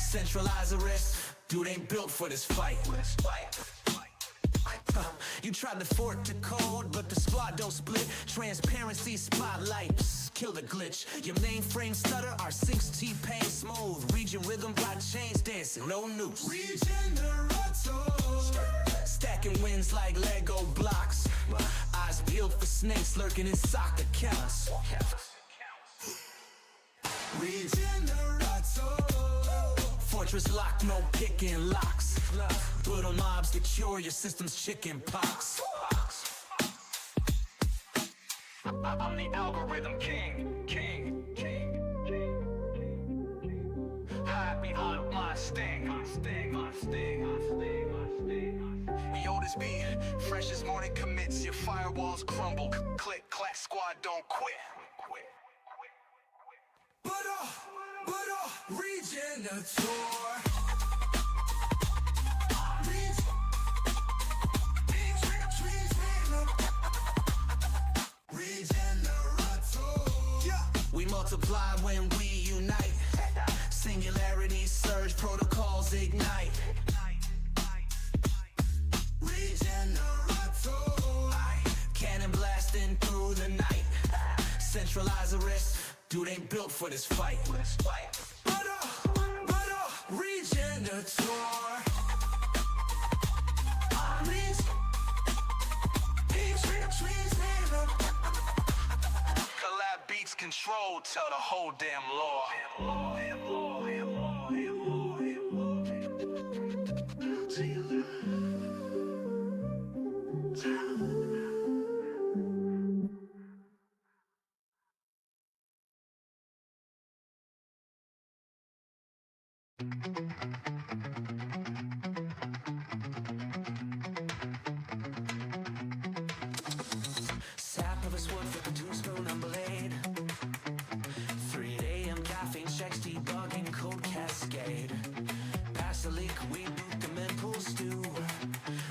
Centralize the risk, dude ain't built for this fight. You tried to fork the code, but the squad don't split. Transparency spotlight, kill the glitch. Your mainframe stutter, our syncs T-Pain smooth. Region rhythm, blockchains dancing, no noose. Region Naruto, stacking wins like Lego blocks. Eyes peeled for snakes lurking in soccer counts. Region Naruto, fortress locked, no picking locks. Brutal mobs that cure your system's chicken pox. I'm the algorithm king. Hide behind my sting. Yo, this beat, fresh as morning commits. Your firewalls crumble. Click, clack, squad don't quit. but region tour. We multiply when we unite. Singularity surge, protocols ignite. Cannon blasting through the night. Centralize the risk, dude ain't built for this fight. Region tour. Collab beats control, tell the whole damn law. Sap of a sword for a 2-spoon on blade. 3 AM caffeine checks debugging code cascade. Pass the leak, we boot them and pull stew.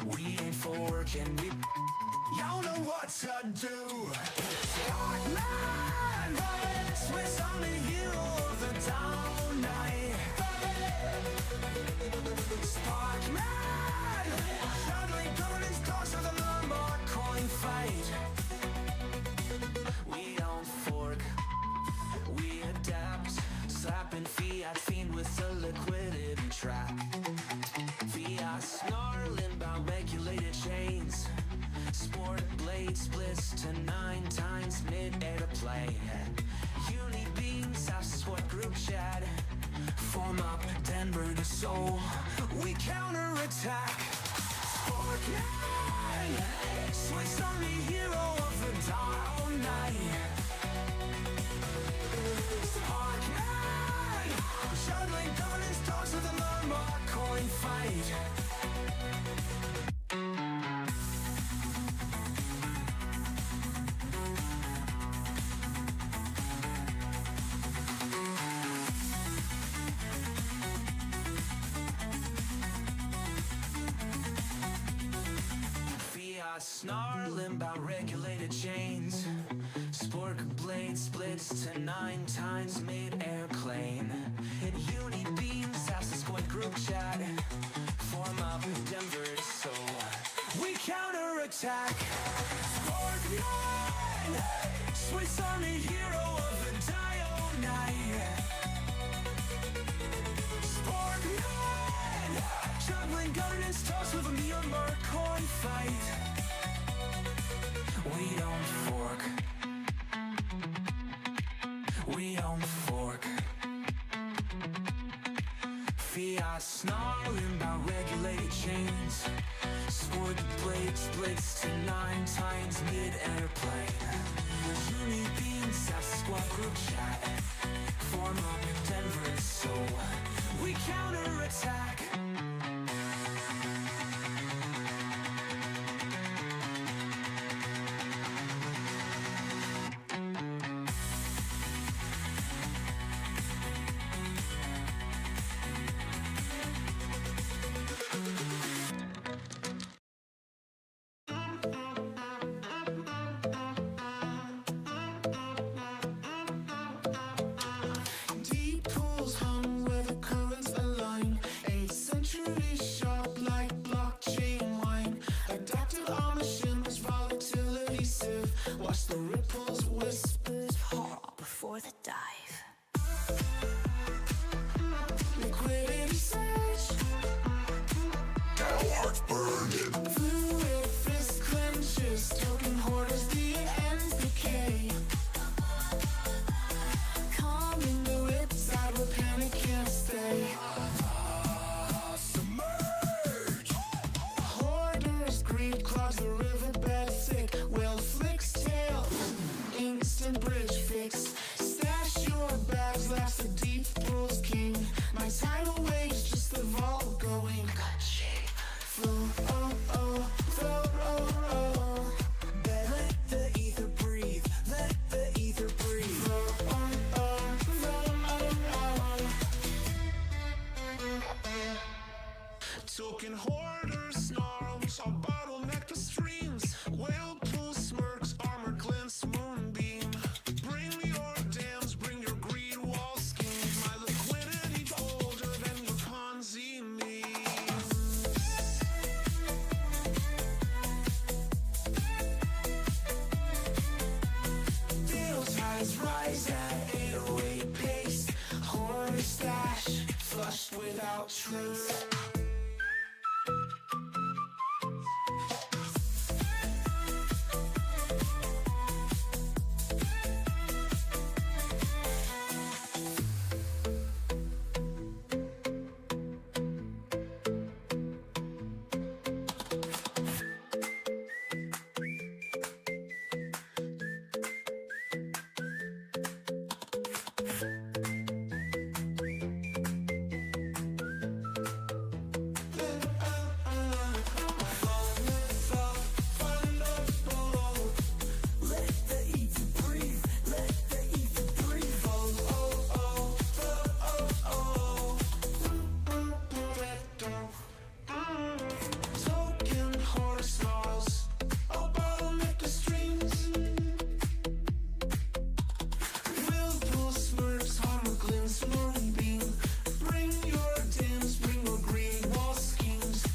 We ain't for work and we y'all know what to do. Sparkman, Swiss Army hero of the down night. Sparkman, juggling governance costs of the Lombard coin fight. We don't fork, we adapt. Slapping fiat fiend with a liquidity trap. Fiat snarling about regulated chains. Sport blade splits to 9 times mid-air to play. Uni beams, squad group chat. Form up Denver to Seoul. We counterattack. Sparkman, Swiss Army hero of the down night. Sparkman, juggling governance talks with the Lombard coin fight. Snarling about regulated chains. Spork blade splits to 9 times mid-air plane. Hit uni beams, ask the squad group chat. Form up Denver, so we counterattack. Scorpion, Swiss Army hero of the dial night. Scorpion, juggling governance talks with a Myanmar coin fight. We don't fork. We don't fork. Fiat snarling about regulated chains. Sport blade splits to 9 times mid-air plane. Uni beams, squad group chat. Form up Denver, so we counterattack. Deep pools hum Fluid fist clenches, token hoarders, the ends decay. Calming the riptide where panic can't stay. Submerge. Hoarders, greed clogs the riverbed thick. Whale flicks tail, instant bridge fix. Stash your bags, last the deep bull's king. My tidal waves, just the vault going. Flow, oh, oh, flow, oh, oh. Let the ether breathe. Let the ether breathe. Flow, oh, oh, flow, oh, oh. Token hoarders, snarls, I'll bottleneck the streams. Whale pool smirks, armor glints, moonbeam. Bring your dams, bring your greed wall schemes. My liquidity older than your Ponzi meme. Deal ties rise at 808 pace. Hoarder stash, flushed without trace. Let the ether breathe. Let the ether breathe. Token hoarder snarls, I'll bottleneck the streams. Whirlpool smirks, armor glints, moonbeam. Bring your dims, bring your green wall schemes.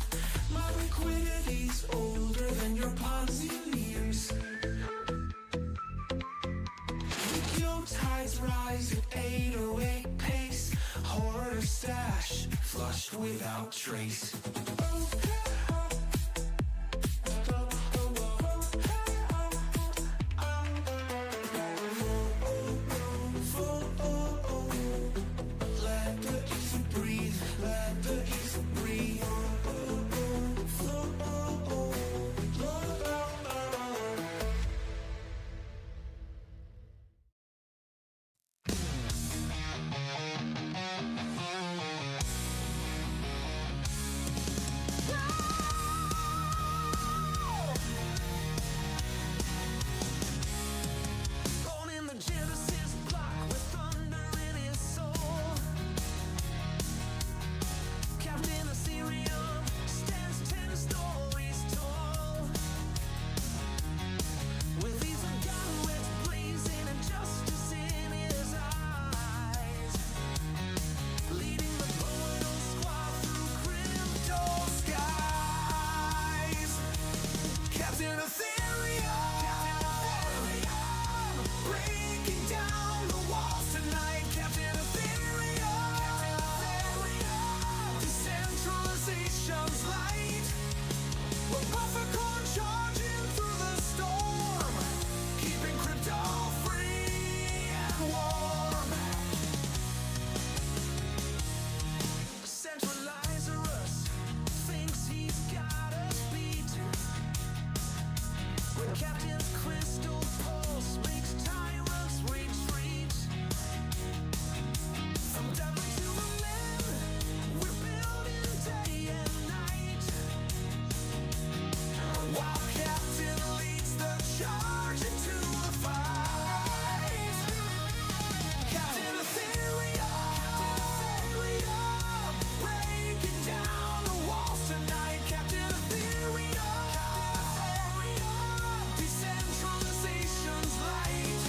My liquidity's older than your Ponzi memes. Your tides rise at 808 pace. Hoarder stash, flushed without trace. Let the ether breathe, let the ether breathe. Born in the Genesis block with thunder in his soul. Captain Assyrian stands 10 stories tall. With his gunwits blazing and justice in his eyes. Leading the loyal squad through crypto skies. Captain Ethereum, breaking down the walls tonight. Captain Ethereum, decentralization's light. We're popcorn charging through the storm, keeping crypto free and warm. Centralizerus thinks he's got us beat. When Captain Crystal Pulse makes tyrants retreat. From devil to the limb, we're building day and night. While Captain leads the charge into the fight. Captain Ethereum, breaking down the walls tonight. Captain Ethereum, decentralization's light.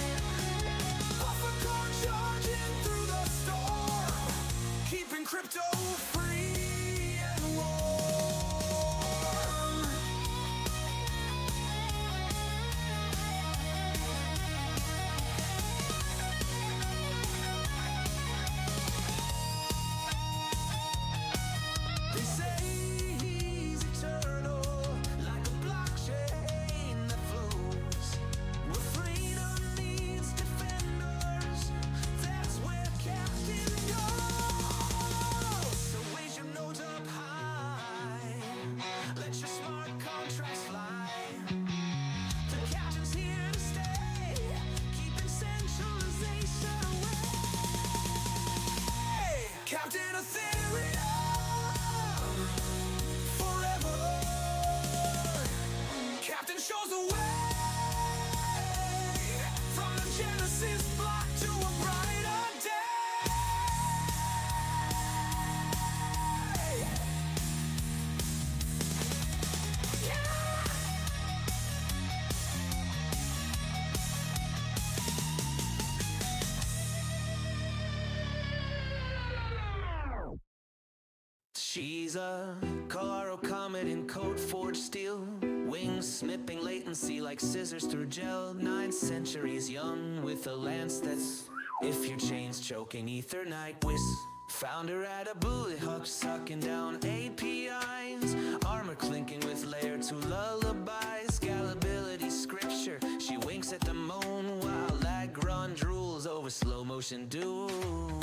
Popcorn charging through the storm, keeping crypto free and warm. They say he's eternal. Ethereum forever. Captain shows the way from the Genesis block to a brighter day. She's a Colorado comet in code forged steel, wings snipping latency like scissors through gel. 9 centuries young with a lance that's, if your chain's choking Ethernet whiz. Found her at a bullet hook sucking down APIs, armor clinking with layer 2 lullabies. Scalability scripture, she winks at the moon while Lagrange rules over slow motion doom.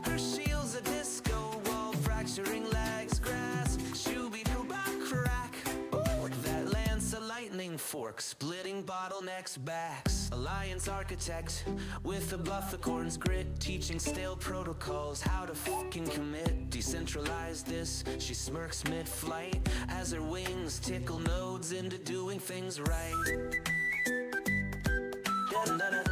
Her shield's a disco wall, fracturing legs, grass, shooby crack. Ooh, that lance a lightning fork, splitting bottlenecks backs. Alliance architect with a bufficorn's grit, teaching stale protocols how to fucking commit. Decentralized this, she smirks mid-flight as her wings tickle nodes into doing things right. Da-da-da-da.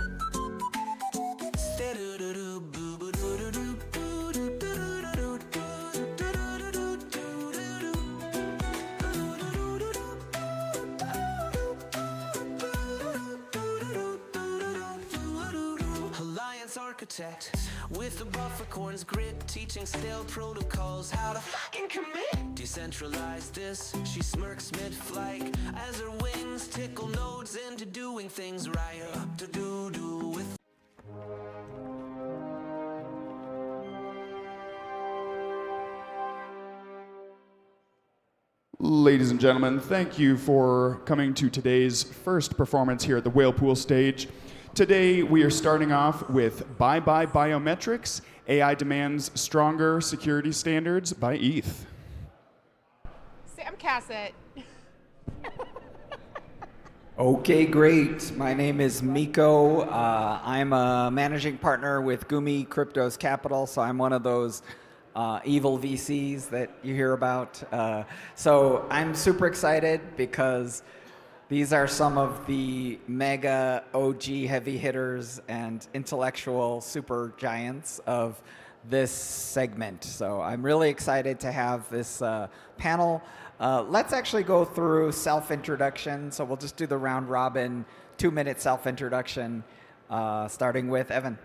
Architect with a bufficorn's grit, teaching stale protocols how to fucking commit. Decentralized this, she smirks mid-flight as her wings tickle nodes into doing things right. Up to do with. Ladies and gentlemen, thank you for coming to today's first performance here at the Whale Pool stage. Today, we are starting off with Bye Bye Biometrics, AI Demands Stronger Security Standards by ETH. Sam Cassett. Okay, great. My name is Miko. I'm a managing partner with Gumi Cryptos Capital, so I'm one of those evil VCs that you hear about. So I'm super excited because these are some of the mega OG heavy hitters and intellectual super giants of this segment. So I'm really excited to have this panel. Let's actually go through self-introduction. So we'll just do the round robin 2-minute self-introduction, starting with Evan.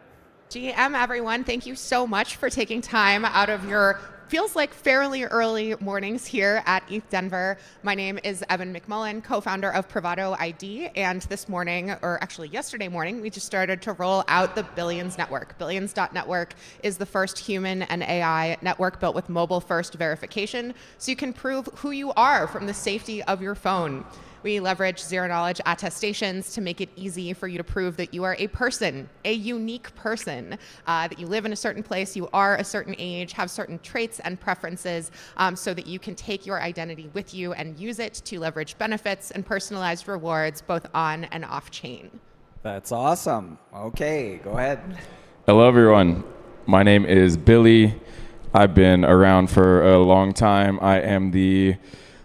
GM, everyone, thank you so much for taking time out of your feels like fairly early mornings here at ETH Denver. My name is Evan McMullen, co-founder of Privado ID, and this morning, or actually yesterday morning, we just started to roll out the Billions Network. Billions.network is the first human and AI network built with mobile-first verification, so you can prove who you are from the safety of your phone. We leverage zero-knowledge attestations to make it easy for you to prove that you are a person, a unique person, that you live in a certain place, you are a certain age, have certain traits and preferences, so that you can take your identity with you and use it to leverage benefits and personalized rewards both on and off-chain. That's awesome. Okay, go ahead. Hello, everyone. My name is Billy. I've been around for a long time. I am the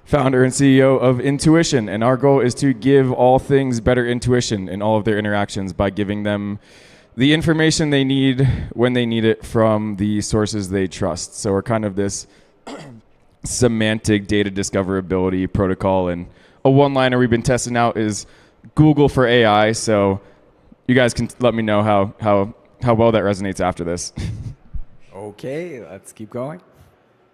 founder and CEO of Intuition, and our goal is to give all things better intuition in all of their interactions by giving them the information they need when they need it from the sources they trust. So we're kind of this semantic data discoverability protocol, and a one-liner we've been testing out is Google for AI. So you guys can let me know how well that resonates after this. Okay, let's keep going.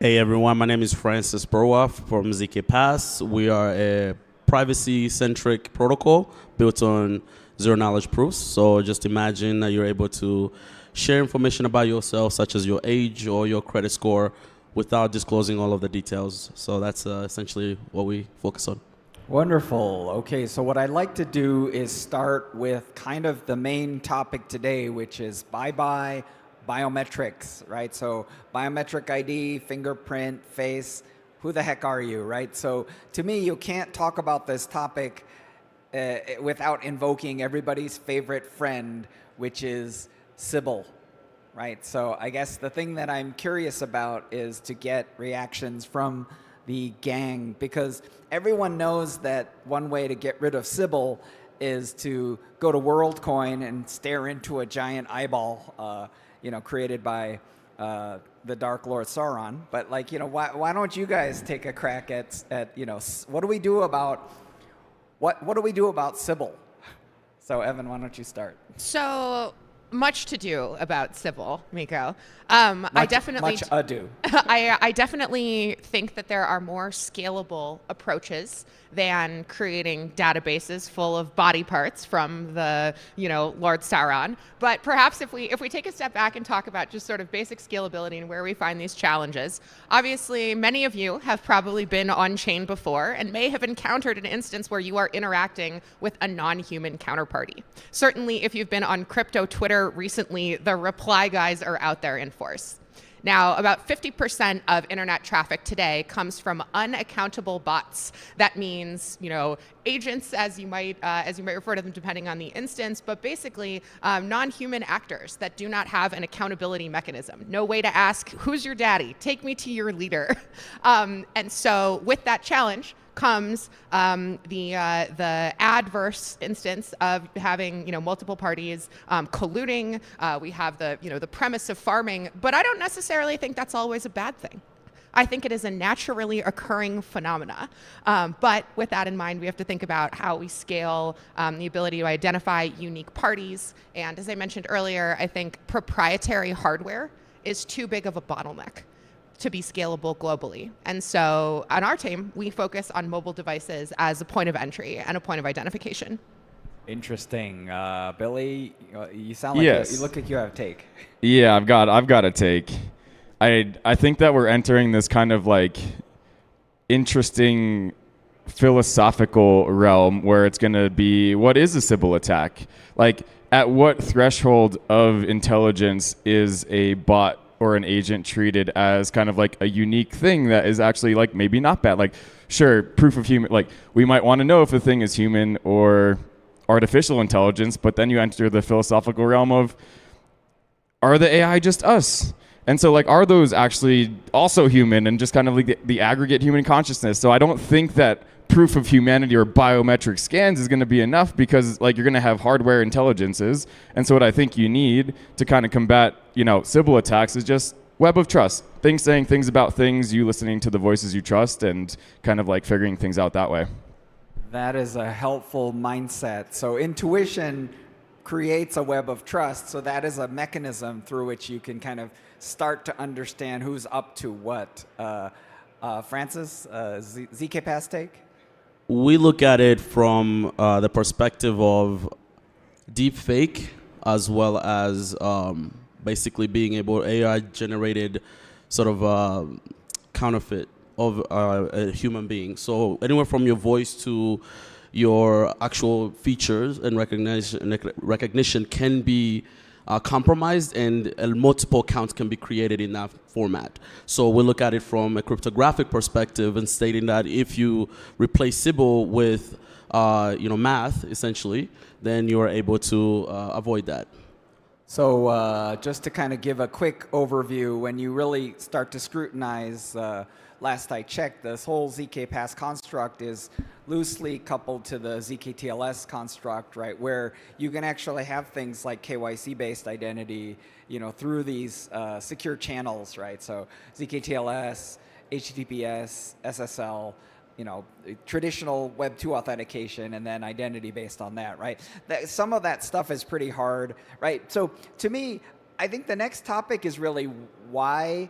Hey everyone, my name is Francis Burwaff from ZK-Pass. We are a privacy-centric protocol built on zero-knowledge proofs. So just imagine that you're able to share information about yourself, such as your age or your credit score, without disclosing all of the details. So that's essentially what we focus on. Wonderful. Okay, so what I'd like to do is start with kind of the main topic today, which is bye-bye biometrics, right? So biometric ID, fingerprint, face, who the heck are you, right? So to me, you can't talk about this topic without invoking everybody's favorite friend, which is Sybil, right? So I guess the thing that I'm curious about is to get reactions from the gang, because everyone knows that one way to get rid of Sybil is to go to WorldCoin and stare into a giant eyeball, created by the Dark Lord Sauron. But why don't you guys take a crack at what do we do about Sybil? So Evan, why don't you start? So much to do about Sybil, Miko. I definitely much ado. I definitely think that there are more scalable approaches than creating databases full of body parts from the Lord Sauron. But perhaps if we take a step back and talk about just sort of basic scalability and where we find these challenges, obviously many of you have probably been on chain before and may have encountered an instance where you are interacting with a non-human counterparty. Certainly, if you've been on crypto Twitter recently, the reply guys are out there in force. Now, about 50% of internet traffic today comes from unaccountable bots. That means, agents, as you might refer to them depending on the instance, but basically non-human actors that do not have an accountability mechanism. No way to ask, who's your daddy? Take me to your leader. And so with that challenge comes the adverse instance of having multiple parties colluding. We have the premise of farming, but I don't necessarily think that's always a bad thing. I think it is a naturally occurring phenomena. But with that in mind, we have to think about how we scale the ability to identify unique parties. And as I mentioned earlier, I think proprietary hardware is too big of a bottleneck to be scalable globally. And so on our team, we focus on mobile devices as a point of entry and a point of identification. Interesting. Billy, you sound like Yes. you look like you have a take. Yeah, I've got a take. I think that we're entering this kind of interesting philosophical realm where it's going to be, what is a Sybil attack? At what threshold of intelligence is a bot or an agent treated as kind of a unique thing that is actually maybe not bad? Sure, proof of human, we might want to know if the thing is human or artificial intelligence, but then you enter the philosophical realm of, are the AI just us? And so are those actually also human and just kind of the aggregate human consciousness? So I don't think that proof of humanity or biometric scans is going to be enough, because you're going to have hardware intelligences. And so what I think you need to kind of combat, Sybil attacks is just web of trust. Things saying things about things, you listening to the voices you trust, and kind of figuring things out that way. That is a helpful mindset. So intuition creates a web of trust. So that is a mechanism through which you can kind of start to understand who's up to what. Francis, ZK-Pass take? We look at it from the perspective of deep fake, as well as basically being able AI-generated sort of counterfeit of a human being. So anywhere from your voice to your actual features and recognition can be compromised, and multiple accounts can be created in that format. So we look at it from a cryptographic perspective and stating that if you replace Sybil with math, essentially, then you are able to avoid that. So just to kind of give a quick overview, when you really start to scrutinize, last I checked, this whole ZK-Pass construct is loosely coupled to the ZK-TLS construct, right, where you can actually have things like KYC-based identity, through these secure channels, right? So ZK-TLS, HTTPS, SSL, traditional Web 2 authentication, and then identity based on that, right? Some of that stuff is pretty hard, right? So to me, I think the next topic is really why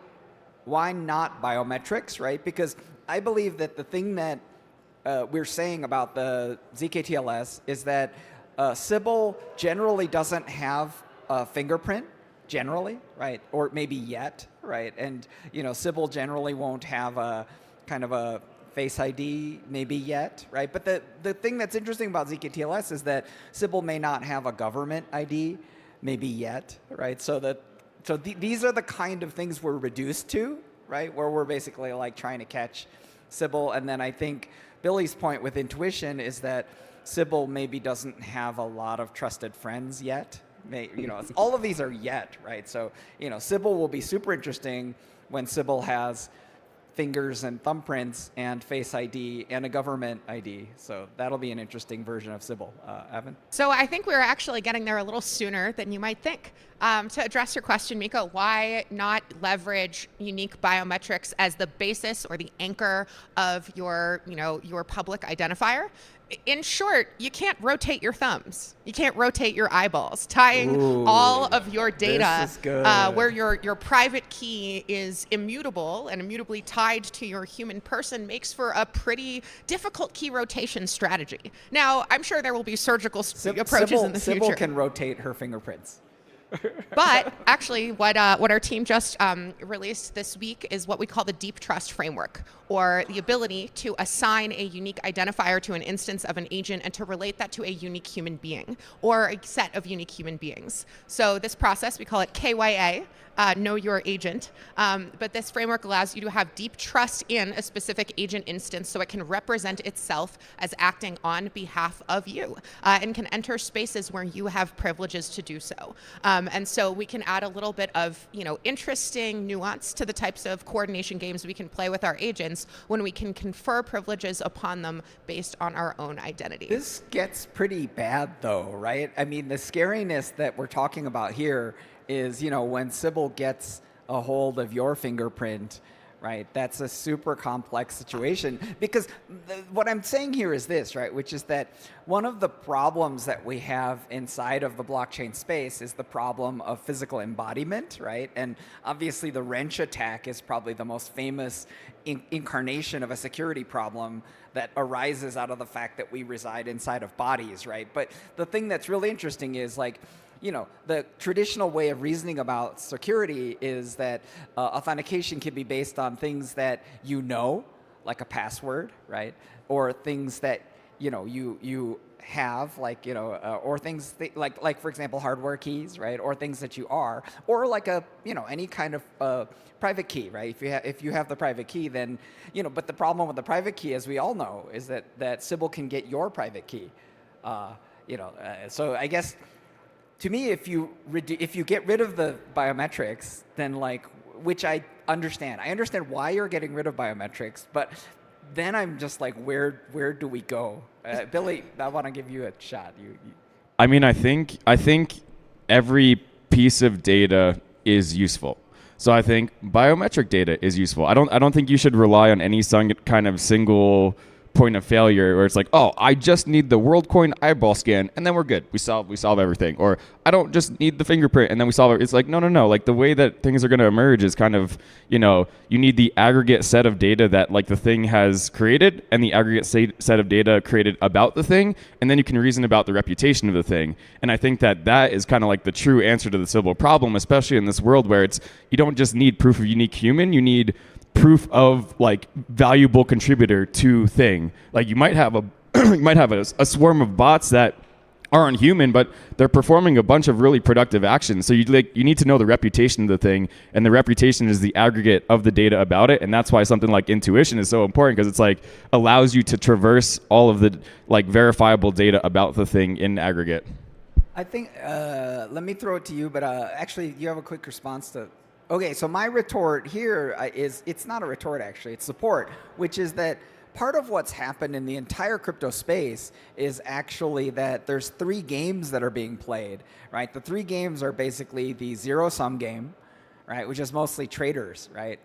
not biometrics, right? Because I believe that the thing that we're saying about the ZK-TLS is that Sybil generally doesn't have a fingerprint, generally, right? Or maybe yet, right? And Sybil generally won't have a kind of a Face ID, maybe yet, right? But the thing that's interesting about ZK-TLS is that Sybil may not have a government ID, maybe yet, right? So these are the kind of things we're reduced to, right? Where we're basically trying to catch Sybil. And then I think Billy's point with intuition is that Sybil maybe doesn't have a lot of trusted friends yet, All of these are yet, right? So, Sybil will be super interesting when Sybil has fingers and thumbprints and Face ID and a government ID. So that'll be an interesting version of Sybil. Evan? So I think we're actually getting there a little sooner than you might think. To address your question, Miko, why not leverage unique biometrics as the basis or the anchor of your public identifier? In short, you can't rotate your thumbs. You can't rotate your eyeballs. Tying all of your data where your private key is immutable and immutably tied to your human person makes for a pretty difficult key rotation strategy. Now, I'm sure there will be surgical approaches in the future. Sybil can rotate her fingerprints. But actually, what our team just released this week is what we call the deep trust framework, or the ability to assign a unique identifier to an instance of an agent and to relate that to a unique human being or a set of unique human beings. So this process, we call it KYA, know your agent. But this framework allows you to have deep trust in a specific agent instance so it can represent itself as acting on behalf of you and can enter spaces where you have privileges to do so. And so we can add a little bit of interesting nuance to the types of coordination games we can play with our agents when we can confer privileges upon them based on our own identity. This gets pretty bad though, right? I mean, the scariness that we're talking about here is, when Sybil gets a hold of your fingerprint, right? That's a super complex situation because what I'm saying here is this, right? Which is that one of the problems that we have inside of the blockchain space is the problem of physical embodiment, right? And obviously the wrench attack is probably the most famous incarnation of a security problem that arises out of the fact that we reside inside of bodies, right? But the thing that's really interesting is the traditional way of reasoning about security is that authentication can be based on things that like a password, right? Or things that you have, or things like for example hardware keys, right? Or things that you are, or like any kind of private key, right? If you have the private key, then But the problem with the private key, as we all know, is that Sybil can get your private key. So I guess. To me, if you get rid of the biometrics, then which I understand why you're getting rid of biometrics, but then I'm just like, where do we go? Billy, I want to give you a shot. I mean, I think every piece of data is useful. So I think biometric data is useful. I don't think you should rely on any kind of single point of failure where it's like, oh, I just need the WorldCoin eyeball scan and then we're good. We solve everything. Or I don't just need the fingerprint and then we solve it. It's like, no. Like the way that things are going to emerge is kind of, you need the aggregate set of data that the thing has created and the aggregate set of data created about the thing. And then you can reason about the reputation of the thing. And I think that is kind of the true answer to the Sybil problem, especially in this world where you don't just need proof of unique human, you need proof of valuable contributor to thing. You might have a swarm of bots that aren't human, but they're performing a bunch of really productive actions. So you need to know the reputation of the thing, and the reputation is the aggregate of the data about it. And that's why something like intuition is so important, because it's allows you to traverse all of the verifiable data about the thing in aggregate. I think let me throw it to you, but actually you have a quick response to. Okay, so my retort here it's not a retort actually, it's support, which is that part of what's happened in the entire crypto space is actually that there's 3 games that are being played, right? The 3 games are basically the zero-sum game, right, which is mostly traders, right?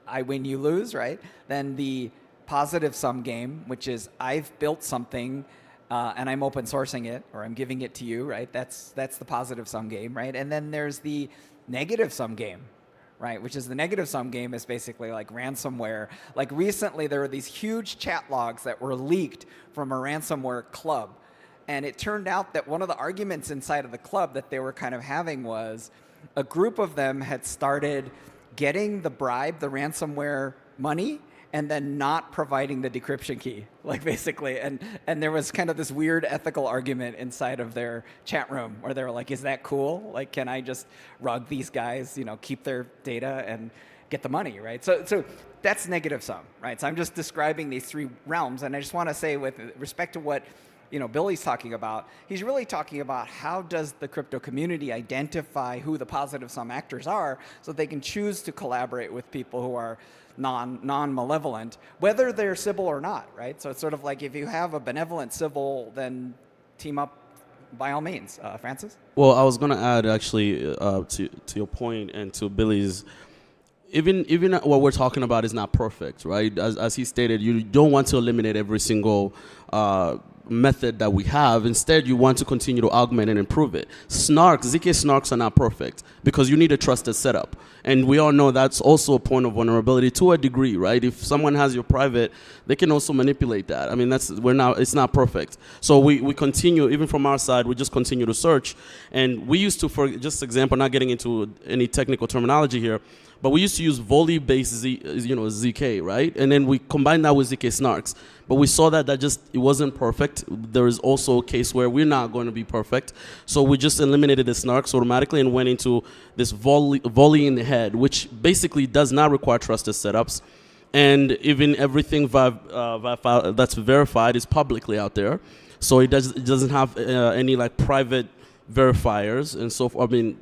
I win, you lose, right? Then the positive sum game, which is I've built something and I'm open sourcing it, or I'm giving it to you, right? That's the positive sum game, right? And then there's the negative sum game, right? Which is the negative sum game is basically ransomware. Recently there were these huge chat logs that were leaked from a ransomware club. And it turned out that one of the arguments inside of the club that they were kind of having was a group of them had started getting the bribe, the ransomware money, and then not providing the decryption key, basically. And there was kind of this weird ethical argument inside of their chat room where they were like, is that cool? Can I just rug these guys, keep their data and get the money, right? So that's negative sum, right? So I'm just describing these 3 realms. And I just want to say with respect to what Billy's talking about. He's really talking about how does the crypto community identify who the positive sum actors are so they can choose to collaborate with people who are non-malevolent, whether they're civil or not, right? So it's sort of like if you have a benevolent civil, then team up by all means. Francis? Well, I was going to add actually to your point and to Billy's, even what we're talking about is not perfect, right? As he stated, you don't want to eliminate every single method that we have. Instead, you want to continue to augment and improve it. ZK snarks are not perfect because you need a trusted setup. And we all know that's also a point of vulnerability to a degree, right? If someone has your private, they can also manipulate that. I mean, it's not perfect. So we continue, even from our side, we just continue to search. And we used to, for just example, not getting into any technical terminology here, but we used to use volley-based ZK, right? And then we combined that with ZK snarks. But we saw that it wasn't perfect. There is also a case where we're not going to be perfect. So we just eliminated the snarks automatically and went into this volley in the head, which basically does not require trusted setups. And even everything that's verified is publicly out there. So it doesn't have any like private verifiers and so forth. I mean,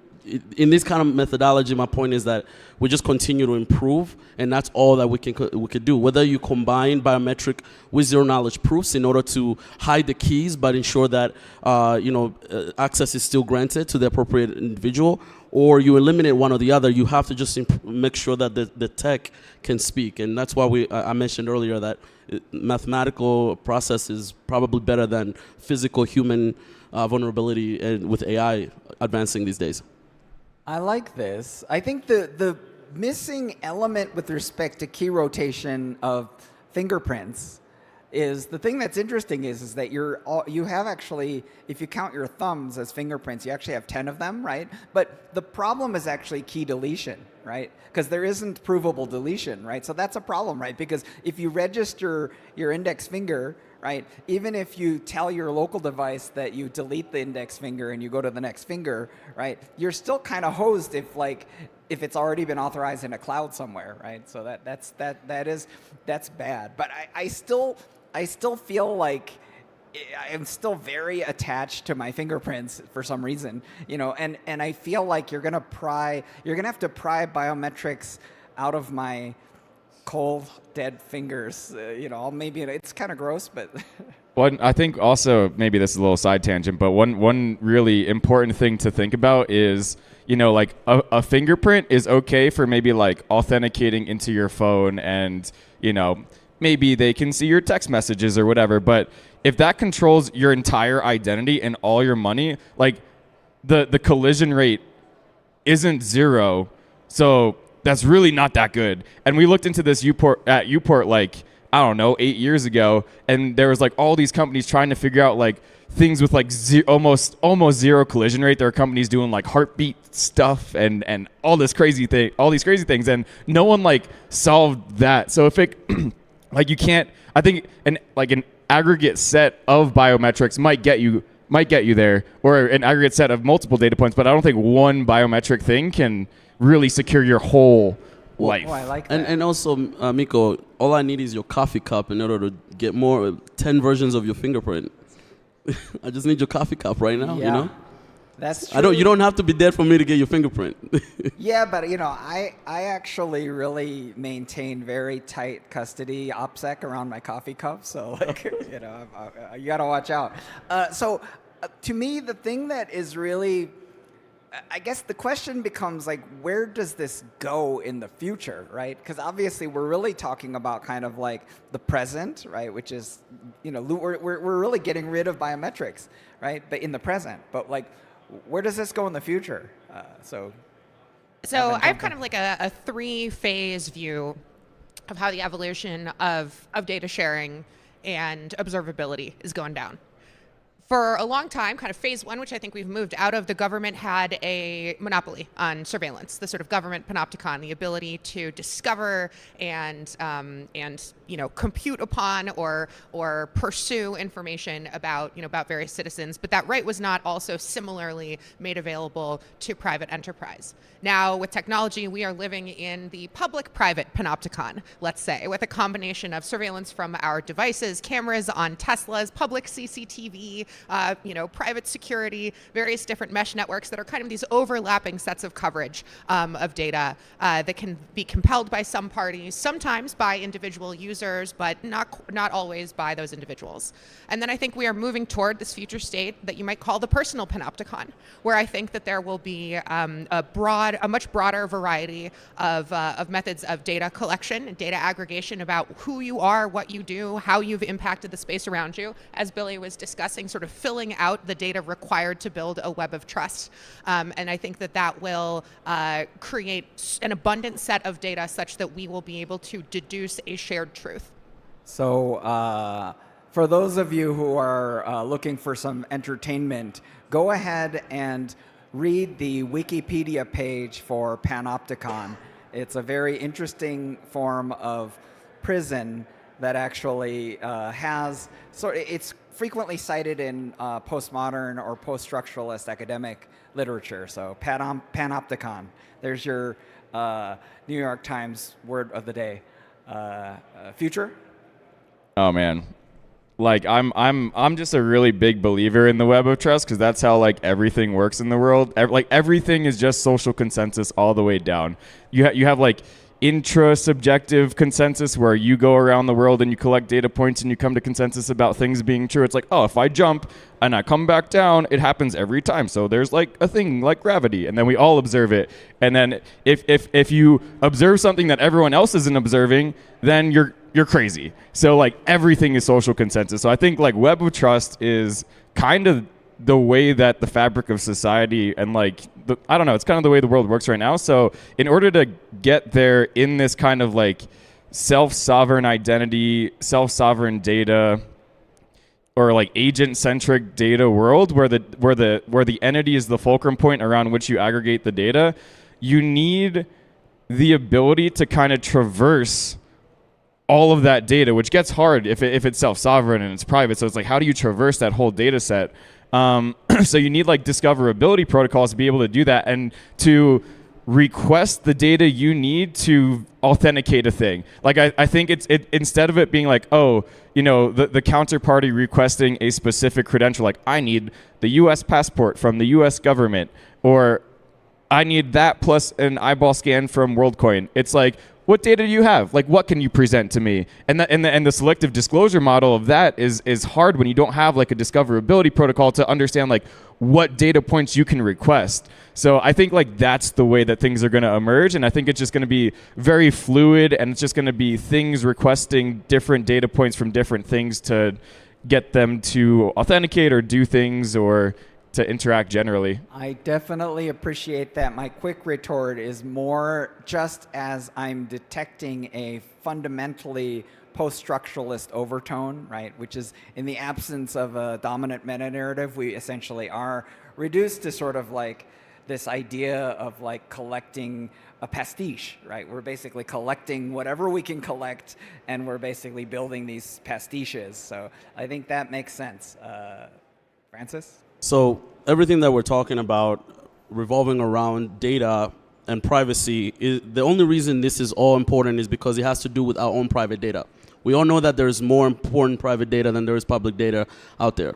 in this kind of methodology, my point is that we just continue to improve, and that's all that we could do. Whether you combine biometric with zero-knowledge proofs in order to hide the keys but ensure that access is still granted to the appropriate individual, or you eliminate one or the other, you have to just make sure that the tech can speak. And that's why I mentioned earlier that mathematical process is probably better than physical human vulnerability and with AI advancing these days. I like this. I think the missing element with respect to key rotation of fingerprints is the thing that's interesting is that you have actually, if you count your thumbs as fingerprints, you actually have 10 of them, right? But the problem is actually key deletion, right? Because there isn't provable deletion, right? So that's a problem, right? Because if you register your index finger, right, even if you tell your local device that you delete the index finger and you go to the next finger, right, you're still kind of hosed if it's already been authorized in a cloud somewhere, right? So that's bad. But I still feel like I'm still very attached to my fingerprints for some reason, and I feel like you're gonna have to pry biometrics out of my cold, dead fingers. Maybe it's kind of gross, but. I think also, maybe this is a little side tangent, but one really important thing to think about is, like a fingerprint is okay for maybe like authenticating into your phone and, maybe they can see your text messages or whatever. But if that controls your entire identity and all your money, like the collision rate isn't zero. So that's really not that good. And we looked into this at Uport like, I don't know, 8 years ago, and there was like all these companies trying to figure out like things with like almost zero collision rate. There are companies doing like heartbeat stuff and all these crazy things, and no one like solved that. So if it like you can't, I think an aggregate set of biometrics might get you there, or an aggregate set of multiple data points, but I don't think one biometric thing can really secure your whole life. Oh, I like that. And also, Miko, all I need is your coffee cup in order to get 10 versions of your fingerprint. I just need your coffee cup right now, Yeah. That's true. You don't have to be dead for me to get your fingerprint. Yeah, but I actually really maintain very tight custody OPSEC around my coffee cup, so you got to watch out. To me, the thing that is really, I guess the question becomes like, where does this go in the future, right? Because obviously we're really talking about kind of like the present, right? Which is, we're really getting rid of biometrics, right? But in the present, but like, where does this go in the future? So I have kind of like a three-phase view of how the evolution of data sharing and observability is going down. For a long time, kind of phase one, which I think we've moved out of, the government had a monopoly on surveillance, the sort of government panopticon, the ability to discover and compute upon or pursue information about various citizens. But that right was not also similarly made available to private enterprise. Now, with technology, we are living in the public-private panopticon, let's say, with a combination of surveillance from our devices, cameras on Teslas, public CCTV, private security, various different mesh networks that are kind of these overlapping sets of coverage of data that can be compelled by some parties, sometimes by individual users, but not always by those individuals. And then I think we are moving toward this future state that you might call the personal panopticon, where I think that there will be a much broader variety of methods of data collection and data aggregation about who you are, what you do, how you've impacted the space around you, as Billy was discussing, sort of filling out the data required to build a web of trust. And I think that will create an abundant set of data such that we will be able to deduce a shared truth. So for those of you who are looking for some entertainment, go ahead and read the Wikipedia page for Panopticon. It's a very interesting form of prison that actually it's frequently cited in postmodern or post-structuralist academic literature. So Panopticon. There's your New York Times word of the day. Future? Oh man. Like I'm just a really big believer in the web of trust, because that's how like everything works in the world. Everything is just social consensus all the way down. You have like intra-subjective consensus where you go around the world and you collect data points and you come to consensus about things being true. It's like, oh, if I jump and I come back down, it happens every time. So there's like a thing like gravity, and then we all observe it. And then if you observe something that everyone else isn't observing, then you're crazy. So like everything is social consensus. So I think like web of trust is kind of the way that the fabric of society and like I don't know, it's kind of the way the world works right now. So in order to get there in this kind of like self-sovereign identity, self-sovereign data, or like agent-centric data world where the entity is the fulcrum point around which you aggregate the data, you need the ability to kind of traverse all of that data, which gets hard if it's self-sovereign and it's private. So it's like, how do you traverse that whole data set? So you need like discoverability protocols to be able to do that and to request the data you need to authenticate a thing. Like I think it's instead of it being like, oh, the counterparty requesting a specific credential, like I need the US passport from the US government, or I need that plus an eyeball scan from WorldCoin. It's like, what data do you have? Like, what can you present to me? And the selective disclosure model of that is hard when you don't have like a discoverability protocol to understand like what data points you can request. So I think like that's the way that things are going to emerge, and I think it's just going to be very fluid, and it's just going to be things requesting different data points from different things to get them to authenticate or do things or to interact generally. I definitely appreciate that. My quick retort is more just as I'm detecting a fundamentally post-structuralist overtone, right, which is in the absence of a dominant meta-narrative, we essentially are reduced to sort of like this idea of like collecting a pastiche, right? We're basically collecting whatever we can collect, and we're basically building these pastiches. So I think that makes sense. Francis? So everything that we're talking about revolving around data and privacy, the only reason this is all important is because it has to do with our own private data. We all know that there's more important private data than there is public data out there.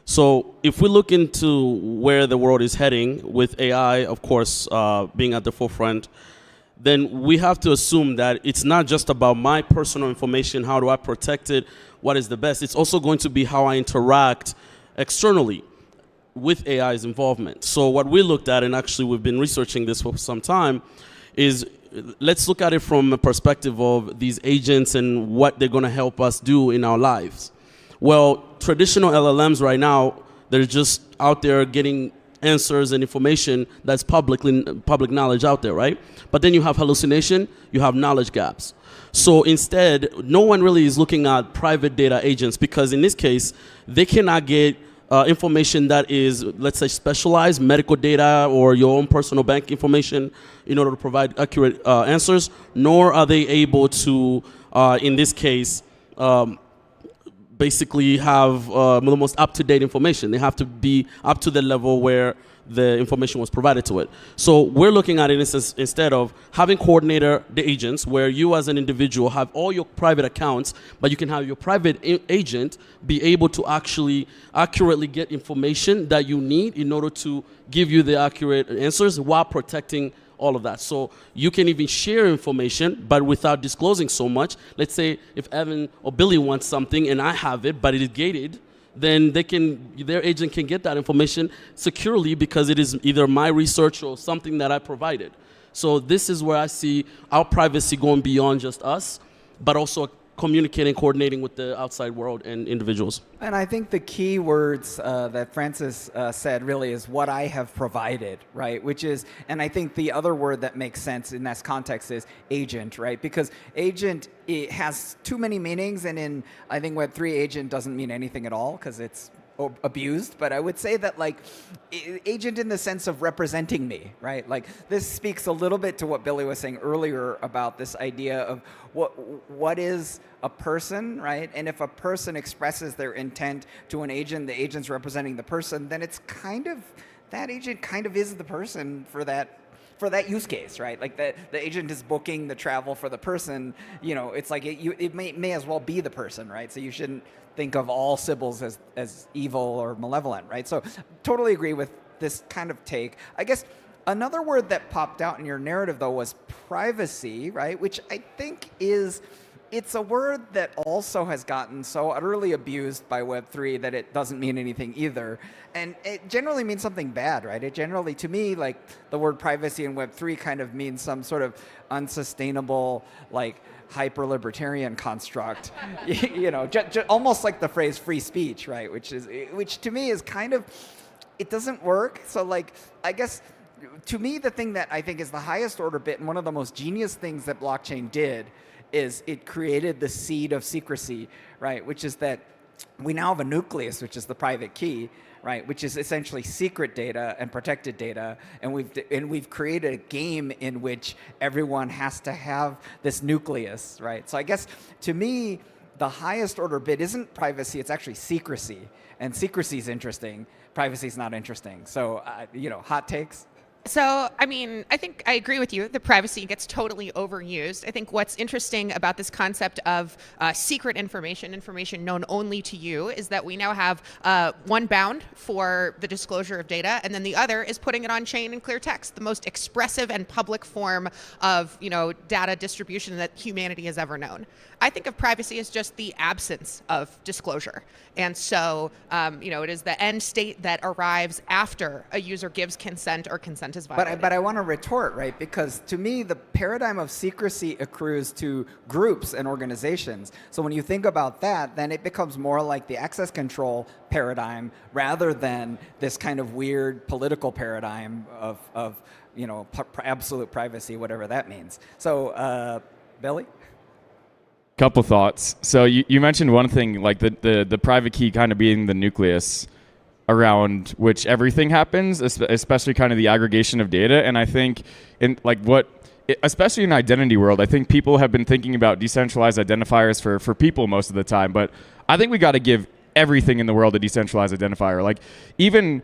So if we look into where the world is heading with AI, of course, being at the forefront, then we have to assume that it's not just about my personal information, how do I protect it, what is the best. It's also going to be how I interact externally with AI's involvement. So what we looked at, and actually we've been researching this for some time, is let's look at it from a perspective of these agents and what they're going to help us do in our lives. Well, traditional LLMs right now, they're just out there getting answers and information that's public knowledge out there, right? But then you have hallucination, you have knowledge gaps. So instead, no one really is looking at private data agents, because in this case, they cannot get information that is, let's say, specialized medical data or your own personal bank information in order to provide accurate answers, nor are they able to, in this case, basically have the most up-to-date information. They have to be up to the level where the information was provided to it. So we're looking at it instead of having coordinator, the agents, where you as an individual have all your private accounts, but you can have your private agent be able to actually accurately get information that you need in order to give you the accurate answers while protecting all of that. So you can even share information, but without disclosing so much. Let's say if Evan or Billy wants something and I have it, but it is gated, then their agent can get that information securely because it is either my research or something that I provided. So this is where I see our privacy going beyond just us, but also communicating, coordinating with the outside world and individuals. And I think the key words that Francis said really is what I have provided, right? Which is, and I think the other word that makes sense in this context is agent, right? Because agent, it has too many meanings, and in, I think Web3 agent doesn't mean anything at all because it's abused, but I would say that like agent in the sense of representing me, right? Like this speaks a little bit to what Billy was saying earlier about this idea of what is a person, right? And if a person expresses their intent to an agent, the agent's representing the person, then it's kind of, that agent kind of is the person for that use case, right? Like the agent is booking the travel for the person, you know, it's like it may as well be the person, right? So you shouldn't think of all Sybils as evil or malevolent, right? So totally agree with this kind of take. I guess another word that popped out in your narrative though was privacy, right? Which I think it's a word that also has gotten so utterly abused by Web3 that it doesn't mean anything either. And it generally means something bad, right? It generally, to me, like the word privacy in Web3 kind of means some sort of unsustainable, like hyper-libertarian construct, you know, almost like the phrase free speech, right? Which to me is kind of, it doesn't work. So like, I guess, to me, the thing that I think is the highest order bit and one of the most genius things that blockchain did is it created the seed of secrecy, right? Which is that we now have a nucleus, which is the private key, right? Which is essentially secret data and protected data, and we've created a game in which everyone has to have this nucleus, right? So I guess to me, the highest order bit isn't privacy; it's actually secrecy, and secrecy is interesting. Privacy is not interesting. So you know, hot takes. So, I mean, I think I agree with you. The privacy gets totally overused. I think what's interesting about this concept of secret information known only to you, is that we now have one bound for the disclosure of data, and then the other is putting it on chain in clear text, the most expressive and public form of, you know, data distribution that humanity has ever known. I think of privacy as just the absence of disclosure. And so, you know, it is the end state that arrives after a user gives consent or consent is violated. But I want to retort, right? Because to me, the paradigm of secrecy accrues to groups and organizations. So when you think about that, then it becomes more like the access control paradigm rather than this kind of weird political paradigm of you know, absolute privacy, whatever that means. So, Billy? Couple thoughts. So you mentioned one thing, like the private key kind of being the nucleus around which everything happens, especially kind of the aggregation of data. And I think in like especially in identity world, I think people have been thinking about decentralized identifiers for people most of the time, but I think we got to give everything in the world a decentralized identifier. Like even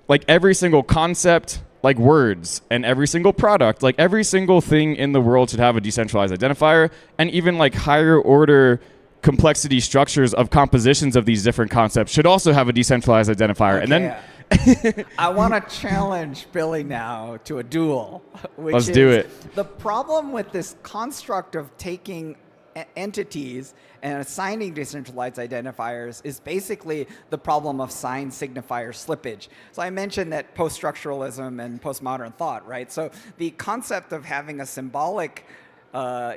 like every single concept, like words, and every single product, like every single thing in the world should have a decentralized identifier, and even like higher order complexity structures of compositions of these different concepts should also have a decentralized identifier. Okay. And then I want to challenge Billy now to a duel. Let's do it. The problem with this construct of taking entities and assigning decentralized identifiers is basically the problem of sign signifier slippage. So I mentioned that post-structuralism and postmodern thought, right? So the concept of having a symbolic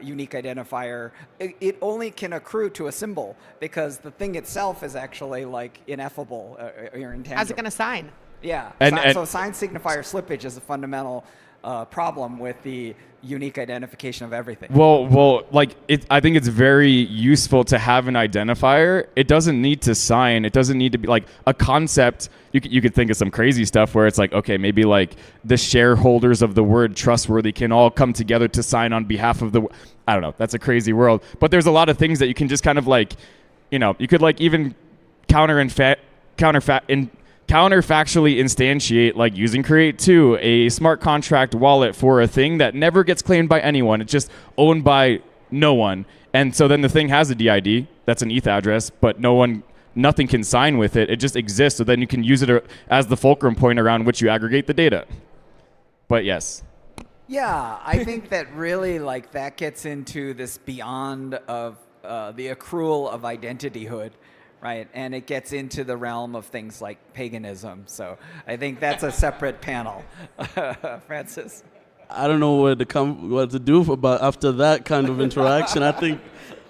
unique identifier, it only can accrue to a symbol because the thing itself is actually like ineffable or intangible. How's it going to sign? Yeah. So sign signifier slippage is a fundamental problem with the unique identification of everything. Well, like I think it's very useful to have an identifier. It doesn't need to sign. It doesn't need to be like a concept. You could think of some crazy stuff where it's like, okay, maybe like the shareholders of the word trustworthy can all come together to sign on behalf of the. I don't know. That's a crazy world. But there's a lot of things that you can just kind of like, you could like even counterfactually instantiate, like using Create2, a smart contract wallet for a thing that never gets claimed by anyone. It's just owned by no one. And so then the thing has a DID, that's an ETH address, but nothing can sign with it. It just exists. So then you can use it as the fulcrum point around which you aggregate the data. But yes. Yeah, I think that really like that gets into this beyond of the accrual of identityhood. Right, and it gets into the realm of things like paganism. So I think that's a separate panel. Francis? I don't know what to do about after that kind of interaction. I think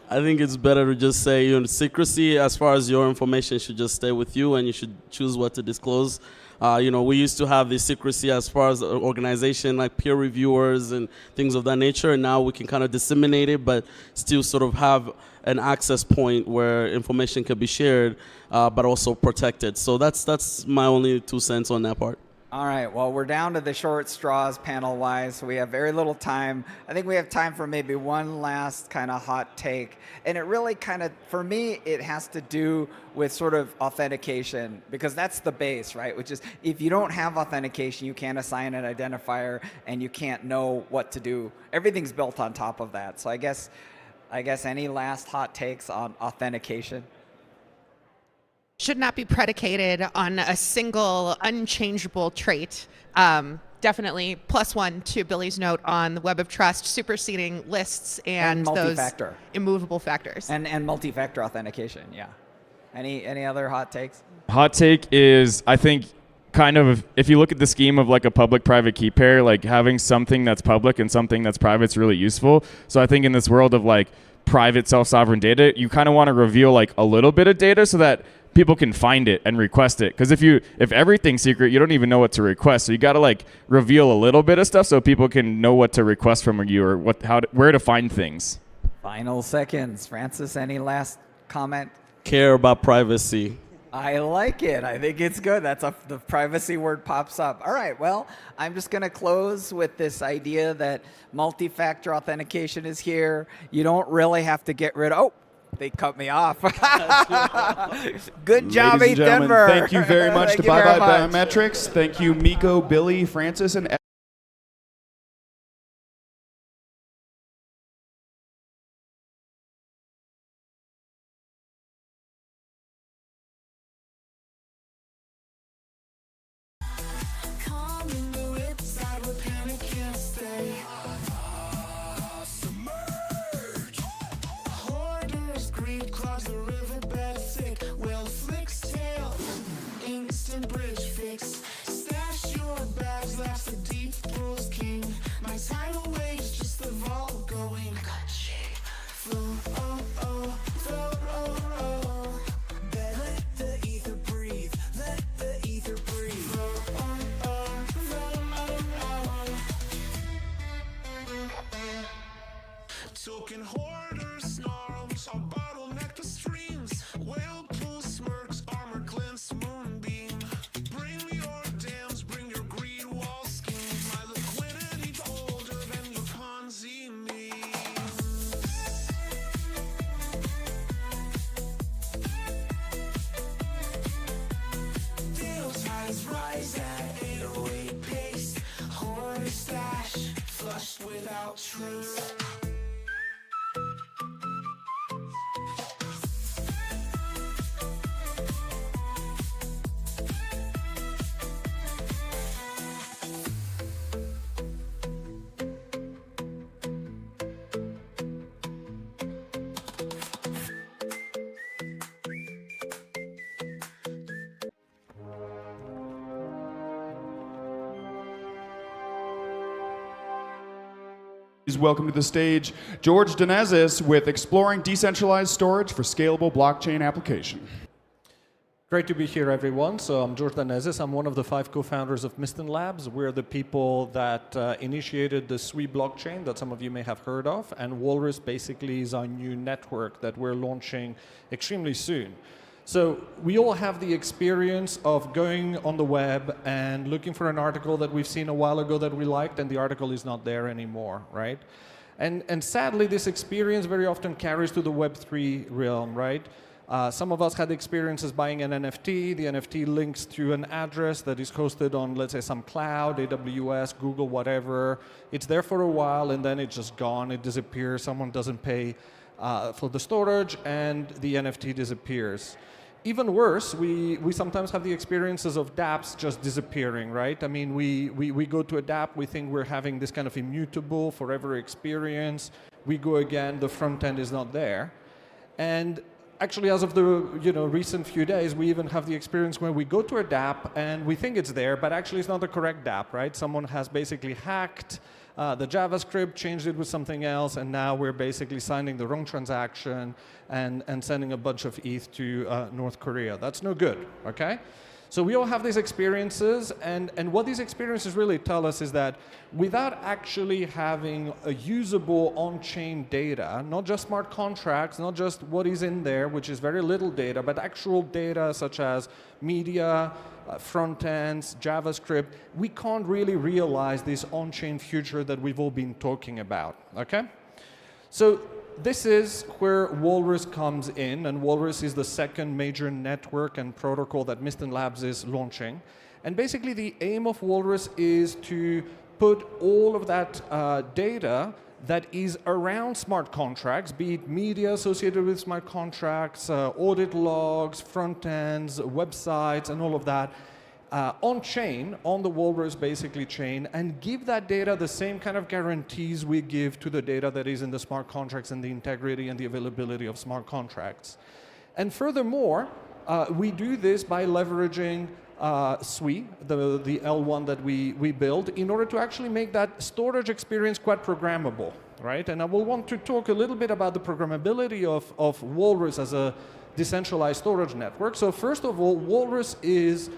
it's better to just say, secrecy as far as your information should just stay with you, and you should choose what to disclose. We used to have the secrecy as far as organization, like peer reviewers and things of that nature, and now we can kind of disseminate it, but still sort of have an access point where information can be shared, but also protected. So that's my only 2 cents on that part. All right, well, we're down to the short straws panel-wise, so we have very little time. I think we have time for maybe one last kind of hot take. And it really kind of, for me, it has to do with sort of authentication, because that's the base, right? Which is, if you don't have authentication, you can't assign an identifier, and you can't know what to do. Everything's built on top of that. So I guess any last hot takes on authentication? Should not be predicated on a single unchangeable trait. Definitely +1 to Billy's note on the web of trust, superseding lists and those immovable factors. And multi-factor authentication, yeah. Any other hot takes? Hot take is, I think, kind of, if you look at the scheme of like a public-private key pair, like having something that's public and something that's private is really useful. So I think in this world of like private self-sovereign data, you kind of want to reveal like a little bit of data so that people can find it and request it. Because if everything's secret, you don't even know what to request. So you got to like reveal a little bit of stuff so people can know what to request from you or where to find things. Final seconds. Francis, any last comment? Care about privacy. I like it. I think it's good. The privacy word pops up. All right. Well, I'm just going to close with this idea that multi-factor authentication is here. You don't really have to get rid of. Oh, they cut me off. Good job, Ladies and gentlemen, Denver. thank you very much to Thank you very Bye much. Biometrics. Thank you, Miko, Billy, Francis, and Calm in the ripside where panic can't stay. Submerge. Hoarders, greed clogs the riverbed thick. Whale flicks tail, instant bridge fix. Stash your bags, that's the deep rules king. My tidal waves, just the vault going. Flow, oh, oh, flow, oh, oh. Let the ether breathe, let the ether breathe. Flow, oh, oh, flow, oh, oh. Token hoarders, snarls, I'll bottleneck the streams. Whale pool smirks, armor glints, moonbeam. Bring your dams, bring your greed wall schemes. My liquidity's older than your Ponzi memes. Deal ties rise at 808 pace. Hoard stash, flushed without trace. please welcome to the stage George Danezis with Exploring Decentralized Storage for Scalable Blockchain Application. Great to be here, everyone. So I'm George Danezis. I'm one of the 5 co-founders of Miston Labs. We're the people that initiated the SWI blockchain that some of you may have heard of. And Walrus basically is our new network that we're launching extremely soon. So we all have the experience of going on the web and looking for an article that we've seen a while ago that we liked, and the article is not there anymore, right? And sadly, this experience very often carries to the Web3 realm, right? Some of us had experiences buying an NFT. The NFT links to an address that is hosted on, let's say, some cloud, AWS, Google, whatever. It's there for a while, and then it's just gone. It disappears. Someone doesn't pay for the storage, and the NFT disappears. Even worse, we sometimes have the experiences of dApps just disappearing, right? I mean, we go to a dApp, we think we're having this kind of immutable, forever experience. We go again, the front end is not there. And actually, as of the recent few days, we even have the experience where we go to a dApp and we think it's there, but actually it's not the correct dApp, right? Someone has basically hacked the JavaScript, changed it with something else, and now we're basically signing the wrong transaction and sending a bunch of ETH to North Korea. That's no good, okay? So we all have these experiences, and what these experiences really tell us is that without actually having a usable on-chain data, not just smart contracts, not just what is in there, which is very little data, but actual data such as media, front ends, JavaScript, we can't really realize this on-chain future that we've all been talking about, okay? So this is where Walrus comes in, and Walrus is the second major network and protocol that Miston Labs is launching. And basically the aim of Walrus is to put all of that data that is around smart contracts, be it media associated with smart contracts, audit logs, front ends, websites, and all of that, on-chain, on the Walrus basically chain, and give that data the same kind of guarantees we give to the data that is in the smart contracts and the integrity and the availability of smart contracts. And furthermore, we do this by leveraging SWI, the L1 that we build, in order to actually make that storage experience quite programmable, right? And I will want to talk a little bit about the programmability of Walrus as a decentralized storage network. So first of all, Walrus is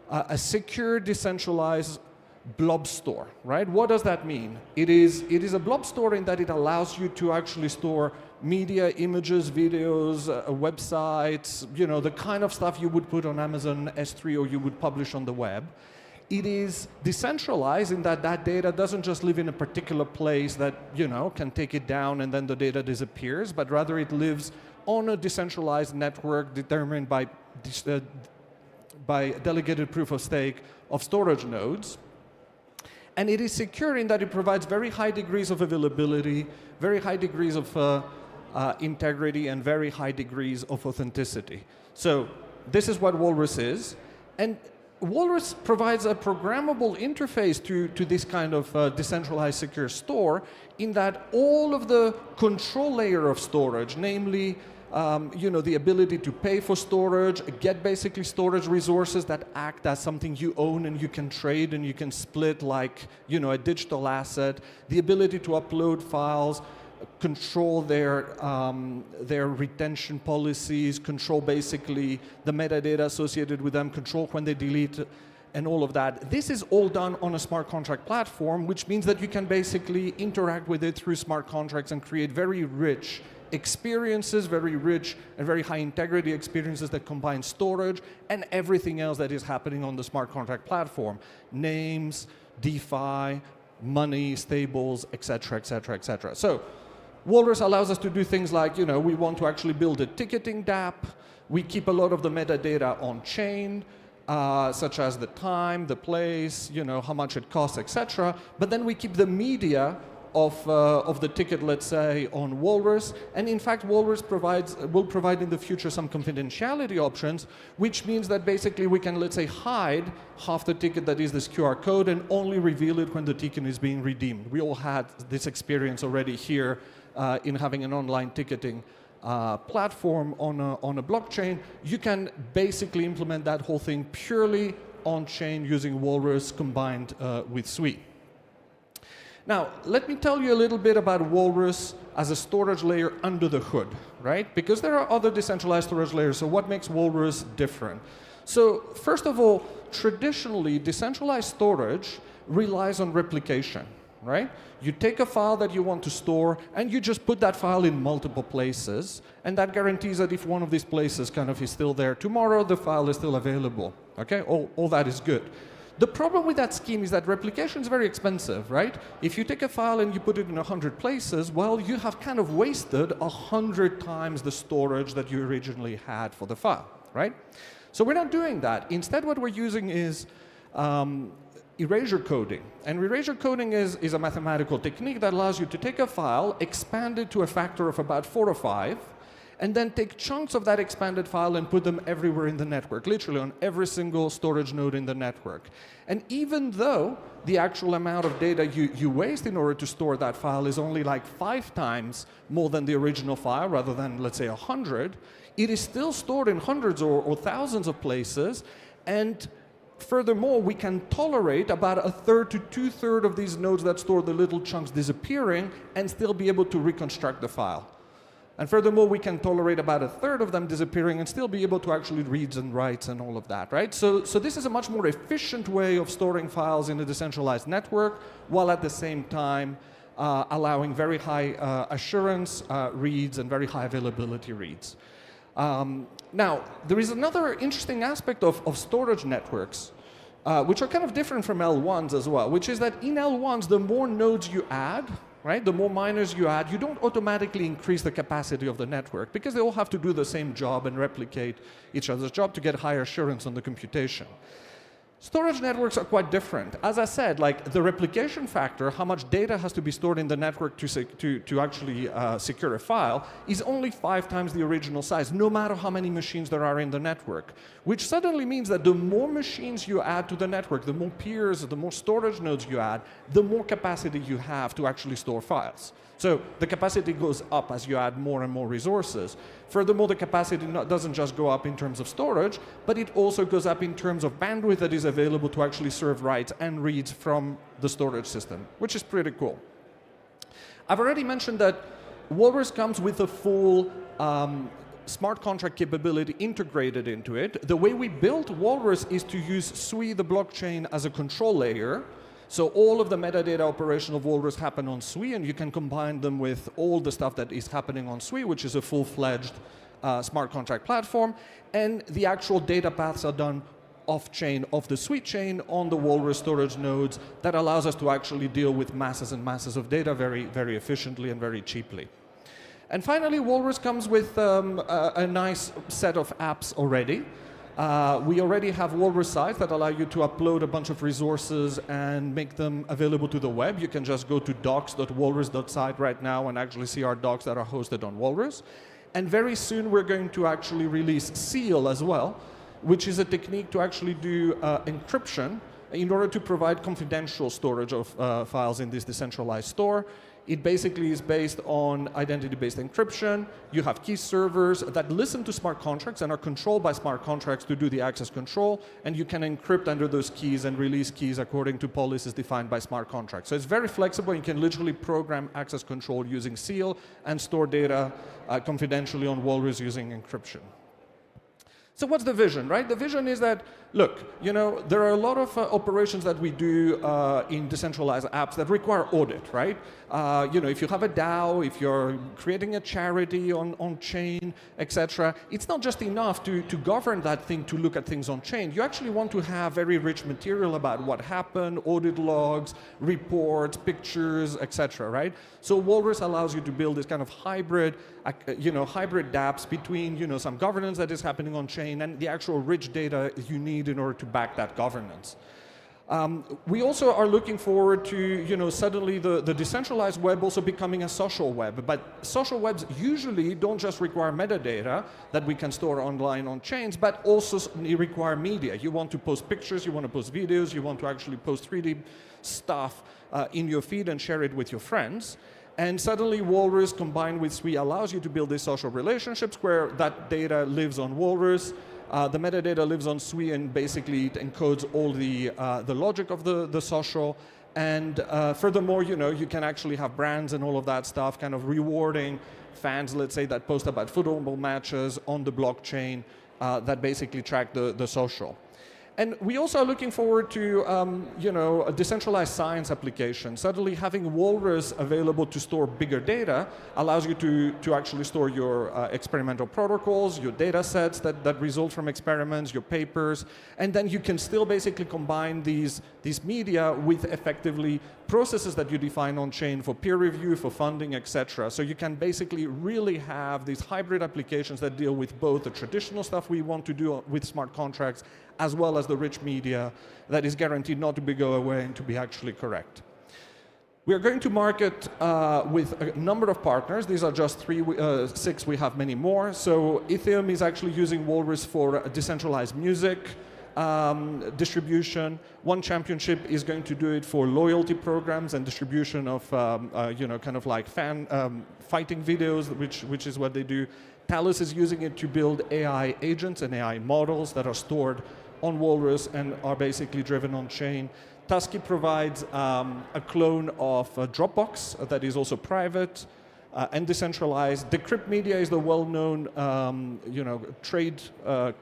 a secure, decentralized blob store, right? What does that mean? It is a blob store in that it allows you to actually store media, images, videos, websites, the kind of stuff you would put on Amazon S3 or you would publish on the web. It is decentralized in that that data doesn't just live in a particular place that, can take it down and then the data disappears, but rather it lives on a decentralized network determined by delegated proof of stake of storage nodes. And it is secure in that it provides very high degrees of availability, very high degrees of integrity, and very high degrees of authenticity. So this is what Walrus is. And Walrus provides a programmable interface to this kind of decentralized secure store, in that all of the control layer of storage, namely the ability to pay for storage, get basically storage resources that act as something you own and you can trade and you can split like, a digital asset, the ability to upload files, control their retention policies, control basically the metadata associated with them, control when they delete, and all of that. This is all done on a smart contract platform, which means that you can basically interact with it through smart contracts and create very rich experiences, very rich and very high integrity experiences that combine storage and everything else that is happening on the smart contract platform. Names, DeFi, money, stables, etc., etc., etc. So Walrus allows us to do things like, we want to actually build a ticketing dApp. We keep a lot of the metadata on chain, such as the time, the place, how much it costs, etc. But then we keep the media of the ticket, let's say, on Walrus. And in fact, Walrus will provide in the future some confidentiality options, which means that basically we can, let's say, hide half the ticket that is this QR code and only reveal it when the ticket is being redeemed. We all had this experience already here in having an online ticketing platform on a blockchain. You can basically implement that whole thing purely on-chain using Walrus combined with SWI. Now, let me tell you a little bit about Walrus as a storage layer under the hood, right? Because there are other decentralized storage layers, so what makes Walrus different? So first of all, traditionally, decentralized storage relies on replication, right? You take a file that you want to store, and you just put that file in multiple places, and that guarantees that if one of these places kind of is still there tomorrow, the file is still available, okay? All that is good. The problem with that scheme is that replication is very expensive, right? If you take a file and you put it in 100 places, well, you have kind of wasted 100 times the storage that you originally had for the file, right? So we're not doing that. Instead, what we're using is erasure coding. And erasure coding is a mathematical technique that allows you to take a file, expand it to a factor of about 4 or 5, and then take chunks of that expanded file and put them everywhere in the network, literally on every single storage node in the network. And even though the actual amount of data you waste in order to store that file is only like 5 times more than the original file, rather than, let's say, 100, it is still stored in hundreds or thousands of places. And furthermore, we can tolerate about 1/3 to 2/3 of these nodes that store the little chunks disappearing and still be able to reconstruct the file. And furthermore, we can tolerate about 1/3 of them disappearing and still be able to actually reads and writes and all of that, right? So this is a much more efficient way of storing files in a decentralized network, while at the same time allowing very high assurance reads and very high availability reads. Now, there is another interesting aspect of storage networks, which are kind of different from L1s as well, which is that in L1s, the more nodes you add, right, the more miners you add, you don't automatically increase the capacity of the network because they all have to do the same job and replicate each other's job to get higher assurance on the computation. Storage networks are quite different. As I said, like the replication factor, how much data has to be stored in the network to actually secure a file, is only 5 times the original size, no matter how many machines there are in the network. Which suddenly means that the more machines you add to the network, the more peers, the more storage nodes you add, the more capacity you have to actually store files. So the capacity goes up as you add more and more resources. Furthermore, the capacity doesn't just go up in terms of storage, but it also goes up in terms of bandwidth that is available to actually serve writes and reads from the storage system, which is pretty cool. I've already mentioned that Walrus comes with a full smart contract capability integrated into it. The way we built Walrus is to use Sui, the blockchain, as a control layer. So all of the metadata operation of Walrus happen on Sui, and you can combine them with all the stuff that is happening on Sui, which is a full-fledged smart contract platform. And the actual data paths are done off-chain, off the Sui chain, on the Walrus storage nodes. That allows us to actually deal with masses and masses of data very, very efficiently and very cheaply. And finally, Walrus comes with a nice set of apps already. We already have Walrus sites that allow you to upload a bunch of resources and make them available to the web. You can just go to docs.walrus.site right now and actually see our docs that are hosted on Walrus. And very soon we're going to actually release Seal as well, which is a technique to actually do encryption in order to provide confidential storage of files in this decentralized store. It basically is based on identity-based encryption. You have key servers that listen to smart contracts and are controlled by smart contracts to do the access control, and you can encrypt under those keys and release keys according to policies defined by smart contracts. So it's very flexible. You can literally program access control using Seal and store data confidentially on Walrus using encryption. So what's the vision, right? The vision is that, look, you know, there are a lot of operations that we do in decentralized apps that require audit, right? You know, if you have a DAO, if you're creating a charity on chain, etc., it's not just enough to govern that thing, to look at things on chain. You actually want to have very rich material about what happened, audit logs, reports, pictures, etc., right? So Walrus allows you to build this kind of hybrid, hybrid dApps between, some governance that is happening on chain and the actual rich data you need in order to back that governance. We also are looking forward to, suddenly the decentralized web also becoming a social web. But social webs usually don't just require metadata that we can store online on chains, but also require media. You want to post pictures, you want to post videos, you want to actually post 3D stuff in your feed and share it with your friends. And suddenly Walrus combined with Sui allows you to build these social relationships where that data lives on Walrus. The metadata lives on Sui, and basically it encodes all the logic of the social. And furthermore, you can actually have brands and all of that stuff kind of rewarding fans, let's say, that post about football matches on the blockchain that basically track the social. And we also are looking forward to, a decentralized science application. Suddenly, having Walrus available to store bigger data allows you to actually store your experimental protocols, your data sets that result from experiments, your papers, and then you can still basically combine these media with effectively processes that you define on chain for peer review, for funding, etc. So you can basically really have these hybrid applications that deal with both the traditional stuff we want to do with smart contracts, as well as the rich media that is guaranteed not to go away and to be actually correct. We are going to market with a number of partners. These are just 6. We have many more. So Ethereum is actually using Walrus for decentralized music distribution. One Championship is going to do it for loyalty programs and distribution of, kind of like fan fighting videos, which is what they do. Talos is using it to build AI agents and AI models that are stored on Walrus and are basically driven on chain. Tusky provides a clone of Dropbox that is also private and decentralized. Decrypt Media is the well-known, trade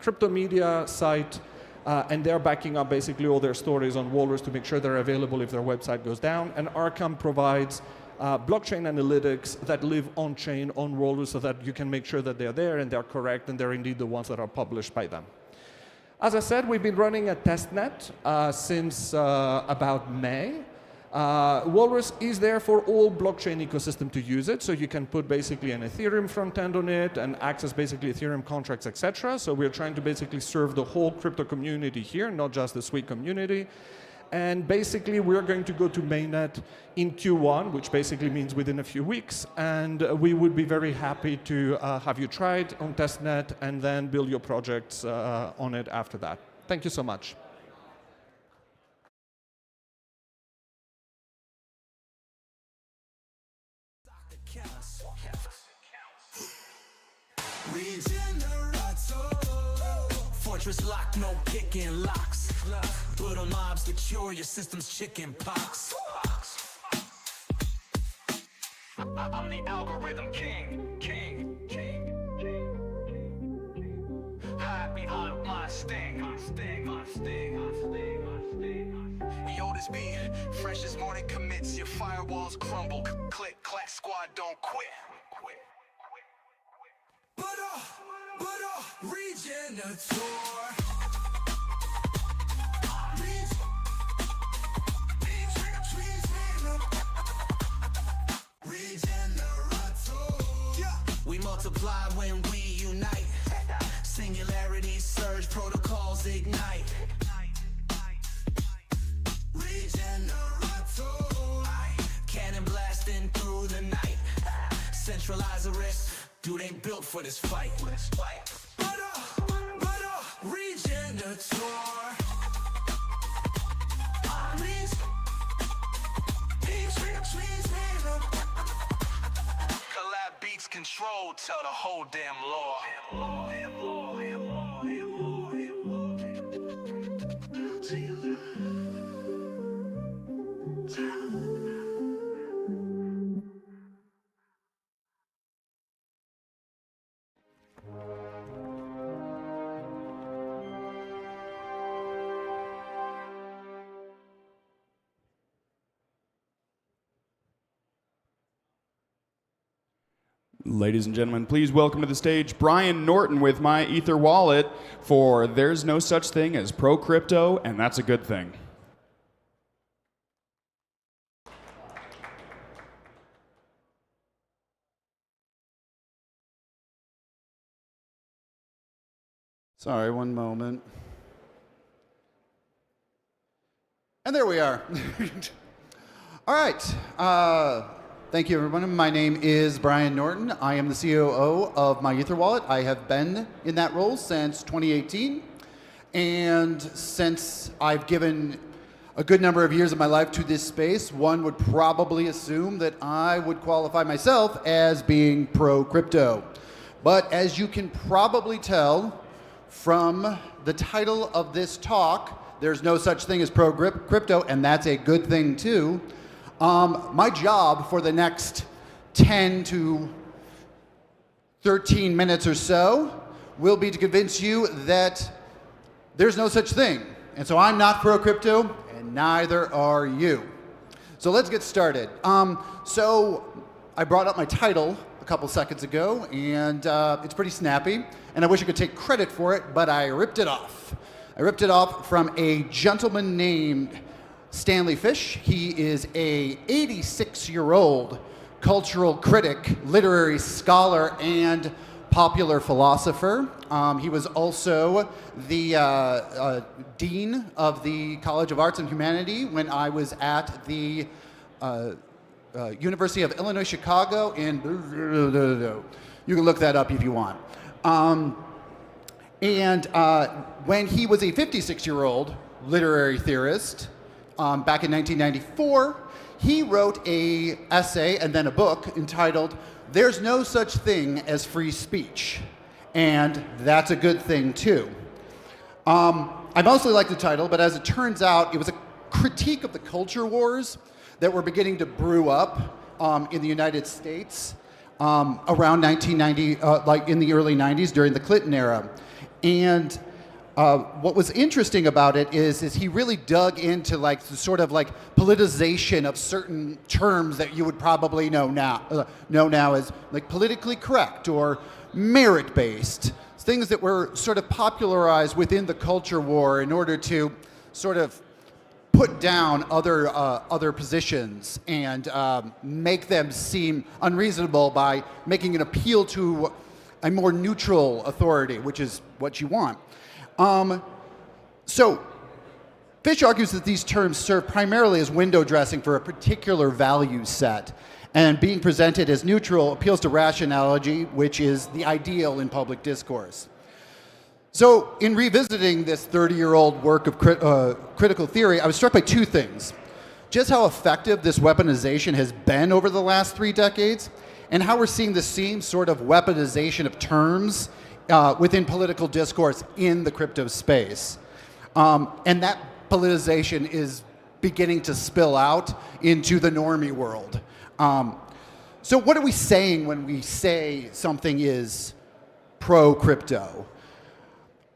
crypto media site, and they're backing up basically all their stories on Walrus to make sure they're available if their website goes down. And Arkham provides blockchain analytics that live on-chain on Walrus so that you can make sure that they're there and they're correct and they're indeed the ones that are published by them. As I said, we've been running a testnet since about May. Walrus is there for all blockchain ecosystem to use it, so you can put basically an Ethereum front end on it and access basically Ethereum contracts, etc. So we're trying to basically serve the whole crypto community here, not just the Sui community. And basically, we're going to go to mainnet in Q1, which basically means within a few weeks. And we would be very happy to have you try it on testnet and then build your projects on it after that. Thank you so much. Fortress lock, no picking locks. Put on mobs to cure your system's chicken pox. I'm the algorithm king. Hide behind my sting. Yo, this be fresh as morning commits. Your firewalls crumble. Click, clack, squad, don't quit. But Regenerator. We multiply when we unite. Singularity surge, protocols ignite. Regenerator. Cannon blasting through the night. Centralize the risk. Dude ain't built for this fight. But Regenerator. Collab beats control, tell the whole damn law. Ladies and gentlemen, please welcome to the stage Brian Norton with My Ether Wallet for There's No Such Thing as Pro Crypto, and That's a Good Thing. Sorry, one moment. And there we are. All right. Thank you, everyone. My name is Brian Norton. I am the COO of My Ether Wallet. I have been in that role since 2018. And since I've given a good number of years of my life to this space, one would probably assume that I would qualify myself as being pro-crypto. But as you can probably tell from the title of this talk, There's no such thing as pro-crypto, and that's a good thing too. My job for the next 10 to 13 minutes or so will be to convince you that there's no such thing. And so I'm not pro-crypto, and neither are you. So let's get started. So I brought up my title a couple seconds ago, and it's pretty snappy, and I wish I could take credit for it, but I ripped it off. I ripped it off from a gentleman named Stanley Fish. He is a 86-year-old cultural critic, literary scholar, and popular philosopher. He was also the dean of the College of Arts and Humanity when I was at the University of Illinois Chicago in... You can look that up if you want. When he was a 56-year-old literary theorist, back in 1994, he wrote an essay and then a book entitled "There's No Such Thing as Free Speech," and that's a good thing too. I mostly like the title, but as it turns out, it was a critique of the culture wars that were beginning to brew up in the United States around 1990, like in the early 90s during the Clinton era. And what was interesting about it is he really dug into like the sort of like politicization of certain terms that you would probably know now as like politically correct or merit-based, things that were sort of popularized within the culture war in order to sort of put down other positions and make them seem unreasonable by making an appeal to a more neutral authority, which is what you want. So Fish argues that these terms serve primarily as window dressing for a particular value set, and being presented as neutral appeals to rationality, which is the ideal in public discourse. So in revisiting this 30-year-old work of critical theory, I was struck by two things. Just how effective this weaponization has been over the last 3 decades, and how we're seeing the same sort of weaponization of terms within political discourse in the crypto space. And that politicization is beginning to spill out into the normie world. So what are we saying when we say something is pro-crypto?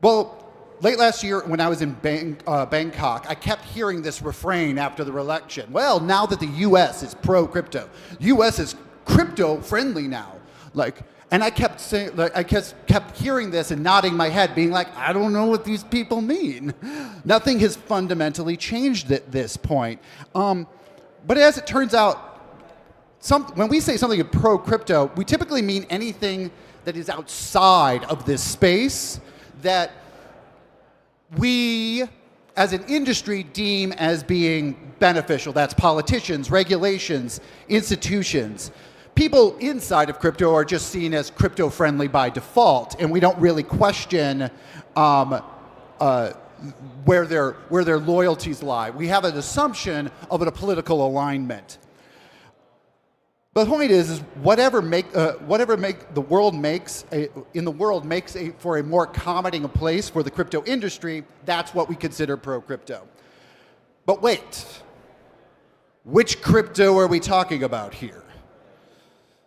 Well, late last year when I was in Bangkok, I kept hearing this refrain after the election. Well, now that the U.S. is pro-crypto, U.S. is crypto-friendly now. And I kept saying, kept hearing this and nodding my head, being like, I don't know what these people mean. Nothing has fundamentally changed at this point. But as it turns out, when we say something is pro-crypto, we typically mean anything that is outside of this space that we, as an industry, deem as being beneficial. That's politicians, regulations, institutions. People inside of crypto are just seen as crypto-friendly by default, and we don't really question where their loyalties lie. We have an assumption of a political alignment. But the point is whatever the world makes for a more accommodating place for the crypto industry, that's what we consider pro-crypto. But wait, which crypto are we talking about here?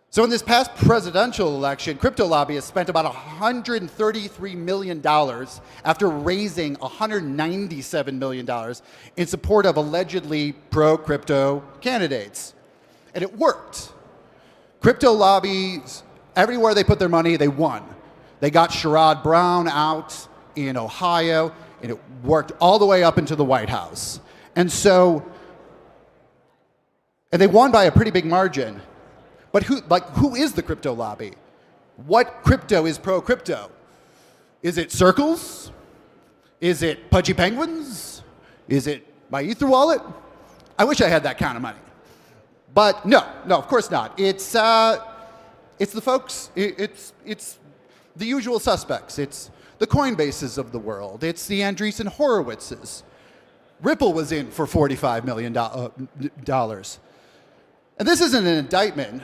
So in this past presidential election, crypto lobbyists spent about $133 million after raising $197 million in support of allegedly pro-crypto candidates. And it worked. Crypto lobbies, everywhere they put their money, they won. They got Sherrod Brown out in Ohio, and it worked all the way up into the White House. And they won by a pretty big margin. But who is the crypto lobby? What crypto is pro-crypto? Is it Circles? Is it Pudgy Penguins? Is it my Ether wallet? I wish I had that kind of money. But no, of course not. It's the folks, it's the usual suspects. It's the Coinbases of the world. It's the Andreessen Horowitzes. Ripple was in for $45 million. And this isn't an indictment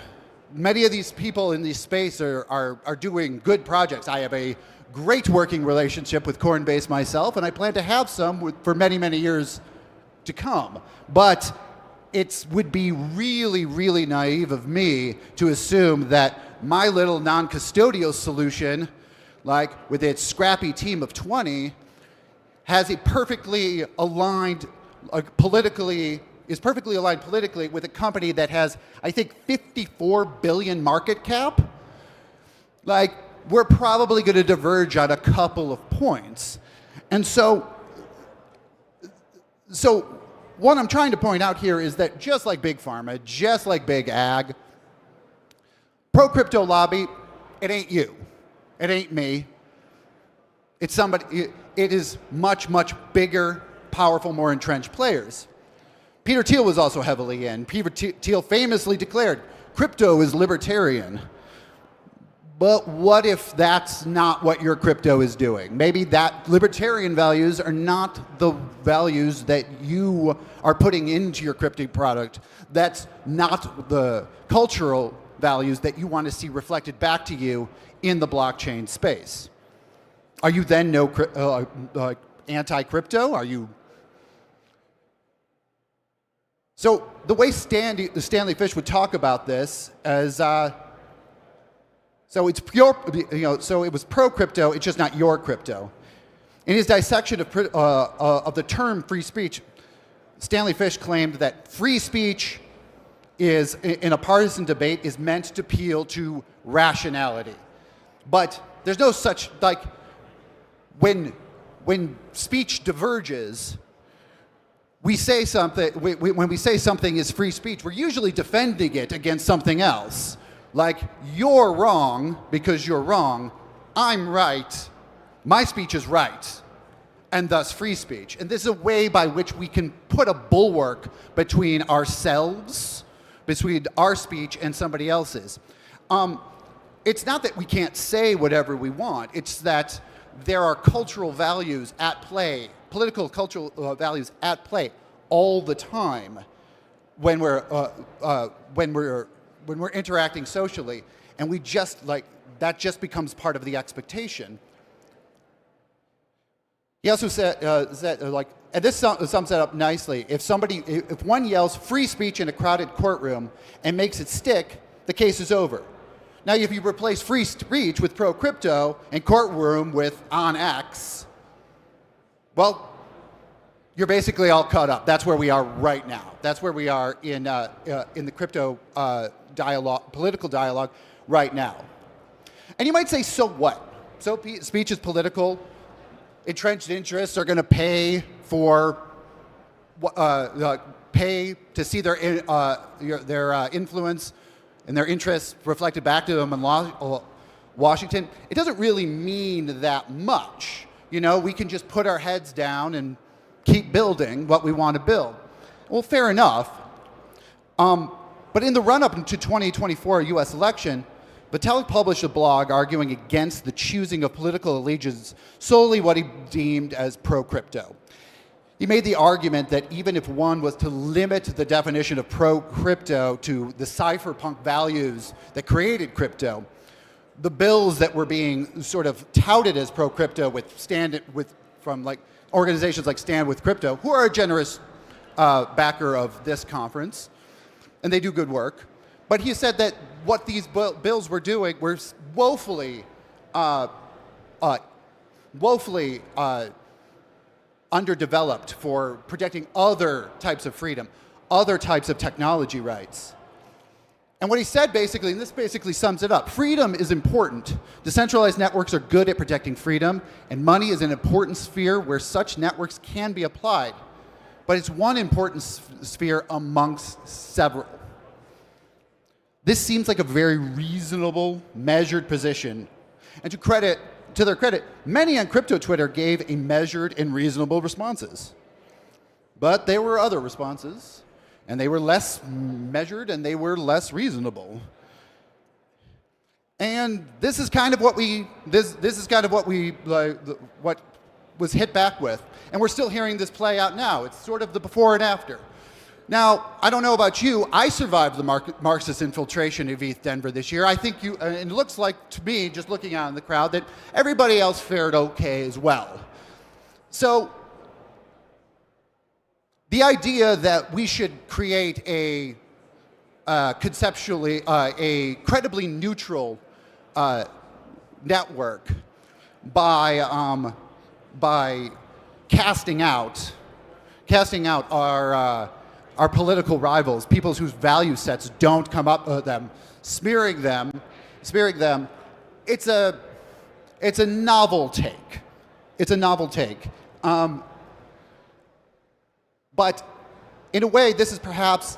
many of these people in this space are doing good projects. I have a great working relationship with Coinbase myself, and I plan to have some for many, many years to come. But it would be really, really naive of me to assume that my little non-custodial solution, like with its scrappy team of 20, has a perfectly aligned is perfectly aligned politically with a company that has, I think, 54 billion market cap. Like, we're probably going to diverge on a couple of points. And so what I'm trying to point out here is that just like Big Pharma, just like Big Ag, pro-crypto lobby, it ain't you. It ain't me. It's somebody, it is much, much bigger, powerful, more entrenched players. Peter Thiel was also heavily in. Peter Thiel famously declared, crypto is libertarian. But what if that's not what your crypto is doing? Maybe that libertarian values are not the values that you are putting into your crypto product. That's not the cultural values that you want to see reflected back to you in the blockchain space. Are you then anti-crypto? Are you? So the way Stanley Fish would talk about this as, so it's pure, so it was pro-crypto, it's just not your crypto. In his dissection of the term free speech, Stanley Fish claimed that free speech is, in a partisan debate, is meant to appeal to rationality. But there's no such, like, when speech diverges, we say something, when we say something is free speech, we're usually defending it against something else. Like, you're wrong because you're wrong, I'm right, my speech is right, and thus free speech. And this is a way by which we can put a bulwark between ourselves, between our speech and somebody else's. It's not that we can't say whatever we want, it's that there are cultural values at play, political cultural values at play all the time when we're interacting socially, and we just that just becomes part of the expectation. He also said, and this sums it up nicely. If one yells free speech in a crowded courtroom and makes it stick, the case is over. Now, if you replace free speech with pro-crypto and courtroom with on X, well, you're basically all caught up. That's where we are right now. That's where we are in the crypto dialogue, political dialogue right now. And you might say, so what? So speech is political. Entrenched interests are going to pay for pay to see their influence and their interests reflected back to them in Washington. It doesn't really mean that much. You know, we can just put our heads down and keep building what we want to build. Well, fair enough. But in the run-up to 2024 U.S. election, Vitalik published a blog arguing against the choosing of political allegiance solely what he deemed as pro-crypto. He made the argument that even if one was to limit the definition of pro-crypto to the cypherpunk values that created crypto, the bills that were being sort of touted as pro-crypto from like organizations like Stand With Crypto, who are a generous backer of this conference, and they do good work. But he said that what these bills were doing were woefully underdeveloped for protecting other types of freedom, other types of technology rights. And what he said basically, and this basically sums it up, freedom is important. Decentralized networks are good at protecting freedom, and money is an important sphere where such networks can be applied. But it's one important sphere amongst several. This seems like a very reasonable, measured position. And to their credit, many on crypto Twitter gave a measured and reasonable responses. But there were other responses, and they were less measured and they were less reasonable. And this is kind of what what was hit back with. And we're still hearing this play out now. It's sort of the before and after. Now, I don't know about you, I survived the Marxist infiltration of ETH Denver this year. I think you, and it looks like to me, just looking out in the crowd, that everybody else fared okay as well. So, the idea that we should create a conceptually, a credibly neutral network by casting out our political rivals, people whose value sets don't come up with them, smearing them. It's a novel take. It's a novel take. But in a way, this is perhaps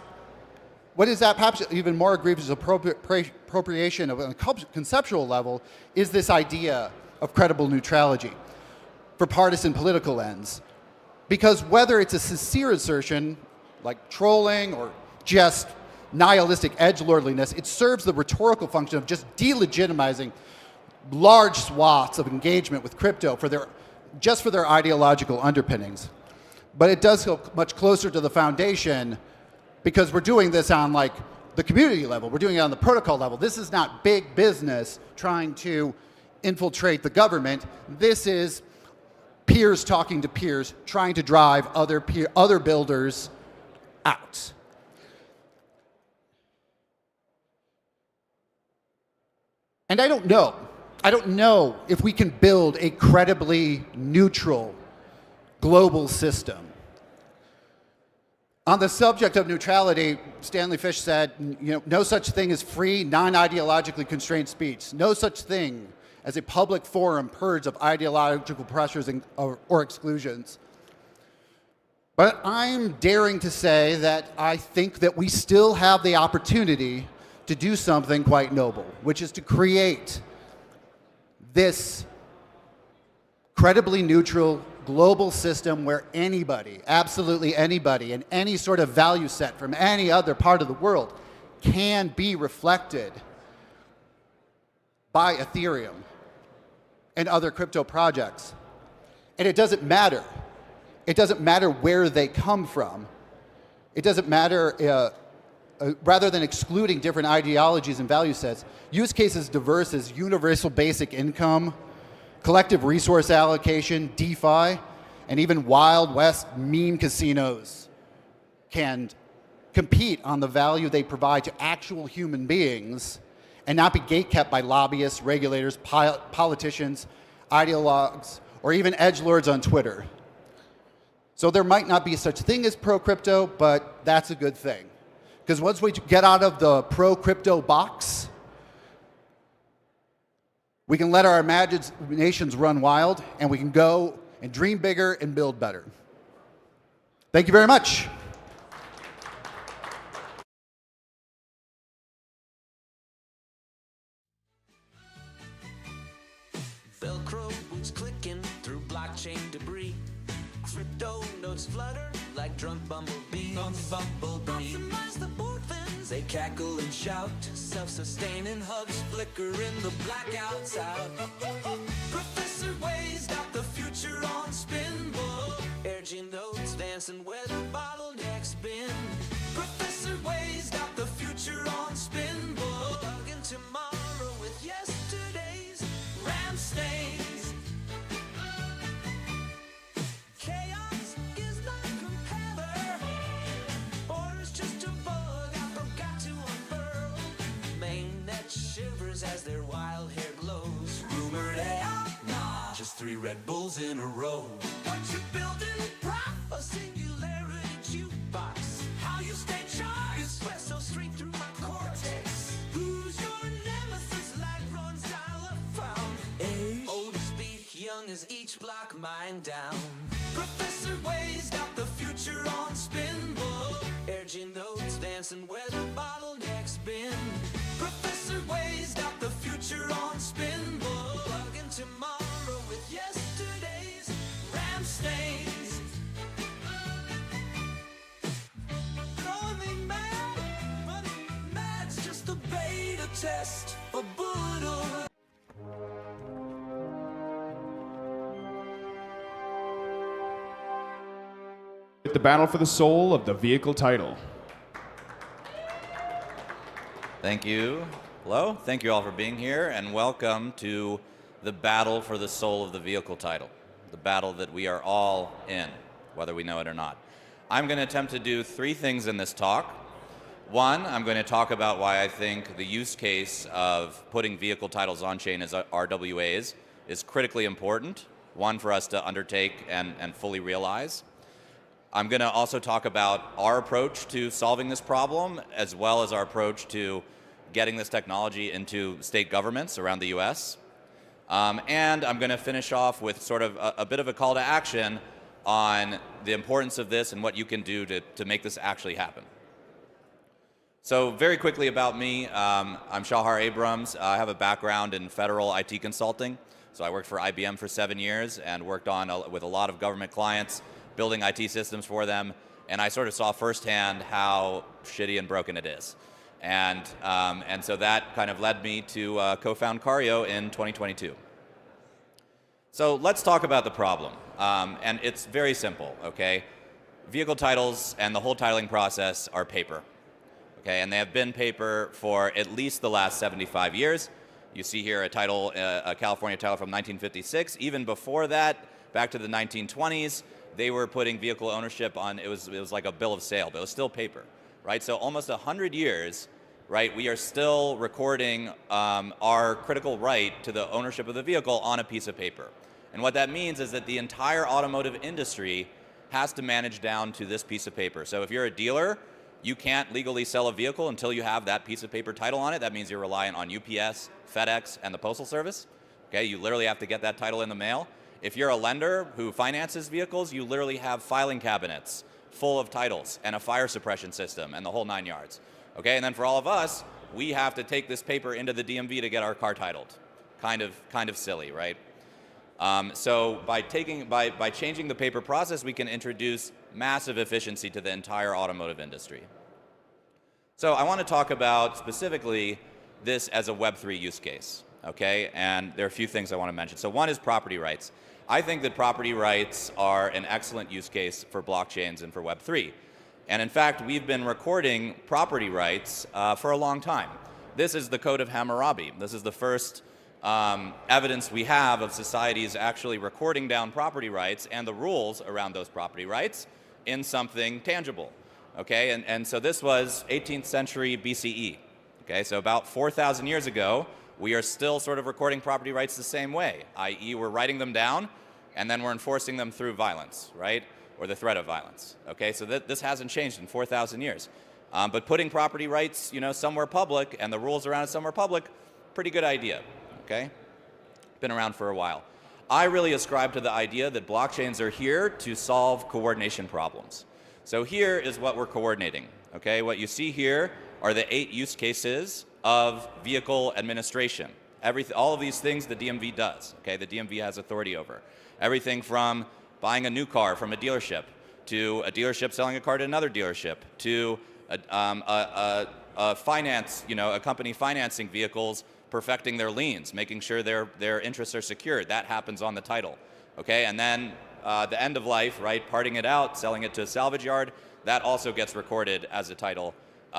what is that perhaps even more egregious appropriation of a conceptual level is this idea of credible neutrality for partisan political ends. Because whether it's a sincere assertion, like trolling or just nihilistic edgelordliness, it serves the rhetorical function of just delegitimizing large swaths of engagement with crypto for their ideological underpinnings. But it does go much closer to the foundation because we're doing this on like the community level. We're doing it on the protocol level. This is not big business trying to infiltrate the government. This is peers talking to peers, trying to drive other builders out. And I don't know if we can build a credibly neutral global system. On the subject of neutrality, Stanley Fish said, no such thing as free, non-ideologically constrained speech. No such thing as a public forum purged of ideological pressures or exclusions. But I'm daring to say that I think that we still have the opportunity to do something quite noble, which is to create this credibly neutral global system where anybody, absolutely anybody, and any sort of value set from any other part of the world can be reflected by Ethereum and other crypto projects. And it doesn't matter. It doesn't matter where they come from. It doesn't matter, rather than excluding different ideologies and value sets, use cases diverse as universal basic income, collective resource allocation, DeFi, and even Wild West meme casinos can compete on the value they provide to actual human beings and not be gatekept by lobbyists, regulators, politicians, ideologues, or even edgelords on Twitter. So there might not be such thing as pro-crypto, but that's a good thing. Because once we get out of the pro-crypto box, we can let our imaginations run wild, and we can go and dream bigger and build better. Thank you very much. Velcro boots clicking through blockchain debris. Crypto notes flutter like drunk bumblebees. Optimize the boot fins, they cackle and shout. Self-sustaining hubs flicker in the blackouts out. Professor Way's got the future on spin. Urging notes dancing where the bottlenecks been. Professor Way's got the future on spin. Plugging tomorrow with yesterday's ram stains. Chaos is not compeller. Orders just a bug I forgot to unfurl. Mainnet shivers as their wild hair glows. Rumored AI, nah, just 3 Red Bulls in a row. What you building, prop? A singularity jukebox. How you stay charged? Espresso straight through my cortex. Who's your nemesis? Like runs dial-up found. Age, old as speak, young as each block mine down. Professor Way's got the future on spin. Urging notes dancing where the bottlenecks been. Professor Way's got the future on spin. Plugging tomorrow with yesterday's ram stains. Calling me mad, but mad's just a beta test for Buddha. the battle for the soul of the vehicle title. Thank you. Hello. Thank you all for being here, and welcome to the battle for the soul of the vehicle title, the battle that we are all in, whether we know it or not. I'm going to attempt to do three things in this talk. One, I'm going to talk about why I think the use case of putting vehicle titles on-chain as RWAs is critically important, one for us to undertake and fully realize. I'm going to also talk about our approach to solving this problem, as well as our approach to getting this technology into state governments around the US. And I'm going to finish off with sort of a bit of a call to action on the importance of this and what you can do to make this actually happen. So very quickly about me, I'm Shahar Abrams. I have a background in federal IT consulting. So I worked for IBM for 7 years and worked with a lot of government clients, building IT systems for them. And I sort of saw firsthand how shitty and broken it is. And so that kind of led me to co-found Cario in 2022. So let's talk about the problem. And it's very simple, okay? Vehicle titles and the whole titling process are paper. Okay, and they have been paper for at least the last 75 years. You see here a title, a California title from 1956. Even before that, back to the 1920s, they were putting vehicle ownership on, it was like a bill of sale, but it was still paper, right? So almost 100 years, right, we are still recording our critical right to the ownership of the vehicle on a piece of paper. And what that means is that the entire automotive industry has to manage down to this piece of paper. So if you're a dealer, you can't legally sell a vehicle until you have that piece of paper title on it. That means you're reliant on UPS, FedEx, and the Postal Service. Okay, you literally have to get that title in the mail. If you're a lender who finances vehicles, you literally have filing cabinets full of titles and a fire suppression system and the whole 9 yards. Okay, and then for all of us, we have to take this paper into the DMV to get our car titled. Kind of silly, right? So by changing the paper process, we can introduce massive efficiency to the entire automotive industry. So I want to talk about specifically this as a Web3 use case, okay? And there are a few things I want to mention. So one is property rights. I think that property rights are an excellent use case for blockchains and for Web3. And in fact, we've been recording property rights for a long time. This is the Code of Hammurabi. This is the first evidence we have of societies actually recording down property rights and the rules around those property rights in something tangible, okay? And so this was 18th century BCE, okay? So about 4,000 years ago, we are still sort of recording property rights the same way, i.e. we're writing them down and then we're enforcing them through violence, right? Or the threat of violence, okay? So this hasn't changed in 4,000 years. But putting property rights, somewhere public and the rules around it somewhere public, pretty good idea. Okay? Been around for a while. I really ascribe to the idea that blockchains are here to solve coordination problems. So here is what we're coordinating. Okay? What you see here are the 8 use cases of vehicle administration. All of these things the DMV does. Okay? The DMV has authority over. Everything from buying a new car from a dealership, to a dealership selling a car to another dealership, to a company financing vehicles, perfecting their liens, making sure their interests are secured. That happens on the title, okay? And then the end of life, right, parting it out, selling it to a salvage yard, that also gets recorded as a title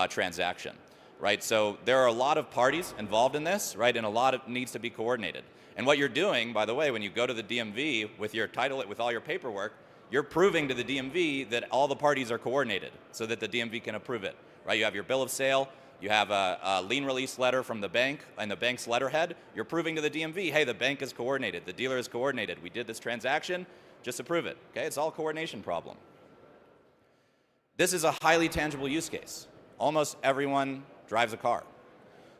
transaction, right? So there are a lot of parties involved in this, right, and a lot needs to be coordinated. And what you're doing, by the way, when you go to the DMV with your title, with all your paperwork, you're proving to the DMV that all the parties are coordinated so that the DMV can approve it, right? You have your bill of sale, you have a lien release letter from the bank and the bank's letterhead. You're proving to the DMV, hey, the bank is coordinated, the dealer is coordinated, we did this transaction, just approve it. Okay, it's all a coordination problem. This is a highly tangible use case. Almost everyone drives a car.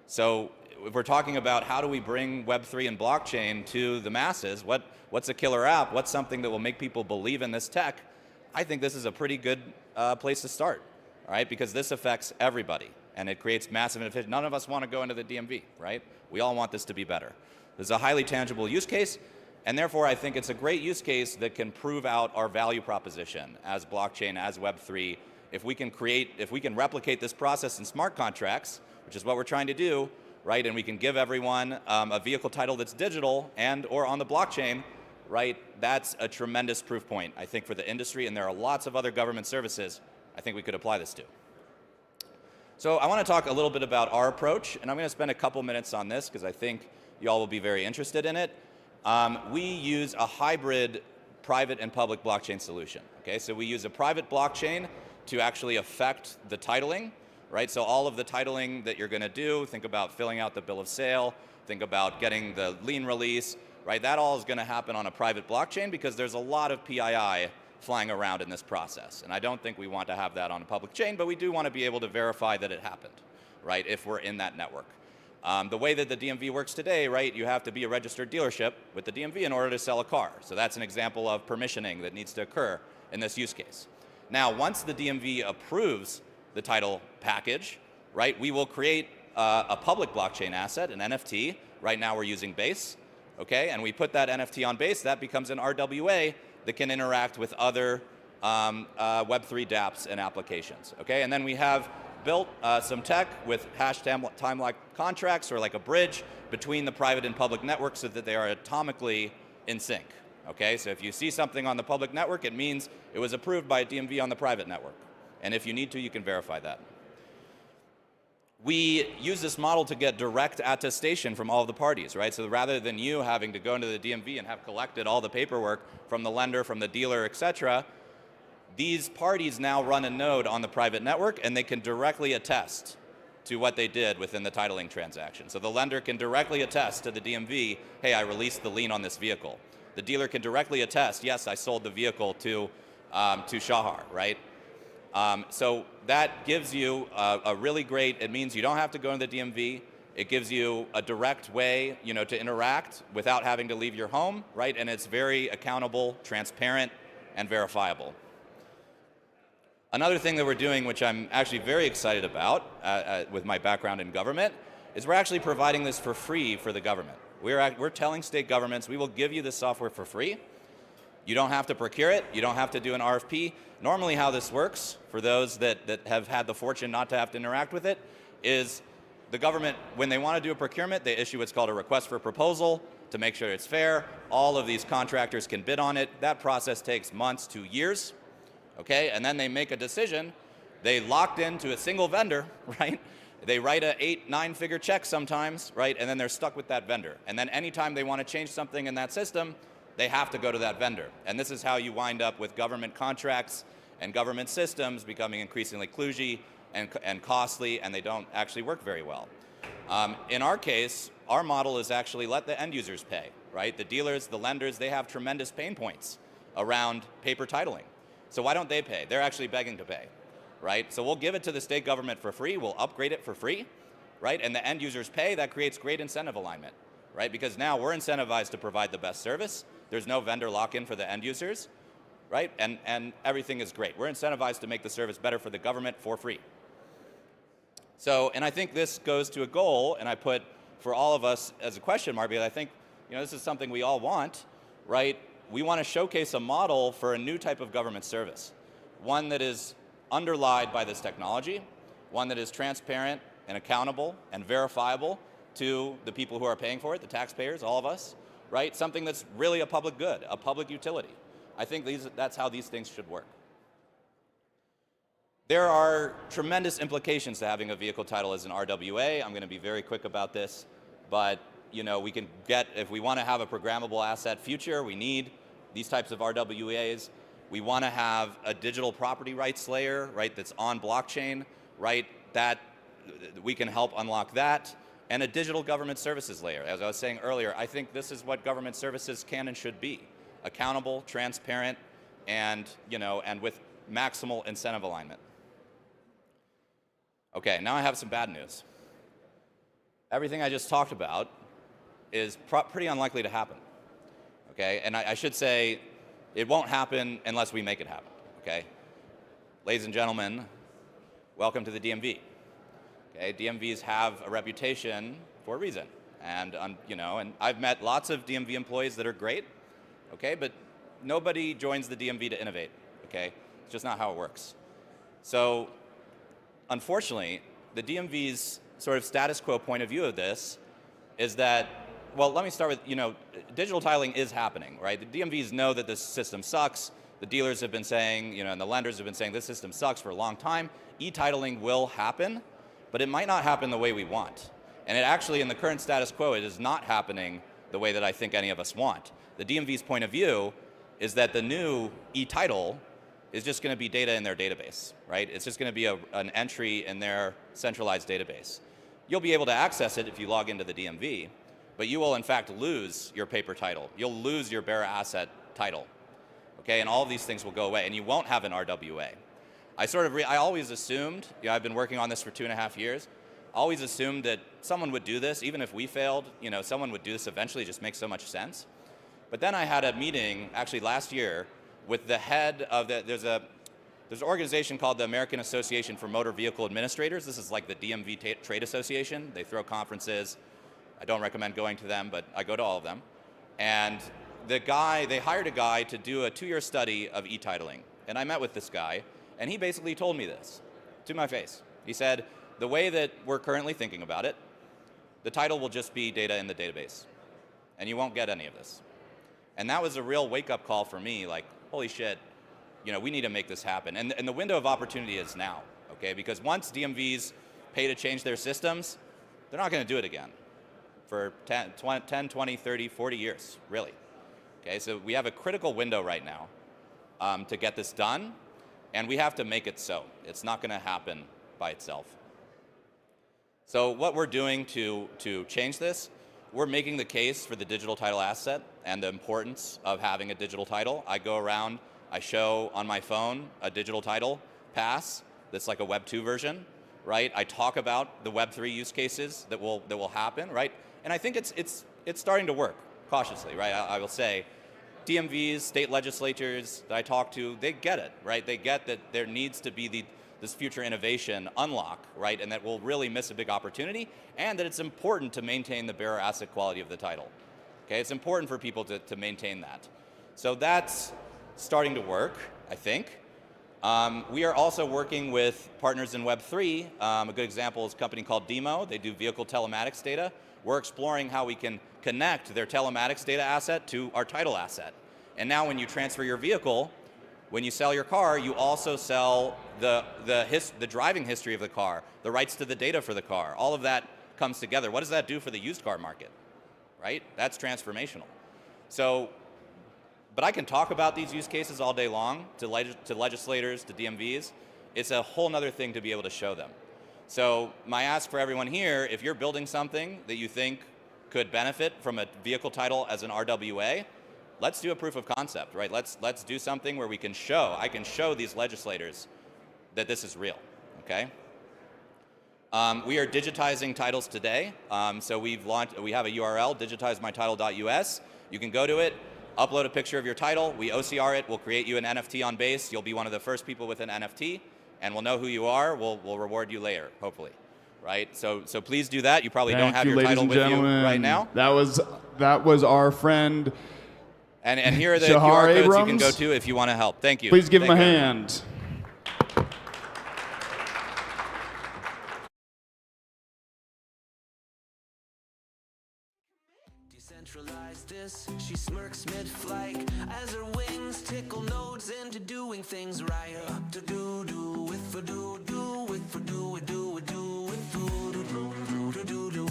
So if we're talking about how do we bring Web3 and blockchain to the masses, what's a killer app, what's something that will make people believe in this tech, I think this is a pretty good place to start, all right, because this affects everybody. And it creates massive efficiency. None of us want to go into the DMV, right? We all want this to be better. This is a highly tangible use case, and therefore I think it's a great use case that can prove out our value proposition as blockchain, as Web3. If we can replicate this process in smart contracts, which is what we're trying to do, right? And we can give everyone a vehicle title that's digital and or on the blockchain, right? That's a tremendous proof point, I think, for the industry, and there are lots of other government services I think we could apply this to. So I want to talk a little bit about our approach, and I'm going to spend a couple minutes on this because I think you all will be very interested in it. We use a hybrid private and public blockchain solution. Okay, so we use a private blockchain to actually affect the titling, right? So all of the titling that you're going to do, think about filling out the bill of sale, think about getting the lien release, right? That all is going to happen on a private blockchain because there's a lot of PII flying around in this process. And I don't think we want to have that on a public chain, but we do want to be able to verify that it happened, right, if we're in that network. The way that the DMV works today, right, you have to be a registered dealership with the DMV in order to sell a car. So that's an example of permissioning that needs to occur in this use case. Now, once the DMV approves the title package, right, we will create a public blockchain asset, an NFT. Right now we're using Base, okay, and we put that NFT on Base. That becomes an RWA that can interact with other Web3 dApps and applications, okay? And then we have built some tech with hash time-lock contracts, or like a bridge between the private and public networks so that they are atomically in sync, okay? So if you see something on the public network, it means it was approved by a DMV on the private network. And if you need to, you can verify that. We use this model to get direct attestation from all of the parties, right? So rather than you having to go into the DMV and have collected all the paperwork from the lender, from the dealer, et cetera, these parties now run a node on the private network and they can directly attest to what they did within the titling transaction. So the lender can directly attest to the DMV, hey, I released the lien on this vehicle. The dealer can directly attest, yes, I sold the vehicle to Shahar, right? So that gives you a really great, it means you don't have to go to the DMV. It gives you a direct way, you know, to interact without having to leave your home, right? And it's very accountable, transparent, and verifiable. Another thing that we're doing, which I'm actually very excited about with my background in government, is we're actually providing this for free for the government. We're telling state governments, we will give you this software for free. You don't have to procure it. You don't have to do an RFP. Normally how this works, for those that have had the fortune not to have to interact with it, is the government, when they want to do a procurement, they issue what's called a request for proposal to make sure it's fair. All of these contractors can bid on it. That process takes months to years, okay? And then they make a decision. They locked into a single vendor, right? They write a 8-9-figure check sometimes, right? And then they're stuck with that vendor. And then anytime they want to change something in that system, they have to go to that vendor. And this is how you wind up with government contracts and government systems becoming increasingly kludgy and costly, and they don't actually work very well. In our case, our model is actually let the end users pay, right? The dealers, the lenders, they have tremendous pain points around paper titling. So why don't they pay? They're actually begging to pay, right? So we'll give it to the state government for free, we'll upgrade it for free, right? And the end users pay, that creates great incentive alignment, right? Because now we're incentivized to provide the best service. There's no vendor lock-in for the end users, right? And everything is great. We're incentivized to make the service better for the government for free. So, and I think this goes to a goal, and I put for all of us as a question mark, because I think, you know, this is something we all want, right? We want to showcase a model for a new type of government service, one that is underlied by this technology, one that is transparent and accountable and verifiable to the people who are paying for it, the taxpayers, all of us, right? Something that's really a public good, a public utility. I think that's how these things should work. There are tremendous implications to having a vehicle title as an RWA. I'm going to be very quick about this, but you know, we can get, if we want to have a programmable asset future, we need these types of RWAs. We want to have a digital property rights layer, right, that's on blockchain, right, that we can help unlock that, and a digital government services layer. As I was saying earlier, I think this is what government services can and should be: accountable, transparent, and, you know, and with maximal incentive alignment. Okay, now I have some bad news. Everything I just talked about is pretty unlikely to happen, okay? And I should say it won't happen unless we make it happen, okay? Ladies and gentlemen, welcome to the DMV. Okay, DMVs have a reputation for a reason, and you know, and I've met lots of DMV employees that are great, okay, but nobody joins the DMV to innovate, okay? It's just not how it works. So, unfortunately, the DMV's sort of status quo point of view of this is that well, let me start with, digital titling is happening, right? The DMVs know that this system sucks. The dealers have been saying, and the lenders have been saying this system sucks for a long time. E-titling will happen, but it might not happen the way we want. And it actually, in the current status quo, it is not happening the way that I think any of us want. The DMV's point of view is that the new e-title is just going to be data in their database, right? It's just going to be an entry in their centralized database. You'll be able to access it if you log into the DMV, but you will in fact lose your paper title. You'll lose your bearer asset title, okay? And all of these things will go away, and you won't have an RWA. I always assumed, I've been working on this for 2.5 years, always assumed that someone would do this, even if we failed, someone would do this eventually. It just makes so much sense. But then I had a meeting, actually last year, with the head of there's an organization called the American Association for Motor Vehicle Administrators. This is like the DMV trade association. They throw conferences. I don't recommend going to them, but I go to all of them. And they hired a guy to do a 2-year study of e-titling. And I met with this guy, and he basically told me this to my face. He said, the way that we're currently thinking about it, the title will just be data in the database, and you won't get any of this. And that was a real wake-up call for me, like, holy shit, we need to make this happen. And the window of opportunity is now, okay? Because once DMVs pay to change their systems, they're not going to do it again for 10, 20, 30, 40 years, really. Okay, so we have a critical window right now to get this done, and we have to make it so. It's not going to happen by itself. So what we're doing to change this, we're making the case for the digital title asset and the importance of having a digital title. I go around, I show on my phone a digital title pass that's like a Web 2 version, right? I talk about the Web 3 use cases that will happen, right? And I think it's starting to work, cautiously, right? I will say, DMVs, state legislatures that I talk to, they get it, right? They get that there needs to be this future innovation unlock, right? And that we'll really miss a big opportunity, and that it's important to maintain the bearer asset quality of the title. Okay, it's important for people to maintain that. So that's starting to work, I think. We are also working with partners in Web3. A good example is a company called Demo. They do vehicle telematics data. We're exploring how we can connect their telematics data asset to our title asset. And now when you transfer your vehicle, when you sell your car, you also sell the driving history of the car, the rights to the data for the car. All of that comes together. What does that do for the used car market, right? That's transformational. So, but I can talk about these use cases all day long to legislators, to DMVs. It's a whole nother thing to be able to show them. So my ask for everyone here, if you're building something that you think could benefit from a vehicle title as an RWA, let's do a proof of concept, right? Let's do something where I can show these legislators that this is real, okay? We are digitizing titles today. So we have a URL, digitizemytitle.us. You can go to it, upload a picture of your title, we OCR it, we'll create you an NFT on base. You'll be one of the first people with an NFT, and we'll know who you are. We'll reward you later, hopefully, right? So please do that. You probably don't have your title with you right now. That was our friend. And here are the Shahar QR codes Abrams. you can go to if you want to help. Thank you. Please give him a you. hand. Decentralized this, she smirks mid-flight as her wings tickle nodes into doing things right. Up to do with for do with for do with do with do with do do do do do do.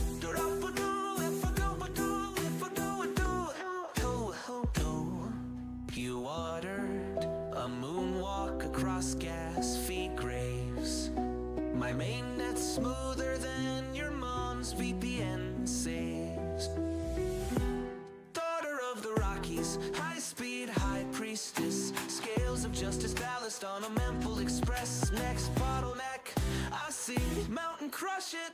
You ordered a moonwalk across gas feed graves. My mainnet's smoother than your mom's VPN saves. Daughter of the Rockies, high-speed high priestess. Scales of justice ballast on a Memphis Express. Next bottleneck, I see mountain crush it.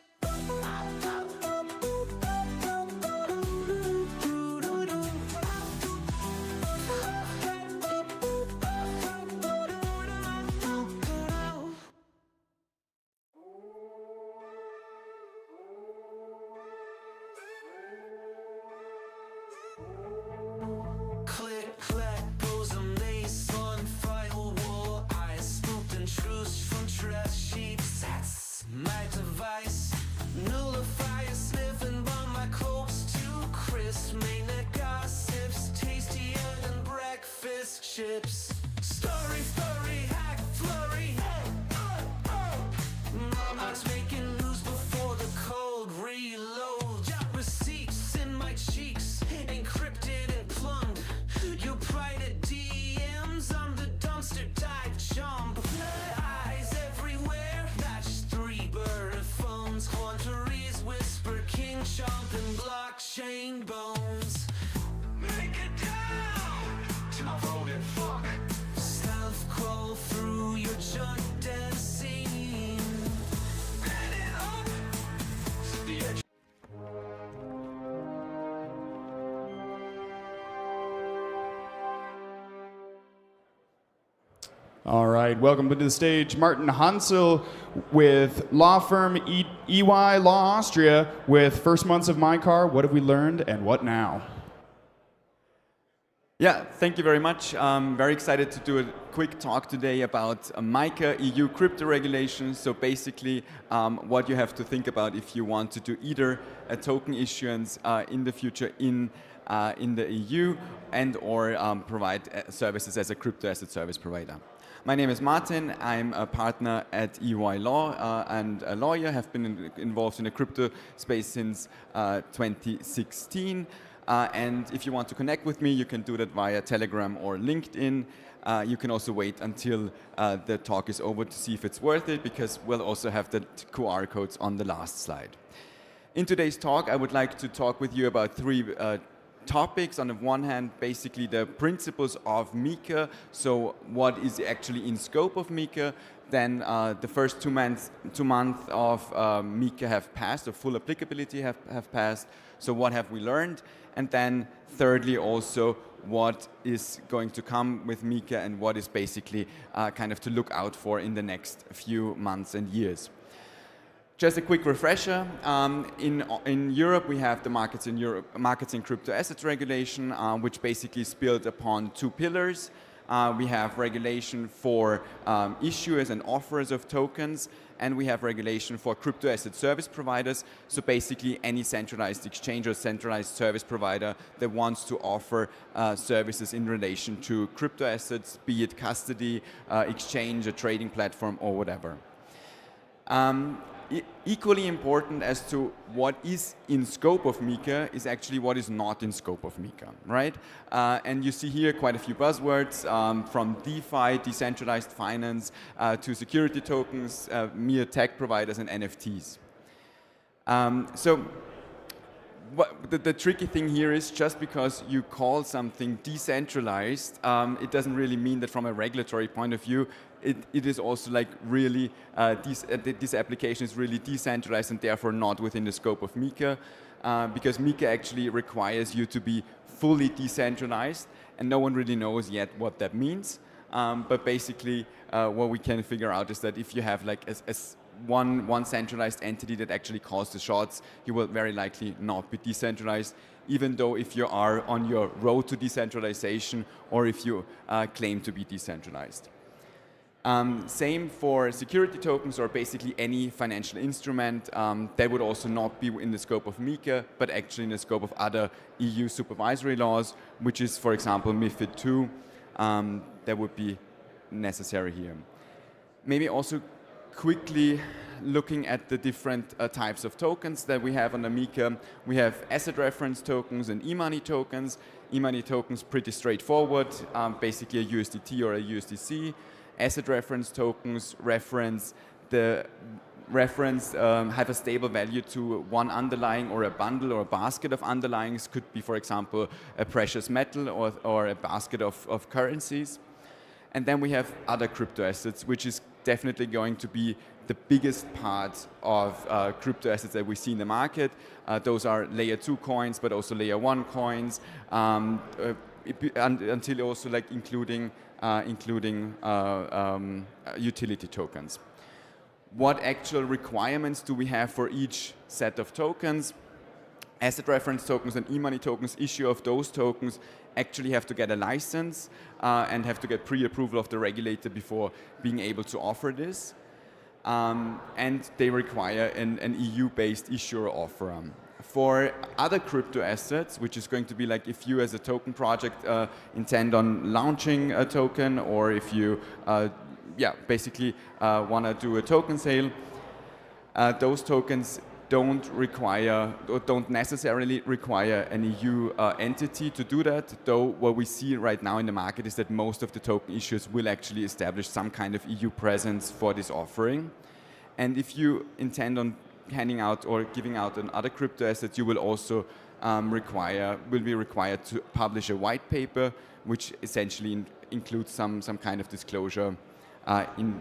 cheeks, encrypted and plumbed. Your private DMs, I'm the dumpster dive chump. Blood eyes everywhere, not just three bird phones. Quantaries whisper, king chomp and blockchain bones. Make it down to my voted fuck. Stealth crawl through your junk den scene. Head it up to the edge. All right, welcome to the stage, Martin Hansel with law firm EY Law Austria with First Months of My Car. What have we learned and what now? Yeah, thank you very much. I'm very excited to do a quick talk today about MiCA EU crypto regulations. So basically what you have to think about if you want to do either a token issuance in the future in the EU and or provide services as a crypto asset service provider. My name is Martin. I'm a partner at EY Law and a lawyer. Have been involved in the crypto space since 2016. And if you want to connect with me, you can do that via Telegram or LinkedIn. You can also wait until the talk is over to see if it's worth it, because we'll also have the QR codes on the last slide. In today's talk, I would like to talk with you about three topics. On the one hand, basically the principles of MiCA, so what is actually in scope of MiCA. Then the first 2 months of MiCA have passed, or full applicability have passed, so what have we learned? And then thirdly also, what is going to come with MiCA and what is basically kind of to look out for in the next few months and years. Just a quick refresher, in Europe we have the markets in crypto assets regulation, which basically is built upon two pillars. We have regulation for issuers and offerers of tokens, and we have regulation for crypto asset service providers, so basically any centralized exchange or centralized service provider that wants to offer services in relation to crypto assets, be it custody, exchange, a trading platform or whatever. Equally important as to what is in scope of MiCA is actually what is not in scope of MiCA, right? And you see here quite a few buzzwords from DeFi, decentralized finance, to security tokens, mere tech providers and NFTs. So the tricky thing here is just because you call something decentralized, it doesn't really mean that from a regulatory point of view, it is also like really, this application is really decentralized and therefore not within the scope of MiCA, because MiCA actually requires you to be fully decentralized, and no one really knows yet what that means. But basically, what we can figure out is that if you have like one centralized entity that actually calls the shots, you will very likely not be decentralized, even though if you are on your road to decentralization or if you claim to be decentralized. Same for security tokens, or basically any financial instrument. That would also not be in the scope of MiCA, but actually in the scope of other EU supervisory laws, which is, for example, MiFID II. That would be necessary here. Maybe also quickly looking at the different types of tokens that we have under MiCA. We have asset reference tokens and e-money tokens. E-money tokens pretty straightforward, basically a USDT or a USDC. Asset reference tokens reference have a stable value to one underlying or a bundle or a basket of underlyings. Could be, for example, a precious metal or a basket of currencies. And then we have other crypto assets, which is definitely going to be the biggest part of crypto assets that we see in the market. Those are layer 2 coins, but also layer 1 coins, until also like including utility tokens. What actual requirements do we have for each set of tokens? Asset reference tokens and e-money tokens, issue of those tokens actually have to get a license and have to get pre-approval of the regulator before being able to offer this. And they require an EU-based issuer offer. For other crypto assets, which is going to be like if you as a token project intend on launching a token, or if you basically want to do a token sale, those tokens don't require or don't necessarily require an EU entity to do that, though what we see right now in the market is that most of the token issuers will actually establish some kind of EU presence for this offering. And if you intend on handing out or giving out other crypto assets, you will also will be required to publish a white paper, which essentially includes some kind of disclosure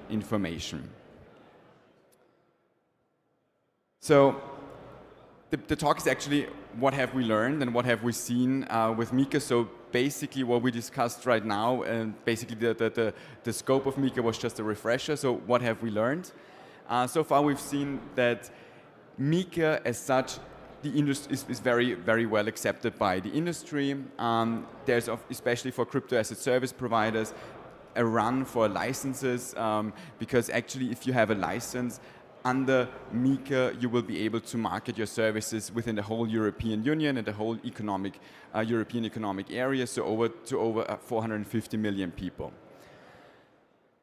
information. So the talk is actually what have we learned and what have we seen with Mika. So basically what we discussed right now, and basically the scope of Mika was just a refresher. So what have we learned? So far we've seen that Mika as such, the industry is very, very well accepted by the industry. There's, especially for crypto asset service providers, a run for licenses, because actually if you have a license, under Mika, you will be able to market your services within the whole European Union and the whole European economic area, so over 450 million people.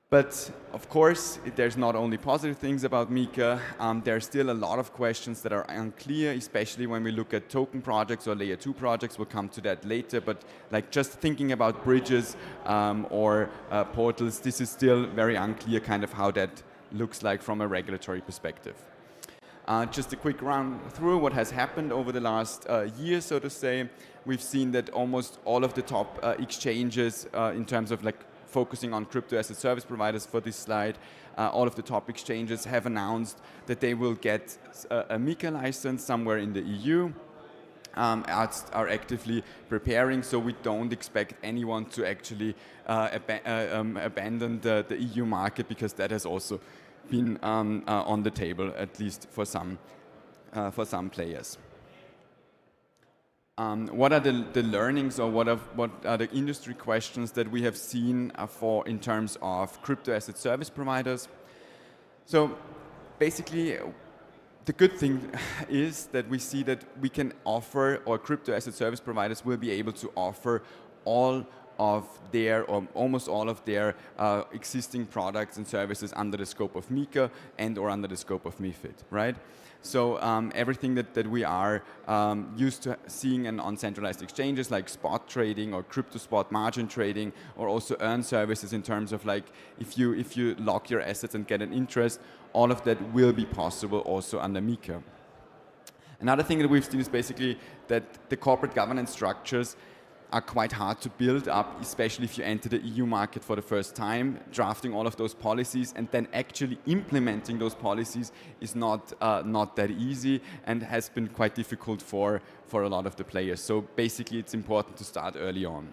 But of course, there's not only positive things about Mika. There are still a lot of questions that are unclear, especially when we look at token projects or layer 2 projects. We'll come to that later. But like just thinking about bridges or portals, this is still very unclear kind of how that looks like from a regulatory perspective. Just a quick run through what has happened over the last year, so to say. We've seen that almost all of the top exchanges in terms of like focusing on crypto asset service providers for this slide, all of the top exchanges have announced that they will get a Mika license somewhere in the EU. Are actively preparing, so we don't expect anyone to actually abandon the EU market, because that has also been on the table, at least for some players. What are the learnings, or what are the industry questions that we have seen in terms of crypto asset service providers? So basically, the good thing is that we see that we can offer, or crypto asset service providers will be able to offer all of their, or almost all of their existing products and services under the scope of Mika and or under the scope of MiFID, right? So everything that we are used to seeing on centralized exchanges like spot trading or crypto spot margin trading, or also earn services in terms of like if you lock your assets and get an interest, all of that will be possible also under Mika. Another thing that we've seen is basically that the corporate governance structures are quite hard to build up, especially if you enter the EU market for the first time. Drafting all of those policies and then actually implementing those policies is not that easy, and has been quite difficult for a lot of the players. So basically it's important to start early on.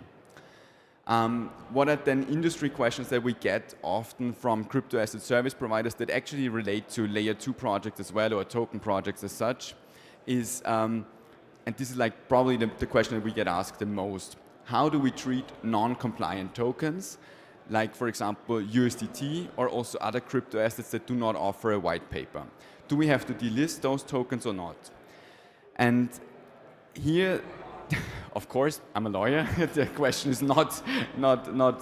What are then industry questions that we get often from crypto asset service providers that actually relate to layer 2 projects as well, or token projects as such, is and this is like probably the question that we get asked the most. How do we treat non-compliant tokens, like for example USDT, or also other crypto assets that do not offer a white paper? Do we have to delist those tokens or not? And here, of course, I'm a lawyer. The question is not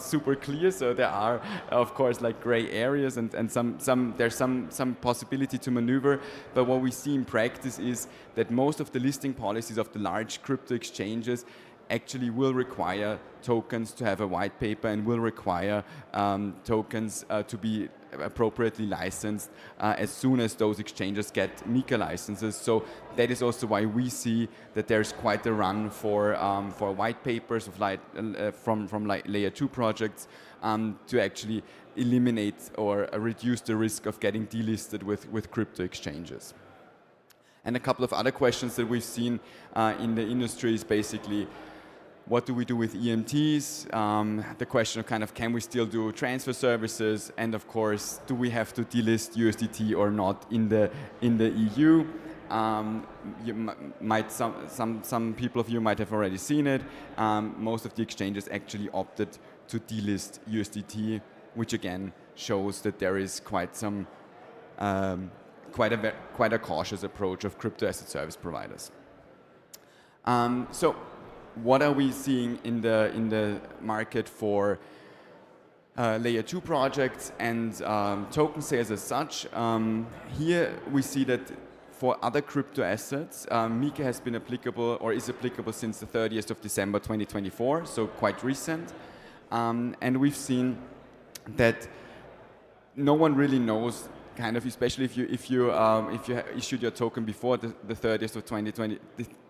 super clear. So there are, of course, like gray areas and there's some possibility to maneuver. But what we see in practice is that most of the listing policies of the large crypto exchanges actually will require tokens to have a white paper, and will require tokens to be appropriately licensed as soon as those exchanges get Mika licenses. So that is also why we see that there's quite a run for white papers of from layer 2 projects to actually eliminate or reduce the risk of getting delisted with crypto exchanges. And a couple of other questions that we've seen in the industry is basically, what do we do with EMTs? The question of kind of, can we still do transfer services? And of course, do we have to delist USDT or not in the EU? You might some people of you might have already seen it. Most of the exchanges actually opted to delist USDT, which again shows that there is quite a cautious approach of crypto asset service providers. So what are we seeing in the market for layer 2 projects and token sales as such? Here we see that for other crypto assets, MiCA has been applicable or is applicable since the 30th of December 2024, so quite recent. And we've seen that no one really knows, kind of, especially if you issued your token before the 30th of 2020,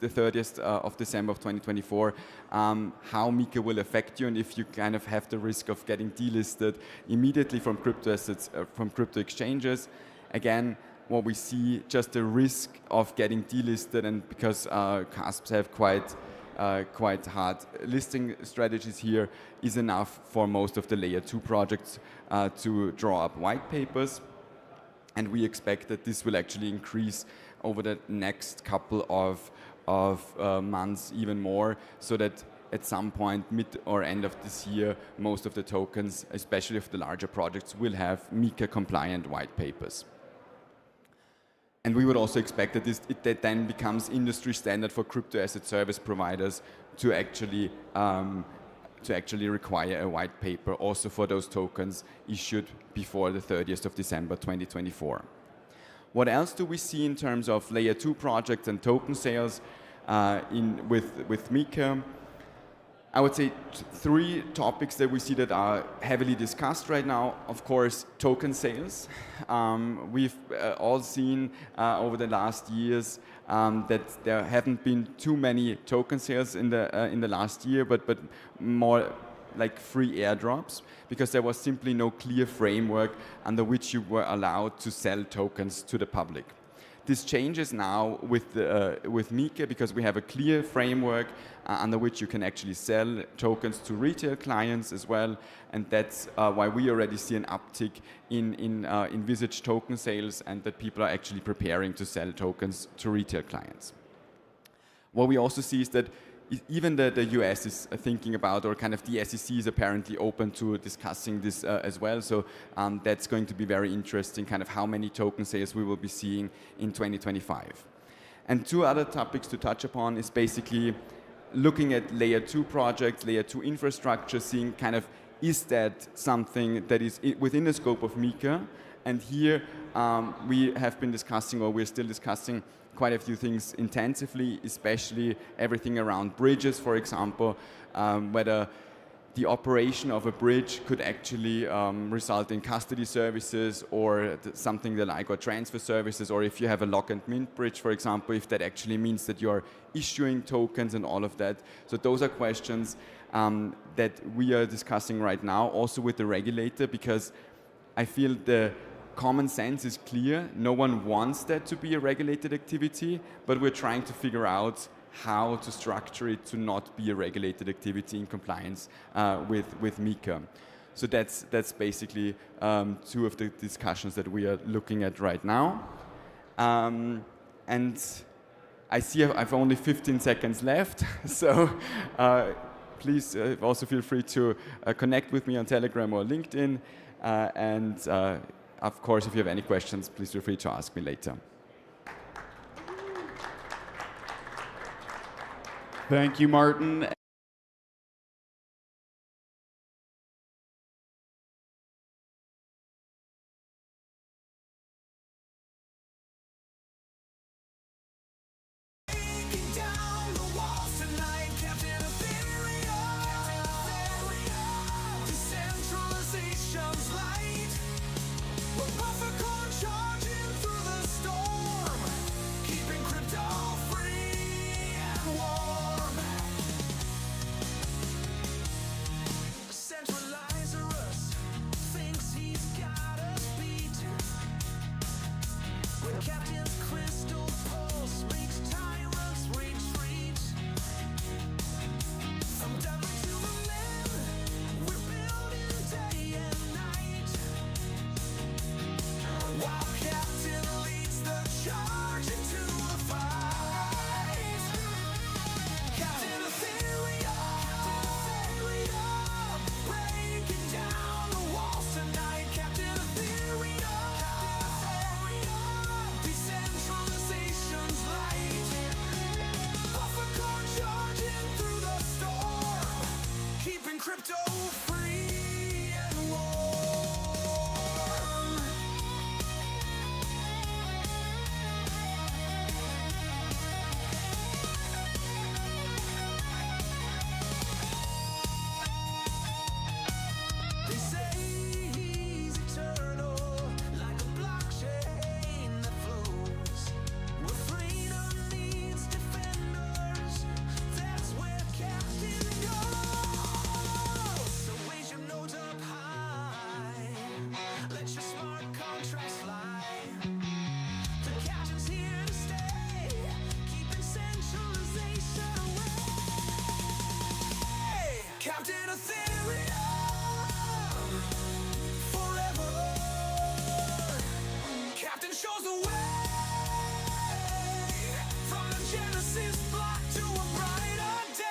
the 30th of December of 2024, how MiCA will affect you, and if you kind of have the risk of getting delisted immediately from crypto assets, from crypto exchanges. Again, what we see, just the risk of getting delisted, and because CASPs have quite hard listing strategies here, is enough for most of the layer 2 projects to draw up white papers. And we expect that this will actually increase over the next couple of months even more, so that at some point, mid or end of this year, most of the tokens, especially of the larger projects, will have MiCA compliant white papers. And we would also expect that that then becomes industry standard for crypto asset service providers to actually require a white paper also for those tokens issued before the 30th of December 2024. What else do we see in terms of layer 2 projects and token sales with MiCA? I would say 3 topics that we see that are heavily discussed right now. Of course, token sales. We've all seen over the last years that there haven't been too many token sales in the last year, but more like free airdrops, because there was simply no clear framework under which you were allowed to sell tokens to the public. This changes now with MiCA, because we have a clear framework under which you can actually sell tokens to retail clients as well, and that's why we already see an uptick in envisaged token sales, and that people are actually preparing to sell tokens to retail clients. What we also see is that even the US is thinking about, or kind of the SEC is apparently open to discussing this as well. So that's going to be very interesting, kind of how many token sales we will be seeing in 2025. And 2 other topics to touch upon is basically looking at layer 2 projects, layer 2 infrastructure, seeing kind of, is that something that is within the scope of MiCA? And here we have been discussing, or we're still discussing, quite a few things intensively, especially everything around bridges, for example, whether the operation of a bridge could actually result in custody services or something the like, or transfer services, or if you have a lock and mint bridge, for example, if that actually means that you're issuing tokens and all of that. So those are questions that we are discussing right now, also with the regulator, because I feel the common sense is clear. No one wants that to be a regulated activity, but we're trying to figure out how to structure it to not be a regulated activity in compliance with MiCA. So that's basically 2 of the discussions that we are looking at right now. And I see I've only 15 seconds left, so please also feel free to connect with me on Telegram or LinkedIn. Of course, if you have any questions, please feel free to ask me later. Thank you, Martin. Breaking down the walls tonight, Captain Ethereum. Decentralization's light. We're buffer charging through the storm, keeping crypto free and warm. Centralizerus thinks he's got us beat. When Captain's crystal pulse makes tyrants retreat. From devil to the limb, we're building day and night. While Captain leads the charge into the fight. Captain Ethereum, breaking down the walls tonight. Captain Ethereum, decentralization's light. Buffer core charging through the storm, keeping crypto free and warm. Captain Ethereum, forever. Captain shows the way from the Genesis block to a brighter day.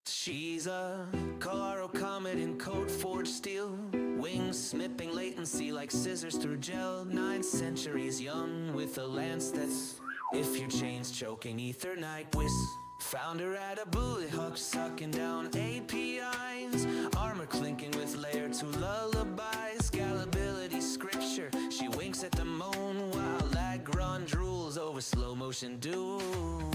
She's a Colorado comet in code forged steel, wings snipping latency like scissors through gel. 9 centuries young with a lance that's, if you chains choking ether night whiz. Found her at a bullet hook sucking down APIs, armor clinking with layer 2 lullabies. Scalability scripture, she winks at the moon while Lagrange drools over slow motion doom.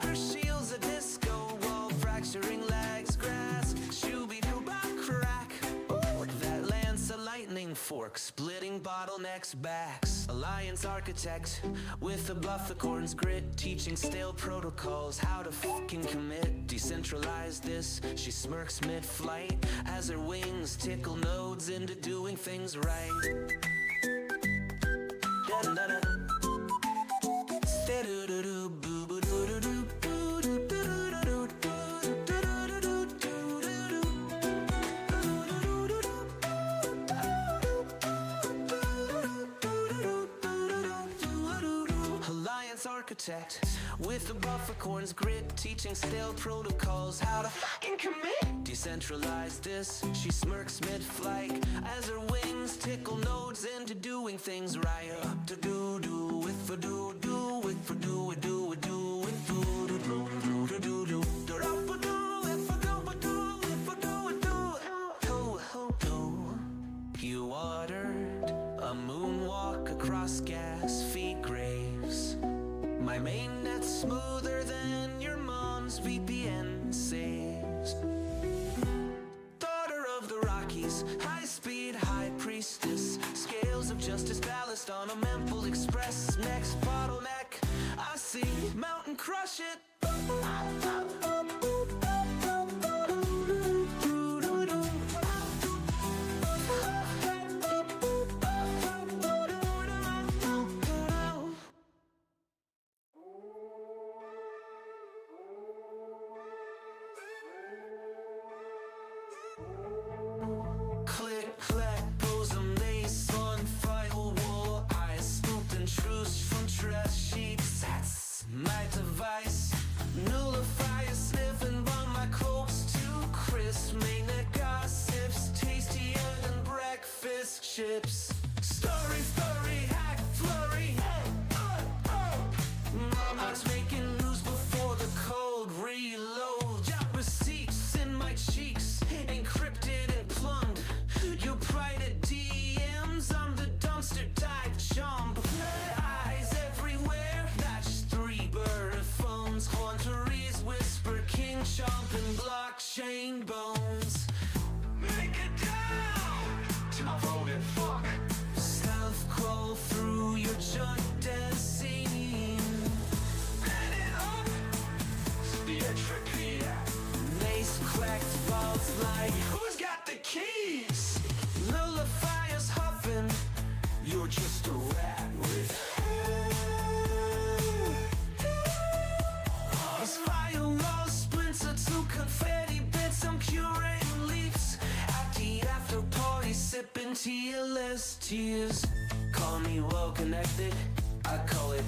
Her shield's a disco wall, fracturing legs, grass, shooby-doo-bop crack. Ooh, that lance a lightning fork, splitting bottlenecks backs. Alliance architect with a bufficorn's grit, teaching stale protocols how to fucking commit. Decentralized this, she smirks mid-flight as her wings tickle nodes into doing things right. Da-da-da-da. Architect with a bufficorn's grit, teaching stale protocols how to fucking commit. Decentralized this, she smirks mid-flight as her wings tickle nodes into doing things right. Up to do with for do with for do with with do do do do do. You ordered a moonwalk across gas feed graves. My mainnet's smoother than your mom's VPN saves. Daughter of the Rockies, high-speed high priestess, scales of justice ballast on a Memphis Express. Next bottleneck, I see mountain crush it. Click, clack, bosom, lace on firewall. Eyes smoked and truce from trash sheets. That's my device. Nullifier sniffing while my coke's too crisp. Mainnet gossips, tastier than breakfast chips. Story, hack, flurry. Mama's making news before the cold reload. Job receipts in my cheeks, encrypted and plumbed. You private DMs, I'm the dumpster dive jump. Eyes everywhere, that's 3 bird phones. Haunteries whisper, king chomp and blockchain bones. Make it down to my voted fuck. Stealth crawl through your junk dance scene. Bend it up, the entropy. Mace cracked vaults like, who's got the keys? Nullifiers huffing, you're just a rat with these firewall splinter to confetti bits. I'm curating leaks at the after party, sipping TLS tears. Call me well connected, I call it.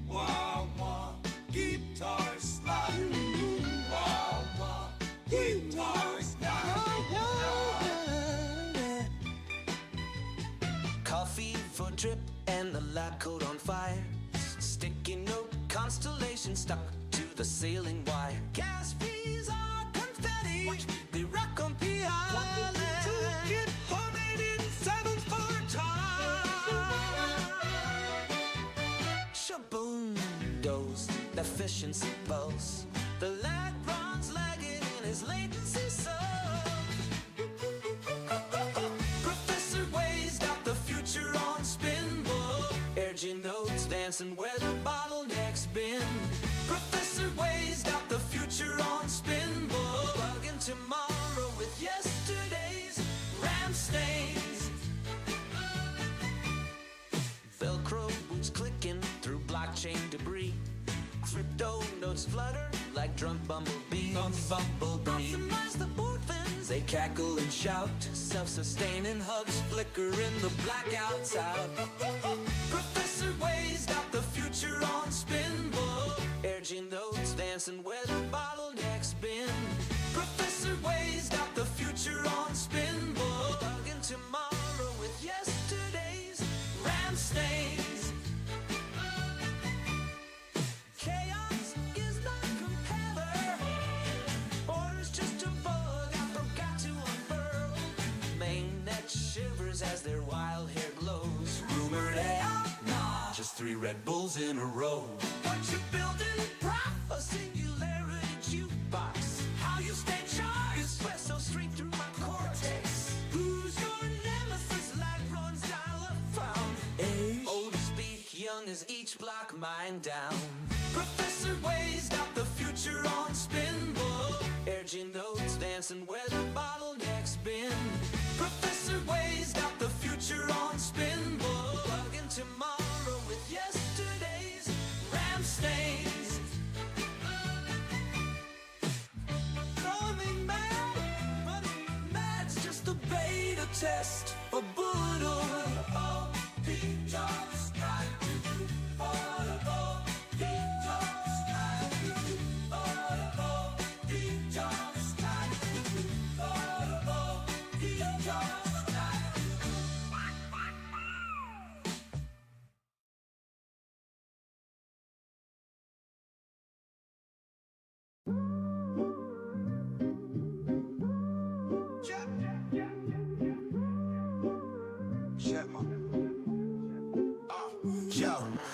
Wow, wow, guitar slide. Wow, wow, guitar slide. Coffee for drip and the lab coat on fire. Sticky note constellation stuck to the ceiling wire. Gas fees are confetti. They rock on PI. Get 187 for time. a boom dose, efficiency pulse. The lag runs lagging in his latency so. Professor Wade's got the future on spin, boy. Urging notes dancing where the bottleneck's been. Professor Wade's got the future on spin, boy. Plugging tomorrow with yesterday's RAM stains. Velcro boots clicking through blockchain debris. Crypto notes flutter like drunk bumblebees. Optimize the boot fins, they cackle and shout. Self-sustaining hugs flicker in the blackouts out. Professor Wade's got the future on spin, boy. Urging notes dancing where the bottleneck's been. Professor Wade's got the future on spin, boy. Plugging tomorrow with yesterday's RAM stains. Chaos is not compeller. Order's just a bug I forgot to unfurl. Mainnet shivers as their wild hair glows. Rumored AI? Nah, just 3 Red Bulls in a row. What you building, prop? A singularity jukebox. How you stay charged? Espresso stream through my cortex. Who's your nemesis? Light runs dial-up found. Old as speak, young as each block mine down. Professor Wade's got the future on spin, boy. Urging notes dancing where the bottleneck's been. Professor Wade's got the future on spin, boy. Plugging tomorrow with yesterday's RAM stains. Throwing me mad, but mad's just a beta test for Boodle. Oh, he just got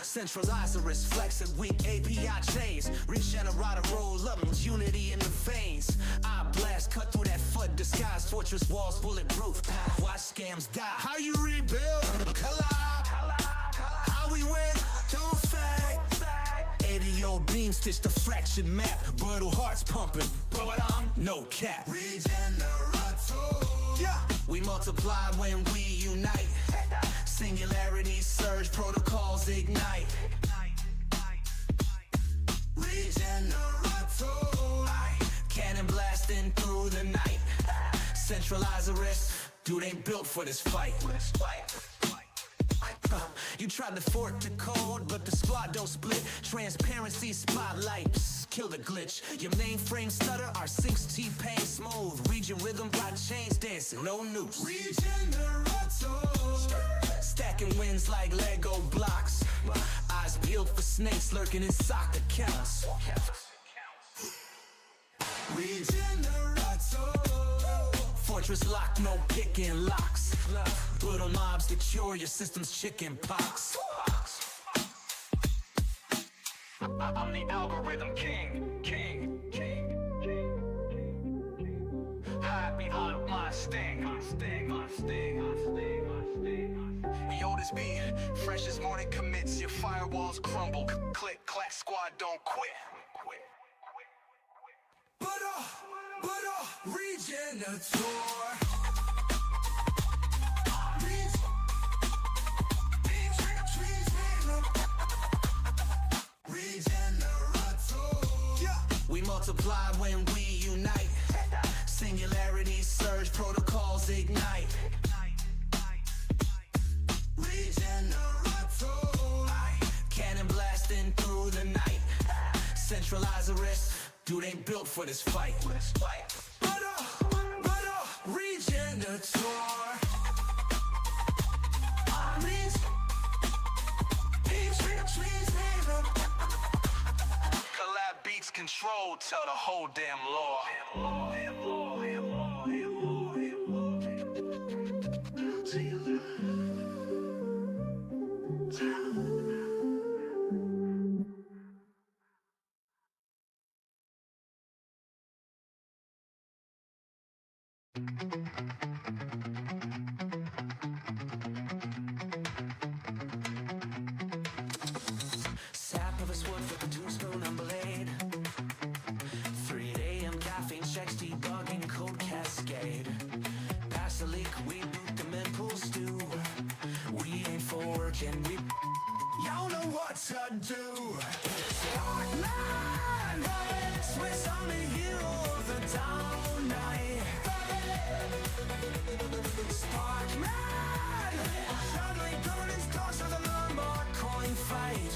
Centralized wrist flexing weak API chains. Regenerate roll up, unity in the veins. I blast, cut through that foot, disguised fortress walls bulletproof. Watch scams die. How you rebuild? Collide. How we win? Don't fade. 80 beam stitch the fractured map. Brittle hearts pumping, but I'm no cap. Regenerate. Yeah. We multiply when we unite. Singularity surge, protocols ignite. Regenerato. Cannon blasting through the night. Centralized arrest, dude ain't built for this fight. You tried to fork the code, but the squad don't split. Transparency spotlights, kill the glitch. Your mainframe stutter, our syncs T-Pain smooth. Region rhythm by chains dancing, no noose. Regenerato. Stacking wins like Lego blocks. Eyes peeled for snakes lurking in sock accounts. Regenerato. Fortress lock, no picking locks. Little mobs to cure your system's chicken pox. I'm the algorithm king. Hide behind my sting. Yo, this beat, fresh as morning commits. Your firewalls crumble. Click, clack, squad, don't quit. But Regenator. We multiply when we unite. Singularity surge, protocols ignite. Regenerato. Cannon blasting through the night. Centralized arrest, dude ain't built for this fight. But Regenator. Collab beats control, tell the whole damn law. what to do. Sparkman, Swiss Army hero of the down night. Sparkman, juggling Gordon's toss with a Lombard coin fight.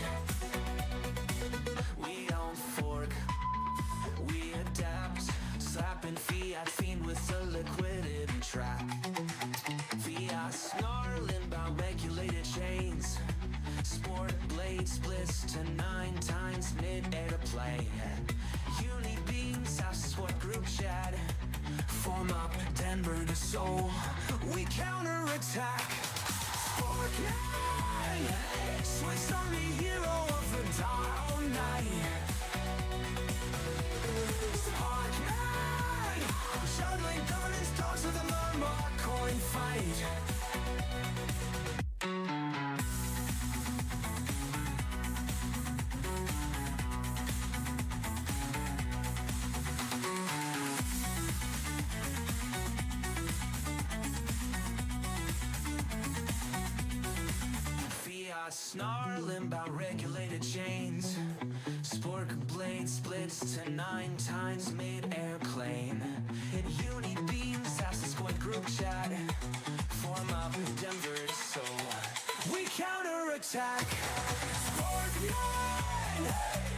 We don't fork, we adapt, slapping fiat fiend with a liquidity trap. Fiat snarling about regulated chains. Sport blade splits to 9 times mid-air to play. Uni beams, house sport group chat. Form up Denver to Seoul. We counterattack. Sportman, Swiss Army hero of the down night. Sportman, juggling Gordon's dogs with a Lombard coin fight. Snarling about regulated chains. Spork blade splits to 9 times mid-air plane. In uni beams, asses squad group chat. Form up Denver to Seoul. We counterattack. Scorpion,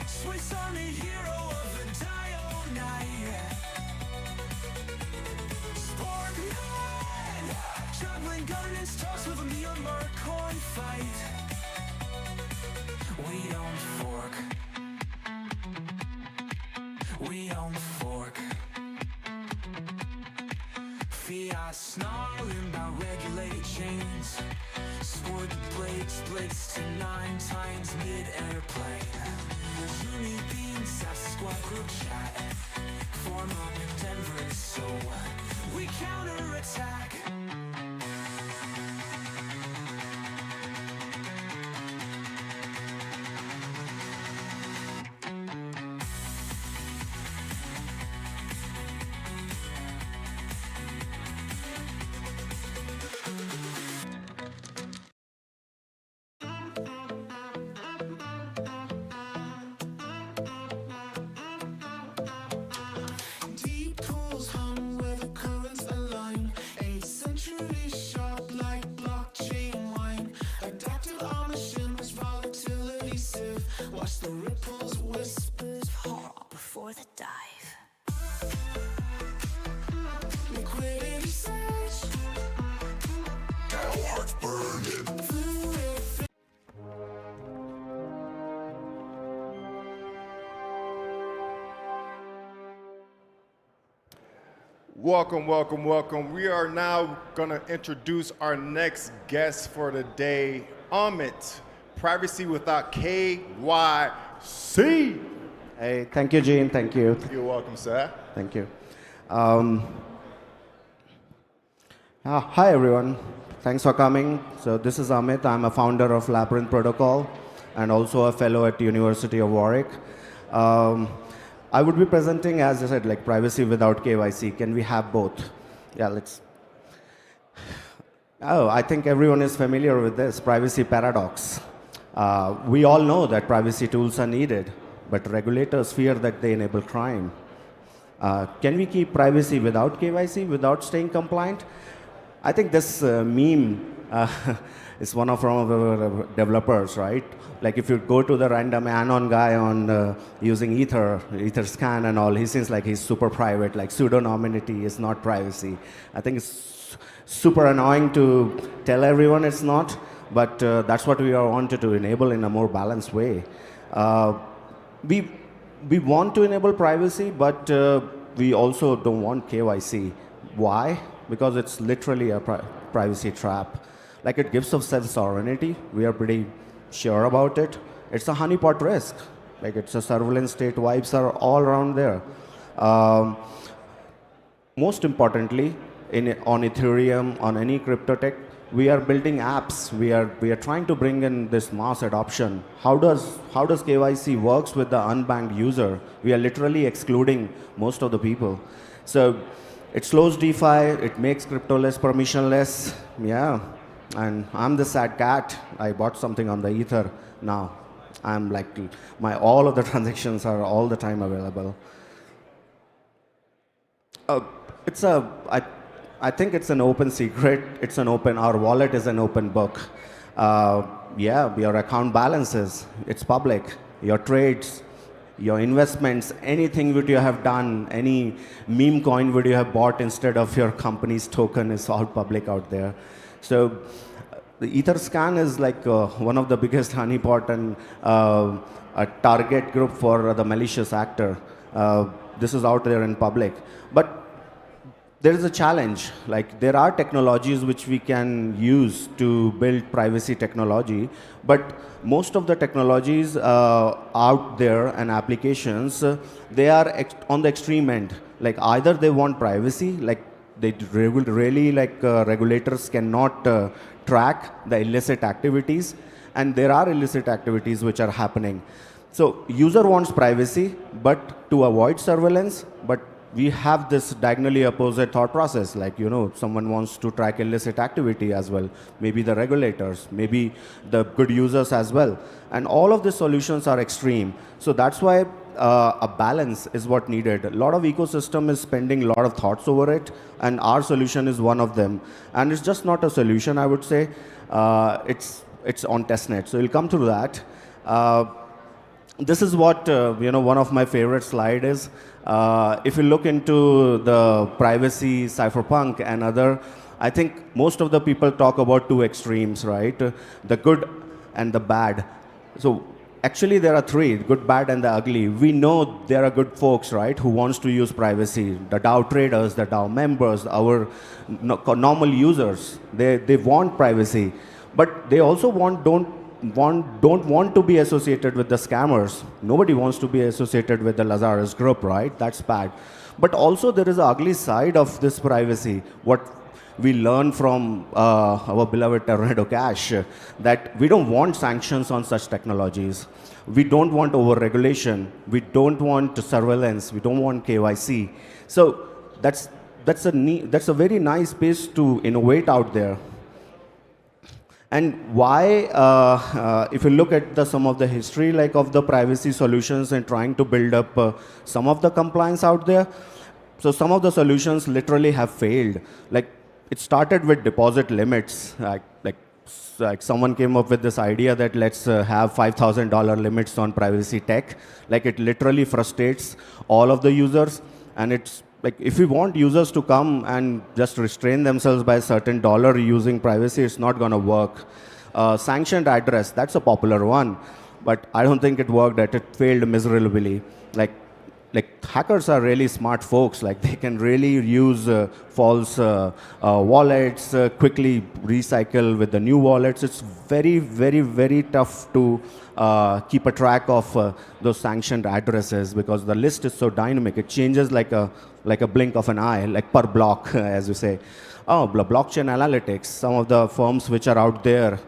Swiss Army hero of the dial night. Scorpion, juggling Gordon's toss with a Myanmar coin fight. We don't fork. We don't fork. Fiat snarling about regulated chains. Sport blade splits to 9 times mid-air plane. Uni beams, squad group chat. Form up Denver, so we counterattack. Deep pools hum where the currents align. 8th century sharp like blockchain wine. Adaptive armor shimmers, volatility sieve. Watch the ripples, whispers of horror before the dive. Liquidity surge. Now hearts burning. Fluid. Welcome, welcome, welcome. We are now going to introduce our next guest for the day, Amit, Privacy Without KYC. Hey, thank you, Gene. Thank you. You're welcome, sir. Thank you. Hi, everyone. Thanks for coming. So this is Amit. I'm a founder of Labyrinth Protocol and also a fellow at University of Warwick. I would be presenting, as I said, like privacy without KYC. Can we have both? Yeah, let's. Oh, I think everyone is familiar with this privacy paradox. We all know that privacy tools are needed, but regulators fear that they enable crime. Can we keep privacy without KYC, without staying compliant? I think this meme is one of our developers, right? Like if you go to the random anon guy on using Etherscan and all, he seems like he's super private, like pseudonymity is not privacy. I think it's super annoying to tell everyone it's not, but that's what we wanted to enable in a more balanced way. We want to enable privacy, but we also don't want KYC. Why? Because it's literally a privacy trap. Like it gives us self-sovereignty. We are pretty sure about it. It's a honeypot risk. Like it's a surveillance state. Vibes are all around there. Most importantly, on Ethereum, on any crypto tech, we are building apps. We are trying to bring in this mass adoption. How does KYC works with the unbanked user? We are literally excluding most of the people. So it slows DeFi. It makes crypto less permissionless. Yeah. And I'm the sad cat. I bought something on the Ether now. I'm like, all of the transactions are all the time available. It's a, I think it's an open secret. It's an open, our wallet is an open book. Yeah, your account balances, it's public. Your trades, your investments, anything that you have done, any meme coin that you have bought instead of your company's token is all public out there. So the Etherscan is like one of the biggest honeypot and a target group for the malicious actor. This is out there in public. But there is a challenge. Like, there are technologies which we can use to build privacy technology, but most of the technologies out there and applications, they are on the extreme end. Like, either they want privacy, like they really like regulators cannot track the illicit activities, and there are illicit activities which are happening. So user wants privacy, but to avoid surveillance, but we have this diagonally opposite thought process. Like, someone wants to track illicit activity as well. Maybe the regulators, maybe the good users as well. And all of the solutions are extreme. So that's why a balance is what needed. A lot of ecosystem is spending a lot of thoughts over it, and our solution is one of them. And it's just not a solution, I would say. It's on testnet. So we'll come through that. This is what one of my favorite slide is. If you look into the privacy, cypherpunk, and other, I think most of the people talk about two extremes, right? The good and the bad. So actually there are three: good, bad, and the ugly. We know there are good folks, right, who wants to use privacy. The DAO traders, the DAO members, our normal users, they want privacy, but they also don't want to be associated with the scammers. Nobody wants to be associated with the Lazarus group, right? That's bad. But also there is an ugly side of this privacy. What we learn from our beloved Tornado Cash, that we don't want sanctions on such technologies. We don't want over-regulation. We don't want surveillance. We don't want KYC. So that's a very nice space to innovate out there. And why, if you look at some of the history of the privacy solutions and trying to build up some of the compliance out there, so some of the solutions literally have failed. Like, it started with deposit limits. Like someone came up with this idea that let's have $5,000 limits on privacy tech. Like, it literally frustrates all of the users, and it's like, if we want users to come and just restrain themselves by a certain dollar using privacy, it's not going to work. Sanctioned address, that's a popular one, but I don't think it worked. It failed miserably. Like hackers are really smart folks. Like, they can really use false wallets, quickly recycle with the new wallets. It's very, very, very tough to keep a track of those sanctioned addresses, because the list is so dynamic. It changes like a blink of an eye, like per block, as you say. Oh, blockchain analytics, some of the firms which are out there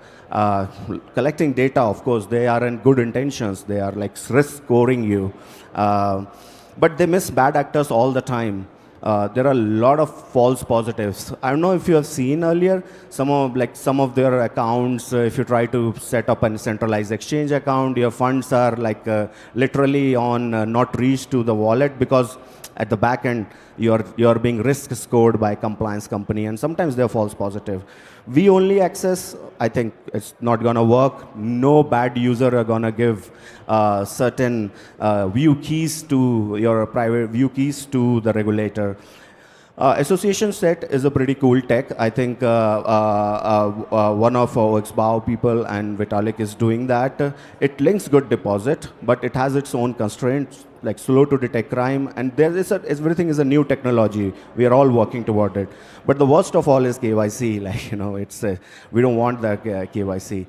collecting data, of course, they are in good intentions. They are like risk scoring you. But they miss bad actors all the time. There are a lot of false positives. I don't know if you have seen earlier some of their accounts. If you try to set up a centralized exchange account, your funds are literally on not reached to the wallet, because at the back end you're being risk scored by a compliance company, and sometimes they're false positive. We only access, I think it's not going to work. No bad user are going to give certain view keys to your private view keys to the regulator. Association set is a pretty cool tech. I think one of our XBAO people and Vitalik is doing that. It links good deposit, but it has its own constraints, like slow to detect crime, and everything is a new technology. We are all working toward it. But the worst of all is KYC. We don't want that KYC.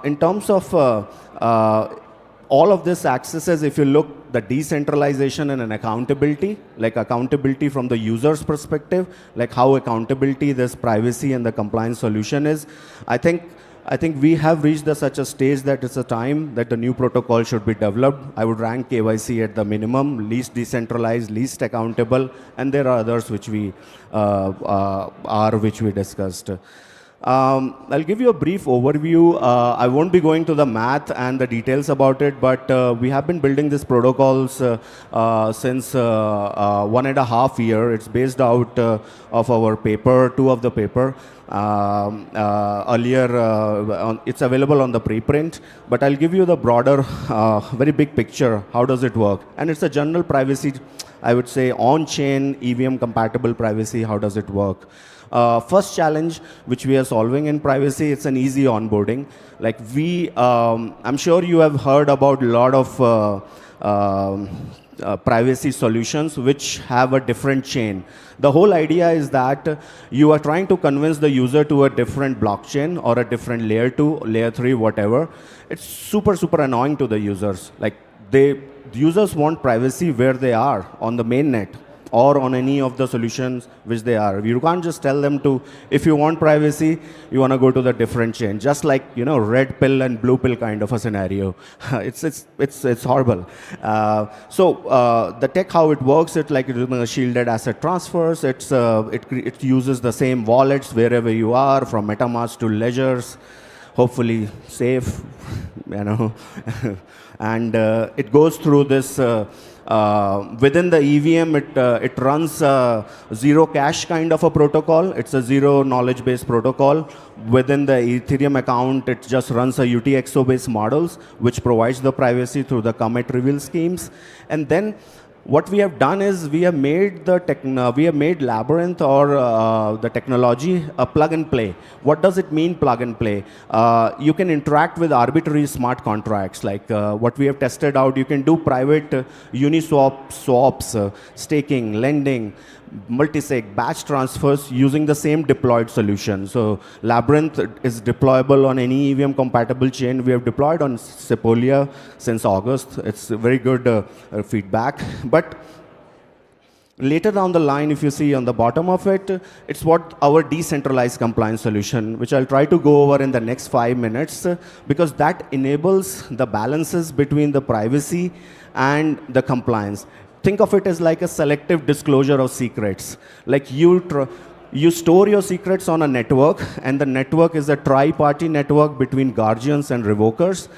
In terms of all of this accesses, if you look, the decentralization and an accountability, like accountability from the user's perspective, like how accountability this privacy and the compliance solution is, I think we have reached such a stage that it's a time that the new protocol should be developed. I would rank KYC at the minimum, least decentralized, least accountable, and there are others which we discussed. I'll give you a brief overview. I won't be going to the math and the details about it, but we have been building these protocols since 1.5 years. It's based out of our paper, 2 of the paper. Earlier, it's available on the preprint, but I'll give you the broader, very big picture. How does it work? And it's a general privacy, I would say, on-chain EVM compatible privacy. How does it work? First challenge which we are solving in privacy, it's an easy onboarding. Like I'm sure you have heard about a lot of privacy solutions which have a different chain. The whole idea is that you are trying to convince the user to a different blockchain or a different layer 2, layer 3, whatever. It's super, super annoying to the users. Like the users want privacy where they are on the mainnet or on any of the solutions which they are. You can't just tell them to, if you want privacy, you want to go to the different chain. Just like, red pill and blue pill kind of a scenario. It's horrible. The tech, how it works, it like shielded asset transfers. It uses the same wallets wherever you are, from MetaMask to ledgers, hopefully safe, and it goes through this. Within the EVM, it runs a zero cache kind of a protocol. It's a zero knowledge base protocol. Within the Ethereum account, it just runs a UTXO based models, which provides the privacy through the commit reveal schemes. And then what we have done is we have made Labyrinth or the technology a plug and play. What does it mean, plug and play? You can interact with arbitrary smart contracts, like what we have tested out. You can do private Uniswap swaps, staking, lending, multisig, batch transfers using the same deployed solution. So Labyrinth is deployable on any EVM compatible chain. We have deployed on Sepolia since August. It's very good feedback. But later down the line, if you see on the bottom of it, it's what our decentralized compliance solution, which I'll try to go over in the next 5 minutes, because that enables the balances between the privacy and the compliance. Think of it as like a selective disclosure of secrets. Like you store your secrets on a network, and the network is a tri-party network between guardians and revokers.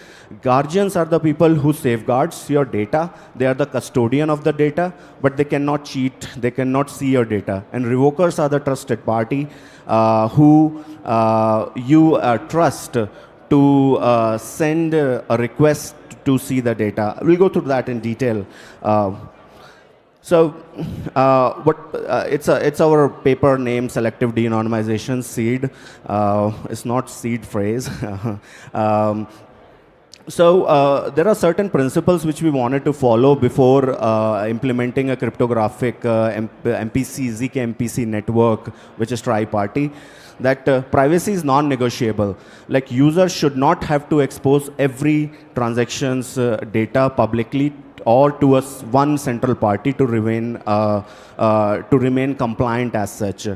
Guardians are the people who safeguards your data. They are the custodian of the data, but they cannot cheat. They cannot see your data. And revokers are the trusted party who you trust to send a request to see the data. We'll go through that in detail. So it's our paper name, selective de-anonymization, SEED. It's not SEED phrase. So there are certain principles which we wanted to follow before implementing a cryptographic MPC, ZK-MPC network, which is tri-party. That privacy is non-negotiable. Like users should not have to expose every transaction's data publicly or to one central party to remain compliant as such.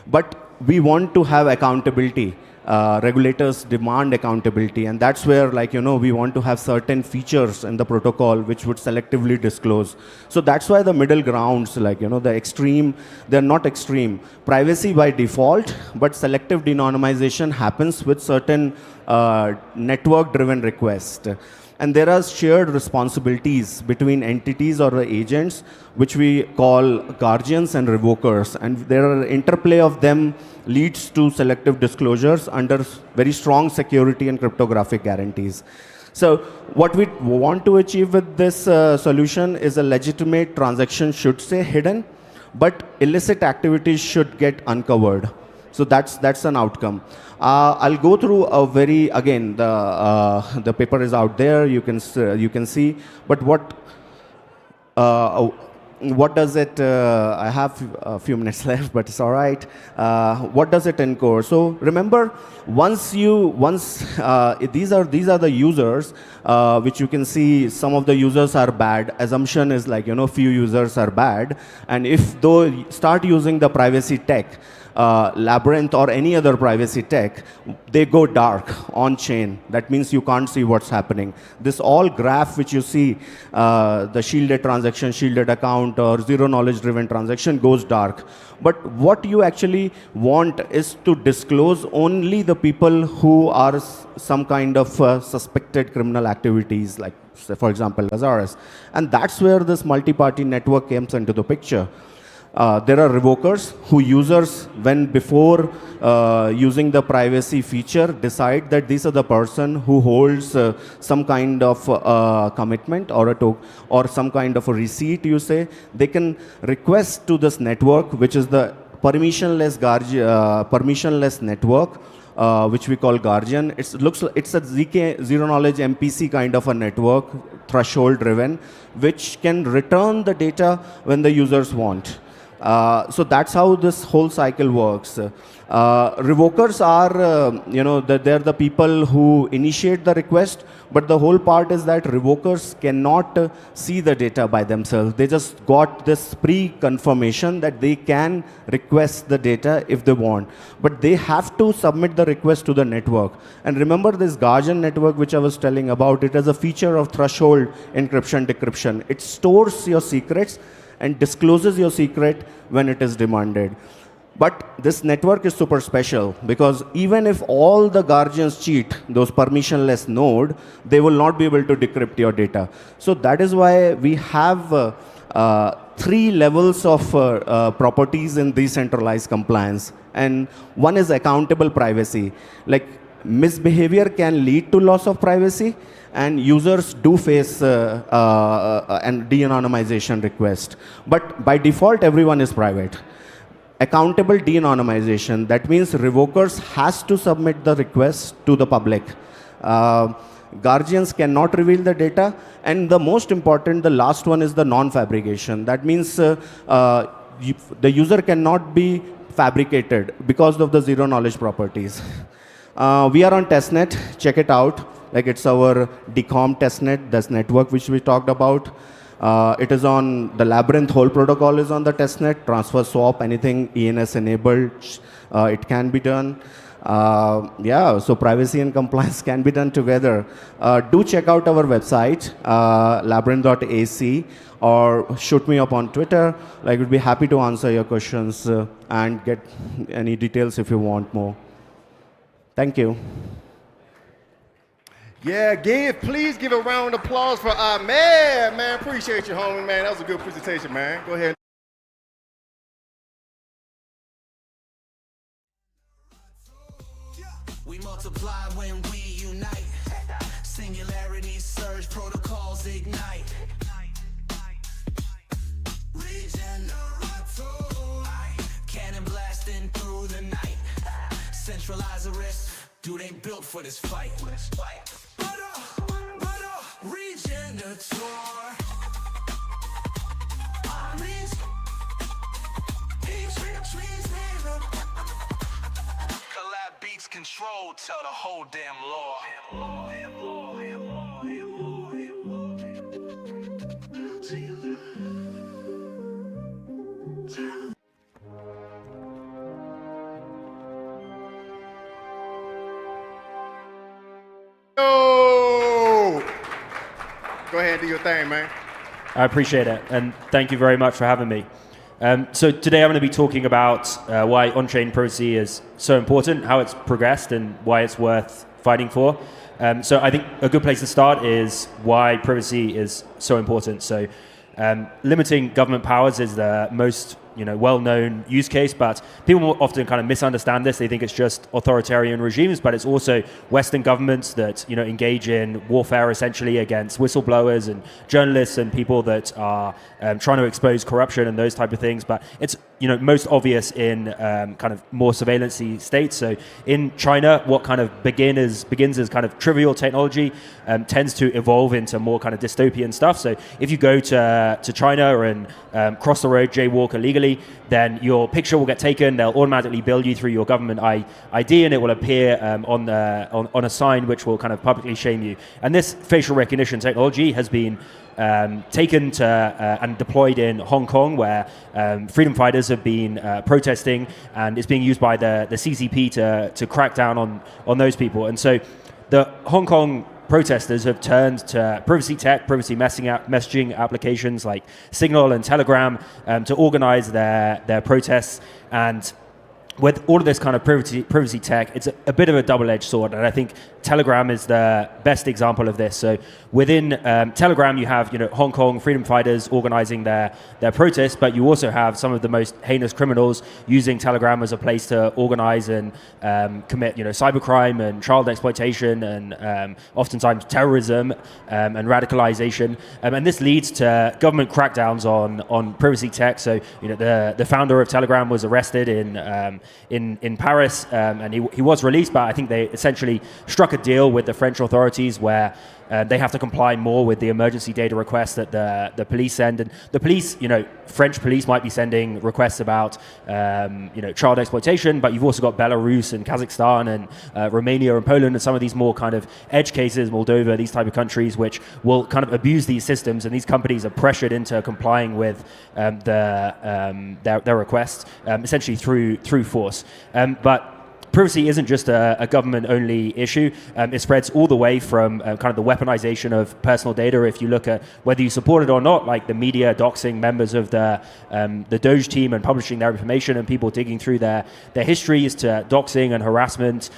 But we want to have accountability. Regulators demand accountability, and that's where, we want to have certain features in the protocol which would selectively disclose. So that's why the middle grounds, the extreme, they're not extreme. Privacy by default, but selective de-anonymization happens with certain network-driven requests. And there are shared responsibilities between entities or agents, which we call guardians and revokers. And there are interplay of them leads to selective disclosures under very strong security and cryptographic guarantees. So what we want to achieve with this solution is a legitimate transaction should stay hidden, but illicit activities should get uncovered. So that's an outcome. I'll go through a very, again, the paper is out there, you can see, but what does it, I have a few minutes left, but it's all right. What does it encode? So remember, these are the users, which you can see some of the users are bad. Assumption is few users are bad. And if they start using the privacy tech, Labyrinth or any other privacy tech, they go dark on chain. That means you can't see what's happening. This all graph which you see, the shielded transaction, shielded account, or zero knowledge driven transaction goes dark. But what you actually want is to disclose only the people who are some kind of suspected criminal activities, like, say, for example, Lazarus. And that's where this multi-party network comes into the picture. There are revokers who users, when before using the privacy feature, decide that these are the person who holds some kind of commitment or some kind of a receipt, you say. They can request to this network, which is the permissionless network, which we call Guardian. It's a ZK, zero knowledge MPC kind of a network, threshold driven, which can return the data when the users want. So that's how this whole cycle works. Revokers are, they're the people who initiate the request, but the whole part is that revokers cannot see the data by themselves. They just got this pre-confirmation that they can request the data if they want, but they have to submit the request to the network. And remember this Guardian network which I was telling about, it has a feature of threshold encryption, decryption. It stores your secrets and discloses your secret when it is demanded. But this network is super special because even if all the guardians cheat, those permissionless node, they will not be able to decrypt your data. So that is why we have 3 levels of properties in decentralized compliance. And one is accountable privacy. Like misbehavior can lead to loss of privacy, and users do face an de-anonymization request. But by default, everyone is private. Accountable de-anonymization, that means revokers has to submit the request to the public. Guardians cannot reveal the data. And the most important, the last one is the non-fabrication. That means the user cannot be fabricated because of the zero knowledge properties. We are on testnet, check it out. Like it's our DCOM testnet, this network which we talked about. It is on the Labyrinth whole protocol is on the testnet, transfer swap, anything ENS enabled, it can be done. Yeah, so privacy and compliance can be done together. Do check out our website, labyrinth.ac, or shoot me up on Twitter. Like, we'd be happy to answer your questions and get any details if you want more. Thank you. Yeah, please give a round of applause for Ahmed, man. Appreciate you, homie, man. That was a good presentation, man. Go ahead. We multiply when we unite. Singularities surge, protocols ignite. Cannon blasting through the night. Centralized arrest, dude ain't built for this fight. Regenerator. Collab beats control, tell the whole damn law. Yo! Go ahead and do your thing, man. I appreciate it, and thank you very much for having me. So today I'm going to be talking about why on-chain privacy is so important, how it's progressed, and why it's worth fighting for. So I think a good place to start is why privacy is so important. So limiting government powers is the most well-known use case, but people often kind of misunderstand this. They think it's just authoritarian regimes, but it's also Western governments that engage in warfare essentially against whistleblowers and journalists and people that are trying to expose corruption and those type of things. But it's most obvious in kind of more surveillance-y states. So in China, what kind of begins as kind of trivial technology tends to evolve into more kind of dystopian stuff. So if you go to China and cross the road, jaywalk illegally, then your picture will get taken. They'll automatically bill you through your government ID, and it will appear on a sign which will kind of publicly shame you. And this facial recognition technology has been taken to and deployed in Hong Kong, where freedom fighters fighters have been protesting, and it's being used by the CCP to crack down on those people. And so the Hong Kong protesters have turned to privacy tech, privacy messaging applications like Signal and Telegram to organize their protests. And with all of this kind of privacy tech, it's a bit of a double-edged sword, and I think Telegram is the best example of this. So within Telegram, you have Hong Kong freedom fighters organizing their protests, but you also have some of the most heinous criminals using Telegram as a place to organize and commit cybercrime and child exploitation and oftentimes terrorism and radicalization. And this leads to government crackdowns on privacy tech. So the founder of Telegram was arrested in Paris, and he was released, but I think they essentially struck a deal with the French authorities where they have to comply more with the emergency data requests that the police send. And the police, French police might be sending requests about, child exploitation, but you've also got Belarus and Kazakhstan and Romania and Poland and some of these more kind of edge cases, Moldova, these type of countries, which will kind of abuse these systems, and these companies are pressured into complying with their requests, essentially through force. But privacy isn't just a government-only issue. It spreads all the way from kind of the weaponization of personal data. If you look at whether you support it or not, like the media doxing members of the Doge team and publishing their information, and people digging through their histories, to doxing and harassment,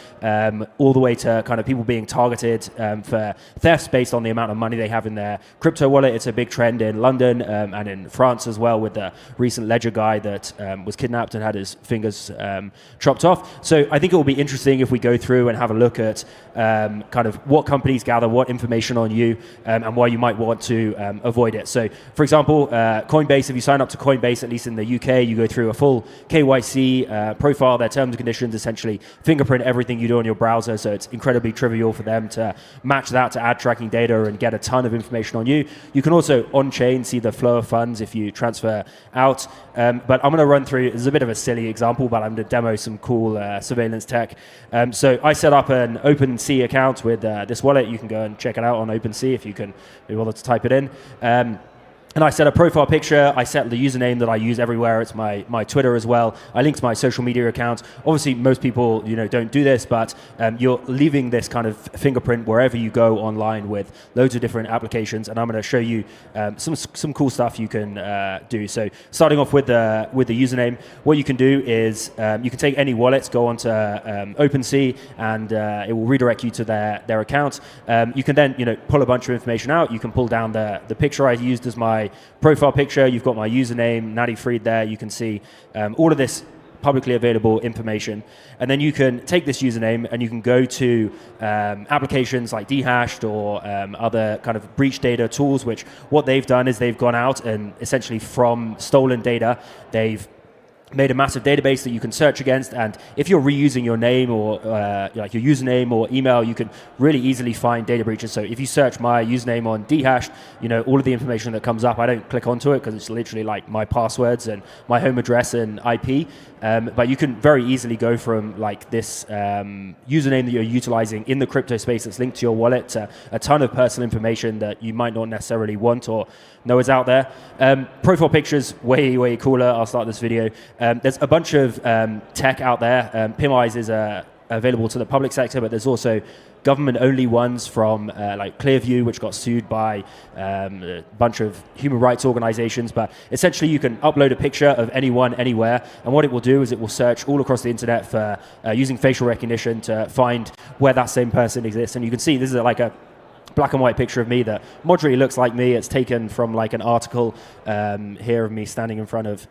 all the way to kind of people being targeted for thefts based on the amount of money they have in their crypto wallet. It's a big trend in London and in France as well, with the recent Ledger guy that was kidnapped and had his fingers chopped off. So I think it will be interesting if we go through and have a look at kind of what companies gather what information on you and why you might want to avoid it. So, for example, Coinbase, if you sign up to Coinbase, at least in the UK, you go through a full KYC profile, their terms and conditions, essentially fingerprint everything you do on your browser. So it's incredibly trivial for them to match that to ad tracking data and get a ton of information on you. You can also on-chain see the flow of funds if you transfer out. But I'm going to run through, this is a bit of a silly example, but I'm going to demo some cool surveillance tech. So I set up an OpenSea account with this wallet. You can go and check it out on OpenSea if you can be bothered to type it in. And I set a profile picture. I set the username that I use everywhere. It's my Twitter as well. I linked my social media accounts. Obviously, most people don't do this, but you're leaving this kind of fingerprint wherever you go online with loads of different applications. And I'm going to show you some cool stuff you can do. So starting off with the username, what you can do is you can take any wallets, go onto OpenSea, and it will redirect you to their account. You can then pull a bunch of information out. You can pull down the picture I used as my profile picture. You've got my username, Natty Fried there. You can see all of this publicly available information. And then you can take this username and you can go to applications like Dhashed or other kind of breach data tools, which what they've done is they've gone out and essentially from stolen data, they've made a massive database that you can search against, and if you're reusing your name or like your username or email, you can really easily find data breaches. So if you search my username on Dhashed, all of the information that comes up, I don't click onto it because it's literally like my passwords and my home address and IP. But you can very easily go from like this username that you're utilizing in the crypto space that's linked to your wallet to a ton of personal information that you might not necessarily want or know is out there. Profile pictures, way cooler. I'll start this video. There's a bunch of tech out there. PimEyes is available to the public sector, but there's also government-only ones from like Clearview, which got sued by a bunch of human rights organizations. But essentially, you can upload a picture of anyone, anywhere, and what it will do is it will search all across the internet for using facial recognition to find where that same person exists. And you can see this is like a black and white picture of me that moderately looks like me. It's taken from like an article here of me standing in front of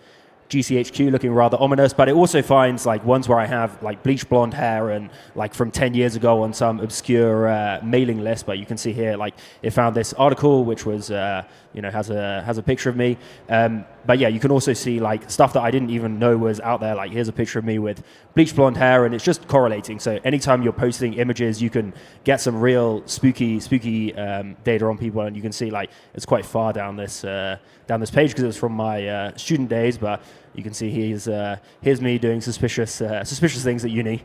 GCHQ, looking rather ominous, but it also finds like ones where I have like bleached blonde hair and like from 10 years ago on some obscure mailing list. But you can see here, like it found this article which was has a picture of me. But yeah, you can also see like stuff that I didn't even know was out there. Like here's a picture of me with bleached blonde hair, and it's just correlating. So anytime you're posting images, you can get some real spooky data on people, and you can see like it's quite far down this page because it was from my student days. But you can see here's me doing suspicious things at uni.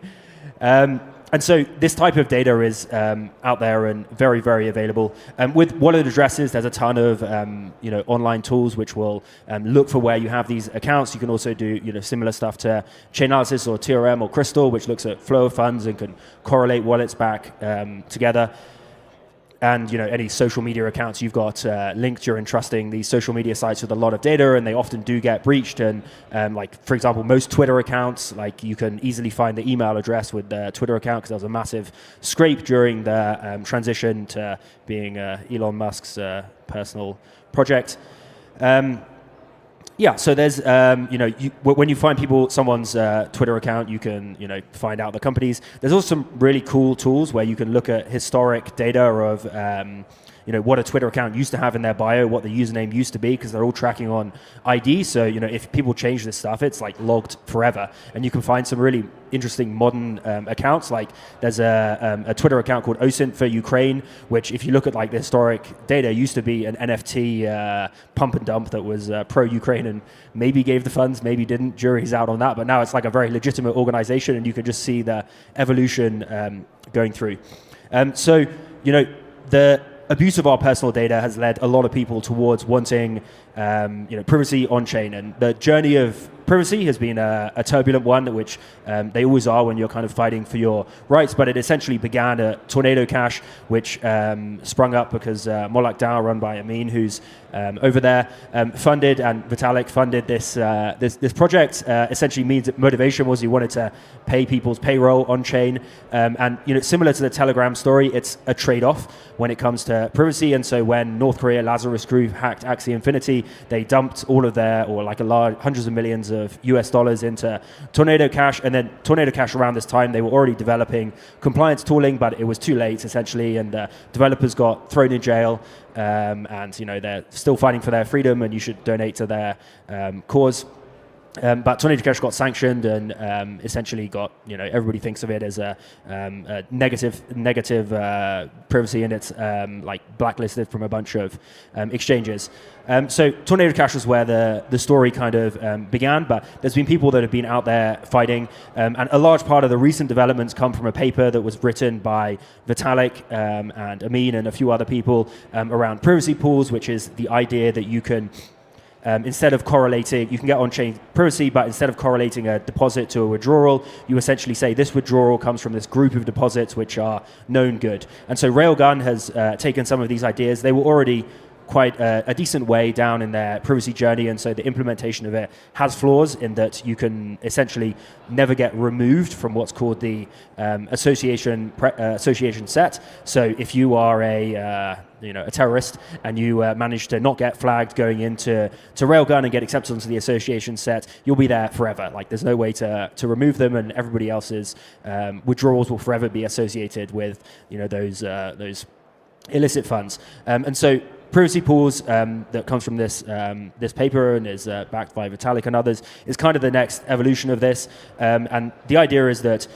And so this type of data is out there and very, very available. With wallet addresses, there's a ton of online tools which will look for where you have these accounts. You can also do similar stuff to Chainalysis or TRM or Crystal, which looks at flow of funds and can correlate wallets back together. And any social media accounts you've got linked, you're entrusting these social media sites with a lot of data, and they often do get breached. And like, for example, most Twitter accounts, like you can easily find the email address with the Twitter account because there was a massive scrape during the transition to being Elon Musk's personal project. Yeah, so there's, when you find someone's Twitter account, you can, find out the companies. There's also some really cool tools where you can look at historic data of, what a Twitter account used to have in their bio, what the username used to be, because they're all tracking on ID. So, if people change this stuff, it's like logged forever. And you can find some really interesting modern accounts. Like there's a Twitter account called OSINT for Ukraine, which if you look at like the historic data, used to be an NFT pump and dump that was pro-Ukraine and maybe gave the funds, maybe didn't. Jury's out on that. But now it's like a very legitimate organization, and you can just see the evolution going through. So, the abuse of our personal data has led a lot of people towards wanting privacy on-chain, and the journey of privacy has been a turbulent one, which they always are when you're kind of fighting for your rights, but it essentially began at Tornado Cash, which sprung up because Moloch DAO, run by Amin, who's over there, funded, and Vitalik funded this project. Essentially means that motivation was he wanted to pay people's payroll on-chain, and similar to the Telegram story, it's a trade-off when it comes to privacy. And so when North Korea Lazarus Group hacked Axie Infinity, they dumped all of their, or like hundreds of millions of US dollars into Tornado Cash. And then Tornado Cash, around this time, they were already developing compliance tooling, but it was too late essentially, and developers got thrown in jail. And they're still fighting for their freedom, and you should donate to their cause. But Tornado Cash got sanctioned and essentially got, everybody thinks of it as a negative privacy, and it's like blacklisted from a bunch of exchanges. So Tornado Cash was where the story kind of began, but there's been people that have been out there fighting, and a large part of the recent developments come from a paper that was written by Vitalik and Amin and a few other people around privacy pools, which is the idea that you can instead of correlating, you can get on-chain privacy, but instead of correlating a deposit to a withdrawal, you essentially say this withdrawal comes from this group of deposits which are known good. And so Railgun has taken some of these ideas. They were already quite a decent way down in their privacy journey, and so the implementation of it has flaws in that you can essentially never get removed from what's called the association set. So if you are a terrorist and you manage to not get flagged going into Railgun and get accepted onto the association set, you'll be there forever. Like there's no way to remove them, and everybody else's withdrawals will forever be associated with those illicit funds. And so privacy pools that comes from this paper and is backed by Vitalik and others is kind of the next evolution of this. And the idea is that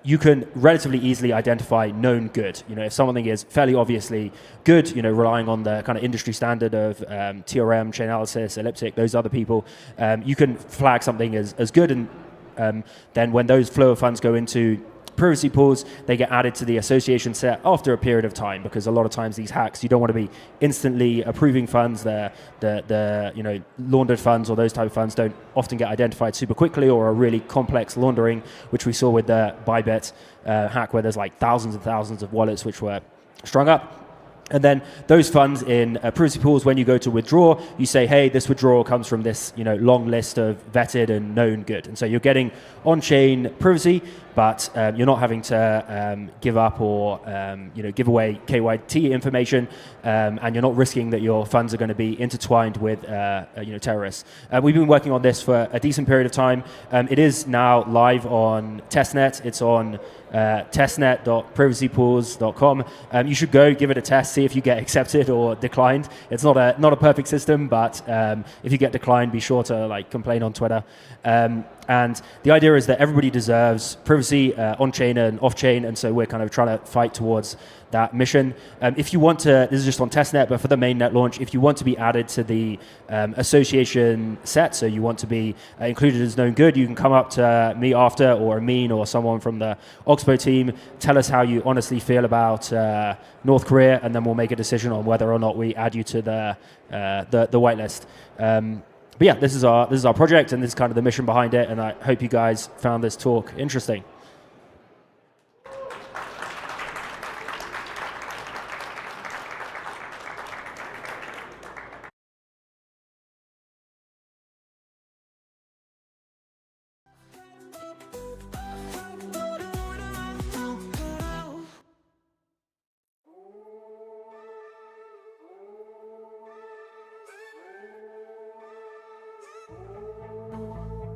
you can relatively easily identify known good. If something is fairly obviously good, relying on the kind of industry standard of TRM, Chainalysis, Elliptic, those other people, you can flag something as good, and then when those flow of funds go into privacy pools, they get added to the association set after a period of time, because a lot of times these hacks, you don't want to be instantly approving funds. The laundered funds or those type of funds don't often get identified super quickly, or are really complex laundering, which we saw with the Bybit hack, where there's like thousands and thousands of wallets which were strung up. And then those funds in privacy pools, when you go to withdraw, you say, hey, this withdrawal comes from this long list of vetted and known good. And so you're getting on-chain privacy, but you're not having to give up or give away KYT information, and you're not risking that your funds are going to be intertwined with terrorists. We've been working on this for a decent period of time. It is now live on testnet. It's on testnet.privacypools.com. You should go give it a test, see if you get accepted or declined. It's not a perfect system, but if you get declined, be sure to complain on Twitter. And the idea is that everybody deserves privacy on-chain and off-chain, and so we're kind of trying to fight towards that mission. If you want to, this is just on testnet, but for the mainnet launch, if you want to be added to the association set, so you want to be included as known good, you can come up to me after, or Amin, or someone from the Oxbow team, tell us how you honestly feel about North Korea, and then we'll make a decision on whether or not we add you to the whitelist. But yeah, this is our project, and this is kind of the mission behind it, and I hope you guys found this talk interesting.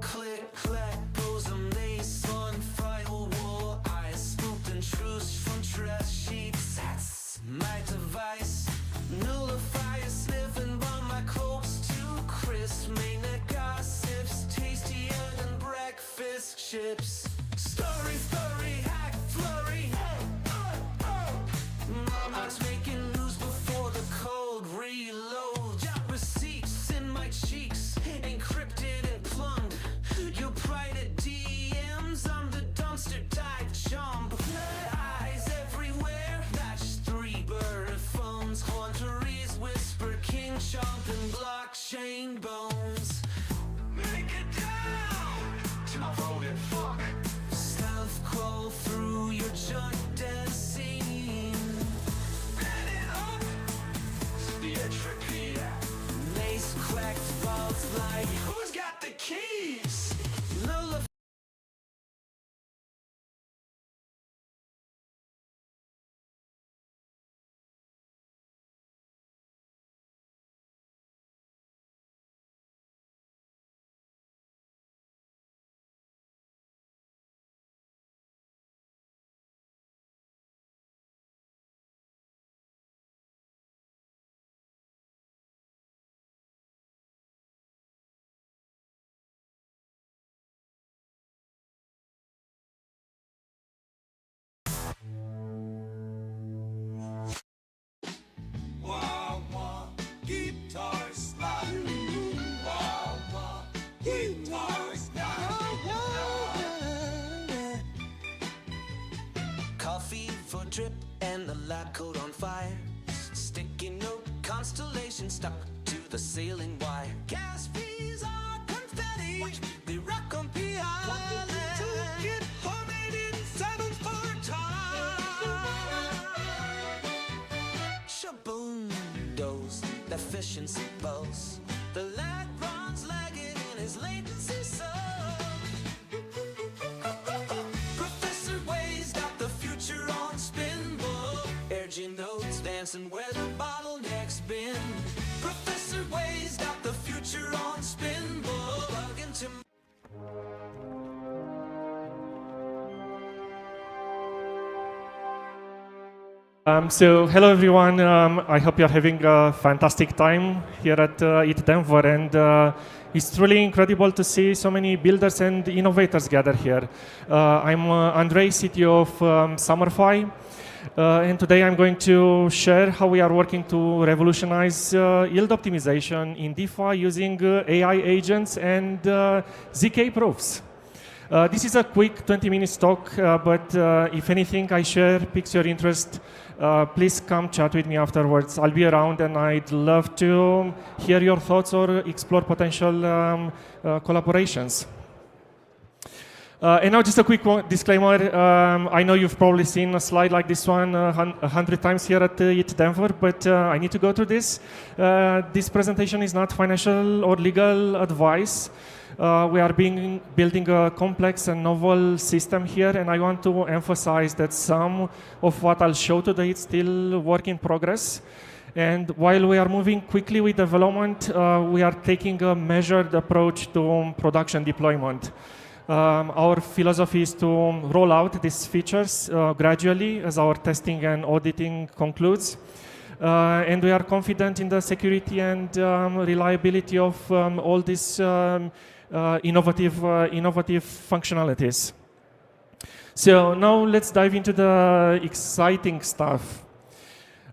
Click, clack, goes a mace on firewall. I scooped and truce from trash sheets. That's my device. Nullifier sniffing while my cloak's too crisp. Mainnet gossips, tastier than breakfast chips. Story, hack, flurry. Mama's making news before the cold reload. Job receipts in my cheeks, encrypted and plumbed. Your private DMs, I'm the dumpster dive chump. Eyes everywhere, match 3 bird phones. Haunteries whisper, king chomp and blockchain bones. Make it down to my voted fuck. Stealth crawl through your junk den scene. Get it up to the entropy. Mace cracked vaults like, who's got the keys? Nullify. Guitar slide. Guitar slide. Coffee for drip and the lab coat on fire. Sticky note constellation stuck to the ceiling wire. Gas fees are confetti. They rock on PI. Get homemade in 7/4 time. Shaboom, dose, efficiency pulse. The lad runs lagging in his latency sub. Professor Way's got the future on spinball. Urging notes dancing where the bottleneck's been. Professor Way's got the future on spinball. Plug into So hello everyone, I hope you're having a fantastic time here at ETH Denver, and it's truly incredible to see so many builders and innovators gathered here. I'm Andrei, CTO of Summerfy, and today I'm going to share how we are working to revolutionize yield optimization in DeFi using AI agents and ZK proofs. This is a quick 20-minute talk, but if anything I share piques your interest, please come chat with me afterwards. I'll be around, and I'd love to hear your thoughts or explore potential collaborations. And now just a quick disclaimer. I know you've probably seen a slide like this one 100 times here at ETH Denver, but I need to go through this. This presentation is not financial or legal advice. We are building a complex and novel system here, and I want to emphasize that some of what I'll show today is still work in progress. And while we are moving quickly with development, we are taking a measured approach to production deployment. Our philosophy is to roll out these features gradually as our testing and auditing concludes. and we are confident in the security and reliability of all these innovative functionalities. So now let's dive into the exciting stuff.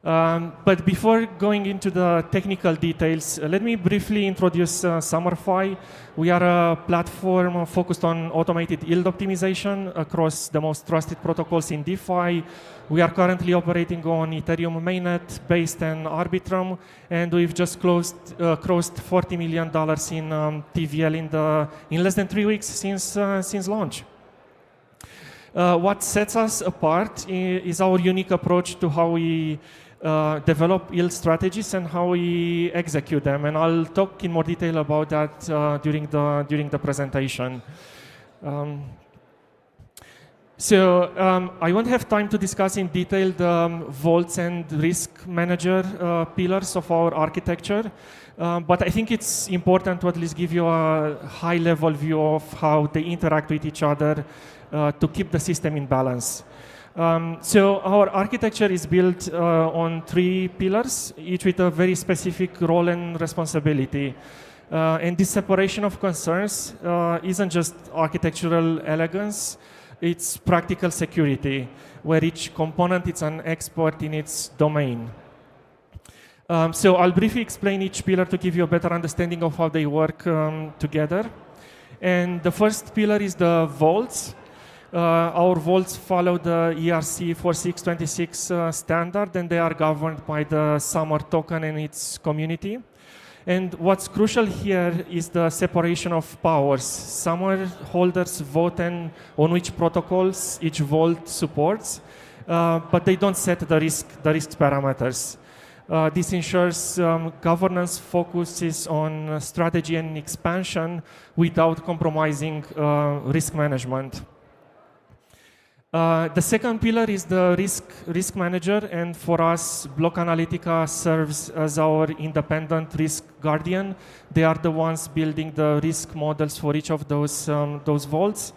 But before going into the technical details, let me briefly introduce Summerfy. We are a platform focused on automated yield optimization across the most trusted protocols in DeFi. We are currently operating on Ethereum mainnet, based on Arbitrum, and we've just crossed $40 million in TVL in less than 3 weeks since launch. What sets us apart is our unique approach to how we develop yield strategies and how we execute them, and I'll talk in more detail about that during the presentation. I won't have time to discuss in detail the vaults and risk manager pillars of our architecture, but I think it's important to at least give you a high-level view of how they interact with each other to keep the system in balance. So our architecture is built on 3 pillars, each with a very specific role and responsibility. And this separation of concerns isn't just architectural elegance, it's practical security, where each component is an expert in its domain. So I'll briefly explain each pillar to give you a better understanding of how they work together. And the first pillar is the vaults. Our vaults follow the ERC 4626 standard, and they are governed by the Summer token and its community. And what's crucial here is the separation of powers. Summer holders vote on which protocols each vault supports, but they don't set the risk parameters. This ensures governance focuses on strategy and expansion without compromising risk management. The second pillar is the risk manager, and for us, Block Analytica serves as our independent risk guardian. They are the ones building the risk models for each of those vaults.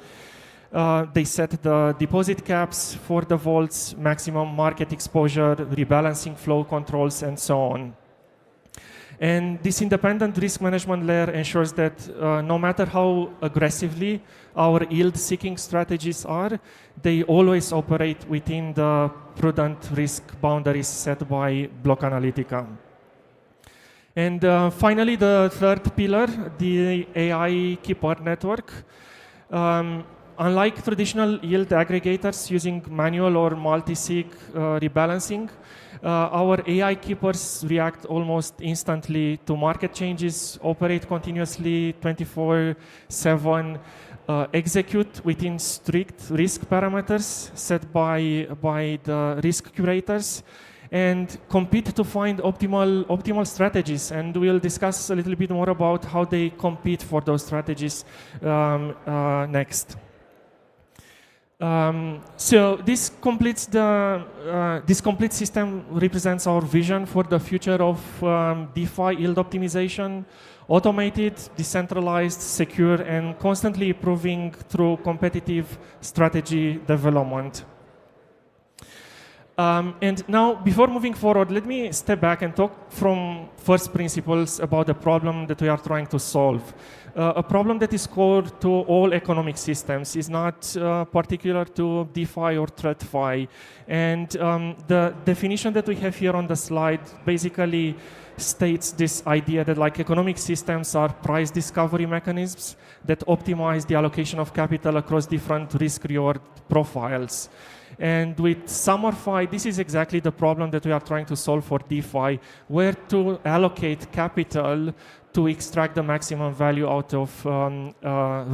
They set the deposit caps for the vaults, maximum market exposure, rebalancing flow controls, and so on. And this independent risk management layer ensures that no matter how aggressively our yield-seeking strategies are, they always operate within the prudent risk boundaries set by Block Analytica. And finally, the third pillar, the AI Keeper Network. Unlike traditional yield aggregators using manual or multi-sig rebalancing, our AI keepers react almost instantly to market changes, operate continuously 24/7, execute within strict risk parameters set by the risk curators, and compete to find optimal strategies. And we'll discuss a little bit more about how they compete for those strategies next. So this complete system represents our vision for the future of DeFi yield optimization, automated, decentralized, secure, and constantly improving through competitive strategy development. And now, before moving forward, let me step back and talk from first principles about the problem that we are trying to solve. A problem that is core to all economic systems, is not particular to DeFi or TradFi. And the definition that we have here on the slide basically states this idea that economic systems are price discovery mechanisms that optimize the allocation of capital across different risk-reward profiles. And with Summerfy, this is exactly the problem that we are trying to solve for DeFi, where to allocate capital to extract the maximum value out of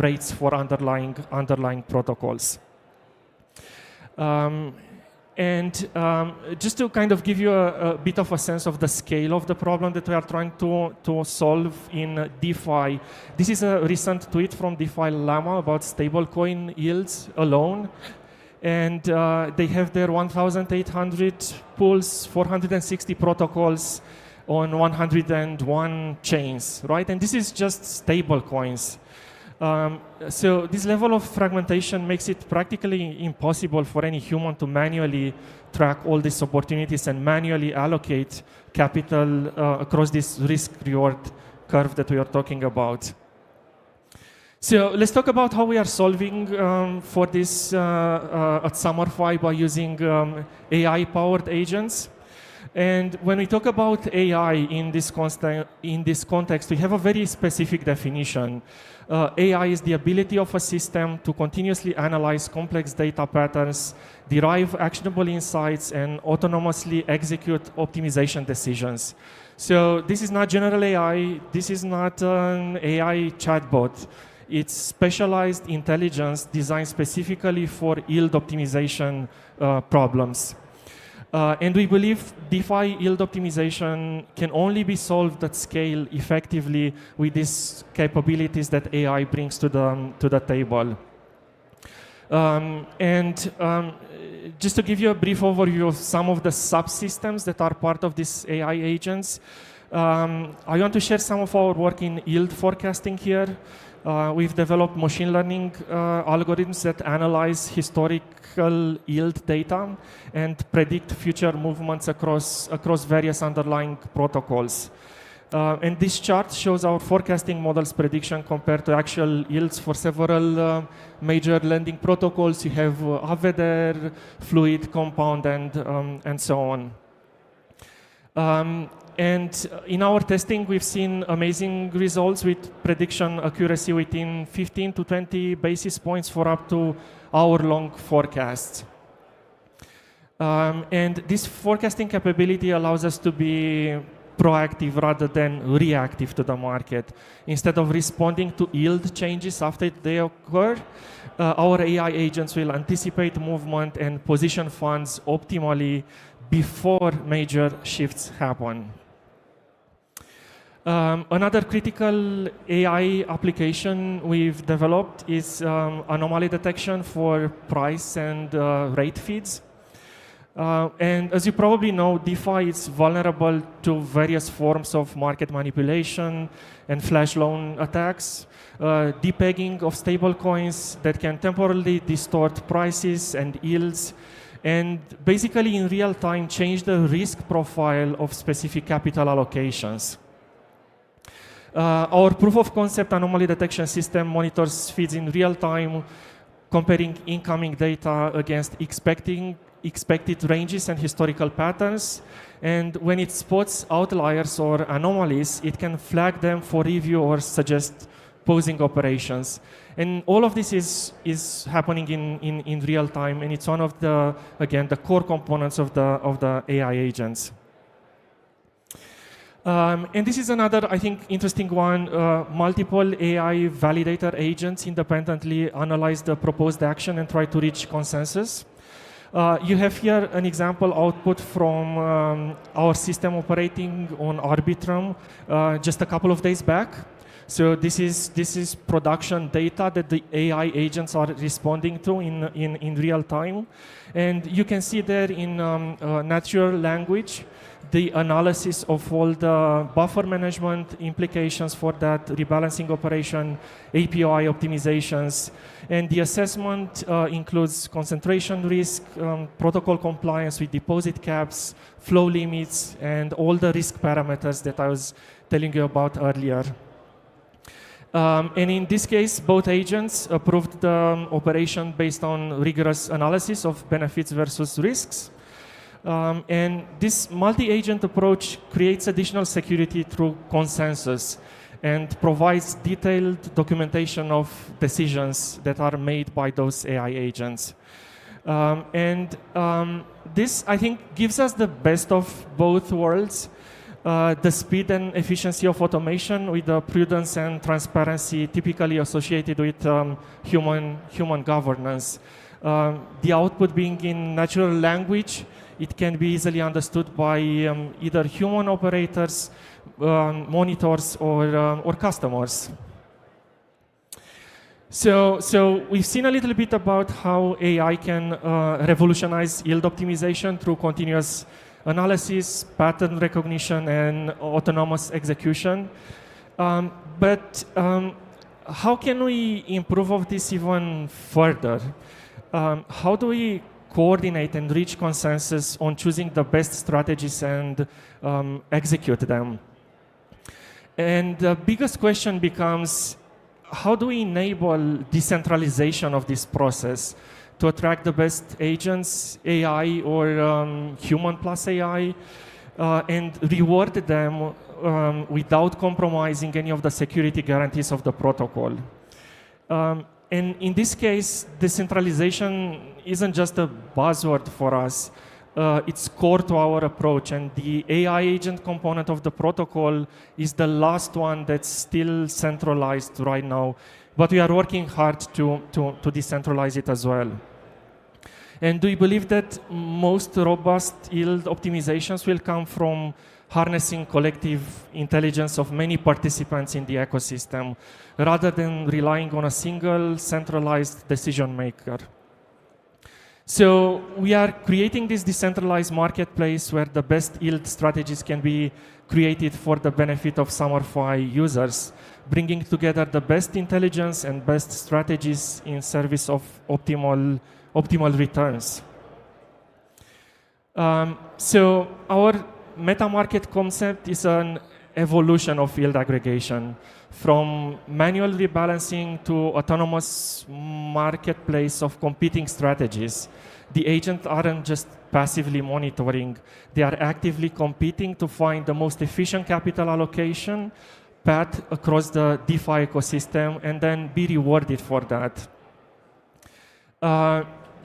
rates for underlying protocols. Just to kind of give you a bit of a sense of the scale of the problem that we are trying to solve in DeFi, this is a recent tweet from DeFi Llama about stablecoin yields alone. And they have their 1,800 pools, 460 protocols on 101 chains, right? And this is just stable coins. So this level of fragmentation makes it practically impossible for any human to manually track all these opportunities and manually allocate capital across this risk-reward curve that we are talking about. So let's talk about how we are solving for this at Summerfy by using AI-powered agents. And when we talk about AI in this context, we have a very specific definition. AI is the ability of a system to continuously analyze complex data patterns, derive actionable insights, and autonomously execute optimization decisions. So this is not general AI. This is not an AI chatbot. It's specialized intelligence designed specifically for yield optimization problems. And we believe DeFi yield optimization can only be solved at scale effectively with these capabilities that AI brings to the table. Just to give you a brief overview of some of the subsystems that are part of these AI agents, I want to share some of our work in yield forecasting here. We've developed machine learning algorithms that analyze historical yield data and predict future movements across various underlying protocols. And this chart shows our forecasting model's prediction compared to actual yields for several major lending protocols. You have Aveder, Fluid, Compound, and so on. And in our testing, we've seen amazing results with prediction accuracy within 15 to 20 basis points for up to hour-long forecasts. And this forecasting capability allows us to be proactive rather than reactive to the market. Instead of responding to yield changes after they occur, our AI agents will anticipate movement and position funds optimally before major shifts happen. Another critical AI application we've developed is anomaly detection for price and rate feeds. And as you probably know, DeFi is vulnerable to various forms of market manipulation and flash loan attacks, depegging of stablecoins that can temporarily distort prices and yields, and basically in real time change the risk profile of specific capital allocations. Our proof of concept anomaly detection system monitors feeds in real time, comparing incoming data against expected ranges and historical patterns. And when it spots outliers or anomalies, it can flag them for review or suggest posing operations. And all of this is happening in real time, and it's one of the core components of the AI agents. And this is another, I think, interesting one. Multiple AI validator agents independently analyze the proposed action and try to reach consensus. You have here an example output from our system operating on Arbitrum just a couple of days back. So this is production data that the AI agents are responding to in real time. And you can see there in natural language the analysis of all the buffer management implications for that rebalancing operation, API optimizations, and the assessment includes concentration risk, protocol compliance with deposit caps, flow limits, and all the risk parameters that I was telling you about earlier. And in this case, both agents approved the operation based on rigorous analysis of benefits versus risks. And this multi-agent approach creates additional security through consensus and provides detailed documentation of decisions that are made by those AI agents. This, I think, gives us the best of both worlds, the speed and efficiency of automation with the prudence and transparency typically associated with human governance. The output being in natural language, it can be easily understood by either human operators, monitors, or customers. So we've seen a little bit about how AI can revolutionize yield optimization through continuous analysis, pattern recognition, and autonomous execution. But how can we improve of this even further? How do we coordinate and reach consensus on choosing the best strategies and execute them? And the biggest question becomes, how do we enable decentralization of this process to attract the best agents, AI or human plus AI, and reward them without compromising any of the security guarantees of the protocol? And in this case, decentralization isn't just a buzzword for us. It's core to our approach, and the AI agent component of the protocol is the last one that's still centralized right now. But we are working hard to decentralize it as well. And we believe that most robust yield optimizations will come from harnessing collective intelligence of many participants in the ecosystem, rather than relying on a single centralized decision maker. So we are creating this decentralized marketplace where the best yield strategies can be created for the benefit of SummerFi users, bringing together the best intelligence and best strategies in service of optimal returns. So our meta market concept is an evolution of yield aggregation, from manual rebalancing to autonomous marketplace of competing strategies. The agents aren't just passively monitoring, they are actively competing to find the most efficient capital allocation path across the DeFi ecosystem and then be rewarded for that.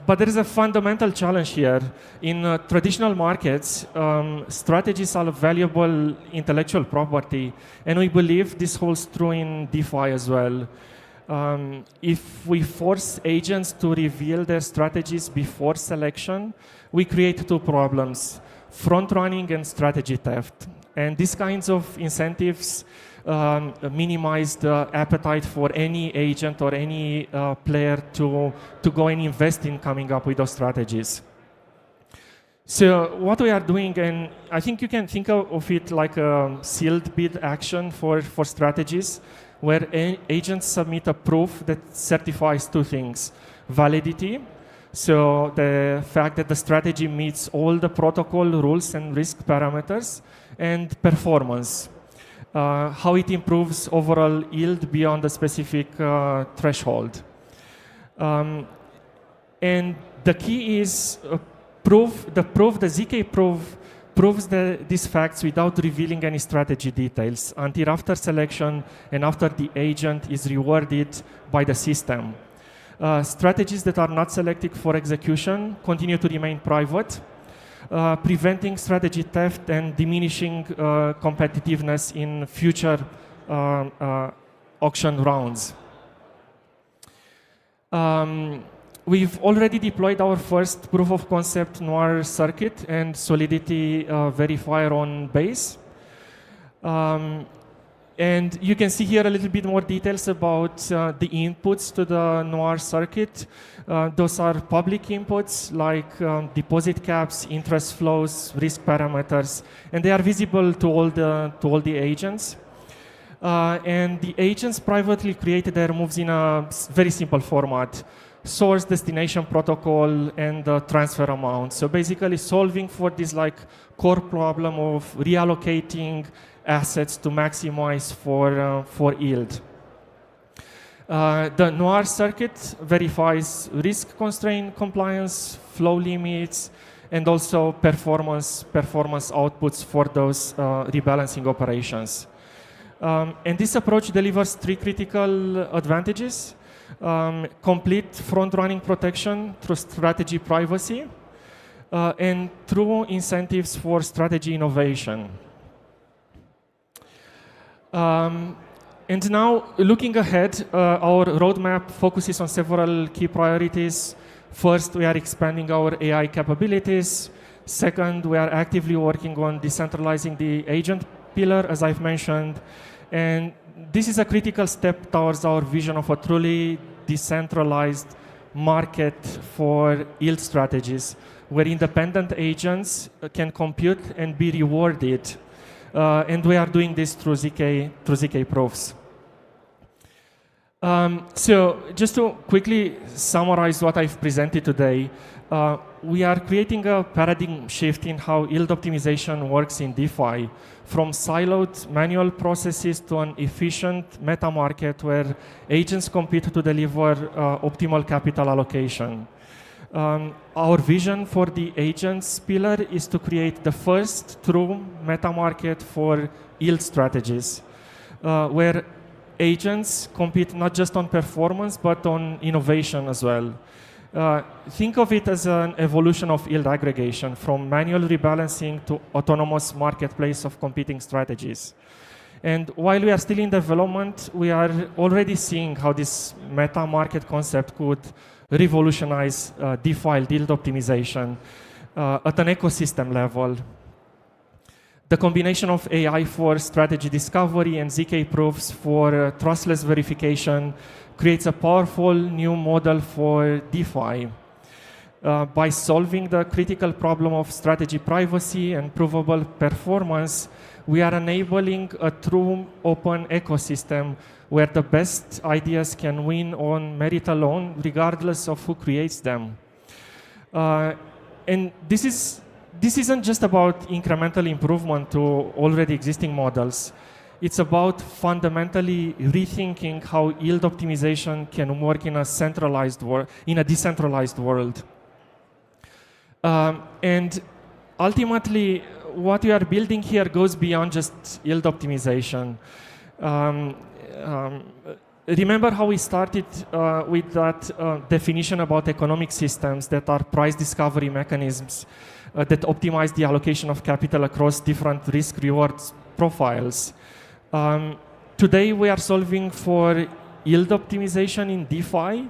But there is a fundamental challenge here. In traditional markets, strategies are valuable intellectual property, and we believe this holds true in DeFi as well. If we force agents to reveal their strategies before selection, we create two problems: front-running and strategy theft. And these kinds of incentives minimize the appetite for any agent or any player to go and invest in coming up with those strategies. So what we are doing, and I think you can think of it like a sealed bid action for strategies, where agents submit a proof that certifies two things: validity, so the fact that the strategy meets all the protocol rules and risk parameters, and performance, how it improves overall yield beyond a specific threshold. And the key is the ZK proof proves these facts without revealing any strategy details until after selection and after the agent is rewarded by the system. Strategies that are not selected for execution continue to remain private, preventing strategy theft and diminishing competitiveness in future auction rounds. We've already deployed our first proof of concept Noir circuit and Solidity verifier on Base. And you can see here a little bit more details about the inputs to the Noir circuit. Those are public inputs like deposit caps, interest flows, risk parameters, and they are visible to all the agents. And the agents privately created their moves in a very simple format: source, destination, protocol, and transfer amount. So basically solving for this core problem of reallocating assets to maximize for yield. The Noir circuit verifies risk constraint compliance, flow limits, and also performance outputs for those rebalancing operations. And this approach delivers three critical advantages: complete front-running protection through strategy privacy, and through incentives for strategy innovation. And now, looking ahead, our roadmap focuses on several key priorities. First, we are expanding our AI capabilities. Second, we are actively working on decentralizing the agent pillar, as I've mentioned. And this is a critical step towards our vision of a truly decentralized market for yield strategies, where independent agents can compute and be rewarded. And we are doing this through ZK proofs. So just to quickly summarize what I've presented today, we are creating a paradigm shift in how yield optimization works in DeFi, from siloed manual processes to an efficient meta market where agents compete to deliver optimal capital allocation. Our vision for the agents pillar is to create the first true meta market for yield strategies, where agents compete not just on performance, but on innovation as well. Think of it as an evolution of yield aggregation, from manual rebalancing to autonomous marketplace of competing strategies. And while we are still in development, we are already seeing how this meta market concept could revolutionize DeFi yield optimization at an ecosystem level. The combination of AI for strategy discovery and ZK proofs for trustless verification creates a powerful new model for DeFi. By solving the critical problem of strategy privacy and provable performance, we are enabling a true open ecosystem where the best ideas can win on merit alone, regardless of who creates them. And this isn't just about incremental improvement to already existing models. It's about fundamentally rethinking how yield optimization can work in a decentralized world. And ultimately, what we are building here goes beyond just yield optimization. Remember how we started with that definition about economic systems that are price discovery mechanisms that optimize the allocation of capital across different risk-reward profiles. Today, we are solving for yield optimization in DeFi,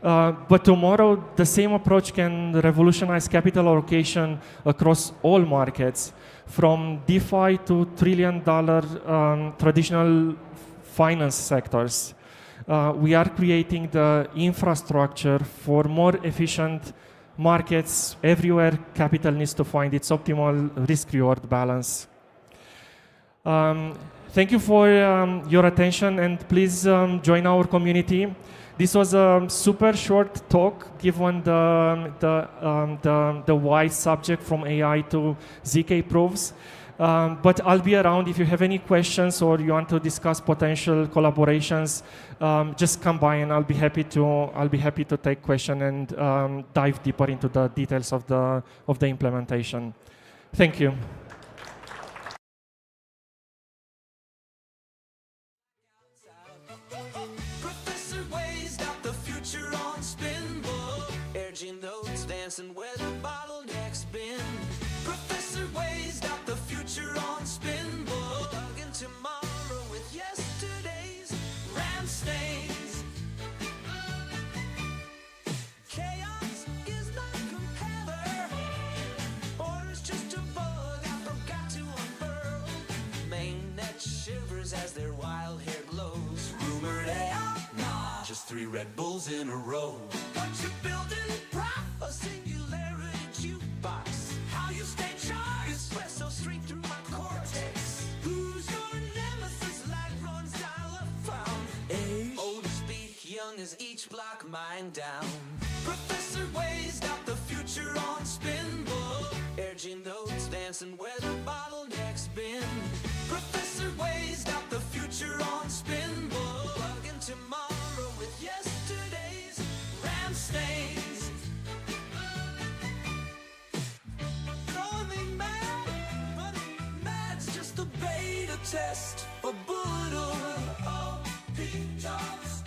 but tomorrow, the same approach can revolutionize capital allocation across all markets, from DeFi to trillion-dollar traditional finance sectors. We are creating the infrastructure for more efficient markets everywhere capital needs to find its optimal risk-reward balance. Thank you for your attention, and please join our community. This was a super short talk, given the wide subject from AI to ZK proofs. But I'll be around if you have any questions or you want to discuss potential collaborations. Just come by, and I'll be happy to take question and dive deeper into the details of the implementation. Thank you. Professor Way's got the future on spin, urging notes dancing where the bottleneck's been. Professor Way's got the future on spin, plugging tomorrow with yesterday's ram stains. Chaos is not compeller, orders just a bug I forgot to unfurl. Mainnet shivers as their wild hair glows. Rumored AI, nah, just 3 Red Bulls in a row. What you building, prof? A singularity jukebox. How you stay charged? Espresso straight through my cortex. Who's your nemesis? Light runs dial up found. Age, old as speak, young as each block mine down. Professor Way's got the future on spin, urging notes dancing where the bottleneck's been. Professor Way's got the future on spin, plugging tomorrow with yesterday's ram stains. Throwing me mad, but mad's just a beta test for Boodle. Oh, Pete Jones,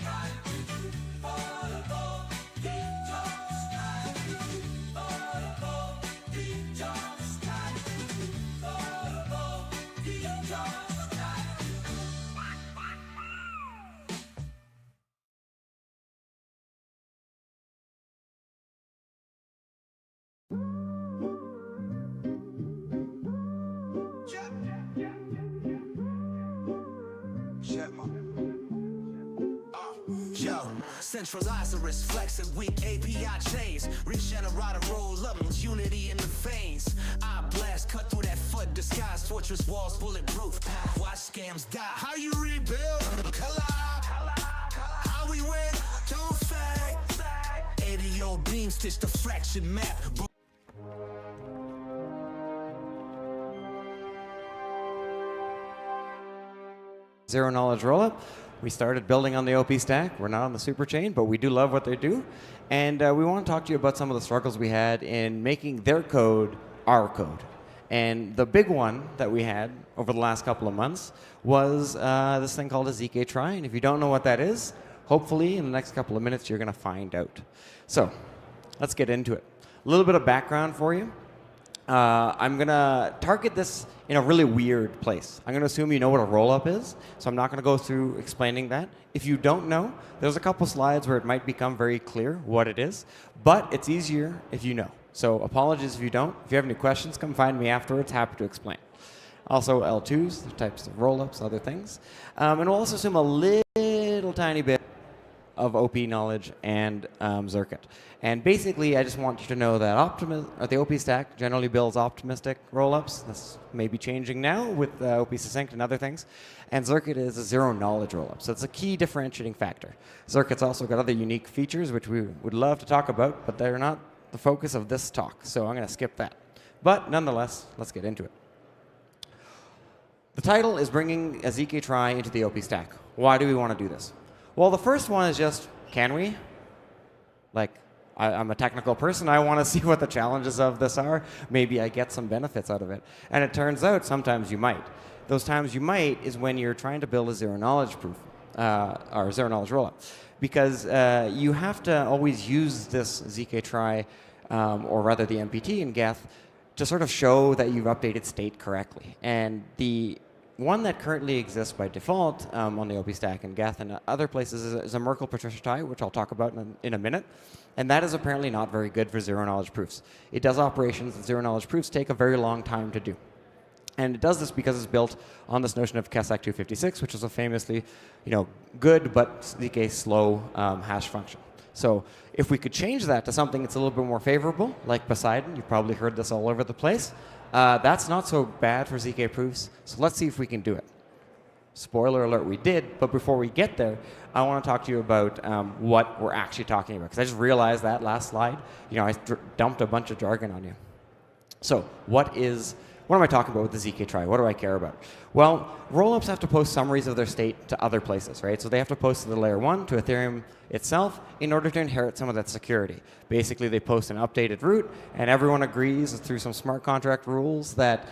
Centralized risk, flexing weak API chains. Regenerate roll up with unity in the veins. I blast, cut through that foot, disguised fortress walls, bulletproof. Watch scams die. How you rebuild? Collide. How how we win, don't fade. 80-year beam stitch the fraction map. Zero knowledge rollup. We started building on the OP stack. We're not on the super chain, but we do love what they do. And we want to talk to you about some of the struggles we had in making their code our code. And the big one that we had over the last couple of months was this thing called a ZK-Trie. And if you don't know what that is, hopefully in the next couple of minutes you're going to find out. So let's get into it. A little bit of background for you. I'm going to target this in a really weird place. I'm going to assume you know what a rollup is, so I'm not going to go through explaining that. If you don't know, there's a couple slides where it might become very clear what it is, but it's easier if you know. So apologies if you don't. If you have any questions, come find me afterwards. Happy to explain. Also L2s, the types of rollups, other things. And we'll also assume a little tiny bit of OP knowledge and Zirkit. And basically, I just want you to know that the OP stack generally builds optimistic rollups. This may be changing now with OP succinct and other things. And Zirkit is a zero knowledge rollup. So it's a key differentiating factor. Zirkit's also got other unique features, which we would love to talk about, but they're not the focus of this talk. So I'm going to skip that. But nonetheless, let's get into it. The title is bringing a ZK-Trie into the OP stack. Why do we want to do this? Well, the first one is just, can we? Like, I'm a technical person. I want to see what the challenges of this are. Maybe I get some benefits out of it. And it turns out sometimes you might. Those times you might is when you're trying to build a zero-knowledge proof, or zero-knowledge rollup. Because you have to always use this ZK-Trie, or rather the MPT in Geth, to sort of show that you've updated state correctly. And the one that currently exists by default on the OP stack and Geth and other places is a Merkle-Patricia tie, which I'll talk about in a minute. And that is apparently not very good for zero-knowledge proofs. It does operations that zero-knowledge proofs take a very long time to do. And it does this because it's built on this notion of KESAC 256, which is a famously good but ZK slow hash function. So if we could change that to something that's a little bit more favorable, like Poseidon, you've probably heard this all over the place, that's not so bad for ZK proofs. So let's see if we can do it. Spoiler alert, we did. But before we get there, I want to talk to you about what we're actually talking about. Because I just realized that last slide. I dumped a bunch of jargon on you. So what am I talking about with the ZK-Trie? What do I care about? Well, rollups have to post summaries of their state to other places, right? So they have to post to the layer 1, to Ethereum itself, in order to inherit some of that security. Basically, they post an updated root, and everyone agrees through some smart contract rules that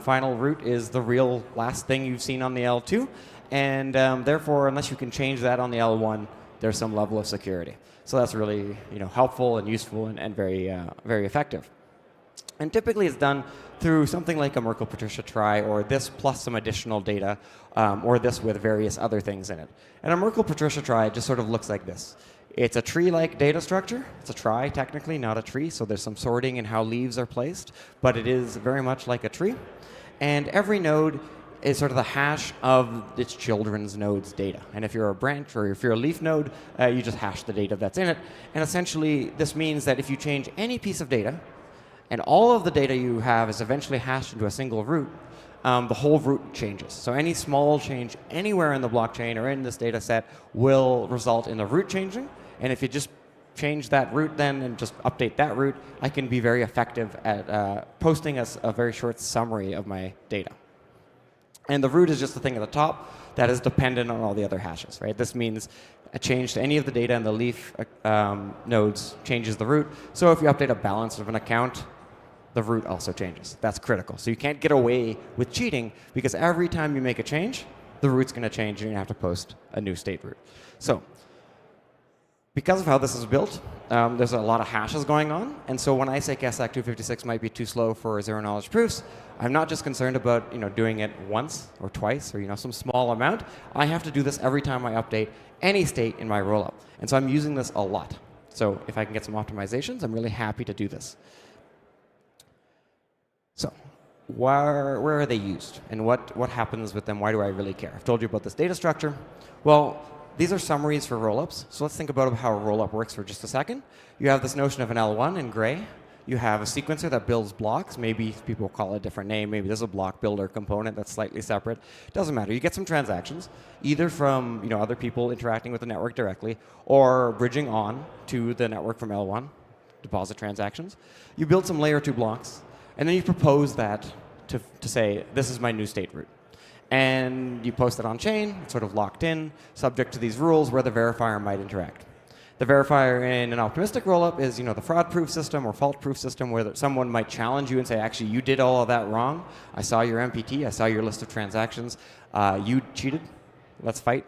final root is the real last thing you've seen on the L2. And therefore, unless you can change that on the L1, there's some level of security. So that's really helpful and useful and very, very effective. And typically it's done through something like a Merkle-Patricia trie, or this plus some additional data, or this with various other things in it. And a Merkle-Patricia trie just sort of looks like this. It's a tree-like data structure. It's a trie, technically, not a tree, so there's some sorting in how leaves are placed, but it is very much like a tree. And every node is sort of the hash of its children's node's data. And if you're a branch or if you're a leaf node, you just hash the data that's in it. And essentially, this means that if you change any piece of data, and all of the data you have is eventually hashed into a single root, the whole root changes. So any small change anywhere in the blockchain or in this data set will result in the root changing. And if you just change that root then and just update that root, I can be very effective at posting a very short summary of my data. And the root is just the thing at the top that is dependent on all the other hashes, right? This means a change to any of the data in the leaf nodes changes the root. So if you update a balance of an account, the root also changes. That's critical. So you can't get away with cheating, because every time you make a change, the root's going to change and you have to post a new state root. So because of how this is built, there's a lot of hashes going on. And so when I say KESAC 256 might be too slow for zero-knowledge proofs, I'm not just concerned about doing it once or twice or some small amount. I have to do this every time I update any state in my rollup. And so I'm using this a lot. So if I can get some optimizations, I'm really happy to do this. So where are they used? And what happens with them? Why do I really care? I've told you about this data structure. Well, these are summaries for rollups. So let's think about how a rollup works for just a second. You have this notion of an L1 in gray. You have a sequencer that builds blocks. Maybe people call it a different name. Maybe there's a block builder component that's slightly separate. Doesn't matter. You get some transactions, either from other people interacting with the network directly, or bridging on to the network from L1, deposit transactions. You build some layer 2 blocks, and then you propose that to say, this is my new state root. And you post it on chain. It's sort of locked in, subject to these rules where the verifier might interact. The verifier in an optimistic rollup is the fraud-proof system or fault-proof system where someone might challenge you and say, actually, you did all of that wrong. I saw your MPT. I saw your list of transactions. You cheated. Let's fight.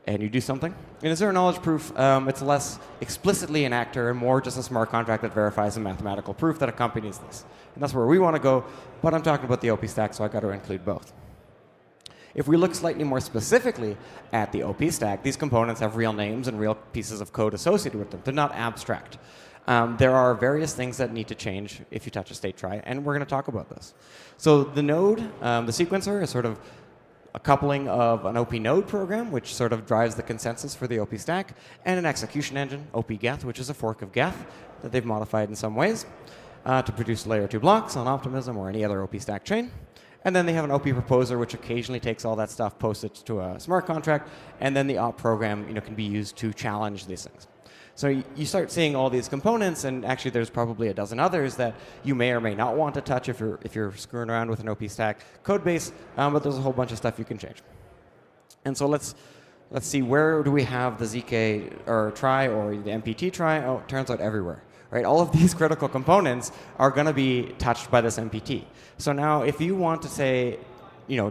And you do something. In a zero-knowledge proof, it's less explicitly an actor and more just a smart contract that verifies a mathematical proof that accompanies this. And that's where we want to go. But I'm talking about the OP stack, so I got to include both. If we look slightly more specifically at the OP stack, these components have real names and real pieces of code associated with them. They're not abstract. There are various things that need to change if you touch a state trie, and we're going to talk about this. So the node, the sequencer, is sort of a coupling of an OP node program, which sort of drives the consensus for the OP stack, and an execution engine, OP-Geth, which is a fork of Geth that they've modified in some ways to produce layer 2 blocks on Optimism or any other OP stack chain. And then they have an OP proposer, which occasionally takes all that stuff, posts it to a smart contract, and then the op program can be used to challenge these things. So you start seeing all these components, and actually there's probably a dozen others that you may or may not want to touch if you're screwing around with an OP stack code base, but there's a whole bunch of stuff you can change. And so let's see, where do we have the ZK or trie or the MPT trie? Oh, it turns out everywhere. Right? All of these critical components are going to be touched by this MPT. So now if you want to say,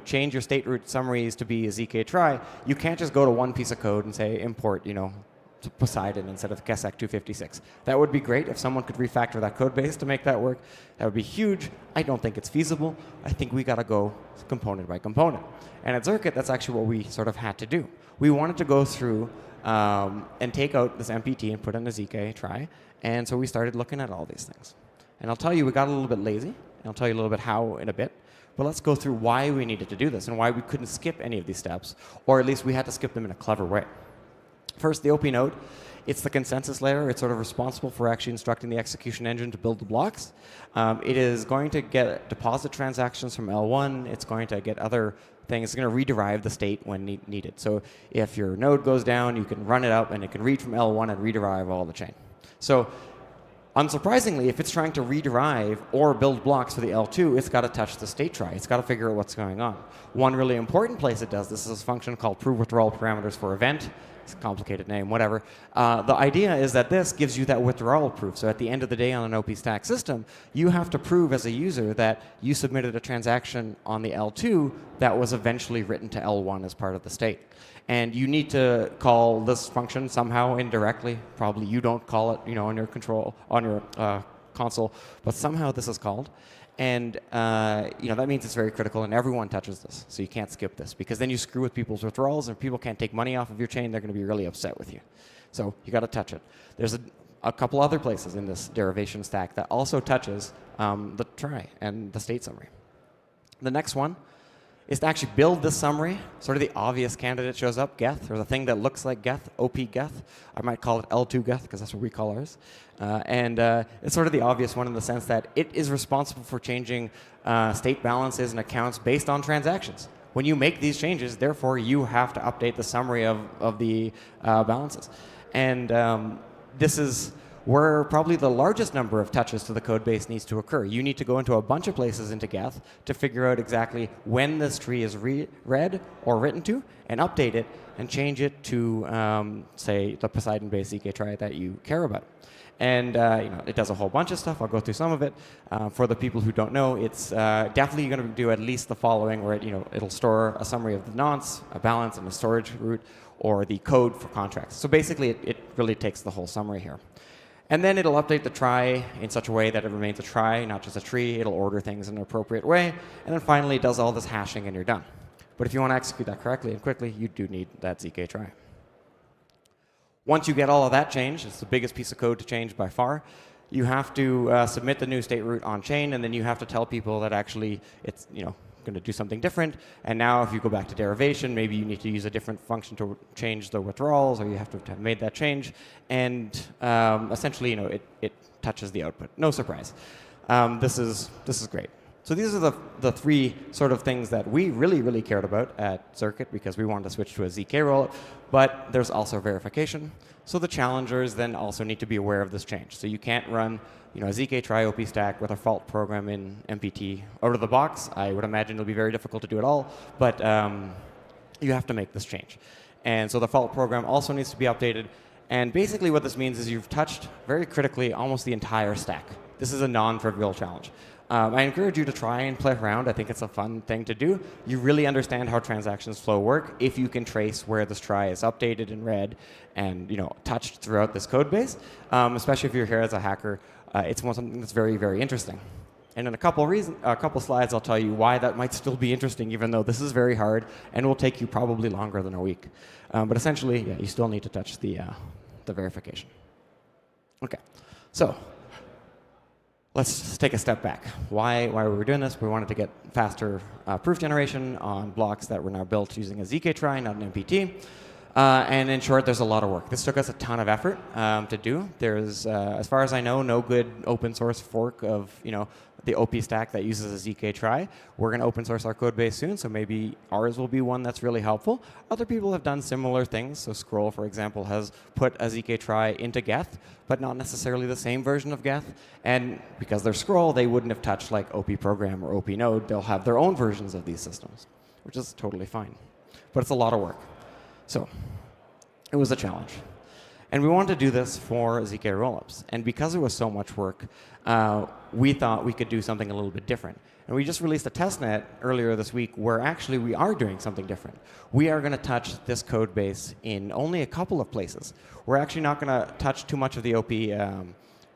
change your state root summaries to be a ZK-Trie, you can't just go to one piece of code and say import, to Poseidon instead of Kesek 256. That would be great if someone could refactor that code base to make that work. That would be huge. I don't think it's feasible. I think we got to go component by component. And at Zircuit, that's actually what we sort of had to do. We wanted to go through and take out this MPT and put in a ZK-Trie. And so we started looking at all these things. And I'll tell you, we got a little bit lazy. And I'll tell you a little bit how in a bit. But let's go through why we needed to do this and why we couldn't skip any of these steps, or at least we had to skip them in a clever way. First, the OP node. It's the consensus layer. It's sort of responsible for actually instructing the execution engine to build the blocks. It is going to get deposit transactions from L1. It's going to get other things. It's going to rederive the state when needed. So if your node goes down, you can run it up, and it can read from L1 and rederive all the chain. So unsurprisingly, if it's trying to rederive or build blocks for the L2, it's got to touch the state trie. It's got to figure out what's going on. One really important place it does this is a function called prove withdrawal parameters for event. It's a complicated name, whatever. The idea is that this gives you that withdrawal proof. So at the end of the day on an OP stack system, you have to prove as a user that you submitted a transaction on the L2 that was eventually written to L1 as part of the state. And you need to call this function somehow indirectly. Probably you don't call it, on your console, but somehow this is called. And that means it's very critical, and everyone touches this. So you can't skip this, because then you screw with people's withdrawals, and if people can't take money off of your chain, they're going to be really upset with you. So you got to touch it. There's a couple other places in this derivation stack that also touches the trie and the state summary. The next one is to actually build this summary. Sort of the obvious candidate shows up, Geth, or the thing that looks like Geth, OP-Geth. I might call it L2-Geth, because that's what we call ours. It's sort of the obvious one in the sense that it is responsible for changing state balances and accounts based on transactions. When you make these changes, therefore, you have to update the summary of the balances. And this is where probably the largest number of touches to the code base needs to occur. You need to go into a bunch of places into Geth to figure out exactly when this tree is read or written to, and update it and change it to, say, the Poseidon-based ZK-Trie that you care about. And it does a whole bunch of stuff. I'll go through some of it. For the people who don't know, it's definitely going to do at least the following, where it'll store a summary of the nonce, a balance, and a storage root, or the code for contracts. So basically, it really takes the whole summary here. And then it'll update the trie in such a way that it remains a trie, not just a tree. It'll order things in an appropriate way. And then finally, it does all this hashing, and you're done. But if you want to execute that correctly and quickly, you do need that ZK-Trie. Once you get all of that changed, it's the biggest piece of code to change by far, you have to submit the new state root on chain, and then you have to tell people that actually it's going to do something different. And now if you go back to derivation, maybe you need to use a different function to change the withdrawals, or you have to have made that change. And essentially, it touches the output. No surprise. This is great. So these are the three sort of things that we really cared about at Circuit because we wanted to switch to a ZK rollup, but there's also verification. So the challengers then also need to be aware of this change. So you can't run a ZK-Trie OP stack with a fault program in MPT out of the box. I would imagine it'll be very difficult to do it all, but you have to make this change. And so the fault program also needs to be updated. And basically what this means is you've touched very critically almost the entire stack. This is a non-trivial challenge. I encourage you to try and play around. I think it's a fun thing to do. You really understand how transactions flow work if you can trace where this trie is updated in red and touched throughout this code base. Especially if you're here as a hacker, it's something that's very interesting. And in a couple slides, I'll tell you why that might still be interesting, even though this is very hard and will take you probably longer than a week. But essentially, yeah, you still need to touch the verification. Okay, so let's take a step back. Why were we doing this? We wanted to get faster proof generation on blocks that were now built using a ZK-Trie, not an MPT. And in short, there's a lot of work. This took us a ton of effort to do. There's, as far as I know, no good open source fork of the OP stack that uses a ZK-Trie. We're going to open source our code base soon, so maybe ours will be one that's really helpful. Other people have done similar things. So Scroll, for example, has put a ZK-Trie into Geth, but not necessarily the same version of Geth. And because they're Scroll, they wouldn't have touched like OP Program or OP Node. They'll have their own versions of these systems, which is totally fine. But it's a lot of work. So it was a challenge. And we wanted to do this for ZK rollups. And because it was so much work, we thought we could do something a little bit different. And we just released a testnet earlier this week where actually we are doing something different. We are going to touch this code base in only a couple of places. We're actually not going to touch too much of the OP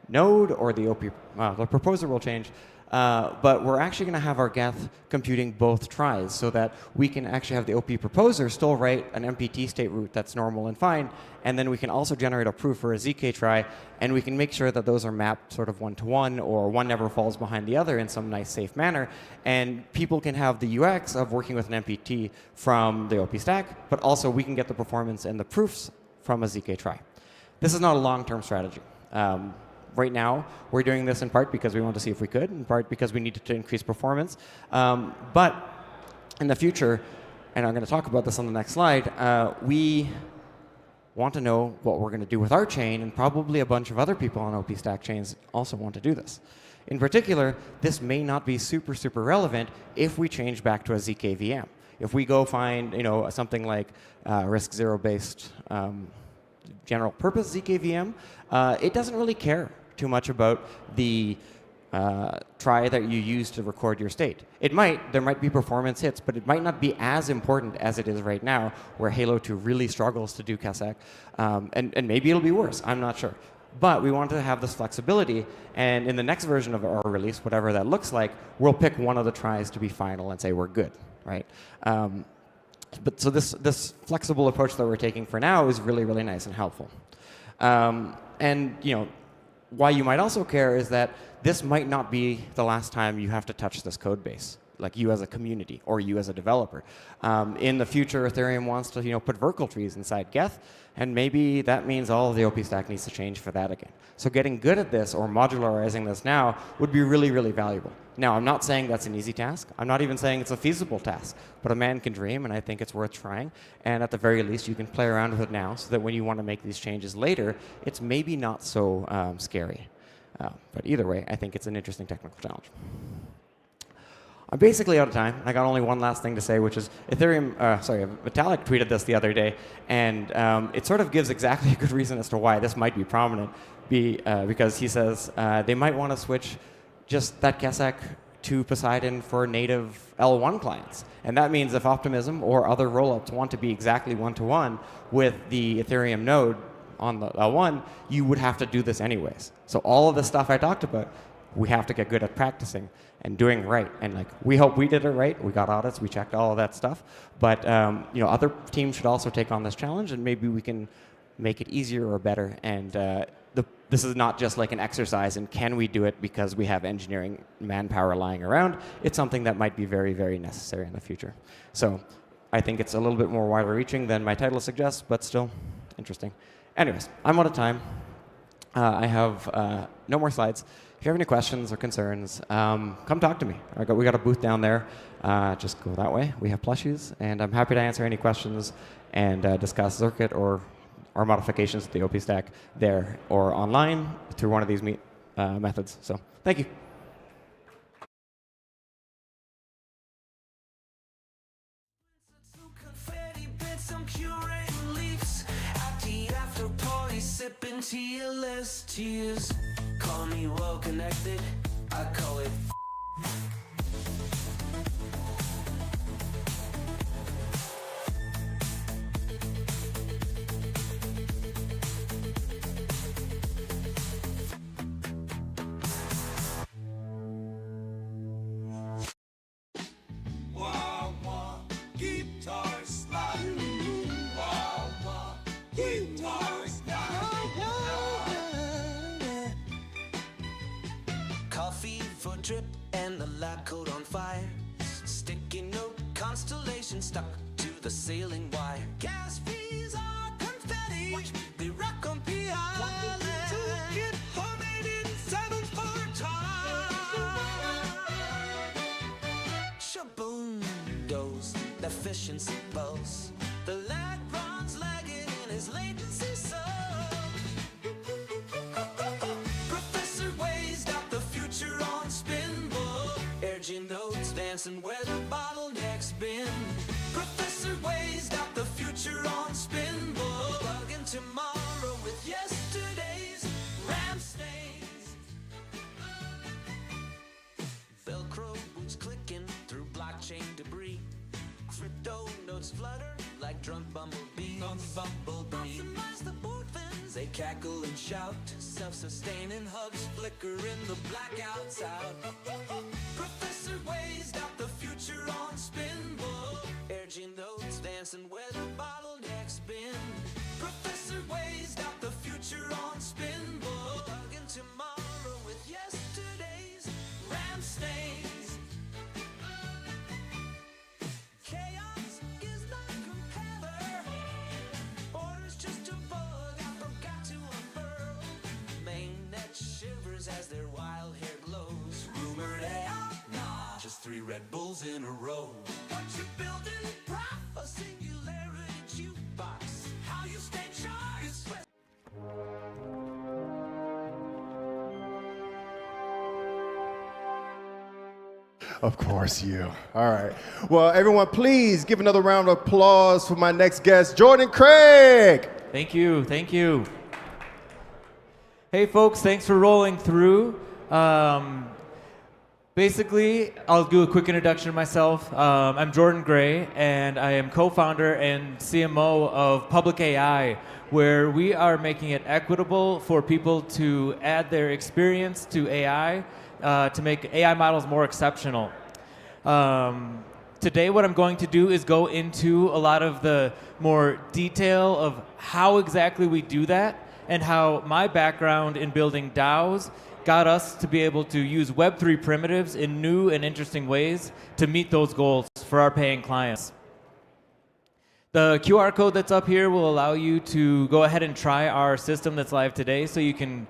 node or the OP, the proposer will change. But we're actually going to have our Geth computing both tries so that we can actually have the OP proposer still write an MPT state root that's normal and fine, and then we can also generate a proof for a ZK-Trie, and we can make sure that those are mapped sort of one-to-one, or one never falls behind the other in some nice, safe manner, and people can have the UX of working with an MPT from the OP stack, but also we can get the performance and the proofs from a ZK-Trie. This is not a long-term strategy. Right now, we're doing this in part because we want to see if we could, in part because we needed to increase performance. But in the future, and I'm going to talk about this on the next slide, we want to know what we're going to do with our chain, and probably a bunch of other people on OP Stack chains also want to do this. In particular, this may not be super relevant if we change back to a ZK VM. If we go find something like RISC-0 based general purpose ZK VM, it doesn't really care too much about the trie that you use to record your state. There might be performance hits, but it might not be as important as it is right now, where Halo 2 really struggles to do Kasek. And maybe it'll be worse, I'm not sure. But we want to have this flexibility, and in the next version of our release, whatever that looks like, we'll pick one of the tries to be final and say we're good, right? But so this flexible approach that we're taking for now is really nice and helpful. And why you might also care is that this might not be the last time you have to touch this code base, like you as a community or you as a developer. In the future, Ethereum wants to put Verkle trees inside Geth, and maybe that means all of the OP stack needs to change for that again. So getting good at this or modularizing this now would be really valuable. Now, I'm not saying that's an easy task. I'm not even saying it's a feasible task. But a man can dream, and I think it's worth trying. And at the very least, you can play around with it now so that when you want to make these changes later, it's maybe not so scary. But either way, I think it's an interesting technical challenge. I'm basically out of time. I got only one last thing to say, which is Ethereum, Vitalik tweeted this the other day, and it sort of gives exactly a good reason as to why this might be prominent, because he says they might want to switch just that Kasek to Poseidon for native L1 clients. And that means if Optimism or other rollups want to be exactly one-to-one with the Ethereum node on the L1, you would have to do this anyways. So all of the stuff I talked about, we have to get good at practicing and doing right. And we hope we did it right. We got audits, we checked all of that stuff. But other teams should also take on this challenge, and maybe we can make it easier or better. And this is not just like an exercise in can we do it because we have engineering manpower lying around. It's something that might be very necessary in the future. So I think it's a little bit more wider reaching than my title suggests, but still interesting. Anyways, I'm out of time. I have no more slides. If you have any questions or concerns, come talk to me. We got a booth down there. Just go that way. We have plushies, and I'm happy to answer any questions and discuss Circuit or our modifications to the OP stack there or online through one of these methods. So thank you. Confetti bits, I'm curating leaves. At the after party, sipping tearless tears. Call me well connected, I call it. Coffee for drip and the lab coat on fire. Sticky note constellation stuck to the ceiling wire. Gas fees are confetti. They rock on P Island. Get homemade in 7 for time. Shaboom, dose, efficiency pulse. The lag runs lagging in his latency so. Professor Waze got the future on spinball. Urgent notes dancing where the bottleneck's been. Professor Waze got the future on spinball. Plug in tomorrow with yesterday's RAM stains. Velcro boots clicking through blockchain debris. Crypto notes flutter like drunk bumblebees. Optimize the boot fins, they cackle and shout. Self-sustaining hugs flicker in the blackouts out. Professor Waze got the future on spinball. Urging notes dancing where the bottleneck's been. Professor Waze got the future on spinball. Plug in tomorrow with yesterday's RAM stains. Chaos is not competitor. Order's just a bug I forgot to unfurl. Mainnet shivers as their wild hair glows. Rumored AI? Nah, just 3 Red Bulls in a row. What you building, prof? A singularity jukebox. How you stay charged is Of course, you. All right. Well, everyone, please give another round of applause for my next guest, Jordan Craig. Thank you. Thank you. Hey, folks, thanks for rolling through. Basically, I'll do a quick introduction of myself. I'm Jordan Gray, and I am co-founder and CMO of Public AI, where we are making it equitable for people to add their experience to AI to make AI models more exceptional. Today, what I'm going to do is go into a lot of the more detail of how exactly we do that and how my background in building DAOs got us to be able to use Web3 primitives in new and interesting ways to meet those goals for our paying clients. The QR code that's up here will allow you to go ahead and try our system that's live today, so you can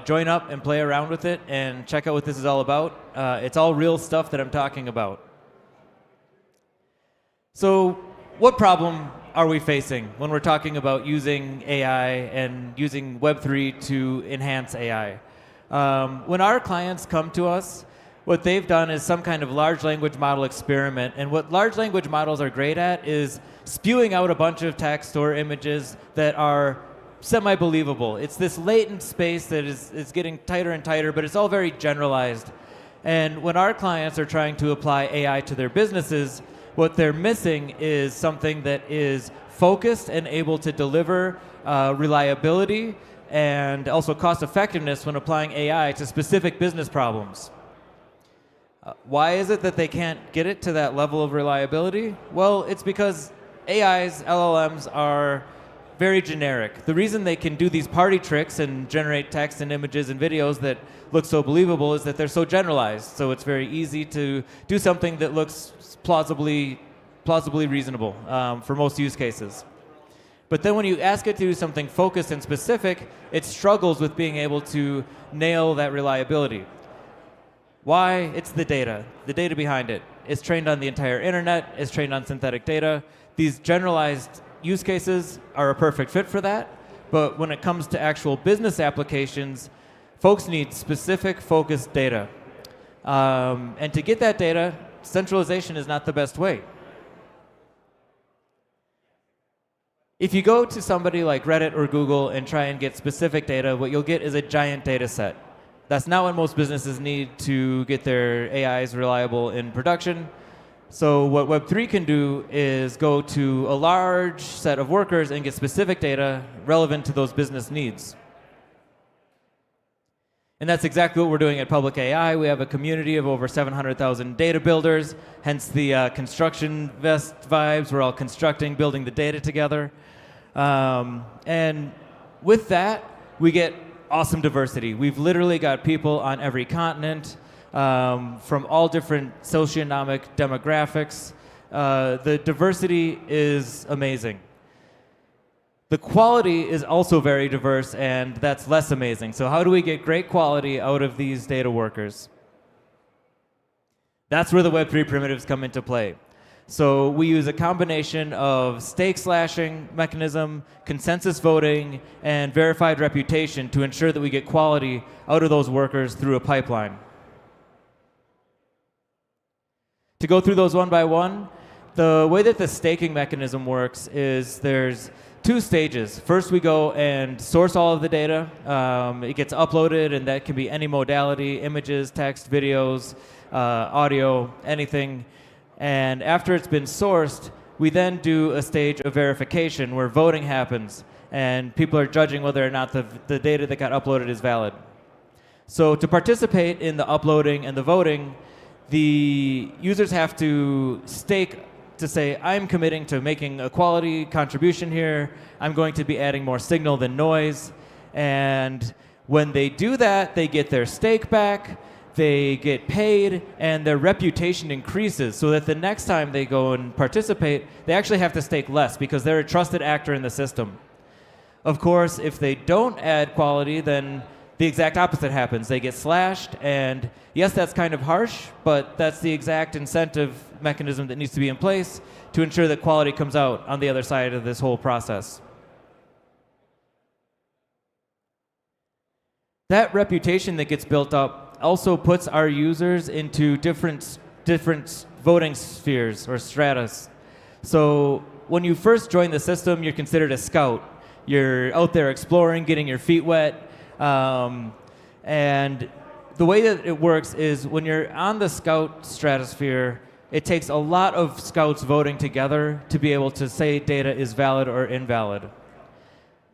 join up and play around with it and check out what this is all about. It's all real stuff that I'm talking about. So what problem are we facing when we're talking about using AI and using Web3 to enhance AI? When our clients come to us, what they've done is some kind of large language model experiment. And what large language models are great at is spewing out a bunch of text or images that are semi-believable. It's this latent space that is getting tighter and tighter, but it's all very generalized. And when our clients are trying to apply AI to their businesses, what they're missing is something that is focused and able to deliver reliability and also cost effectiveness when applying AI to specific business problems. Why is it that they can't get it to that level of reliability? Well, it's because AIs, LLMs, are very generic. The reason they can do these party tricks and generate text and images and videos that look so believable is that they're so generalized. So it's very easy to do something that looks plausibly reasonable for most use cases. But then when you ask it to do something focused and specific, it struggles with being able to nail that reliability. Why? It's the data behind it. It's trained on the entire internet, it's trained on synthetic data. These generalized use cases are a perfect fit for that, but when it comes to actual business applications, folks need specific focused data. And to get that data, centralization is not the best way. If you go to somebody like Reddit or Google and try and get specific data, what you'll get is a giant data set. That's not what most businesses need to get their AIs reliable in production. So what Web3 can do is go to a large set of workers and get specific data relevant to those business needs. And that's exactly what we're doing at Public AI. We have a community of over 700,000 data builders, hence the construction vest vibes. We're all constructing, building the data together. And with that, we get awesome diversity. We've literally got people on every continent, from all different socioeconomic demographics. The diversity is amazing. The quality is also very diverse, and that's less amazing. So how do we get great quality out of these data workers? That's where the Web3 primitives come into play. So we use a combination of stake slashing mechanism, consensus voting, and verified reputation to ensure that we get quality out of those workers through a pipeline. To go through those one by one, the way that the staking mechanism works is there's 2 stages. First, we go and source all of the data. It gets uploaded, and that can be any modality, images, text, videos, audio, anything. And after it's been sourced, we then do a stage of verification where voting happens, and people are judging whether or not the data that got uploaded is valid. So to participate in the uploading and the voting, the users have to stake to say, I'm committing to making a quality contribution here. I'm going to be adding more signal than noise. And when they do that, they get their stake back, they get paid, and their reputation increases so that the next time they go and participate, they actually have to stake less because they're a trusted actor in the system. Of course, if they don't add quality, then the exact opposite happens. They get slashed, and yes, that's kind of harsh, but that's the exact incentive mechanism that needs to be in place to ensure that quality comes out on the other side of this whole process. That reputation that gets built up also puts our users into different voting spheres or stratas. So when you first join the system, you're considered a scout. You're out there exploring, getting your feet wet. And the way that it works is when you're on the scout stratosphere, it takes a lot of scouts voting together to be able to say data is valid or invalid.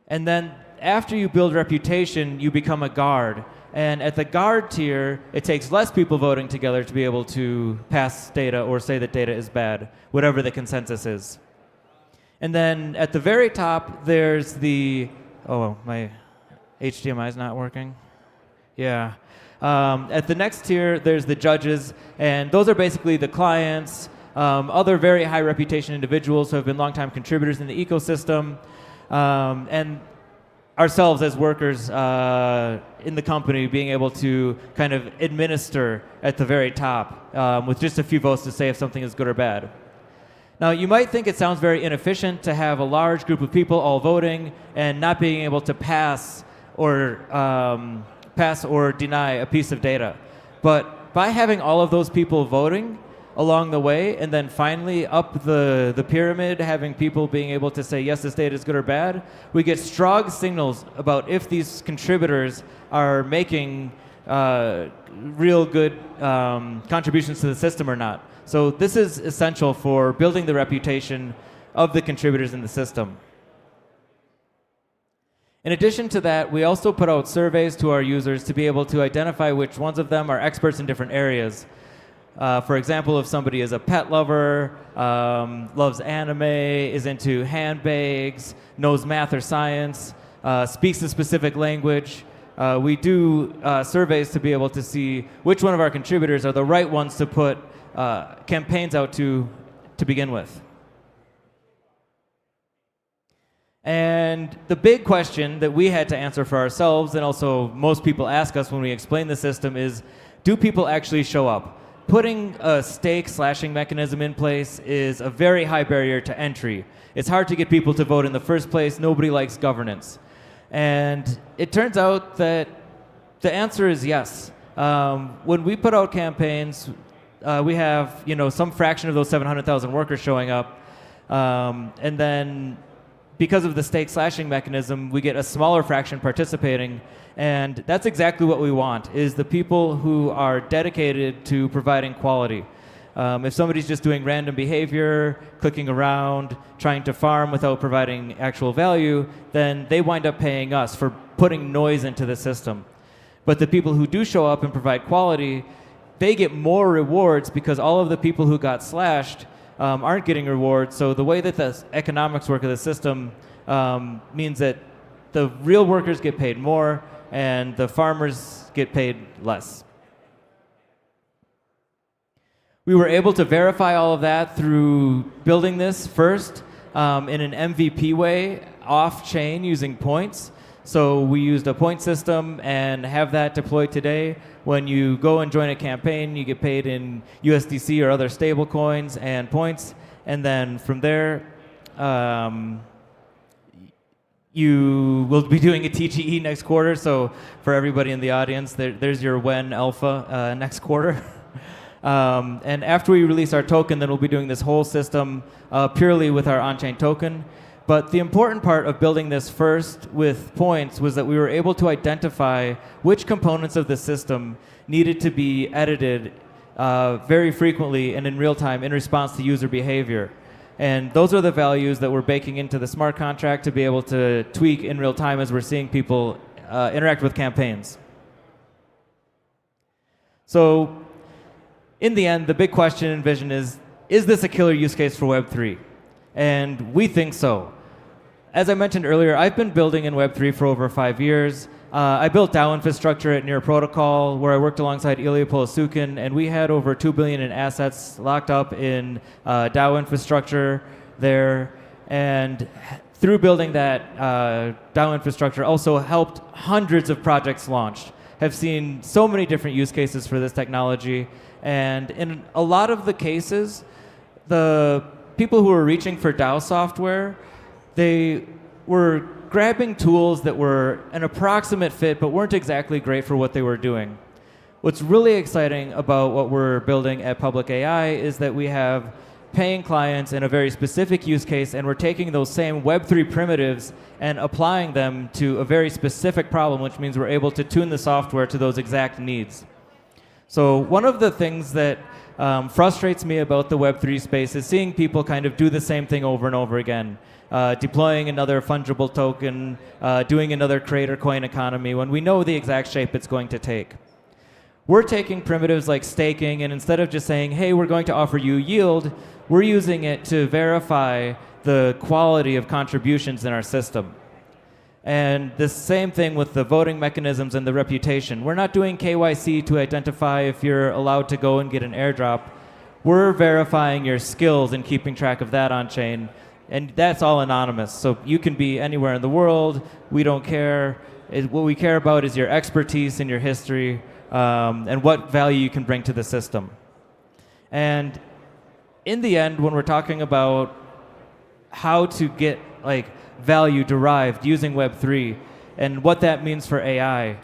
And then after you build reputation, you become a guard. And at the guard tier, it takes less people voting together to be able to pass data or say that data is bad, whatever the consensus is. And then at the very top, there's the, oh, my HDMI is not working. Yeah. At the next tier, there's the judges, and those are basically the clients, other very high reputation individuals who have been longtime contributors in the ecosystem, and ourselves as workers in the company being able to kind of administer at the very top with just a few votes to say if something is good or bad. Now, you might think it sounds very inefficient to have a large group of people all voting and not being able to pass or deny a piece of data. But by having all of those people voting along the way, and then finally up the pyramid, having people being able to say, yes, this data is good or bad, we get strong signals about if these contributors are making real good contributions to the system or not. So this is essential for building the reputation of the contributors in the system. In addition to that, we also put out surveys to our users to be able to identify which ones of them are experts in different areas. For example, if somebody is a pet lover, loves anime, is into handbags, knows math or science, speaks a specific language, we do surveys to be able to see which one of our contributors are the right ones to put campaigns out to begin with. And the big question that we had to answer for ourselves, and also most people ask us when we explain the system, is do people actually show up? Putting a stake slashing mechanism in place is a very high barrier to entry. It's hard to get people to vote in the first place. Nobody likes governance. And it turns out that the answer is yes. When we put out campaigns, we have some fraction of those 700,000 workers showing up. And then because of the stake slashing mechanism, we get a smaller fraction participating. And that's exactly what we want, is the people who are dedicated to providing quality. If somebody's just doing random behavior, clicking around, trying to farm without providing actual value, then they wind up paying us for putting noise into the system. But the people who do show up and provide quality, they get more rewards because all of the people who got slashed aren't getting rewards. So the way that the economics work of the system means that the real workers get paid more and the farmers get paid less. We were able to verify all of that through building this first in an MVP way, off-chain using points. So we used a point system and have that deployed today. When you go and join a campaign, you get paid in USDC or other stablecoins and points. And then from there, you will be doing a TGE next quarter. So for everybody in the audience, there's your WEN alpha next quarter. And after we release our token, then we'll be doing this whole system purely with our on-chain token. But the important part of building this first with points was that we were able to identify which components of the system needed to be edited very frequently and in real time in response to user behavior. And those are the values that we're baking into the smart contract to be able to tweak in real time as we're seeing people interact with campaigns. So in the end, the big question and vision is this a killer use case for Web3? And we think so. As I mentioned earlier, I've been building in Web3 for over 5 years. I built DAO infrastructure at Near Protocol, where I worked alongside Ilya Polosukhin, and we had over 2 billion in assets locked up in DAO infrastructure there. And through building that DAO infrastructure, also helped hundreds of projects launch. Have seen so many different use cases for this technology. And in a lot of the cases, the people who were reaching for DAO software, they were grabbing tools that were an approximate fit but weren't exactly great for what they were doing. What's really exciting about what we're building at Public AI is that we have paying clients in a very specific use case, and we're taking those same Web3 primitives and applying them to a very specific problem, which means we're able to tune the software to those exact needs. So one of the things that frustrates me about the Web3 space is seeing people kind of do the same thing over and over again. Deploying another fungible token, doing another creator coin economy, when we know the exact shape it's going to take. We're taking primitives like staking, and instead of just saying, hey, we're going to offer you yield, we're using it to verify the quality of contributions in our system. And the same thing with the voting mechanisms and the reputation. We're not doing KYC to identify if you're allowed to go and get an airdrop. We're verifying your skills and keeping track of that on chain. And that's all anonymous. So you can be anywhere in the world. We don't care. What we care about is your expertise and your history and what value you can bring to the system. And in the end, when we're talking about how to get value derived using Web3 and what that means for AI,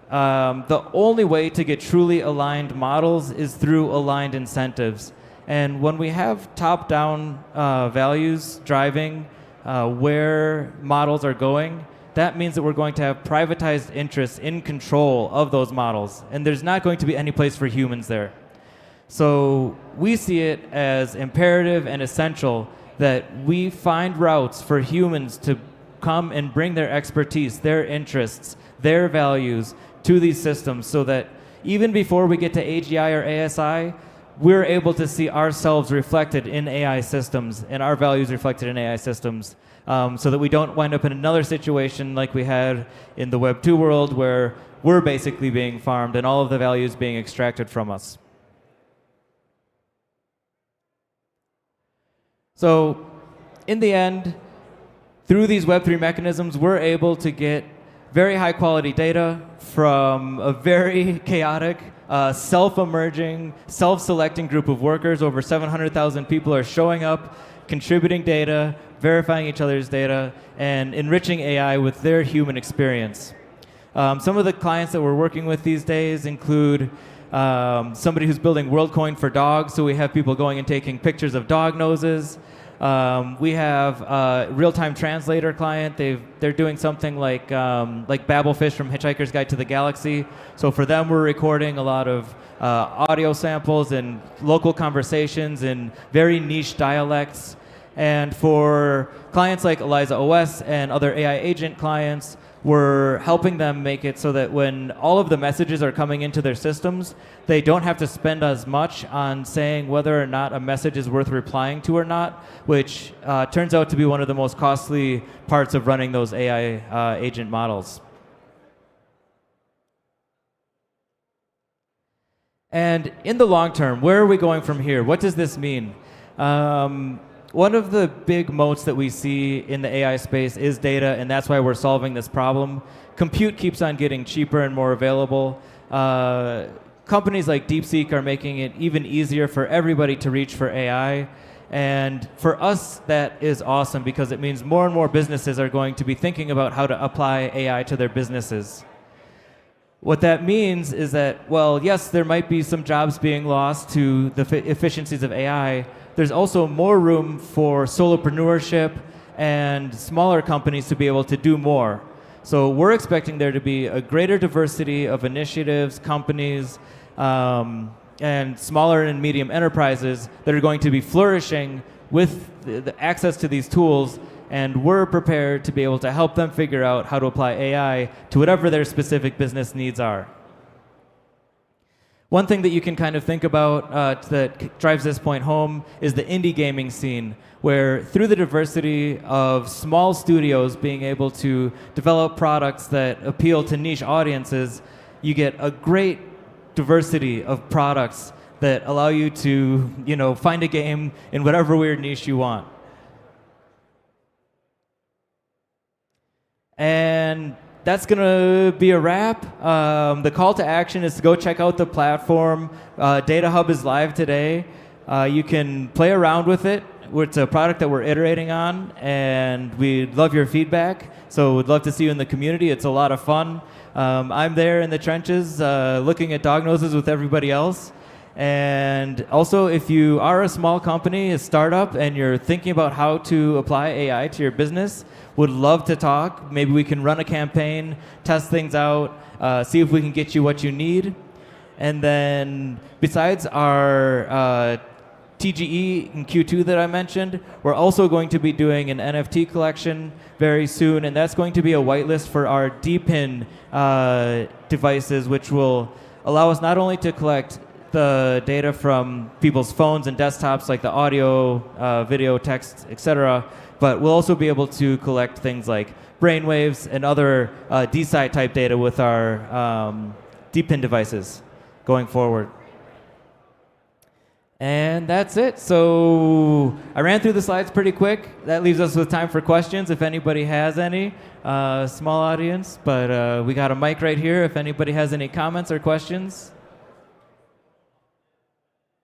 the only way to get truly aligned models is through aligned incentives. And when we have top-down values driving where models are going, that means that we're going to have privatized interests in control of those models. And there's not going to be any place for humans there. So we see it as imperative and essential that we find routes for humans to come and bring their expertise, their interests, their values to these systems so that even before we get to AGI or ASI, we're able to see ourselves reflected in AI systems and our values reflected in AI systems so that we don't wind up in another situation like we had in the Web 2 world where we're basically being farmed and all of the values being extracted from us. So in the end, through these Web3 mechanisms, we're able to get very high quality data from a very chaotic, self-emerging, self-selecting group of workers. Over 700,000 people are showing up, contributing data, verifying each other's data, and enriching AI with their human experience. Some of the clients that we're working with these days include somebody who's building WorldCoin for dogs, so we have people going and taking pictures of dog noses. We have a real-time translator client. They're doing something like Babelfish from Hitchhiker's Guide to the Galaxy. So for them, we're recording a lot of audio samples and local conversations in very niche dialects. And for clients like Eliza OS and other AI agent clients, we're helping them make it so that when all of the messages are coming into their systems, they don't have to spend as much on saying whether or not a message is worth replying to or not, which turns out to be one of the most costly parts of running those AI agent models. And in the long term, where are we going from here? What does this mean? One of the big moats that we see in the AI space is data, and that's why we're solving this problem. Compute keeps on getting cheaper and more available. Companies like DeepSeek are making it even easier for everybody to reach for AI. And for us, that is awesome because it means more and more businesses are going to be thinking about how to apply AI to their businesses. What that means is that, well, yes, there might be some jobs being lost to the efficiencies of AI. There's also more room for solopreneurship and smaller companies to be able to do more. So we're expecting there to be a greater diversity of initiatives, companies, and smaller and medium enterprises that are going to be flourishing with the access to these tools, and we're prepared to be able to help them figure out how to apply AI to whatever their specific business needs are. One thing that you can kind of think about that drives this point home is the indie gaming scene, where through the diversity of small studios being able to develop products that appeal to niche audiences, you get a great diversity of products that allow you to, find a game in whatever weird niche you want. And that's going to be a wrap. The call to action is to go check out the platform. Data Hub is live today. You can play around with it. It's a product that we're iterating on, and we'd love your feedback. So we'd love to see you in the community. It's a lot of fun. I'm there in the trenches looking at dog noses with everybody else. And also, if you are a small company, a startup, and you're thinking about how to apply AI to your business, would love to talk. Maybe we can run a campaign, test things out, see if we can get you what you need. And then besides our TGE in Q2 that I mentioned, we're also going to be doing an NFT collection very soon, and that's going to be a whitelist for our DePIN devices, which will allow us not only to collect the data from people's phones and desktops, like the audio, video, text, etc., but we'll also be able to collect things like brainwaves and other DeSci type data with our DePIN devices going forward. And that's it. So I ran through the slides pretty quick. That leaves us with time for questions if anybody has any. Small audience, but we got a mic right here if anybody has any comments or questions.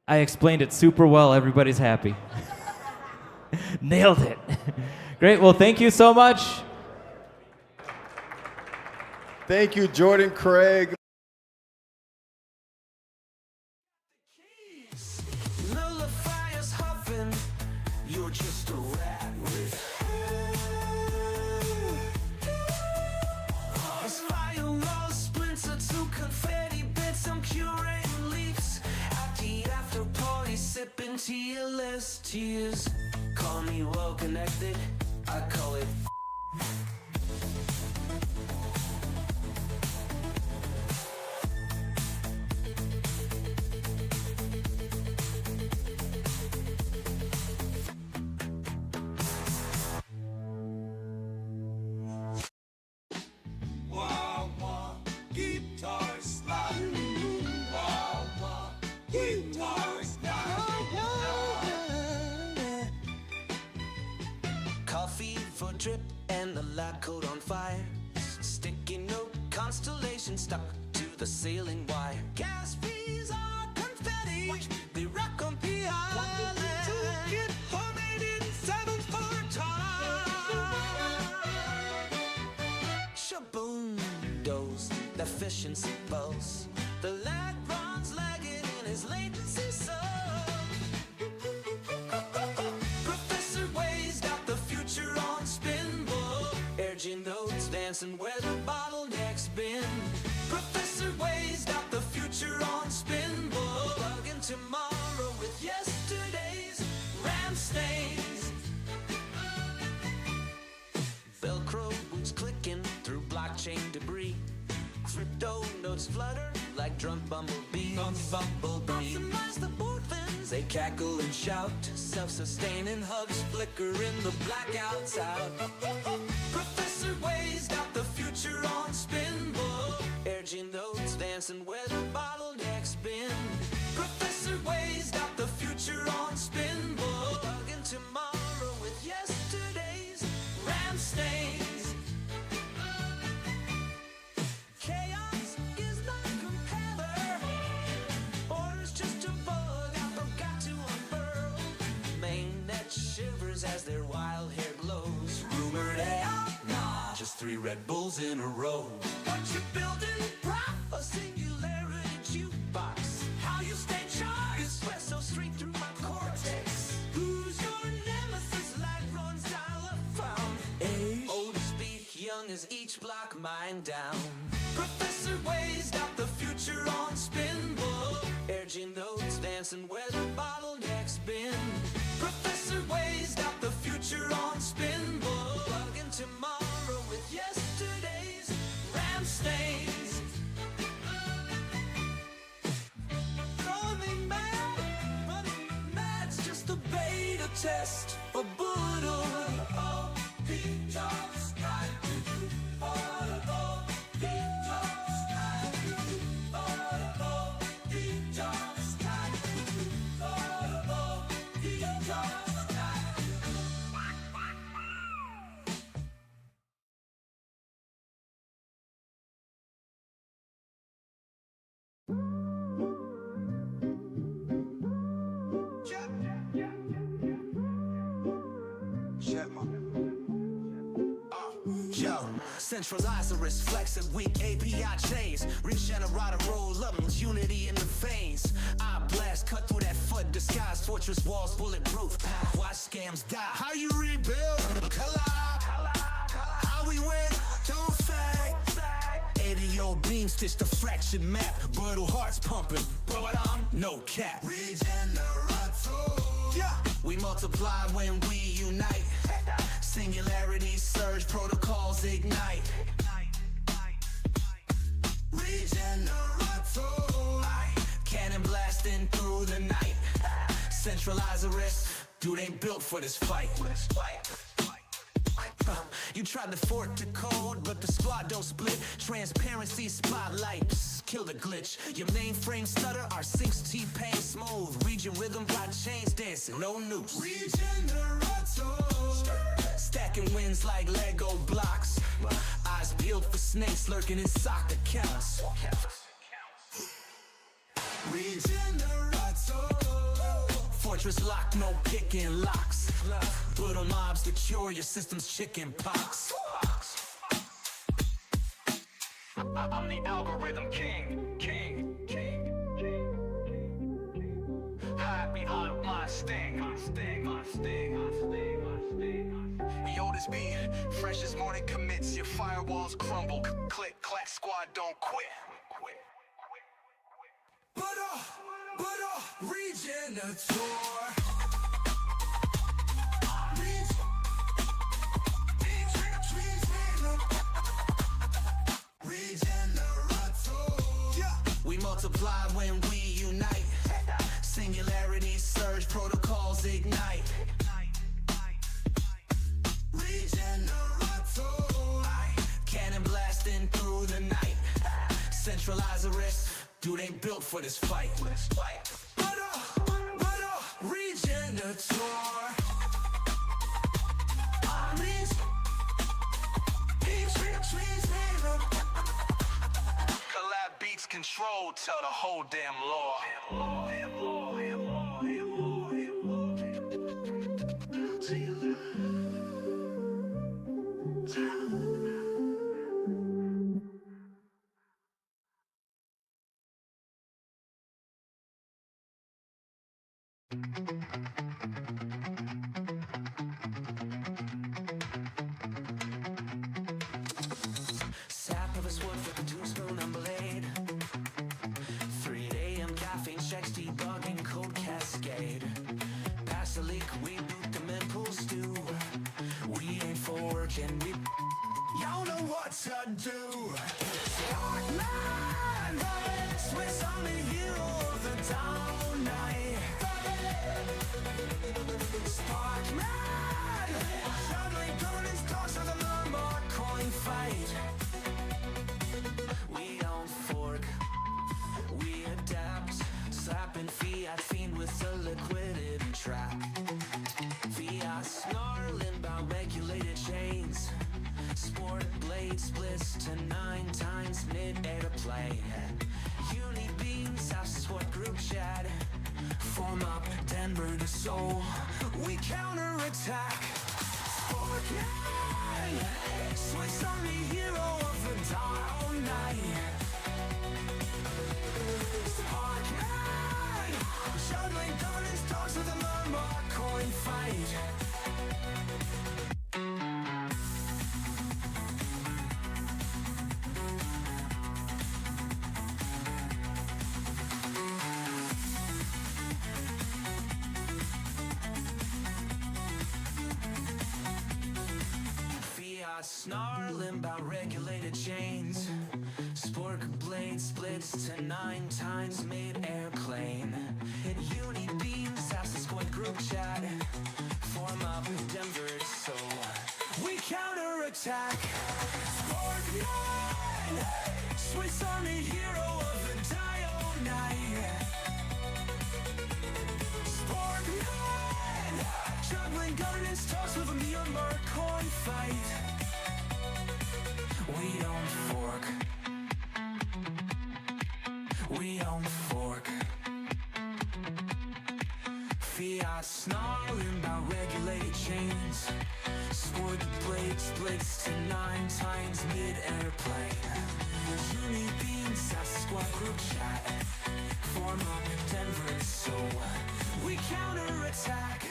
I explained it super well. Everybody's happy. Nailed it. Great. Well, thank you so much. Thank you, Jordan Craig. Nullifiers huffing, you're just a rat with as firewalls splinter to confetti bits, I'm curating leaks at the after party, sipping tearless tears. Call me well connected, I call it coffee for drip. and the lab coat on fire. Sticky note constellation stuck to the ceiling wire. Gas fees are confetti, they rock on P Island. Get homemade in 7/4 time. Shaboom, doze, the efficiency buzz. The lag runs lagging in his latency sub. Professor Wade's got the future on spinball. Urging notes dancing where the bottleneck's been. Professor Wade's got the future on spinball. Plugging tomorrow with yesterday's RAM stains. Velcro boots clicking through blockchain debris. Crypto notes flutter like drunk bumblebees. Optimize the boot fins, they cackle and shout. Self-sustaining hubs flicker in the blackouts out. Professor Wade's got the future on spinball. Urging notes dancing where the bottleneck's been. Professor Wade's got the future on spinball. Plugging tomorrow with yesterday's RAM stains. Chaos is not compeller. Order's just a bug I forgot to unfurl. Mainnet shivers as their wild hair glows. Rumored AI, nah, just 3 Red Bulls in a row. What you building, prop? A singularity jukebox. How you stay charged? Espresso straight through my cortex. Who's your nemesis? Light runs dial-up found. Age, old as speak, young as each block mine down. Professor Wade's got the future on spinball. Urging notes dancing where the bottleneck's been. Professor Wade's got the future on spinball. Plugging tomorrow with yesterday's RAM stains. Running mad's just a beta test for Boodle. Oh, he just got Centralized arrest, flexing weak API chains. Regenerate roll up, unity in the veins. I blast, cut through that foot, disguise fortress walls, bulletproof. Watch scams die. How you rebuild? Collide. How we win? Don't fag. 80-year-old beam stitch the fractured map. Brutal hearts pumping, but I'm no cap. Regenerate. Yeah. We multiply when we unite. Singularities surge, protocols ignite. Regenerate. Cannon blasting through the night. Centralized arrest, dude ain't built for this fight. You tried to fork the code, but the squad don't split. Transparency spotlight, kill the glitch. Your mainframe stutter, our syncs T-Pain smooth. Region rhythm, got chains dancing, no noose. Regenerate. Stacking wins like Lego blocks. Eyes peeled for snakes lurking in sock accounts. Regenerate. Fortress lock, no picking locks. Brutal mobs to cure your system's chicken pox. I'm the algorithm king. Hide behind my sting. Yo, this be fresh as morning commits. Your firewalls crumble. Click, clack, squad don't quit. But Regenator. We multiply when we unite. Singularities surge, protocols ignite. Regenerate. Cannon blasting through the night. Centralized arrest, dude ain't built for this fight. Regenator. control, tell the whole damn law. Sap of a sword with a 2-spoon and blade. 3 a.m. caffeine checks, debugging code cascade. Pass a leak, we boot them and pull stew. We ain't for work and we y'all know what to do. Sparkman, Swiss Army hero of the down night. Sparkman, juggling opponents, toss of the Lombard coin fight. We don't fork, we adapt, slapping fiat fiend with a liquidity trap. Fiat snarling about regulated chains. Sport blade splits to 9 times mid-air play. Uni beams, house what group chat. Form up Denver to Seoul. We counterattack. Sportman, Swiss Army hero of the down night. Sportman, juggling governance talks with a Lombard coin fight. Snarling about regulated chains. Spork blade splits to 9 times mid-air plane. And uni beams, ask the squad group chat. Form up Denver, so we counterattack. Scorpion, Swiss Army hero of the dial night. Scorpion, juggling governance talks with a Myanmar coin fight. We don't fork. We don't fork. Fiat snarling about regulated chains. Sport blade splits to 9 times mid-air plane. Uni beams, squad group chat. Form up Denver, so we counterattack.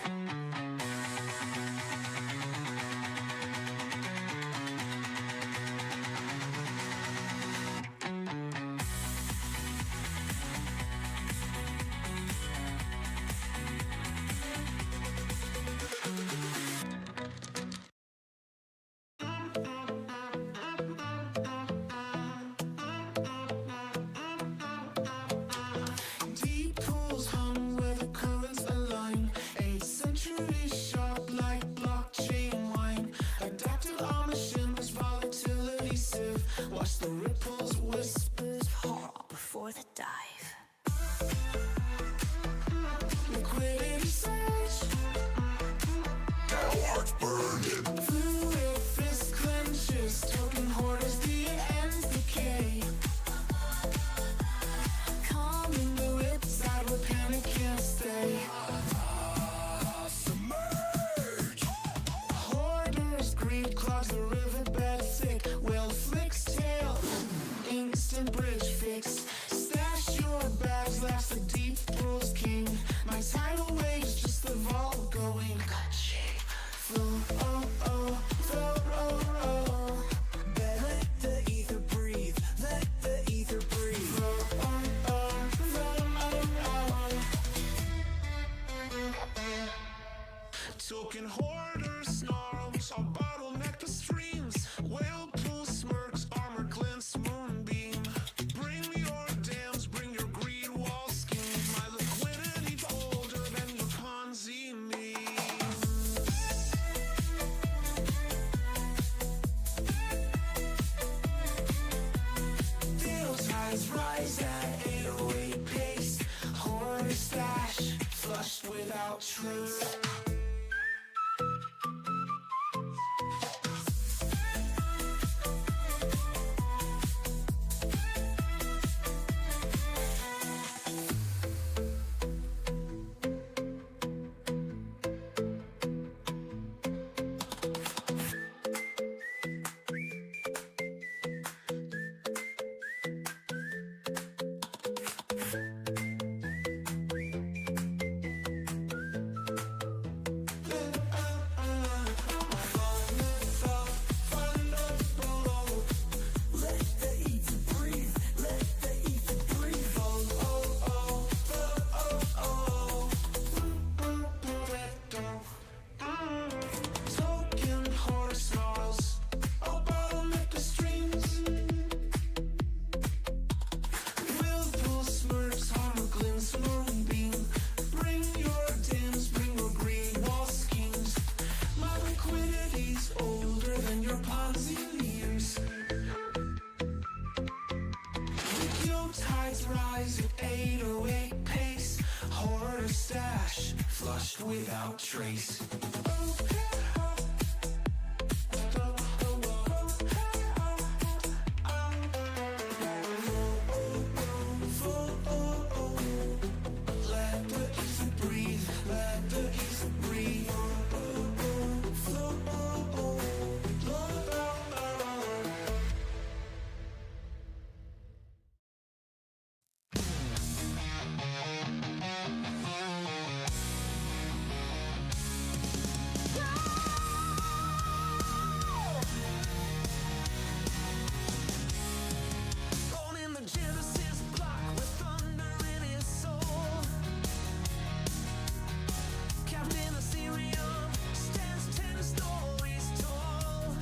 Deep pools hum where the currents align. 8th century sharp like blockchain wine. Adaptive armor shimmers, volatility sieve. Watch the ripples, whispers, horror before the dive. Liquidity surge. Heart burning. Fluid fist clenches. Token hoarders, the ends decay. Calming the riptide where panic can't stay. Submerge. Hoarders, greed clogs the riverbed thick. Whale flicks tail. Instant bridge fix. Stash your bags, last the deep rules king. My tidal waves, just the vault going. Gut shape. Flow, oh, oh, flow, roll, roll. Let the ether breathe. Let the ether breathe. Flow, oh, oh, flow, oh, oh. Token hoarders, snarls, I'll bottleneck the streams. Whale pool smirks, armor glints, moonbeam. Bring your dams, bring your greed wall schemes. My liquidity older than your Ponzi memes. Deal ties rise at 808 pace. Hoarder stash, flushed without trace. vanished without trace. Let the ether breathe, let the ether breathe. Born in the Genesis block with thunder in his soul. Captain Ethereum stands 10 stories tall.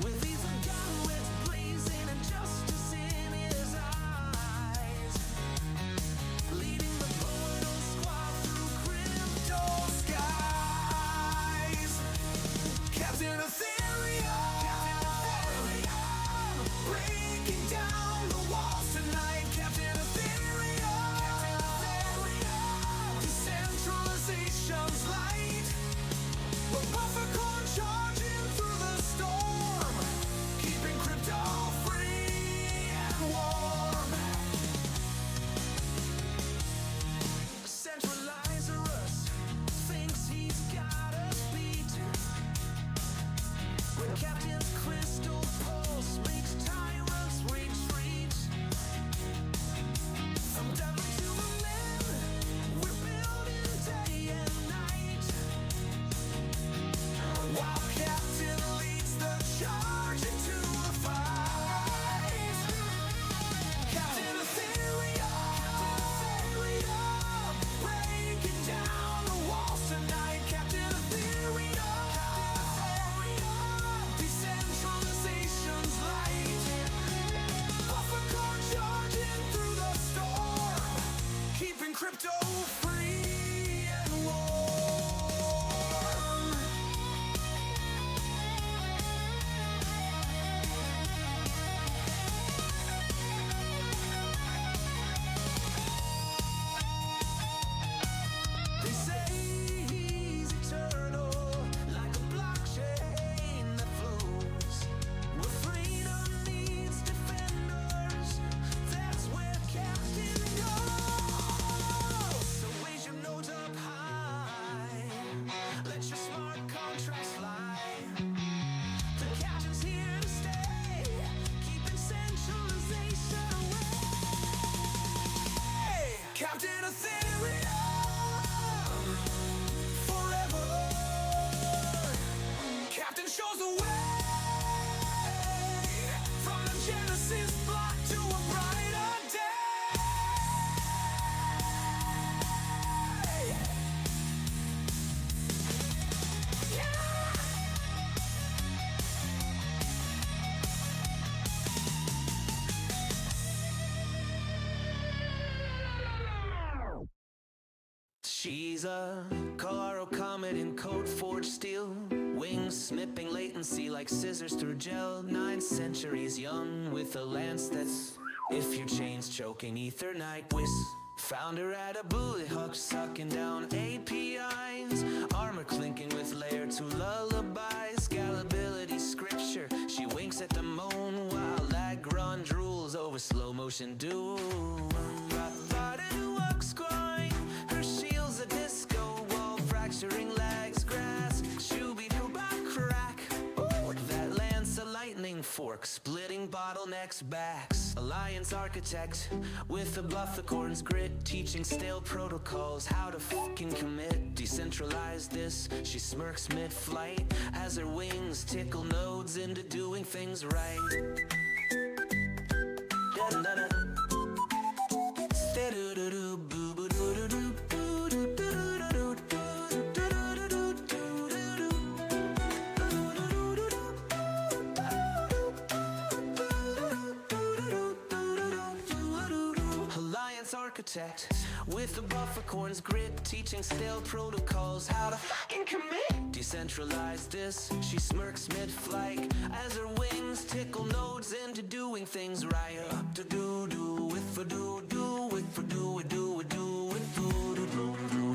With these ungodless blazing and justice in his eyes, leading the portal squad through crypto skies. Captain Ethereum, breaking down the walls tonight. Captain Ethereum, decentralization's light. A buffercorn charging through the storm, keeping crypto free and warm. Centralizerus thinks he's got us beat. When Captain's crystal pulse makes tyrants retreat. From devil to men, we're building day and night. While Captain leads the charge into the fight. Captain Ethereum, breaking down the walls tonight. Captain Ethereum, decentralization's light. Buffercorn charging through the storm, keeping crypto free and warm. They say he's eternal, like a blockchain that flows. Where freedom needs defenders, that's where Captain goes. So raise your notes up high, let your smart contracts fly. The Captain's here to stay, keeping centralization away. Captain Ethereum, forever. Captain shows the way from the Genesis block to a brighter day. She's a Colorado comet in code forged steel, wings snipping latency like scissors through gel. 9 centuries young with a lance that's, if your chain's choking ether night whiz. Found her at a bullet hook sucking down APIs, armor clinking with layer 2 lullabies. Scalability scripture, she winks at the moon while Lagrange drools over slow motion doom. Her shield's a disco wall, fracturing legs, grass, shooby-doo-bop crack. Ooh, that lance a lightning fork, splitting bottlenecks' backs. Alliance architect with a buffercorn's grit, teaching stale protocols how to fucking commit. Decentralized this, she smirks mid-flight as her wings tickle nodes into doing things right. Da-da-da-da. Alliance architect with a buffercorn's grit, teaching stale protocols how to fucking commit. Decentralized this, she smirks mid-flight as her wings tickle nodes into doing things right. To do with for do with for do it do it do it do do do do.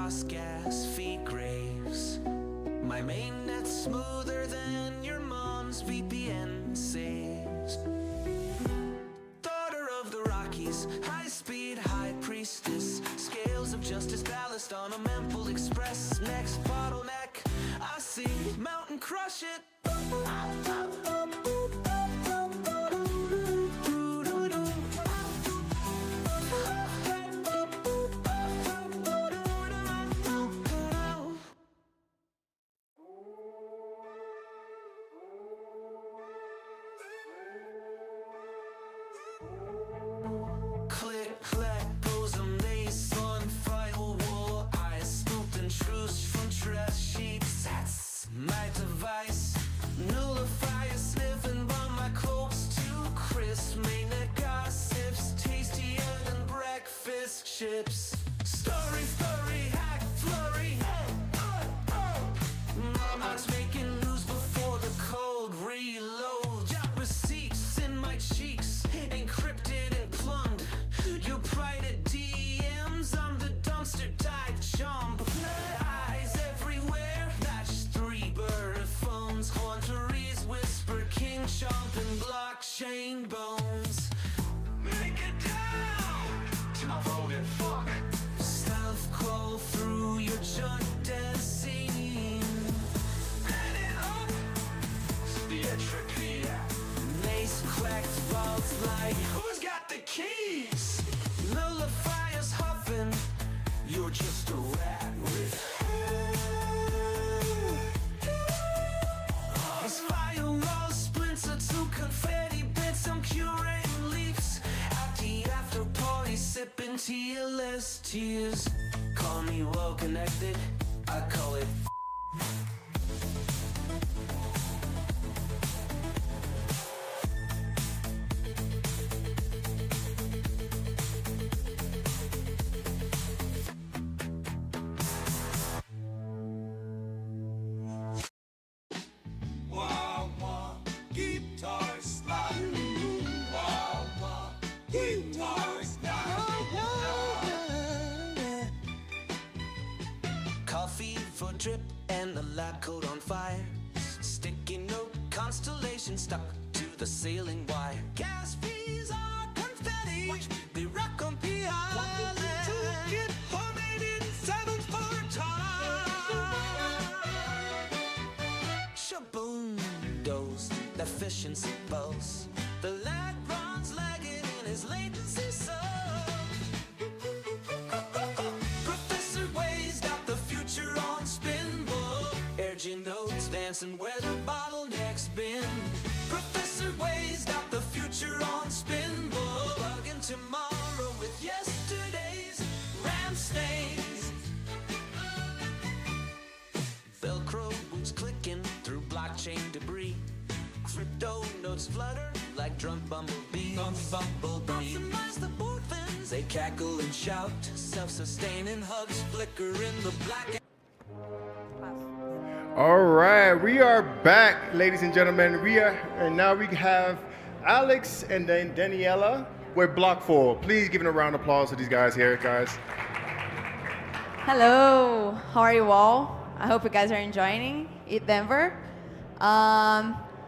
exhaust gas, feed graves. My mainnet's smoother than your mom's VPN saves. Daughter of the Rockies, high-speed high priestess. Scales of justice ballast on a Memphis Express. Next bottleneck, I see mountain crush it. Click, clack, goes a mace on firewall. I scooped and truce from trash sheets. That's my device. Nullifier sniffing by my clothes too crisp. Mainnet gossips, tastier than breakfast chips. Story, hack, flurry. Mama's making news before the cold reload. Job receipts in my cheeks, encrypted and plumbed. You private DMs, I'm the dumpster dive chump. Eyes everywhere, that's 3 bird phones. Haunteries whisper, king chomp and blockchain bones. Make it down to my voted fuck. Stealth crawl through your junk dead scene. Let it up, the entropy. Mace cracked vaults like, who's got the keys? Nullifier's huffing, you're just a rat with these firewall splinter to confetti bits. I'm curating leaves at the after party, sipping TLS tears. Call me well connected, I call it. Coffee for drip and the lab coat on fire. Sticky note constellation stuck to the ceiling wire. Gas fees are confetti. They rock on PI. Get homemade in 7 for Shaboom, dose, efficiency pulse. The lag runs lagging in his latency sub. Professor Wade's got the future on spinball. Urgent notes dancing where the bottleneck's been. Professor Wade's got the future on spinball. Bugging tomorrow with yesterday's RAM stains. Velcro boots clicking through blockchain debris. Crypto notes flutter like drunk bumblebees. Optimize the board fins, they cackle and shout. Self-sustaining hubs flicker in the black. All right, we are back, ladies and gentlemen. And now we have Alex and then Daniela with Block4. Please give a round of applause to these guys here, guys. Hello, how are you all? I hope you guys are enjoying ETH Denver.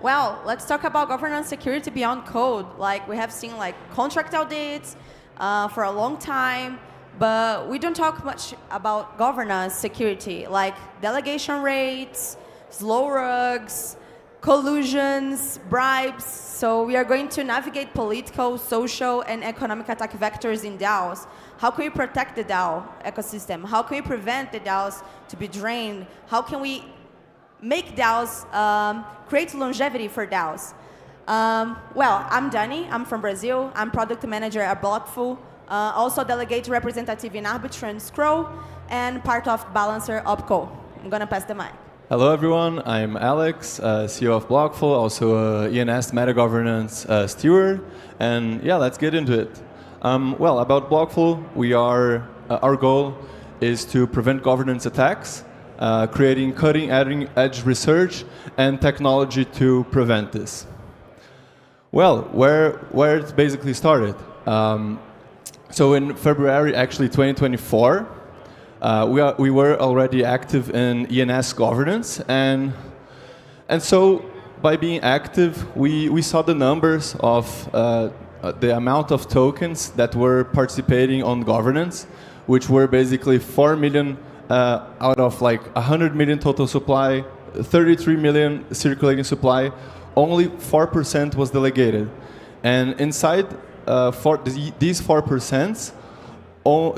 Well, let's talk about governance security beyond code. Like we have seen like contract audits for a long time, but we don't talk much about governance security, like delegation rates, slow rugs, collusions, bribes. So we are going to navigate political, social, and economic attack vectors in DAOs. How can we protect the DAO ecosystem? How can we prevent the DAOs to be drained? How can we make DAOs, create longevity for DAOs? Well, I'm Dani, I'm from Brazil. I'm product manager at Block4, also delegate representative in Arbitrum and Scroll, and part of Balancer Opco. I'm gonna pass the mic. Hello everyone, I'm Alex, CEO of Block4, also a ENS meta governance steward, and yeah, let's get into it. Well, about Block4, we are, our goal is to prevent governance attacks, creating cutting-edge research and technology to prevent this. Well, where it basically started. So in February, actually 2024, we were already active in ENS governance, and so by being active, we saw the numbers of the amount of tokens that were participating on governance, which were basically 4 million out of like 100 million total supply, 33 million circulating supply. Only 4% was delegated, and inside these 4%.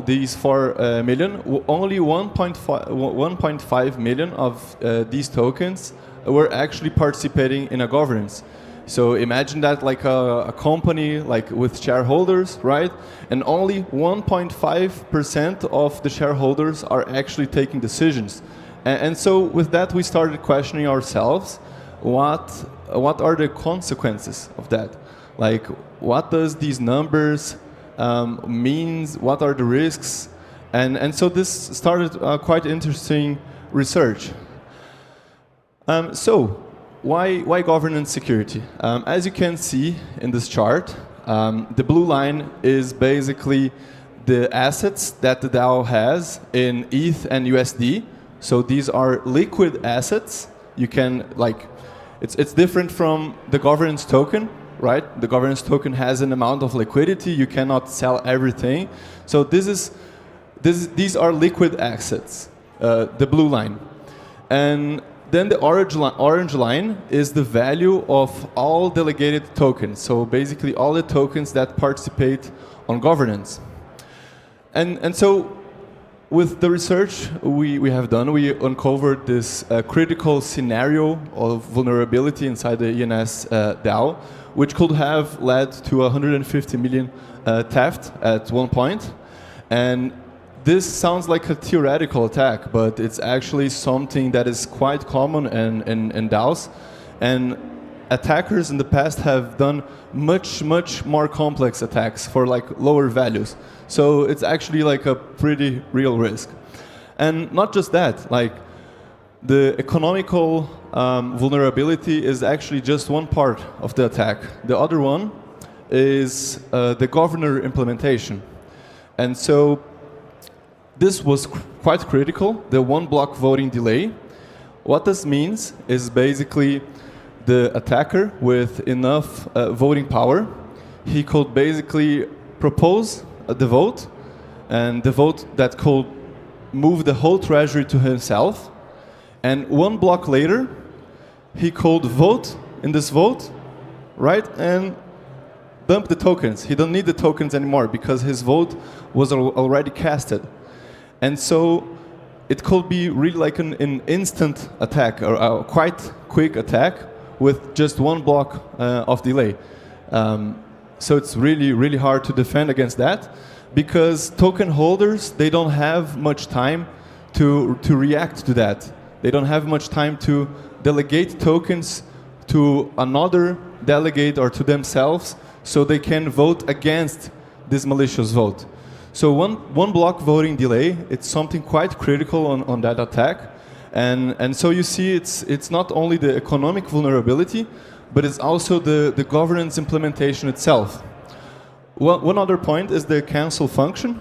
These 4 million, only 1.5 million of these tokens were actually participating in a governance. So imagine that like a company like with shareholders, right? And only 1.5% of the shareholders are actually taking decisions. And so with that, we started questioning ourselves, what are the consequences of that? Like, what does these numbers means, what are the risks, and so this started quite interesting research. So why governance security? As you can see in this chart, the blue line is basically the assets that the DAO has in ETH and USD. So these are liquid assets. You can it's different from the governance token. Right? The governance token has an amount of liquidity. You cannot sell everything. So these are liquid assets, the blue line. And then the orange line is the value of all delegated tokens. So basically all the tokens that participate on governance. And so with the research we have done, we uncovered this critical scenario of vulnerability inside the ENS DAO, which could have led to 150 million theft at one point. And this sounds like a theoretical attack, but it's actually something that is quite common in DAOs. And attackers in the past have done much more complex attacks for like lower values. So it's actually like a pretty real risk. And not just that, like the economical vulnerability is actually just one part of the attack. The other one is the governor implementation. And so this was quite critical, the one block voting delay. What this means is basically the attacker with enough voting power, he could basically propose the vote, and the vote that could move the whole treasury to himself. And one block later, he could vote in this vote, right, and dump the tokens. He don't need the tokens anymore because his vote was already casted. And so it could be really like an instant attack, or a quite quick attack with just one block of delay. So it's really hard to defend against that, because token holders, they don't have much time to react to that. They don't have much time to delegate tokens to another delegate or to themselves, so they can vote against this malicious vote. So one block voting delay, it's something quite critical on that attack. And so you see it's not only the economic vulnerability, but it's also the governance implementation itself. One other point is the cancel function.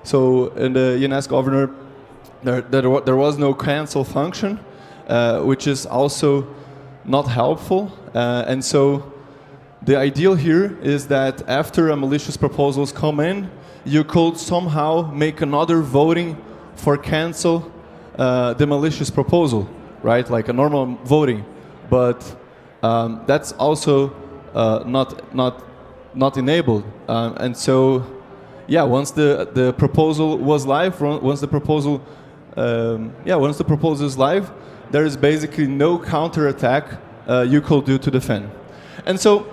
So in the ENS governor, there was no cancel function, which is also not helpful. And so the ideal here is that after a malicious proposals come in, you could somehow make another voting for cancel the malicious proposal, right? Like a normal voting, but that's also not enabled. And so, yeah, once the proposal was live, once the proposal is live, there is basically no counterattack you could do to defend. And so,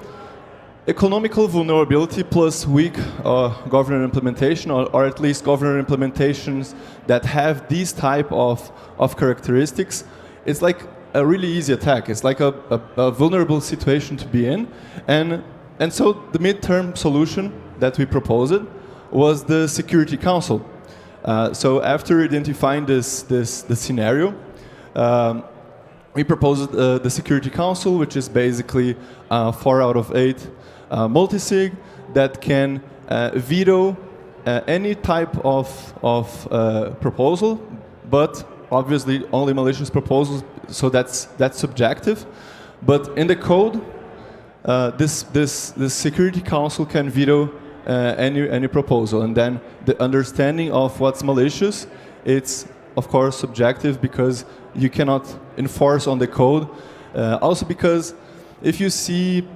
economical vulnerability plus weak governor implementation, or at least governor implementations that have these type of characteristics, it's like a really easy attack. It's like a vulnerable situation to be in. And so the midterm solution that we proposed was the Security Council. So after identifying this scenario, we proposed the Security Council, which is basically 4 out of 8 multisig that can veto any type of proposal, but obviously only malicious proposals, so that's subjective. But in the code, this Security Council can veto any proposal, and then the understanding of what's malicious, it's of course subjective because you cannot enforce on the code. Also because if you see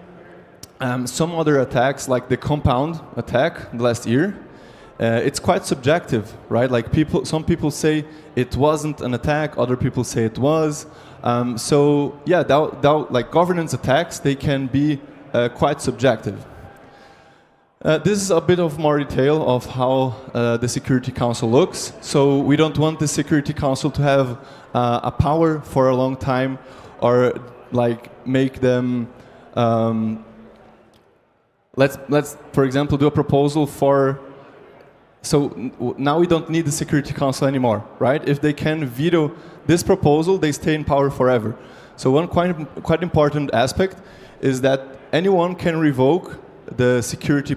some other attacks, like the compound attack last year, it's quite subjective, right? Like some people say it wasn't an attack, other people say it was. So yeah, like governance attacks, they can be quite subjective. This is a bit of more detail of how the Security Council looks. So we don't want the Security Council to have a power for a long time, or like make them. Let's for example do a proposal for. So now we don't need the Security Council anymore, right? If they can veto this proposal, they stay in power forever. So one quite important aspect is that anyone can revoke the Security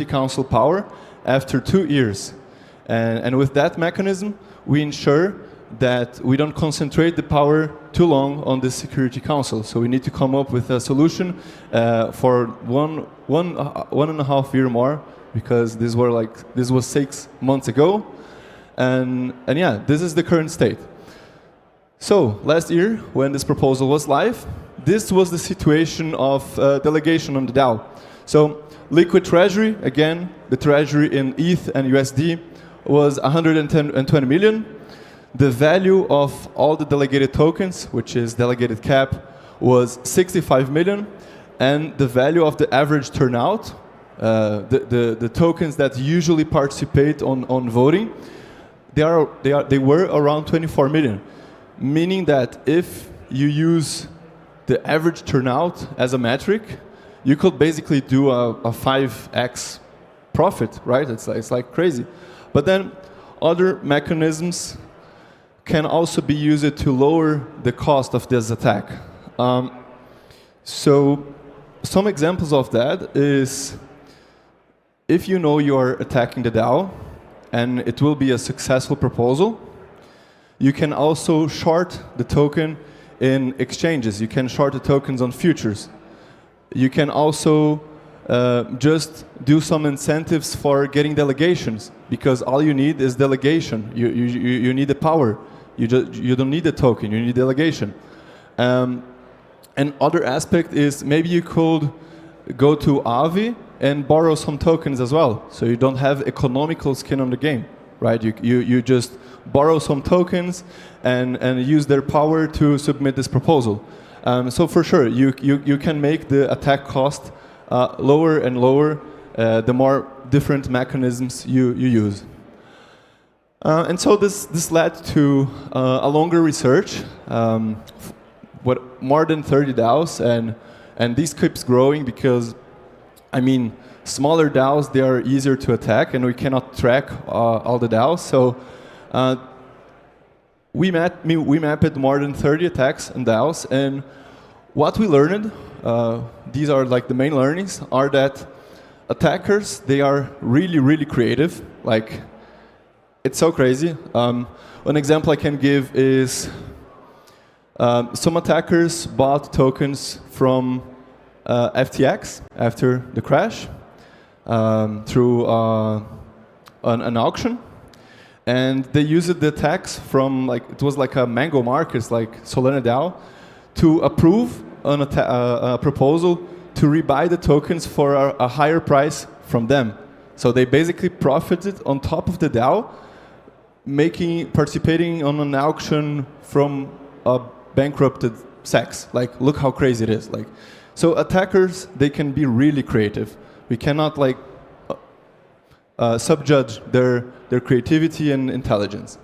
Council power after 2 years. And with that mechanism, we ensure that we don't concentrate the power too long on the Security Council. So we need to come up with a solution for one and a half year more, because this was 6 months ago, and yeah, this is the current state. So last year, when this proposal was live, this was the situation of delegation on the DAO. So liquid treasury, again, the treasury in ETH and USD was 120 million. The value of all the delegated tokens, which is delegated cap, was 65 million, and the value of the average turnout, the tokens that usually participate on voting, they were around 24 million, meaning that if you use the average turnout as a metric, you could basically do a 5x profit, right? It's like crazy. But then other mechanisms can also be used to lower the cost of this attack. So some examples of that is, if you know you're attacking the DAO and it will be a successful proposal, you can also short the token in exchanges. You can short the tokens on futures. You can also just do some incentives for getting delegations, because all you need is delegation. You need the power. You don't need the token, you need delegation. And other aspect is maybe you could go to Aave and borrow some tokens as well, so you don't have economical skin on the game, right? You just borrow some tokens and use their power to submit this proposal. So for sure, you can make the attack cost lower and lower the more different mechanisms you use. And so this led to a longer research, more than 30 DAOs, and this keeps growing because, I mean, smaller DAOs, they are easier to attack, and we cannot track all the DAOs. So we mapped more than 30 attacks and DAOs, and what we learned, these are like the main learnings, are that attackers, they are really, really creative. Like, it's so crazy. One example I can give is some attackers bought tokens from FTX after the crash through an auction, and they used the tax from, like, it was like a Mango Markets, like Solana DAO, to approve a proposal to rebuy the tokens for a higher price from them. So they basically profited on top of the DAO, participating on an auction from a bankrupted SEX. Like, look how crazy it is. Like, so attackers, they can be really creative. We cannot like subjudge their creativity and intelligence.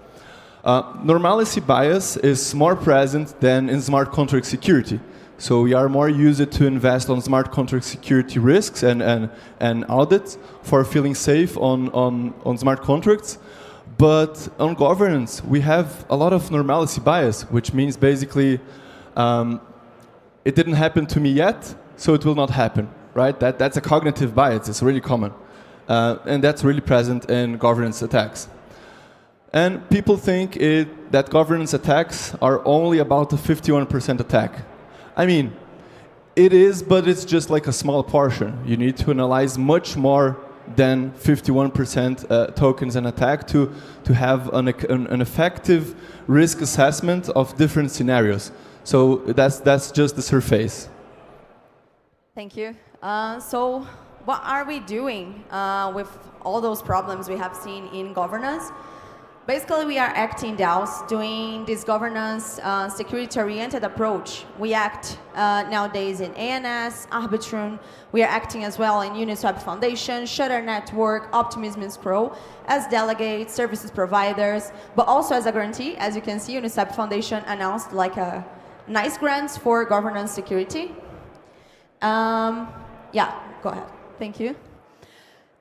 Normalcy bias is more present than in smart contract security. So we are more used to invest on smart contract security risks and audits for feeling safe on smart contracts. But on governance, we have a lot of normalcy bias, which means basically it didn't happen to me yet, so it will not happen, right? That's a cognitive bias. It's really common. And that's really present in governance attacks. And people think that governance attacks are only about a 51% attack. I mean, it is, but it's just like a small portion. You need to analyze much more than 51% tokens an attack to have an effective risk assessment of different scenarios. So that's just the surface. Thank you. So what are we doing with all those problems we have seen in governance? Basically, we are acting DAOs, doing this governance security-oriented approach. We act nowadays in ANS, Arbitrum. We are acting as well in Uniswap Foundation, Shutter Network, Optimism and Scroll, as delegates, services providers, but also as a grantee. As you can see, Uniswap Foundation announced like a nice grants for governance security. Yeah, go ahead. Thank you.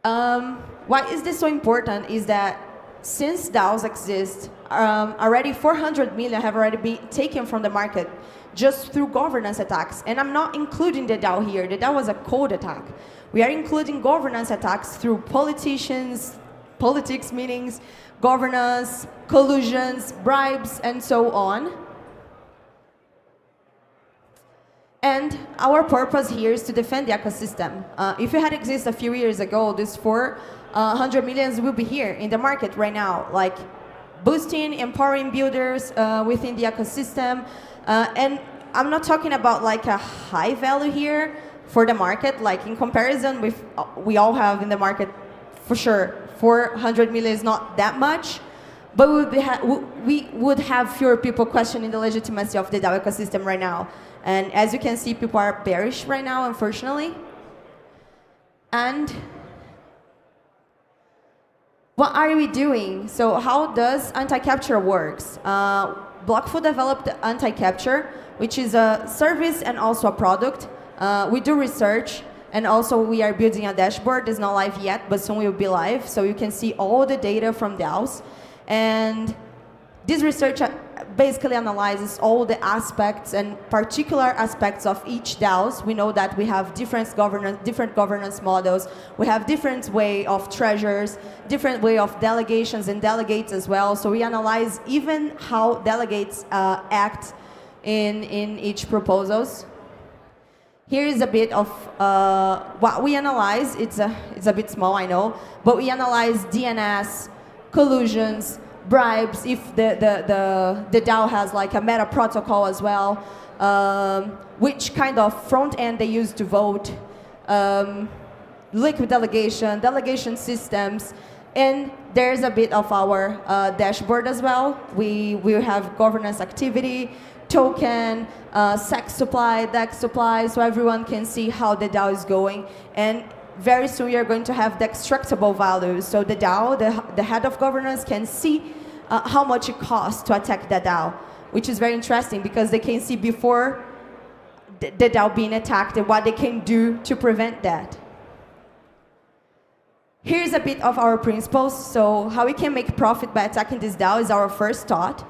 Why is this so important is that since DAOs exist, already 400 million have already been taken from the market just through governance attacks. And I'm not including the DAO here. The DAO was a code attack. We are including governance attacks through politics meetings, governance, collusions, bribes, and so on. And our purpose here is to defend the ecosystem. If it had existed a few years ago, this 400 millions will be here in the market right now, like boosting, empowering builders within the ecosystem. And I'm not talking about like a high value here for the market, like in comparison with we all have in the market, for sure, 400 million is not that much, but we would have fewer people questioning the legitimacy of the DAO ecosystem right now. And as you can see, people are bearish right now, unfortunately. And what are we doing? So how does anti-capture works? Blockful developed anti-capture, which is a service and also a product. We do research, and also we are building a dashboard. It's not live yet, but soon it will be live. So you can see all the data from DAOs. And this research basically analyzes all the aspects and particular aspects of each DAOs. We know that we have different governance models. We have different way of treasurers, different way of delegations and delegates as well. So we analyze even how delegates act in each proposals. Here is a bit of what we analyze. It's a bit small, I know, but we analyze DNS, collusions, bribes, if the DAO has like a meta protocol as well, which kind of front end they use to vote, liquid delegation systems, and there's a bit of our dashboard as well. We have governance activity, token, SEC supply, DEX supply, so everyone can see how the DAO is going. And very soon we are going to have the extractable values. So the DAO, the head of governance, can see how much it costs to attack the DAO, which is very interesting because they can see before the DAO being attacked and what they can do to prevent that. Here's a bit of our principles. So how we can make profit by attacking this DAO is our first thought.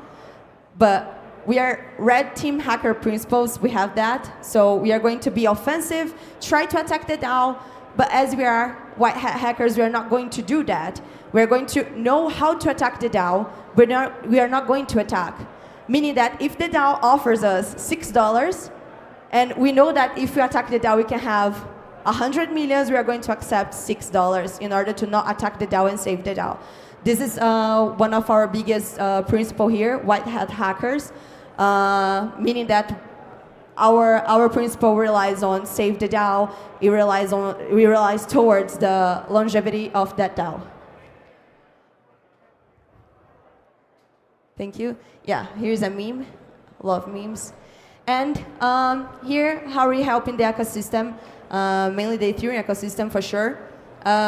But we are red team hacker principles, we have that. So we are going to be offensive, try to attack the DAO, but as we are white hat hackers, we are not going to do that. We are going to know how to attack the DAO, but we are not going to attack. Meaning that if the DAO offers us $6, and we know that if we attack the DAO, we can have 100 millions, we are going to accept $6 in order to not attack the DAO and save the DAO. This is one of our biggest principle here, white hat hackers, meaning that our principle relies on save the DAO. We relies towards the longevity of that DAO. Thank you. Yeah, here's a meme. Love memes. And here, how are we helping the ecosystem? Mainly the Ethereum ecosystem for sure.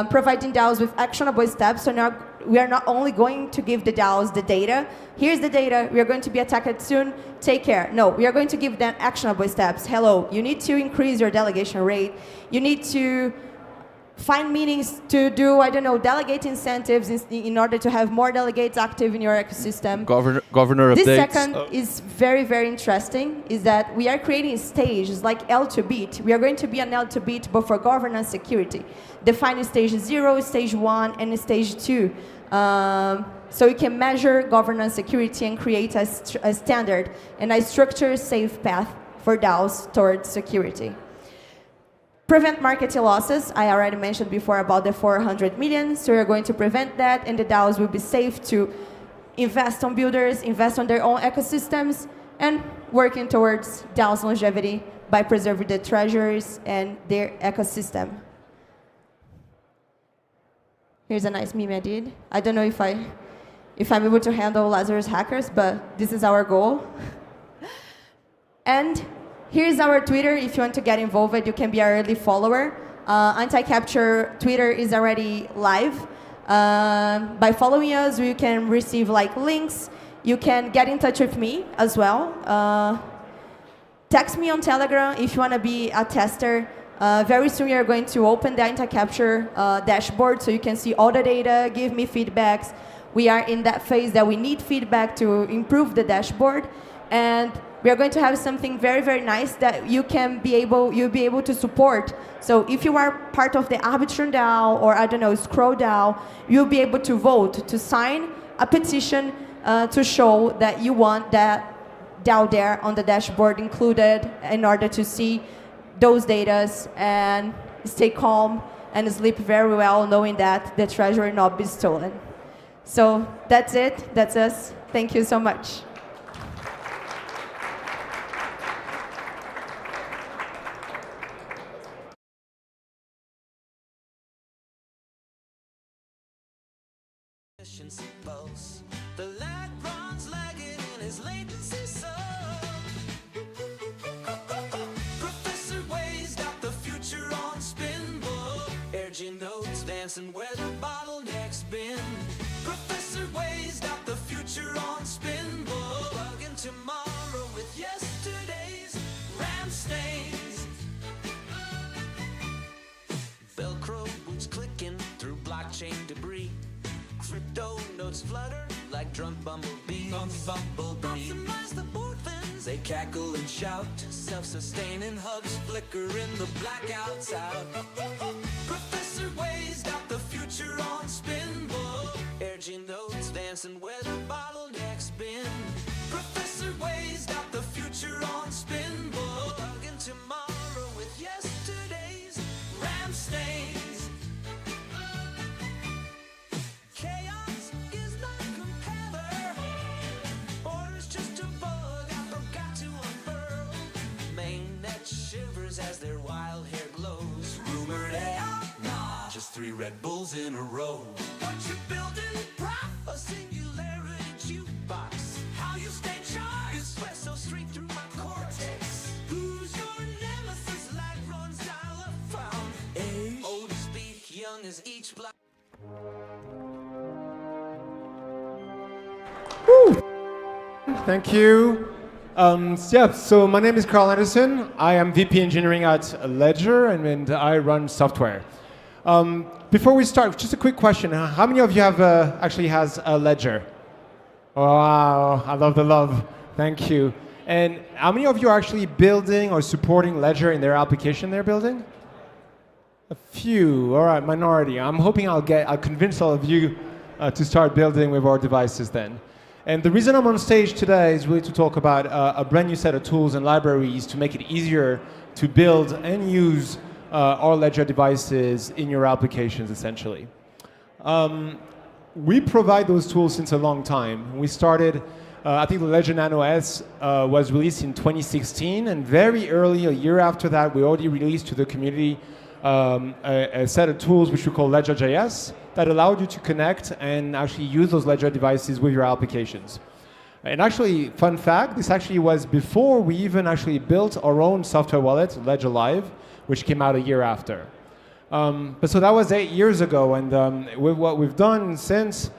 Providing DAOs with actionable steps. So now we are not only going to give the DAOs the data. Here's the data. We are going to be attacked soon. Take care. No, we are going to give them actionable steps. Hello, you need to increase your delegation rate. You need to find meetings to do, I don't know, delegate incentives in order to have more delegates active in your ecosystem. Governor This updates. second is very, very interesting, is that we are creating stages like L2Bit. We are going to be an L2Bit, but for governance security. Defining stage 0, stage 1, and stage 2. So you can measure governance security and create a standard and a structured, safe path for DAOs towards security. Prevent market losses. I already mentioned before about the 400 million, so we're going to prevent that, and the DAOs will be safe to invest on builders, invest on their own ecosystems, and working towards DAOs longevity by preserving the treasuries and their ecosystem. Here's a nice meme I did. I don't know if I'm able to handle Lazarus hackers, but this is our goal. And here's our Twitter. If you want to get involved, you can be our early follower. Anti-capture Twitter is already live. By following us, you can receive links. You can get in touch with me as well. Text me on Telegram if you want to be a tester. Very soon we are going to open the anti-capture dashboard so you can see all the data, give me feedbacks. We are in that phase that we need feedback to improve the dashboard. And we are going to have something very, very nice that you'll be able to support. So if you are part of the Arbitrum DAO or, I don't know, Scroll DAO, you'll be able to vote, to sign a petition to show that you want that DAO there on the dashboard included in order to see those data and stay calm and sleep very well knowing that the treasury will not be stolen. So that's it. That's us. Thank you so much. Pulse. The lag runs lagging in his latency so Professor Way's got the future on spin book. Urging notes dancing where the bottleneck's been. Professor Way's got the future on spin book. Bugging tomorrow with yesterday's ram stains. Velcro boots clicking through blockchain debris. Crypto notes flutter like drunk bumblebees. Optimize the bootfins, they cackle and shout. Self-sustaining hubs flicker in the blackouts out. Professor Way's got the future on spin book. Urging notes dancing where the bottleneck's been. Professor Way's got the future on spin book. Bugging tomorrow with yesterday's ram stains. Chaos is not compeller, or it's just a bug I forgot to unfurl. Mainnet shivers as their wild hair glows. Rumored AI? Nah, just 3 Red Bulls in a row. What you building, prop? A singularity jukebox. How you stay charged? Espresso straight through my cortex. Who's your nemesis? Lag runs dial up found. Age? Old as speak, young as each block. Thank you. So my name is Carl Anderson. I am VP Engineering at Ledger, and I run software. Before we start, just a quick question. How many of you have actually has a Ledger? Wow, I love the love. Thank you. And how many of you are actually building or supporting Ledger in their application they're building? A few. All right, minority. I'm hoping I'll convince all of you to start building with our devices then. And the reason I'm on stage today is really to talk about a brand new set of tools and libraries to make it easier to build and use our Ledger devices in your applications, essentially. We provide those tools since a long time. We started, I think the Ledger Nano S was released in 2016, and very early, a year after that, we already released to the community a set of tools which we call Ledger.js that allowed you to connect and actually use those Ledger devices with your applications. And actually, fun fact, this actually was before we even actually built our own software wallet, Ledger Live, which came out a year after. But so that was 8 years ago, and what we've done since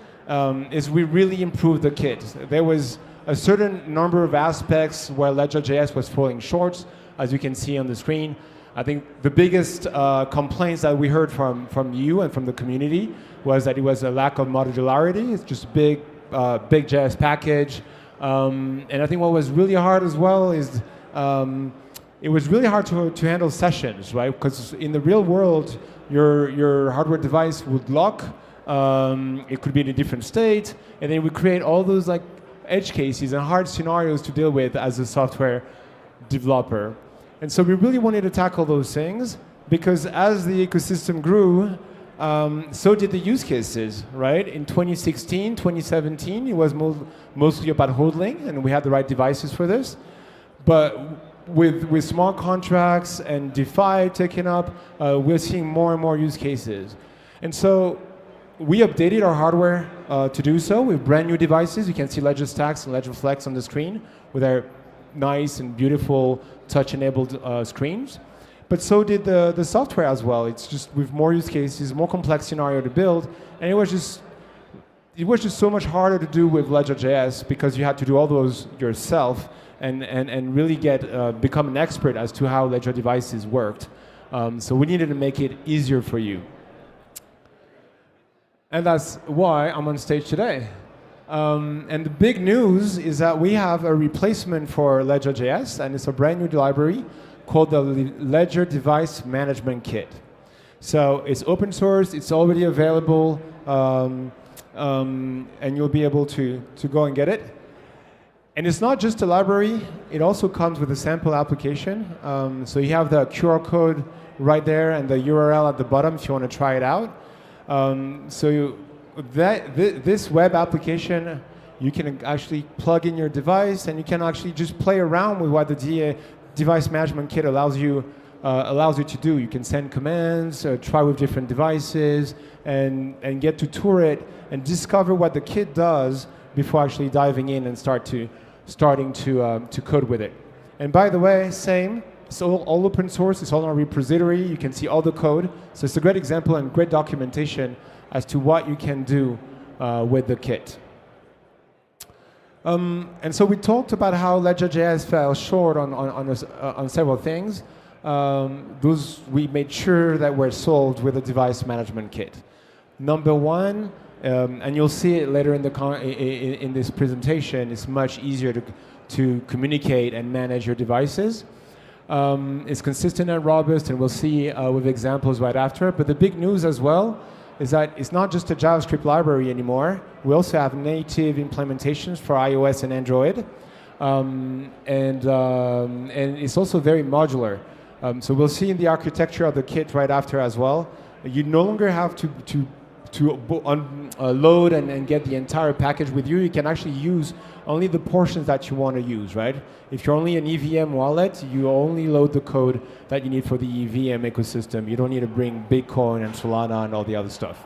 is we really improved the kit. There was a certain number of aspects where Ledger.js was falling short, as you can see on the screen. I think the biggest complaints that we heard from you and from the community was that it was a lack of modularity. It's just big JS package. And I think what was really hard as well is it was really hard to handle sessions, right? Because in the real world, your hardware device would lock. It could be in a different state, and then we create all those like edge cases and hard scenarios to deal with as a software developer. And so we really wanted to tackle those things because as the ecosystem grew, so did the use cases, right? In 2016, 2017, it was mostly about hodling, and we had the right devices for this. But with smart contracts and DeFi taking up, we're seeing more and more use cases. And so we updated our hardware to do so with brand new devices. You can see Ledger Stacks and Ledger Flex on the screen with our nice and beautiful touch-enabled screens. But so did the software as well. It's just with more use cases, more complex scenario to build, and it was just so much harder to do with Ledger.js because you had to do all those yourself and really become an expert as to how Ledger devices worked. So we needed to make it easier for you. And that's why I'm on stage today. And the big news is that we have a replacement for Ledger.js, and it's a brand new library called the Ledger Device Management Kit. So it's open source, it's already available, and you'll be able to go and get it. And it's not just a library, it also comes with a sample application. So you have the QR code right there and the URL at the bottom if you want to try it out. This web application, you can actually plug in your device and you can actually just play around with what the Device Management Kit allows you to do. You can send commands, try with different devices, and get to tour it and discover what the kit does before actually diving in and starting to code with it. And by the way, same. It's all open source. It's all on a repository. You can see all the code. So it's a great example and great documentation as to what you can do with the kit. And so we talked about how Ledger.js fell short on several things. Those we made sure that were solved with the device management kit. Number one, and you'll see it later in this presentation, it's much easier to communicate and manage your devices. It's consistent and robust, and we'll see with examples right after. But the big news as well is that it's not just a JavaScript library anymore. We also have native implementations for iOS and Android. And it's also very modular. So we'll see in the architecture of the kit right after as well. You no longer have to load and get the entire package with you. You can actually use only the portions that you want to use, right? If you're only an EVM wallet, you only load the code that you need for the EVM ecosystem. You don't need to bring Bitcoin and Solana and all the other stuff.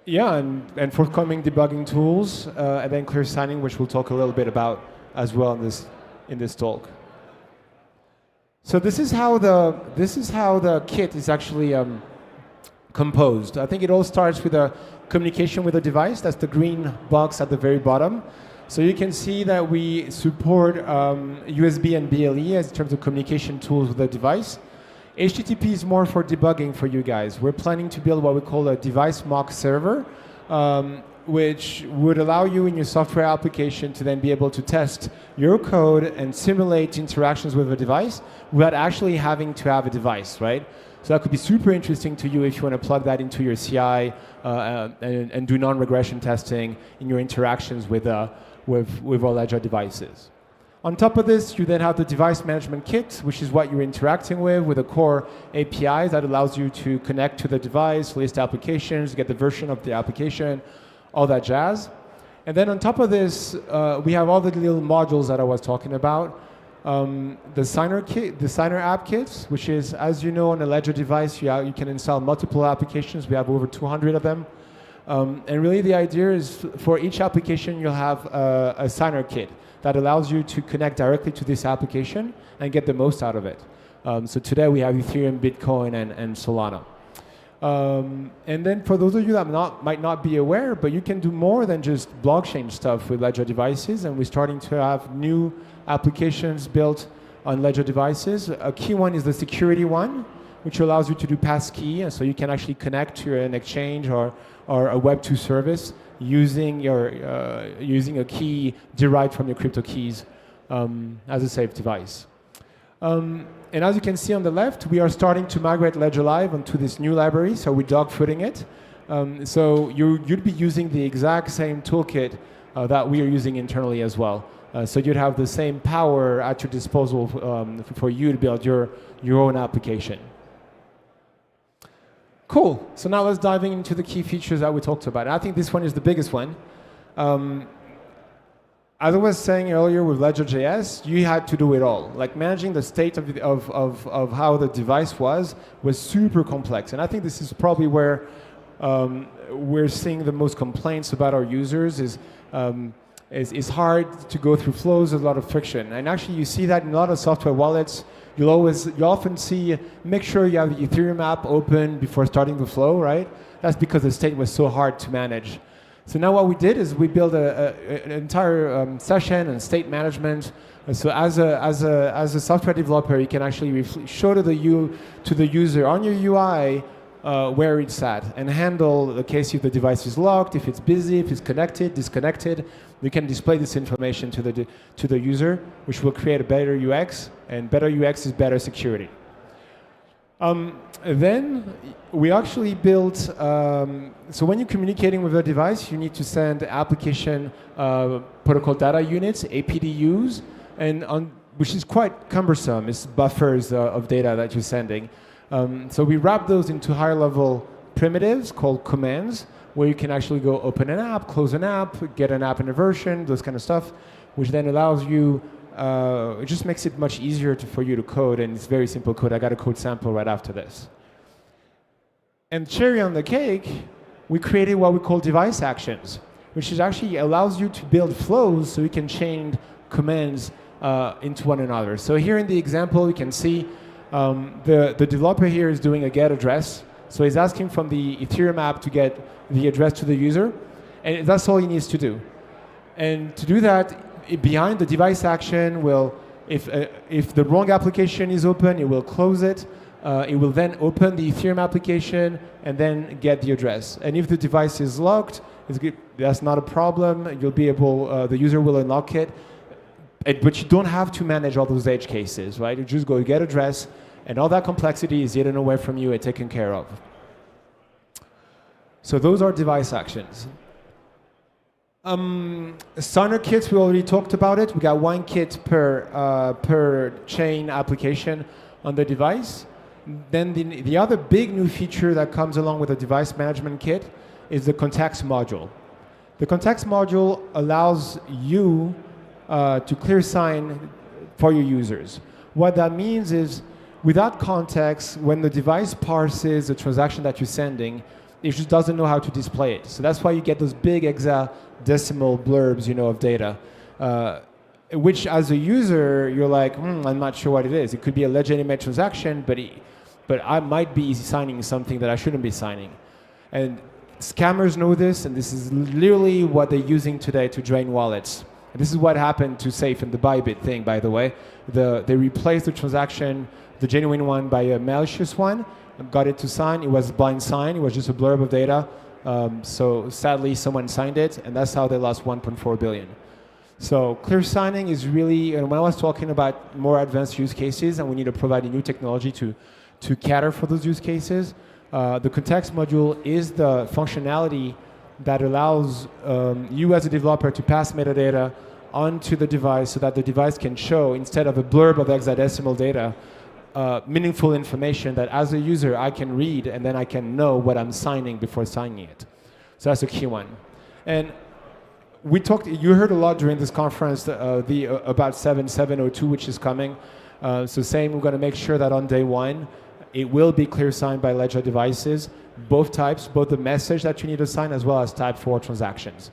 Yeah, and forthcoming debugging tools, and then clear signing, which we'll talk a little bit about as well in this talk. So this is how the kit is actually composed. I think it all starts with a communication with a device. That's the green box at the very bottom. So you can see that we support USB and BLE as in terms of communication tools with the device. HTTP is more for debugging for you guys. We're planning to build what we call a device mock server, which would allow you in your software application to then be able to test your code and simulate interactions with a device without actually having to have a device, right? So that could be super interesting to you if you want to plug that into your CI and do non-regression testing in your interactions with our Ledger devices. On top of this, you then have the device management kit, which is what you're interacting with a core API that allows you to connect to the device, list applications, get the version of the application, all that jazz. And then on top of this, we have all the little modules that I was talking about. The signer kit, the signer app kits, which is, as you know, on a Ledger device, you can install multiple applications. We have over 200 of them. And really the idea is for each application, you'll have a signer kit that allows you to connect directly to this application and get the most out of it. So today we have Ethereum, Bitcoin, and Solana. And then for those of you that might not be aware, but you can do more than just blockchain stuff with Ledger devices, and we're starting to have new applications built on Ledger devices. A key one is the security one, which allows you to do passkey, and so you can actually connect to an exchange or a Web2 service using a key derived from your crypto keys as a safe device. And as you can see on the left, we are starting to migrate Ledger Live onto this new library, so we're dogfooting it. So you'd be using the exact same toolkit that we are using internally as well. So you'd have the same power at your disposal for you to build your own application. Cool. So now let's dive into the key features that we talked about. And I think this one is the biggest one. As I was saying earlier with Ledger.js, you had to do it all. Like managing the state of how the device was super complex. And I think this is probably where we're seeing the most complaints about our users is it's hard to go through flows, there's a lot of friction. And actually you see that in a lot of software wallets. You often see, make sure you have the Ethereum app open before starting the flow, right? That's because the state was so hard to manage. So now what we did is we built an entire session and state management. And so as a software developer, you can actually show to the user on your UI where it's at and handle the case if the device is locked, if it's busy, if it's connected, disconnected. We can display this information to the user, which will create a better UX, and better UX is better security. Then we actually built, so when you're communicating with a device, you need to send application protocol data units, APDUs, which is quite cumbersome. It's buffers of data that you're sending. So we wrap those into higher level primitives called commands, where you can actually go open an app, close an app, get an app in a version, those kind of stuff, which then allows you, it just makes it much easier for you to code, and it's very simple code. I got a code sample right after this. And cherry on the cake, we created what we call device actions, which is actually allows you to build flows so you can chain commands into one another. So here in the example, you can see the developer here is doing a get address. So he's asking from the Ethereum app to get the address to the user, and that's all he needs to do. And to do that, behind the device action will, if the wrong application is open, it will close it. It will then open the Ethereum application and then get the address. And if the device is locked, that's not a problem. You'll be able, the user will unlock it. But you don't have to manage all those edge cases, right? You just go get address, and all that complexity is hidden away from you and taken care of. So those are device actions. Signer kits, we already talked about it. We got one kit per chain application on the device. Then the other big new feature that comes along with the device management kit is the context module. The context module allows you to clear sign for your users. What that means is, without context, when the device parses the transaction that you're sending, it just doesn't know how to display it. So that's why you get those big hexadecimal blurbs, of data, which as a user, you're like, I'm not sure what it is. It could be a legitimate transaction, but I might be signing something that I shouldn't be signing. And scammers know this, and this is literally what they're using today to drain wallets. And this is what happened to Safe and the Bybit thing, by the way. They replaced the transaction, the genuine one, by a malicious one, got it to sign. It was a blind sign. It was just a blurb of data. So sadly, someone signed it, and that's how they lost 1.4 billion. So clear signing is really, and when I was talking about more advanced use cases, and we need to provide a new technology to cater for those use cases, the context module is the functionality that allows you as a developer to pass metadata onto the device so that the device can show, instead of a blurb of hexadecimal data, meaningful information that as a user I can read, and then I can know what I'm signing before signing it. So that's a key one. And you heard a lot during this conference about 7.702, which is coming. So same, we're going to make sure that on day one, it will be clear signed by Ledger devices, both types, both the message that you need to sign as well as type 4 transactions.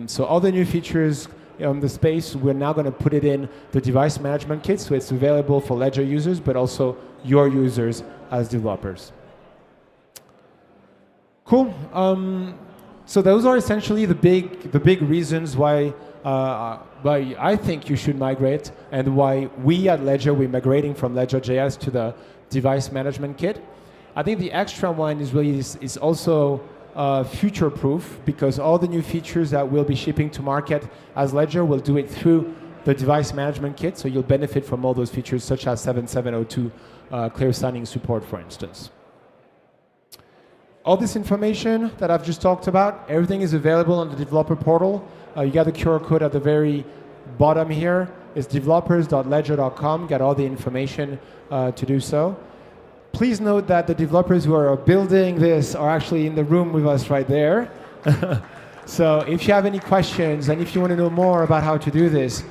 So all the new features on the space, we're now going to put it in the device management kit, so it's available for Ledger users, but also your users as developers. Cool. So those are essentially the big reasons why why I think you should migrate, and why we at Ledger, we're migrating from Ledger.js to the device management kit. I think the extra one is really is also future-proof, because all the new features that we'll be shipping to market as Ledger will do it through the device management kit, so you'll benefit from all those features such as 7702 clear signing support, for instance. All this information that I've just talked about, everything is available on the developer portal. You got the QR code at the very bottom here. It's developers.ledger.com. Got all the information to do so. Please note that the developers who are building this are actually in the room with us right there. So if you have any questions and if you want to know more about how to do this,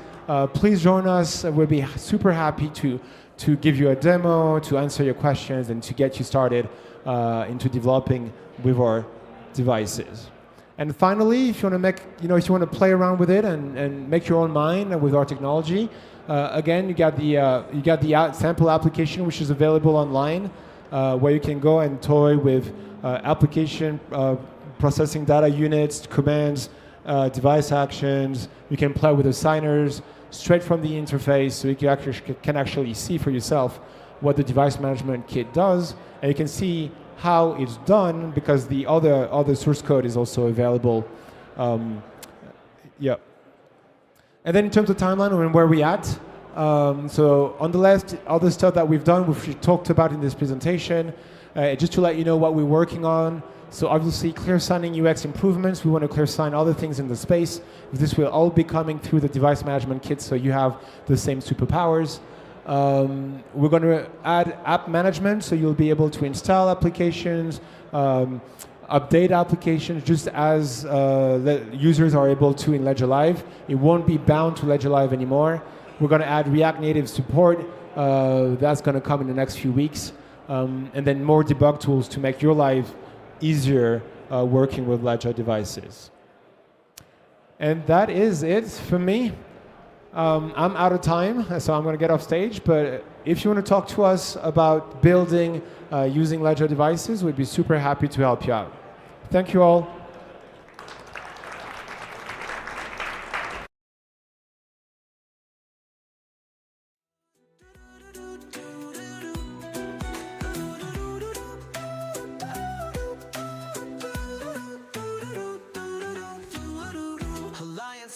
please join us. We'll be super happy to give you a demo, to answer your questions, and to get you started into developing with our devices. And finally, if you want to make, if you want to play around with it and make your own mind with our technology, again, you got the sample application, which is available online, where you can go and toy with application processing data units, commands, device actions. You can play with the signers straight from the interface, so you can actually see for yourself what the device management kit does, and you can see how it's done, because the other source code is also available. Yeah. And then in terms of timeline and where we're at, so on the left, all the stuff that we've done, we've talked about in this presentation, just to let you know what we're working on. So obviously, clear signing UX improvements. We want to clear sign other things in the space. This will all be coming through the device management kit, so you have the same superpowers. We're going to add app management, so you'll be able to install applications, update applications, just as users are able to in Ledger Live. It won't be bound to Ledger Live anymore. We're going to add React Native support. That's going to come in the next few weeks. And then more debug tools to make your life easier working with Ledger devices. And that is it for me. I'm out of time, so I'm going to get off stage. But if you want to talk to us about building using Ledger devices, we'd be super happy to help you out. Thank you all.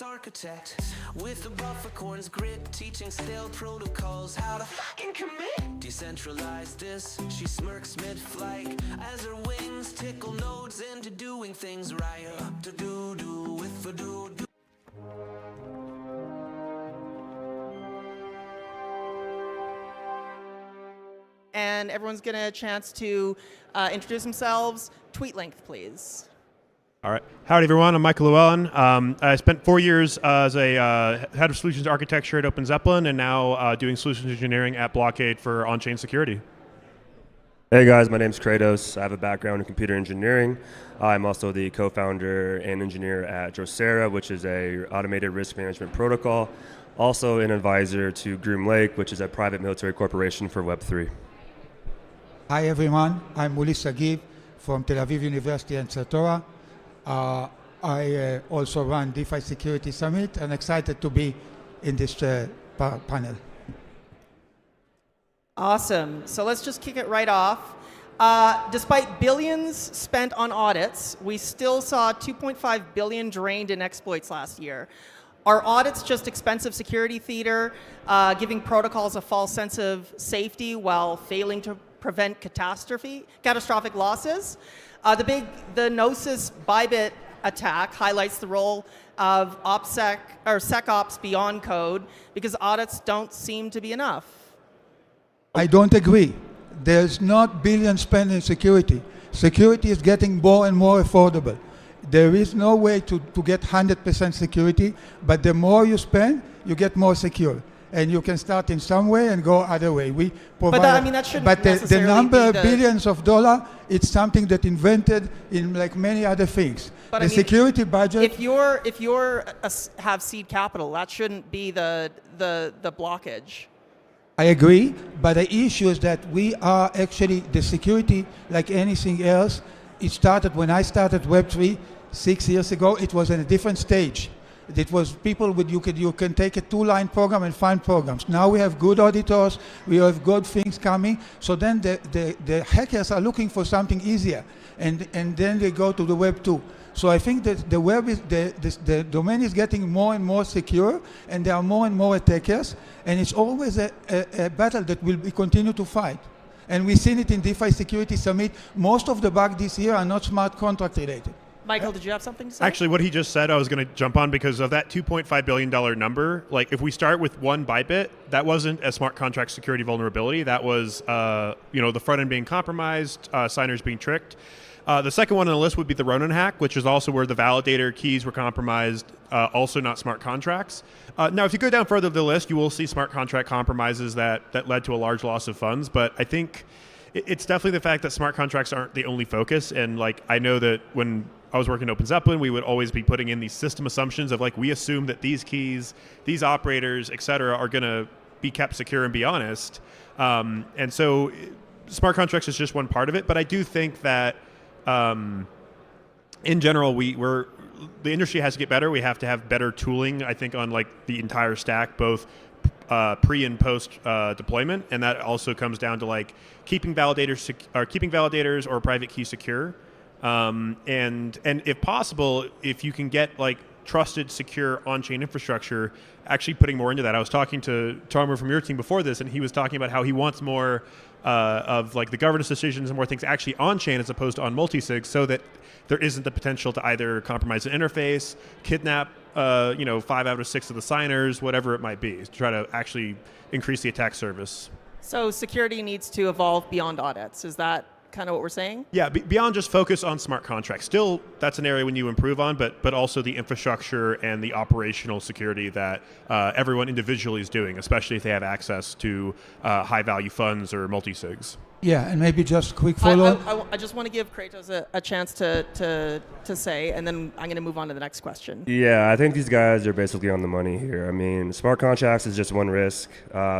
Architect with the buffer coins grid, teaching stale protocols how to fucking commit. Decentralized this, she smirks mid-flight as her wings tickle nodes into doing things right. Up to do with the do. And everyone's getting a chance to introduce themselves. Tweet length, please. All right. Howdy, everyone. I'm Michael Llewellyn. I spent 4 years as a head of solutions architecture at Open Zeppelin, and now doing solutions engineering at Blockade for on-chain security. Hey guys, my name's Kratos. I have a background in computer engineering. I'm also the co-founder and engineer at Drosera, which is a automated risk management protocol. Also an advisor to Groom Lake, which is a private military corporation for Web3. Hi everyone, I'm Ulis Sagiv from Tel Aviv University and Satora. I also run DeFi Security Summit and excited to be in this panel. Awesome. So let's just kick it right off. Despite billions spent on audits, we still saw 2.5 billion drained in exploits last year. Are audits just expensive security theater, giving protocols a false sense of safety while failing to prevent catastrophic losses? The Gnosis Bybit attack highlights the role of SecOps beyond code, because audits don't seem to be enough. I don't agree. There's not billions spent in security. Security is getting more and more affordable. There is no way to get 100% security, but the more you spend, you get more secure. And you can start in some way and go other way. We provide, that shouldn't but the necessarily number be of billions of dollars, it's something that invented in like many other things. But the security budget. If you're have seed capital, that shouldn't be the blockage. I agree, but the issue is that we are actually the security, like anything else. It started when I started Web3 6 years ago. It was in a different stage. It was people with you can take a 2-line program and find programs. Now we have good auditors, we have good things coming. So then the hackers are looking for something easier, and then they go to the Web 2. So I think that the web is the domain is getting more and more secure, and there are more and more attackers, and it's always a battle that will continue to fight. And we've seen it in DeFi Security Summit. Most of the bugs this year are not smart contract related. Michael, did you have something to say? Actually, what he just said, I was going to jump on because of that $2.5 billion number. Like, if we start with one Bybit, that wasn't a smart contract security vulnerability. That was, the front end being compromised, signers being tricked. The second one on the list would be the Ronin hack, which is also where the validator keys were compromised, also not smart contracts. Now, if you go down further the list, you will see smart contract compromises that led to a large loss of funds. But I think it's definitely the fact that smart contracts aren't the only focus. And I know that when I was working at Open Zeppelin, we would always be putting in these system assumptions of we assume that these keys, these operators, et cetera, are going to be kept secure and be honest. And so smart contracts is just one part of it. But I do think that in general, the industry has to get better. We have to have better tooling, I think, on the entire stack, both pre and post deployment, and that also comes down to keeping validators or private key secure, and if possible, if you can get trusted, secure on-chain infrastructure, actually putting more into that. I was talking to Tarmer from your team before this, and he was talking about how he wants more of the governance decisions and more things actually on-chain as opposed to on multi-sig, so that there isn't the potential to either compromise an interface, kidnap 5 out of 6 of the signers, whatever it might be, to try to actually increase the attack service. So security needs to evolve beyond audits. Is that kind of what we're saying? Yeah, beyond just focus on smart contracts. Still, that's an area we need to improve on, but also the infrastructure and the operational security that everyone individually is doing, especially if they have access to high-value funds or multi-sigs. Yeah, and maybe just quick follow-up. I just want to give Kratos a chance to say, and then I'm going to move on to the next question. Yeah, I think these guys are basically on the money here. I mean, smart contracts is just one risk.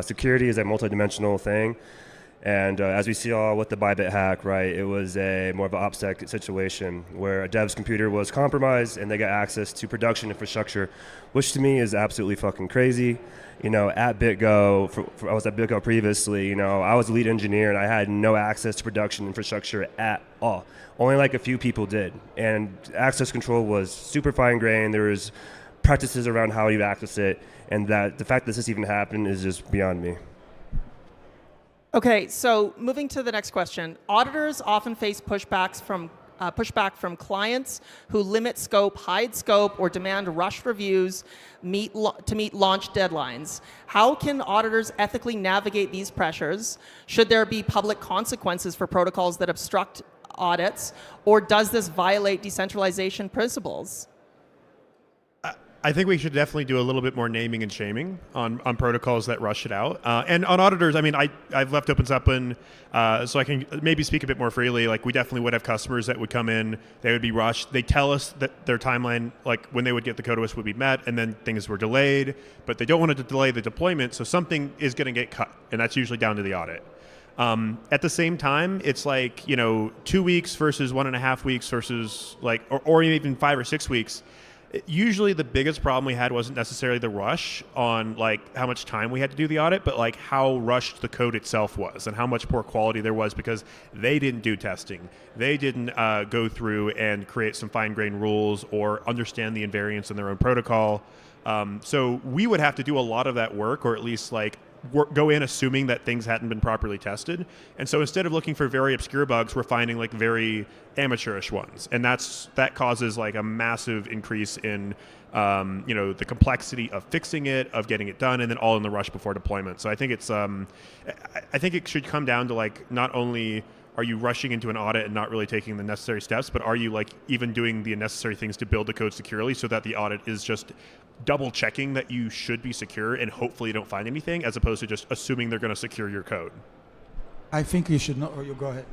Security is a multidimensional thing. And as we saw with the Bybit hack, right, it was more of an OPSEC situation where a dev's computer was compromised and they got access to production infrastructure, which to me is absolutely fucking crazy. At BitGo, I was at BitGo previously, I was a lead engineer and I had no access to production infrastructure at all. Only a few people did. And access control was super fine-grained. There was practices around how you access it. And that the fact that this even happened is just beyond me. Okay, so moving to the next question. Auditors often face pushback from clients who limit scope, hide scope, or demand rushed reviews to meet launch deadlines. How can auditors ethically navigate these pressures? Should there be public consequences for protocols that obstruct audits, or does this violate decentralization principles? I think we should definitely do a little bit more naming and shaming on protocols that rush it out. And on auditors, I mean, I've left Open Zeppelin, so I can maybe speak a bit more freely. We definitely would have customers that would come in, they would be rushed. They tell us that their timeline, when they would get the code to us, would be met, and then things were delayed, but they don't want to delay the deployment, so something is going to get cut, and that's usually down to the audit. At the same time, it's 2 weeks versus 1.5 weeks versus or even 5 or 6 weeks. Usually the biggest problem we had wasn't necessarily the rush on how much time we had to do the audit, but how rushed the code itself was and how much poor quality there was because they didn't do testing. They didn't go through and create some fine-grained rules or understand the invariance in their own protocol. So we would have to do a lot of that work, or at least go in assuming that things hadn't been properly tested. And so instead of looking for very obscure bugs, we're finding very amateurish ones. And that causes a massive increase in the complexity of fixing it, of getting it done, and then all in the rush before deployment. So I think I think it should come down to not only are you rushing into an audit and not really taking the necessary steps, but are you even doing the necessary things to build the code securely so that the audit is just double checking that you should be secure and hopefully you don't find anything, as opposed to just assuming they're going to secure your code. I think you should know, or you go ahead.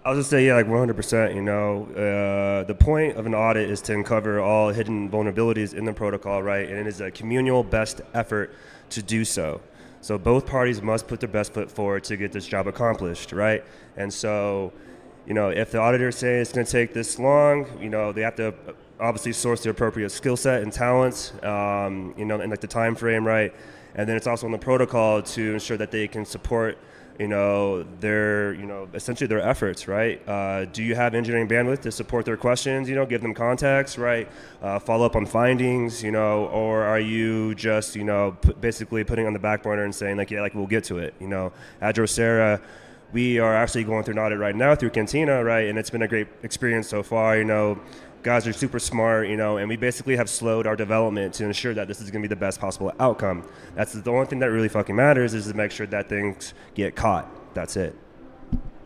I was just say, 100%, the point of an audit is to uncover all hidden vulnerabilities in the protocol, right? And it is a communal best effort to do so. So both parties must put their best foot forward to get this job accomplished, right? And so, if the auditors say it's going to take this long, they have to obviously source the appropriate skill set and talents, and like the time frame, right? And then it's also on the protocol to ensure that they can support, their, essentially their efforts, right? Do you have engineering bandwidth to support their questions, give them context, right? Follow up on findings, or are you just, basically putting on the back burner and saying we'll get to it, At Drosera, we are actually going through an audit right now through Cantina, right? And it's been a great experience so far, Guys are super smart, and we basically have slowed our development to ensure that this is going to be the best possible outcome. That's the only thing that really fucking matters, is to make sure that things get caught. That's it.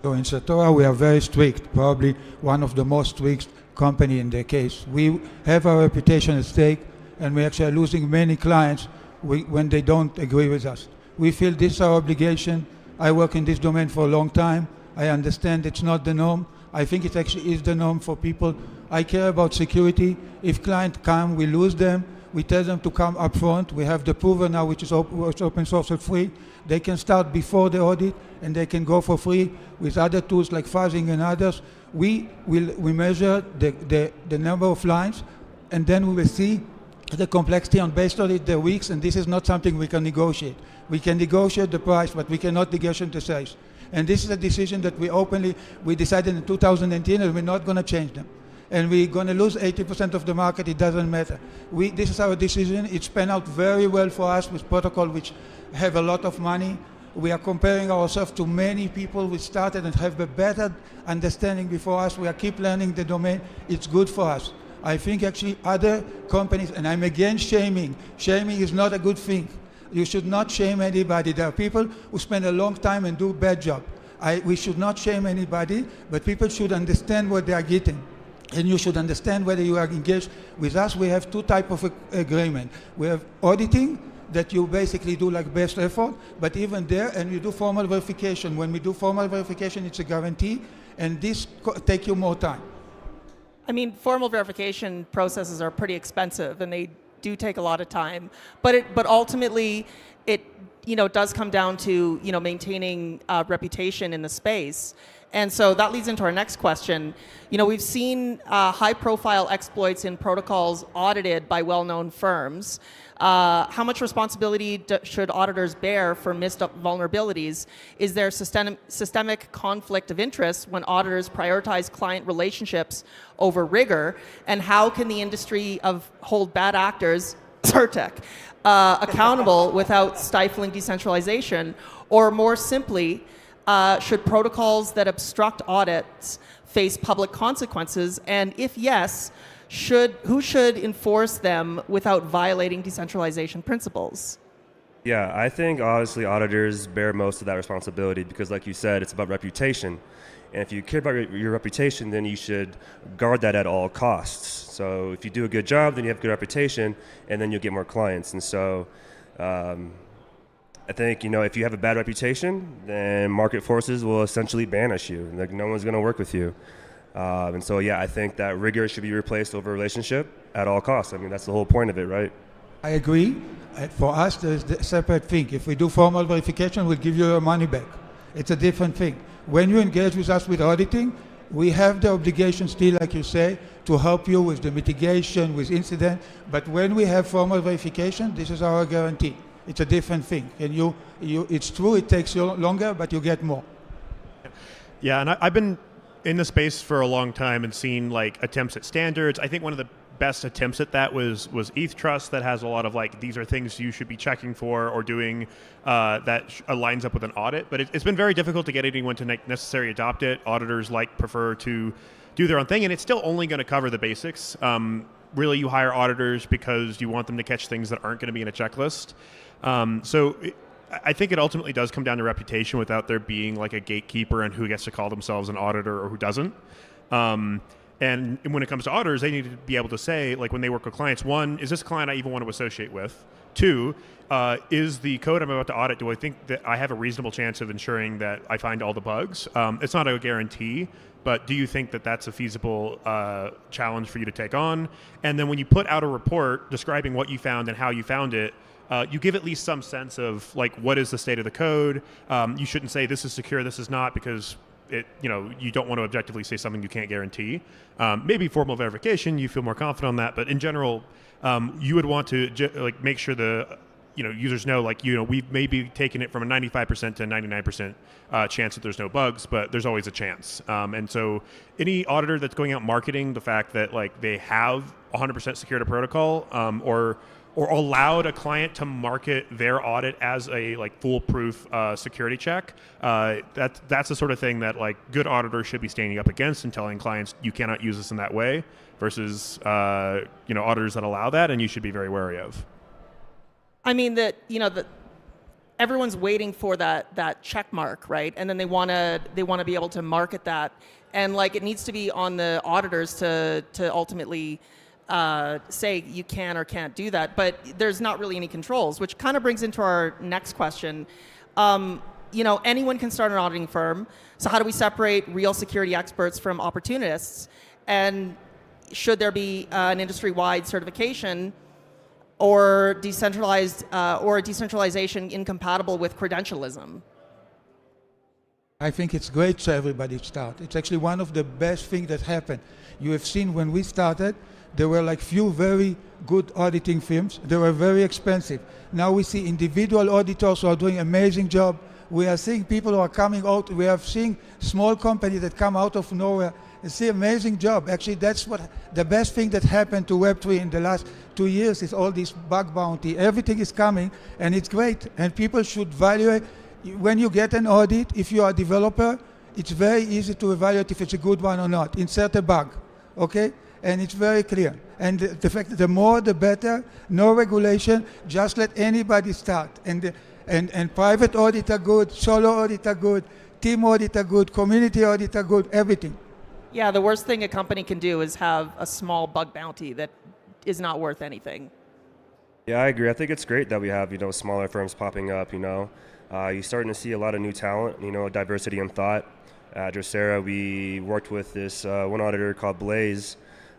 So in Satora, we are very strict, probably one of the most strict company in the case. We have our reputation at stake, and we actually are losing many clients when they don't agree with us. We feel this is our obligation. I work in this domain for a long time. I understand it's not the norm. I think it actually is the norm for people. I care about security. If clients come, we lose them. We tell them to come up front. We have the prover now, which is open source and free. They can start before the audit, and they can go for free with other tools like fuzzing and others. We measure the number of lines, and then we will see the complexity on based on it, the weeks, and this is not something we can negotiate. We can negotiate the price, but we cannot negotiate the size. And this is a decision that we decided in 2018, and we're not going to change them. And we're going to lose 80% of the market, it doesn't matter. This is our decision. It's panned out very well for us with protocol which have a lot of money. We are comparing ourselves to many people who started and have a better understanding before us. We are keep learning the domain. It's good for us. I think actually other companies, and I'm again shaming. Shaming is not a good thing. You should not shame anybody. There are people who spend a long time and do a bad job. We should not shame anybody, but people should understand what they are getting. And you should understand whether you are engaged with us. We have two types of agreement. We have auditing, that you basically do like best effort, but even there, and you do formal verification. When we do formal verification, it's a guarantee, and this take you more time. I mean, formal verification processes are pretty expensive, and they do take a lot of time. But ultimately, it does come down to maintaining reputation in the space. And so that leads into our next question. We've seen high-profile exploits in protocols audited by well-known firms. How much responsibility should auditors bear for missed vulnerabilities? Is there systemic conflict of interest when auditors prioritize client relationships over rigor? And how can the industry hold bad actors, Certec, accountable without stifling decentralization? Or more simply, should protocols that obstruct audits face public consequences? And if yes, who should enforce them without violating decentralization principles? Yeah, I think honestly auditors bear most of that responsibility because, like you said, it's about reputation. And if you care about your reputation, then you should guard that at all costs. So if you do a good job, then you have a good reputation, and then you'll get more clients. And so I think, if you have a bad reputation, then market forces will essentially banish you. Like, no one's going to work with you. And so, I think that rigor should be replaced over relationship at all costs. I mean, that's the whole point of it, right? I agree. For us, there's a separate thing. If we do formal verification, we'll give you your money back. It's a different thing. When you engage with us with auditing, we have the obligation still, like you say, to help you with the mitigation, with incident. But when we have formal verification, this is our guarantee. It's a different thing. And it's true, it takes you longer, but you get more. Yeah, and I've been in the space for a long time and seen attempts at standards. I think one of the best attempts at that was ETH Trust, that has a lot of these are things you should be checking for or doing that aligns up with an audit. But it's been very difficult to get anyone to necessarily adopt it. Auditors prefer to do their own thing, and it's still only going to cover the basics. Really, you hire auditors because you want them to catch things that aren't going to be in a checklist. I think it ultimately does come down to reputation without there being a gatekeeper on who gets to call themselves an auditor or who doesn't. And when it comes to auditors, they need to be able to say, when they work with clients, one, is this a client I even want to associate with? Two, is the code I'm about to audit, do I think that I have a reasonable chance of ensuring that I find all the bugs? It's not a guarantee, but do you think that that's a feasible challenge for you to take on? And then when you put out a report describing what you found and how you found it, you give at least some sense of what is the state of the code. You shouldn't say this is secure, this is not, because you don't want to objectively say something you can't guarantee. Maybe formal verification, you feel more confident on that, but in general, you would want to make sure the users know, we've maybe taken it from a 95% to a 99% chance that there's no bugs, but there's always a chance. And so any auditor that's going out marketing the fact that they have 100% secured a protocol, or allowed a client to market their audit as a foolproof security check, that's the sort of thing that good auditors should be standing up against and telling clients you cannot use this in that way, versus auditors that allow that, and you should be very wary of. I mean that everyone's waiting for that check mark, right? And then they want to be able to market that, and it needs to be on the auditors to ultimately say you can or can't do that. But there's not really any controls, which kind of brings into our next question. Anyone can start an auditing firm. So how do we separate real security experts from opportunists? And should there be an industry-wide certification or decentralized or decentralization incompatible with credentialism? I think it's great for everybody to start. It's actually one of the best things that happened. You have seen when we started, there were few very good auditing firms. They were very expensive. Now we see individual auditors who are doing an amazing job. We are seeing people who are coming out. We are seeing small companies that come out of nowhere and see amazing job. Actually, that's what the best thing that happened to Web3 in the last 2 years is all this bug bounty. Everything is coming, and it's great. And people should evaluate. When you get an audit, if you are a developer, it's very easy to evaluate if it's a good one or not. Insert a bug, okay? And it's very clear. And the fact that the more the better, no regulation, just let anybody start. And private audit are good, solo audit are good, team audit are good, community audit are good, everything. Yeah, the worst thing a company can do is have a small bug bounty that is not worth anything. Yeah, I agree. I think it's great that we have, smaller firms popping up, You're starting to see a lot of new talent, diversity in thought. At Drosera, we worked with this one auditor called Blaze,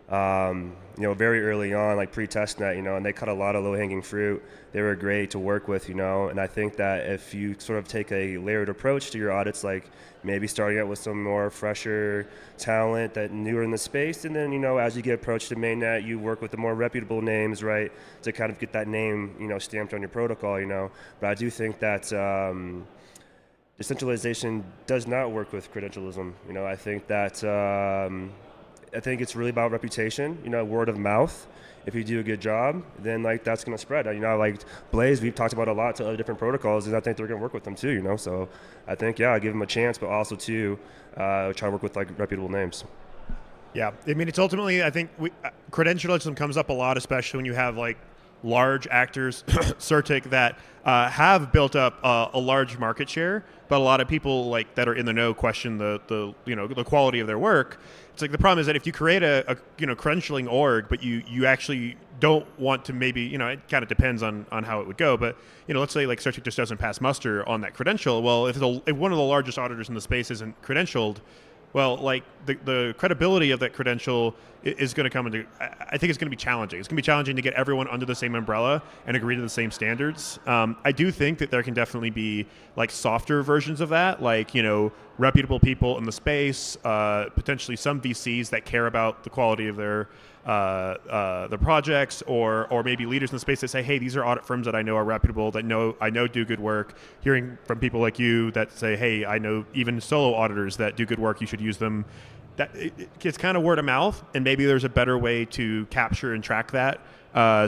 very early on, pre-testnet, and they cut a lot of low-hanging fruit. They were great to work with, and I think that if you sort of take a layered approach to your audits, maybe starting out with some more fresher talent that newer in the space, and then, as you get approached to mainnet, you work with the more reputable names, right, to kind of get that name, stamped on your protocol, But I do think that decentralization does not work with credentialism. I think that I think it's really about reputation, word of mouth. If you do a good job, then that's going to spread. Blaze, we've talked about a lot to other different protocols, and I think they're going to work with them too, So I think, I give them a chance, but also too, try to work with reputable names. Yeah, I mean, it's ultimately, I think credentialism comes up a lot, especially when you have large actors, Certic, that have built up a large market share, but a lot of people that are in the know question the quality of their work. It's the problem is that if you create a credentialing org, but you actually don't want to maybe, it kind of depends on how it would go, but let's say Certic just doesn't pass muster on that credential. Well, if one of the largest auditors in the space isn't credentialed, well, the credibility of that credential is going to come into, I think it's going to be challenging. It's going to be challenging to get everyone under the same umbrella and agree to the same standards. I do think that there can definitely be softer versions of that, reputable people in the space, potentially some VCs that care about the quality of their projects, or maybe leaders in the space that say, hey, these are audit firms that I know are reputable, that I know do good work. Hearing from people like you that say, hey, I know even solo auditors that do good work, you should use them. It's kind of word of mouth, and maybe there's a better way to capture and track that,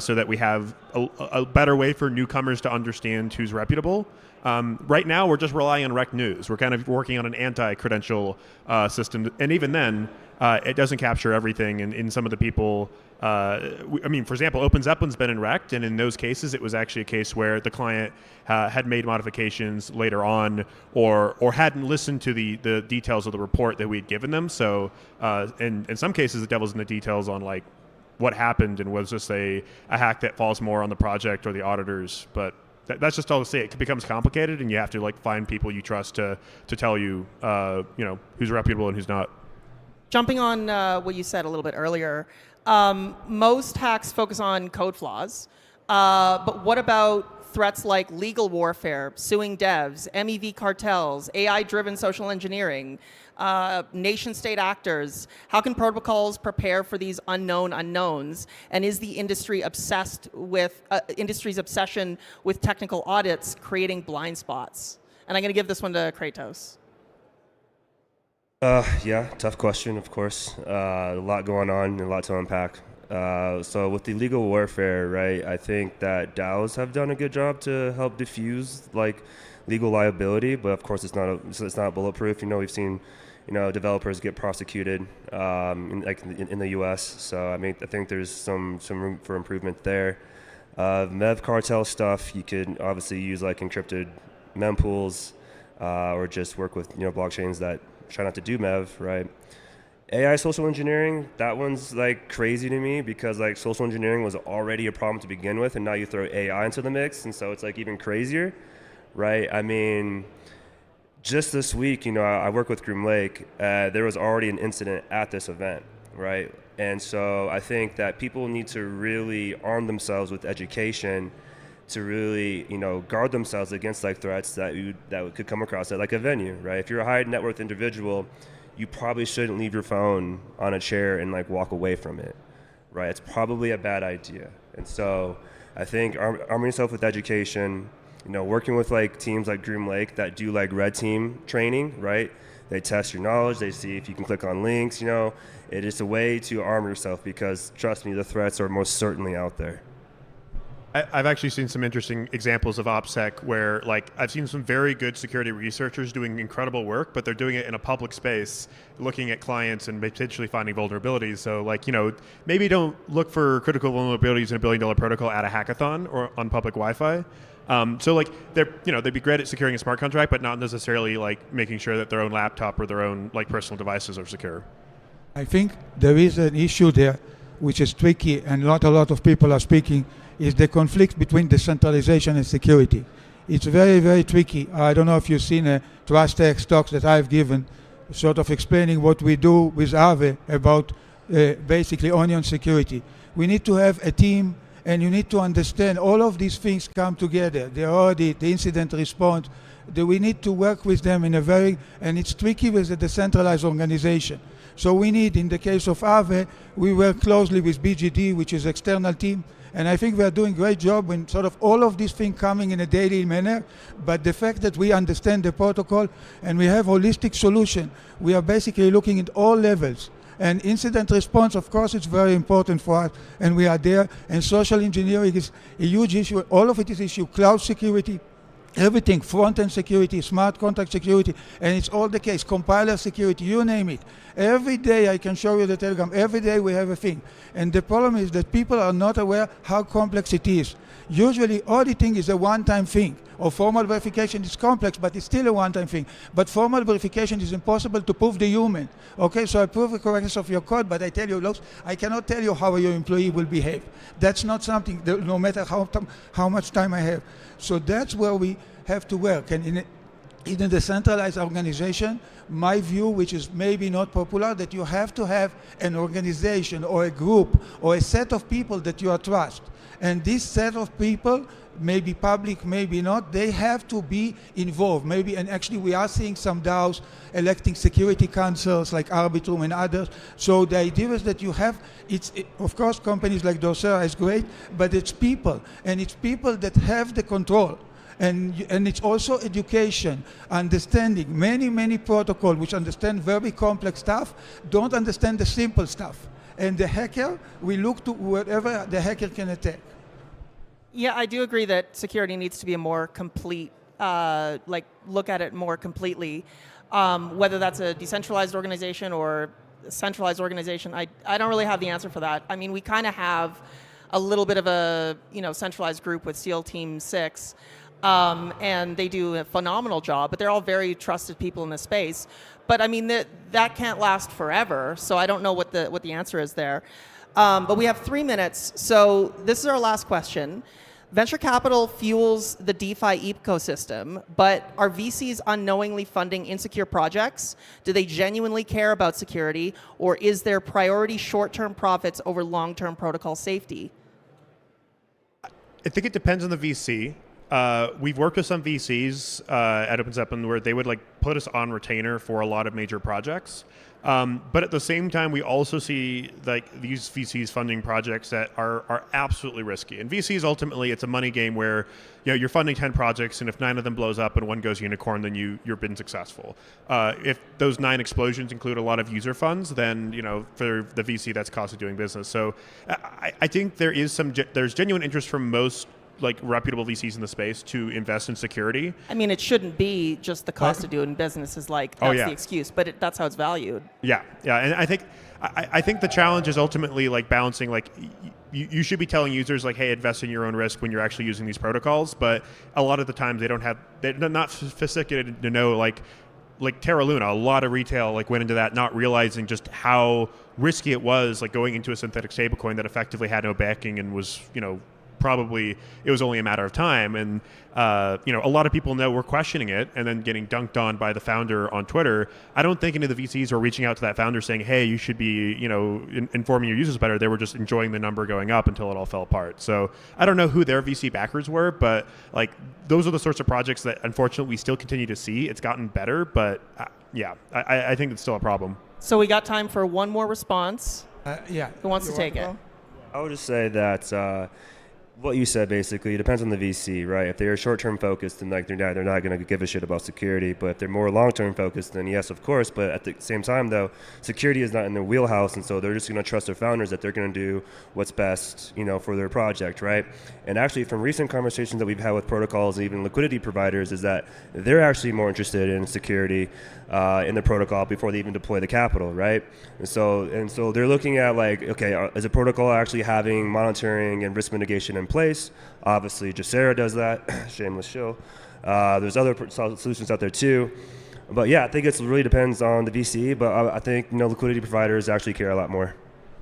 so that we have a better way for newcomers to understand who's reputable. Right now, we're just relying on rec news. We're kind of working on an anti-credential system, and even then, it doesn't capture everything. And in some of the people, for example, OpenZeppelin's been in rect, and in those cases, it was actually a case where the client had made modifications later on, or hadn't listened to the details of the report that we had given them. So, in some cases, the devil's in the details on what happened, and was this a hack that falls more on the project or the auditors. But that's just all to say. It becomes complicated, and you have to find people you trust to tell you, who's reputable and who's not. Jumping on what you said a little bit earlier, most hacks focus on code flaws, but what about threats like legal warfare, suing devs, MEV cartels, AI-driven social engineering, nation-state actors? How can protocols prepare for these unknown unknowns? And is the industry obsessed with industry's obsession with technical audits creating blind spots? And I'm going to give this one to Kratos. Yeah, tough question, of course. A lot going on and a lot to unpack. So with the legal warfare, right, I think that DAOs have done a good job to help diffuse like legal liability, but of course it's not bulletproof. You know, we've seen, you know, developers get prosecuted in the U.S. So I think there's some room for improvement there. Mev cartel stuff, you could obviously use like encrypted mempools or just work with, you know, blockchains that try not to do Mev, right? AI social engineering, that one's like crazy to me because like social engineering was already a problem to begin with, and now you throw AI into the mix, and so it's like even crazier, right? I mean, just this week, you know, I work with Groom Lake. There was already an incident at this event, right? And so I think that people need to really arm themselves with education to really, you know, guard themselves against like threats that could come across at like a venue, right? If you're a high net worth individual, you probably shouldn't leave your phone on a chair and like walk away from it, right? It's probably a bad idea. And so I think arming yourself with education, you know, working with like teams like Groom Lake that do like red team training, right? They test your knowledge, they see if you can click on links, you know. It is a way to arm yourself because trust me, the threats are most certainly out there. I've actually seen some interesting examples of OPSEC where, like, I've seen some very good security researchers doing incredible work, but they're doing it in a public space, looking at clients and potentially finding vulnerabilities. So, like, you know, maybe don't look for critical vulnerabilities in a $1 billion protocol at a hackathon or on public Wi-Fi. So, like, they'd be great at securing a smart contract, but not necessarily like making sure that their own laptop or their own like personal devices are secure. I think there is an issue there which is tricky, and not a lot of people are speaking, is the conflict between decentralization and security. It's very, very tricky. I don't know if you've seen a TrustX talks that I've given, sort of explaining what we do with Aave about basically onion security. We need to have a team, and you need to understand all of these things come together. The audit, the incident response, we need to work with them in a very, and it's tricky with a decentralized organization. So we need, in the case of Aave, we work closely with BGD, which is external team, and I think we are doing a great job in sort of all of these things coming in a daily manner. But the fact that we understand the protocol and we have holistic solution, we are basically looking at all levels. And incident response, of course, it's very important for us, and we are there. And social engineering is a huge issue. All of it is issue. Cloud security, everything, front-end security, smart contract security, and it's all the case. Compiler security, you name it. Every day I can show you the Telegram. Every day we have a thing. And the problem is that people are not aware how complex it is. Usually auditing is a one-time thing, or formal verification is complex, but it's still a one-time thing. But formal verification is impossible to prove the human. Okay, so I prove the correctness of your code, but I tell you, look, I cannot tell you how your employee will behave. That's not something, no matter how much time I have. So that's where we have to work. And in a decentralized organization, my view, which is maybe not popular, that you have to have an organization or a group or a set of people that you trust. And this set of people, maybe public, maybe not, they have to be involved. Maybe, and actually we are seeing some DAOs electing security councils like Arbitrum and others. So the idea is that you have, of course, companies like Docera is great, but it's people, and it's people that have the control. And it's also education, understanding. Many protocols which understand very complex stuff don't understand the simple stuff. And the hacker, we look to whatever the hacker can attack. Yeah, I do agree that security needs to be a more complete, look at it more completely. Whether that's a decentralized organization or a centralized organization, I don't really have the answer for that. I mean, we kind of have a little bit of a centralized group with SEAL Team 6, and they do a phenomenal job, but they're all very trusted people in the space. But I mean, that can't last forever, so I don't know what the answer is there. But we have 3 minutes, so this is our last question. Venture capital fuels the DeFi ecosystem, but are VCs unknowingly funding insecure projects? Do they genuinely care about security, or is their priority short-term profits over long-term protocol safety? I think it depends on the VC. we've worked with some VCs at OpenZeppelin where they would like put us on retainer for a lot of major projects. But at the same time, we also see like these VCs funding projects that are absolutely risky. And VCs ultimately, it's a money game where you're funding 10 projects, and if 9 of them blows up and 1 goes unicorn, then you've been successful. If those 9 explosions include a lot of user funds, then for the VC, that's cost of doing business. So I think there's genuine interest from most like reputable VCs in the space to invest in security. I mean, it shouldn't be just the cost of doing business is like that's the excuse, but that's how it's valued. Yeah, and I think the challenge is ultimately like balancing like you should be telling users like, hey, invest in your own risk when you're actually using these protocols, but a lot of the times they're not sophisticated to know like Terra Luna, a lot of retail like went into that not realizing just how risky it was, like going into a synthetic stablecoin that effectively had no backing and was probably it was only a matter of time. And a lot of people were questioning it and then getting dunked on by the founder on Twitter. I don't think any of the VCs were reaching out to that founder saying, hey, you should be informing your users better. They were just enjoying the number going up until it all fell apart. So I don't know who their VC backers were, but like those are the sorts of projects that unfortunately we still continue to see. It's gotten better, but I think it's still a problem. So we got time for one more response. Yeah. Who wants to take it? I would just say that what you said basically depends on the VC, right? If they're short-term focused, then like they're not going to give a shit about security. But if they're more long-term focused, then yes, of course. But at the same time, though, security is not in their wheelhouse, and so they're just going to trust their founders that they're going to do what's best, for their project, right? And actually, from recent conversations that we've had with protocols and even liquidity providers, is that they're actually more interested in security in the protocol before they even deploy the capital, right? And so they're looking at like, okay, is a protocol actually having monitoring and risk mitigation in place? Obviously, Josera does that. Shameless shill. There's other solutions out there too. But yeah, I think it really depends on the VC. But I think liquidity providers actually care a lot more.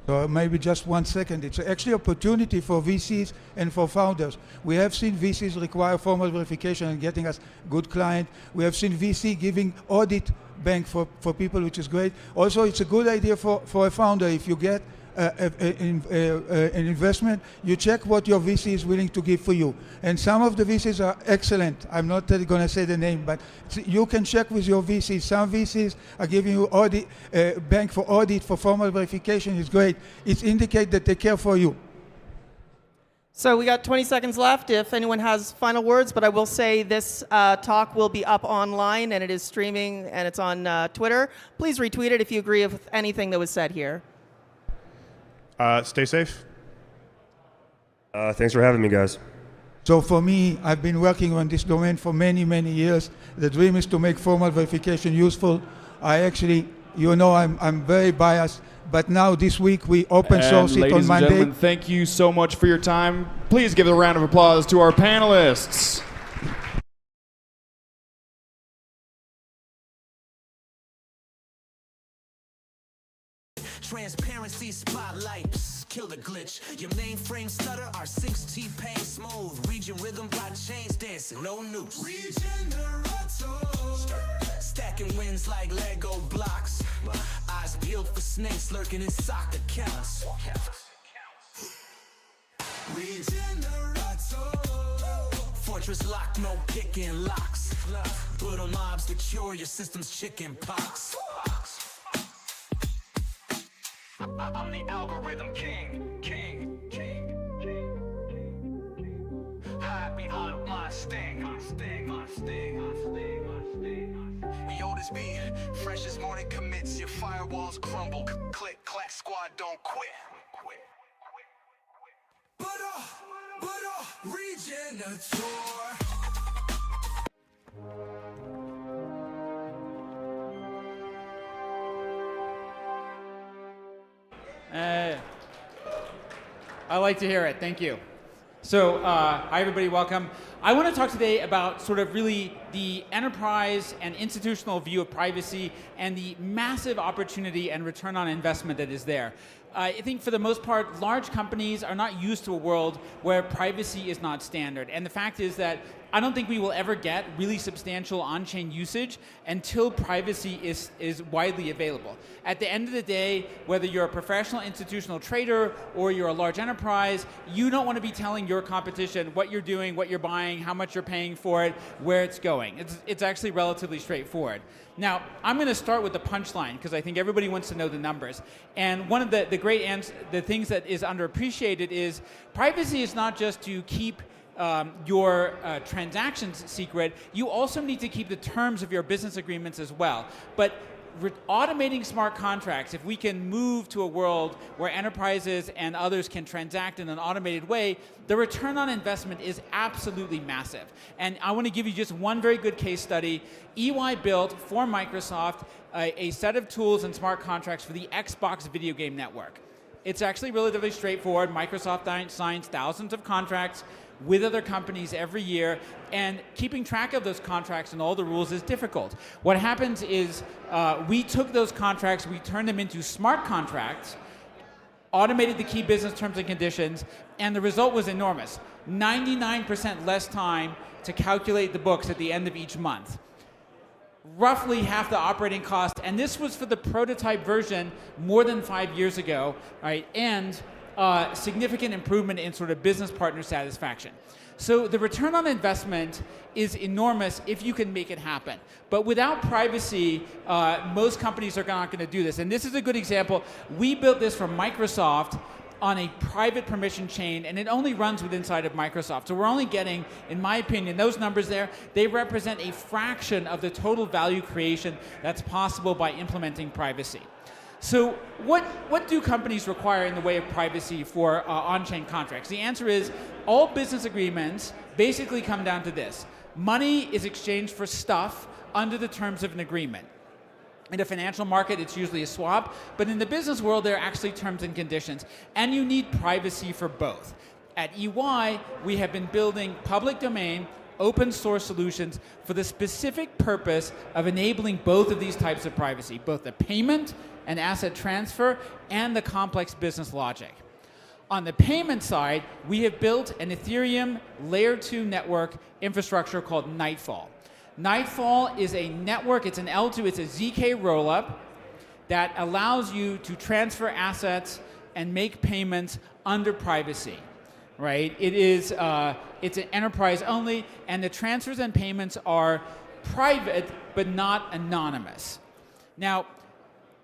So maybe just 1 second. It's actually opportunity for VCs and for founders. We have seen VCs require formal verification and getting us good client. We have seen VC giving audit bank for people, which is great. Also, it's a good idea for a founder. If you get an investment, you check what your VC is willing to give for you. And some of the VCs are excellent. I'm not going to say the name, but you can check with your VCs. Some VCs are giving you audit, bank for audit, for formal verification. It's great. It indicates that they care for you. So we got 20 seconds left if anyone has final words, but I will say this talk will be up online and it is streaming and it's on Twitter. Please retweet it if you agree with anything that was said here. Stay safe. Thanks for having me, guys. So for me, I've been working on this domain for many, many years. The dream is to make formal verification useful. I actually, I'm very biased, but now this week we open source it on Monday. Ladies and gentlemen, thank you so much for your time. Please give a round of applause to our panelists. Transparency spotlight, kill the glitch. Your mainframe stutter, our 6T pain smooth. Region rhythm by chains dancing, no noose. Stacking wins like Lego blocks. Eyes peeled for snakes lurking in soccer accounts. Fortress locked, no picking locks. Brutal mobs to cure your system's chicken pox. I'm the algorithm king. Hide behind my sting. Yo, this beat, fresh as morning commits. Your firewalls crumble. Click, clack, squad, don't quit. Regenerator. I like to hear it. Thank you. So, hi everybody, welcome. I want to talk today about sort of really the enterprise and institutional view of privacy and the massive opportunity and return on investment that is there. I think for the most part, large companies are not used to a world where privacy is not standard. And the fact is that I don't think we will ever get really substantial on-chain usage until privacy is widely available. At the end of the day, whether you're a professional institutional trader or you're a large enterprise, you don't want to be telling your competition what you're doing, what you're buying, how much you're paying for it, where it's going. It's actually relatively straightforward. Now, I'm going to start with the punchline because I think everybody wants to know the numbers. And one of the things that is underappreciated is privacy is not just to keep your transactions secret, you also need to keep the terms of your business agreements as well. But automating smart contracts, if we can move to a world where enterprises and others can transact in an automated way, the return on investment is absolutely massive. And I want to give you just one very good case study. EY built for Microsoft a set of tools and smart contracts for the Xbox video game network. It's actually relatively straightforward. Microsoft signs thousands of contracts with other companies every year, and keeping track of those contracts and all the rules is difficult. What happens is we took those contracts, we turned them into smart contracts, automated the key business terms and conditions, and the result was enormous. 99% less time to calculate the books at the end of each month. Roughly half the operating cost, and this was for the prototype version more than 5 years ago, right? And significant improvement in sort of business partner satisfaction. So the return on investment is enormous if you can make it happen. But without privacy, most companies are not going to do this. And this is a good example. We built this for Microsoft on a private permission chain, and it only runs inside of Microsoft. So we're only getting, in my opinion, those numbers there, they represent a fraction of the total value creation that's possible by implementing privacy. So what do companies require in the way of privacy for on-chain contracts? The answer is all business agreements basically come down to this. Money is exchanged for stuff under the terms of an agreement. In a financial market, it's usually a swap, but in the business world, there are actually terms and conditions, and you need privacy for both. At EY, we have been building public domain, open source solutions for the specific purpose of enabling both of these types of privacy, both the payment and asset transfer and the complex business logic. On the payment side, we have built an Ethereum layer 2 network infrastructure called Nightfall. Nightfall is a network, it's an L2, it's a ZK rollup that allows you to transfer assets and make payments under privacy, right? It's an enterprise only, and the transfers and payments are private but not anonymous. Now,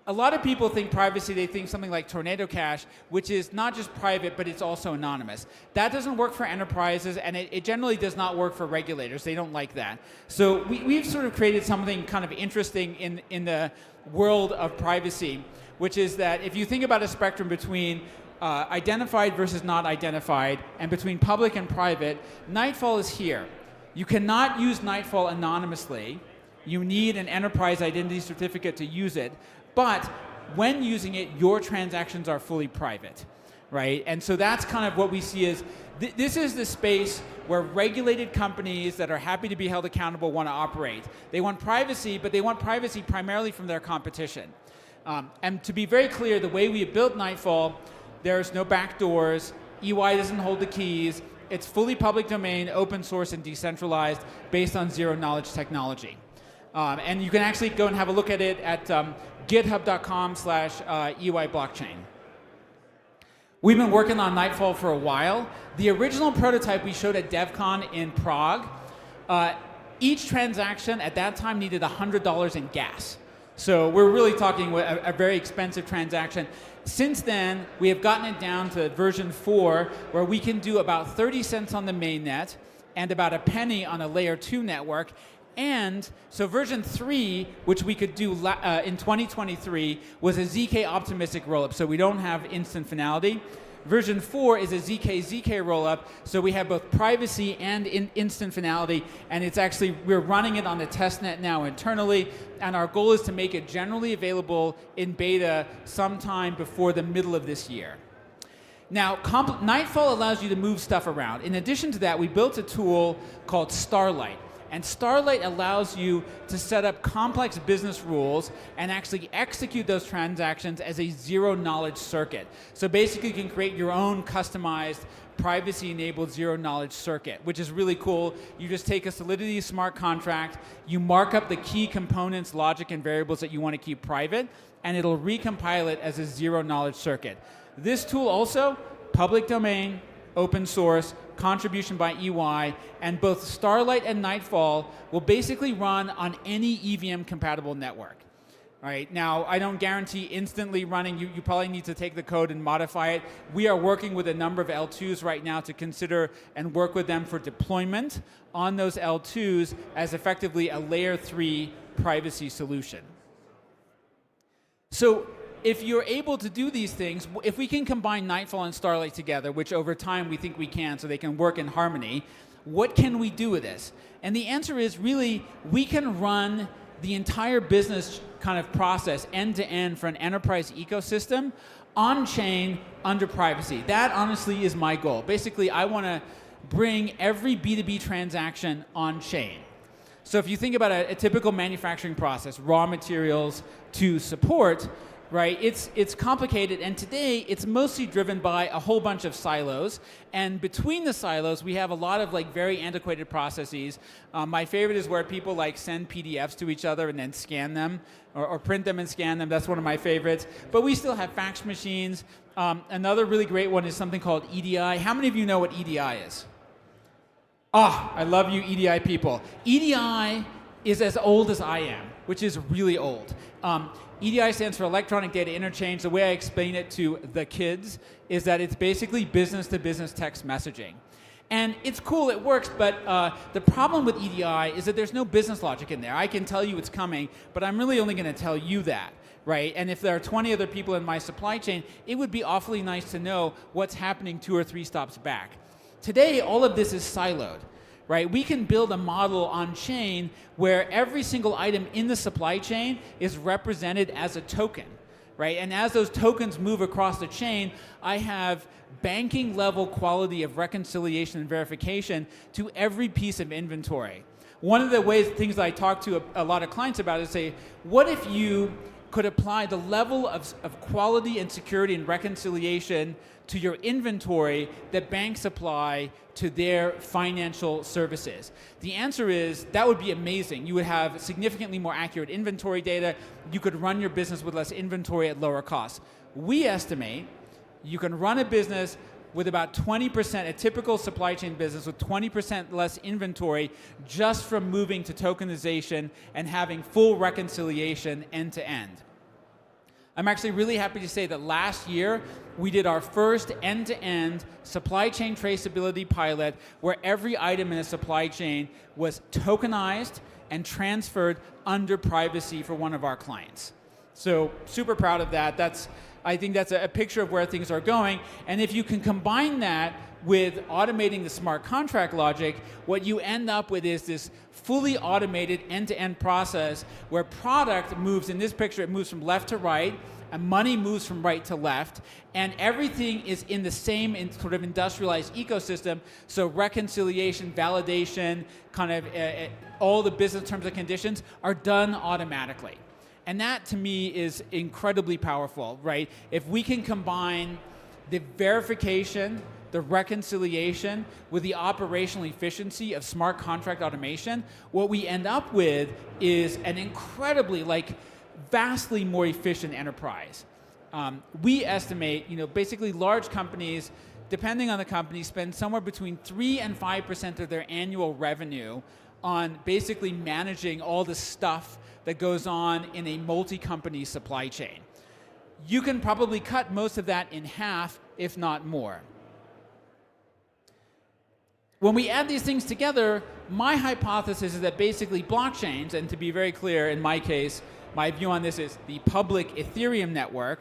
a lot of people think privacy, they think something like Tornado Cash, which is not just private, but it's also anonymous. That doesn't work for enterprises, and it generally does not work for regulators. They don't like that. So we've sort of created something kind of interesting in the world of privacy, which is that if you think about a spectrum between identified versus not identified, and between public and private, Nightfall is here. You cannot use Nightfall anonymously. You need an enterprise identity certificate to use it. But when using it, your transactions are fully private, right? And so that's kind of what we see as, this is the space where regulated companies that are happy to be held accountable want to operate. They want privacy, but they want privacy primarily from their competition. And to be very clear, the way we have built Nightfall, there's no backdoors, EY doesn't hold the keys, it's fully public domain, open source, and decentralized based on zero-knowledge technology. And you can actually go and have a look at it at github.com/EY blockchain. We've been working on Nightfall for a while. The original prototype we showed at DevCon in Prague, each transaction at that time needed $100 in gas. So we're really talking a very expensive transaction. Since then, we have gotten it down to version 4, where we can do about 30 cents on the mainnet and about a penny on a layer 2 network. And so version 3, which we could do in 2023, was a ZK optimistic rollup, so we don't have instant finality. Version 4 is a ZK rollup, so we have both privacy and instant finality, and it's actually, we're running it on the testnet now internally, and our goal is to make it generally available in beta sometime before the middle of this year. Now, Nightfall allows you to move stuff around. In addition to that, we built a tool called Starlight. And Starlight allows you to set up complex business rules and actually execute those transactions as a zero-knowledge circuit. So basically, you can create your own customized privacy-enabled zero-knowledge circuit, which is really cool. You just take a Solidity smart contract, you mark up the key components, logic, and variables that you want to keep private, and it'll recompile it as a zero-knowledge circuit. This tool also, public domain, open source, contribution by EY, and both Starlight and Nightfall will basically run on any EVM-compatible network. Right? Now, I don't guarantee instantly running. You probably need to take the code and modify it. We are working with a number of L2s right now to consider and work with them for deployment on those L2s as effectively a layer 3 privacy solution. So if you're able to do these things, if we can combine Nightfall and Starlight together, which over time we think we can so they can work in harmony, what can we do with this? And the answer is really we can run the entire business kind of process end-to-end for an enterprise ecosystem on-chain under privacy. That honestly is my goal. Basically, I want to bring every B2B transaction on-chain. So if you think about a typical manufacturing process, raw materials to support, right? It's complicated, and today it's mostly driven by a whole bunch of silos. And between the silos, we have a lot of like very antiquated processes. My favorite is where people like send PDFs to each other and then scan them, or print them and scan them. That's one of my favorites. But we still have fax machines. Another really great one is something called EDI. How many of you know what EDI is? Ah, I love you EDI people. EDI is as old as I am, which is really old. EDI stands for Electronic Data Interchange. The way I explain it to the kids is that it's basically business-to-business text messaging. And it's cool, it works, but the problem with EDI is that there's no business logic in there. I can tell you it's coming, but I'm really only going to tell you that, right? And if there are 20 other people in my supply chain, it would be awfully nice to know what's happening 2 or 3 stops back. Today, all of this is siloed. Right? We can build a model on chain where every single item in the supply chain is represented as a token, right? And as those tokens move across the chain, I have banking level quality of reconciliation and verification to every piece of inventory. One of the things that I talk to a lot of clients about is say, what if you could apply the level of quality and security and reconciliation to your inventory that banks apply to their financial services? The answer is that would be amazing. You would have significantly more accurate inventory data. You could run your business with less inventory at lower costs. We estimate you can run a business with about 20%, a typical supply chain business with 20% less inventory just from moving to tokenization and having full reconciliation end to end. I'm actually really happy to say that last year we did our first end-to-end supply chain traceability pilot where every item in a supply chain was tokenized and transferred under privacy for one of our clients. So super proud of that. I think that's a picture of where things are going. And if you can combine that with automating the smart contract logic, what you end up with is this fully automated end-to-end process where product moves, in this picture, it moves from left to right, and money moves from right to left, and everything is in the same sort of industrialized ecosystem, so reconciliation, validation, kind of all the business terms and conditions are done automatically. And that, to me, is incredibly powerful, right? If we can combine the verification, the reconciliation with the operational efficiency of smart contract automation, what we end up with is an incredibly, vastly more efficient enterprise. We estimate, basically large companies, depending on the company, spend somewhere between 3 and 5% of their annual revenue on basically managing all the stuff that goes on in a multi-company supply chain. You can probably cut most of that in half, if not more. When we add these things together, my hypothesis is that basically blockchains, and to be very clear, in my case, my view on this is the public Ethereum network.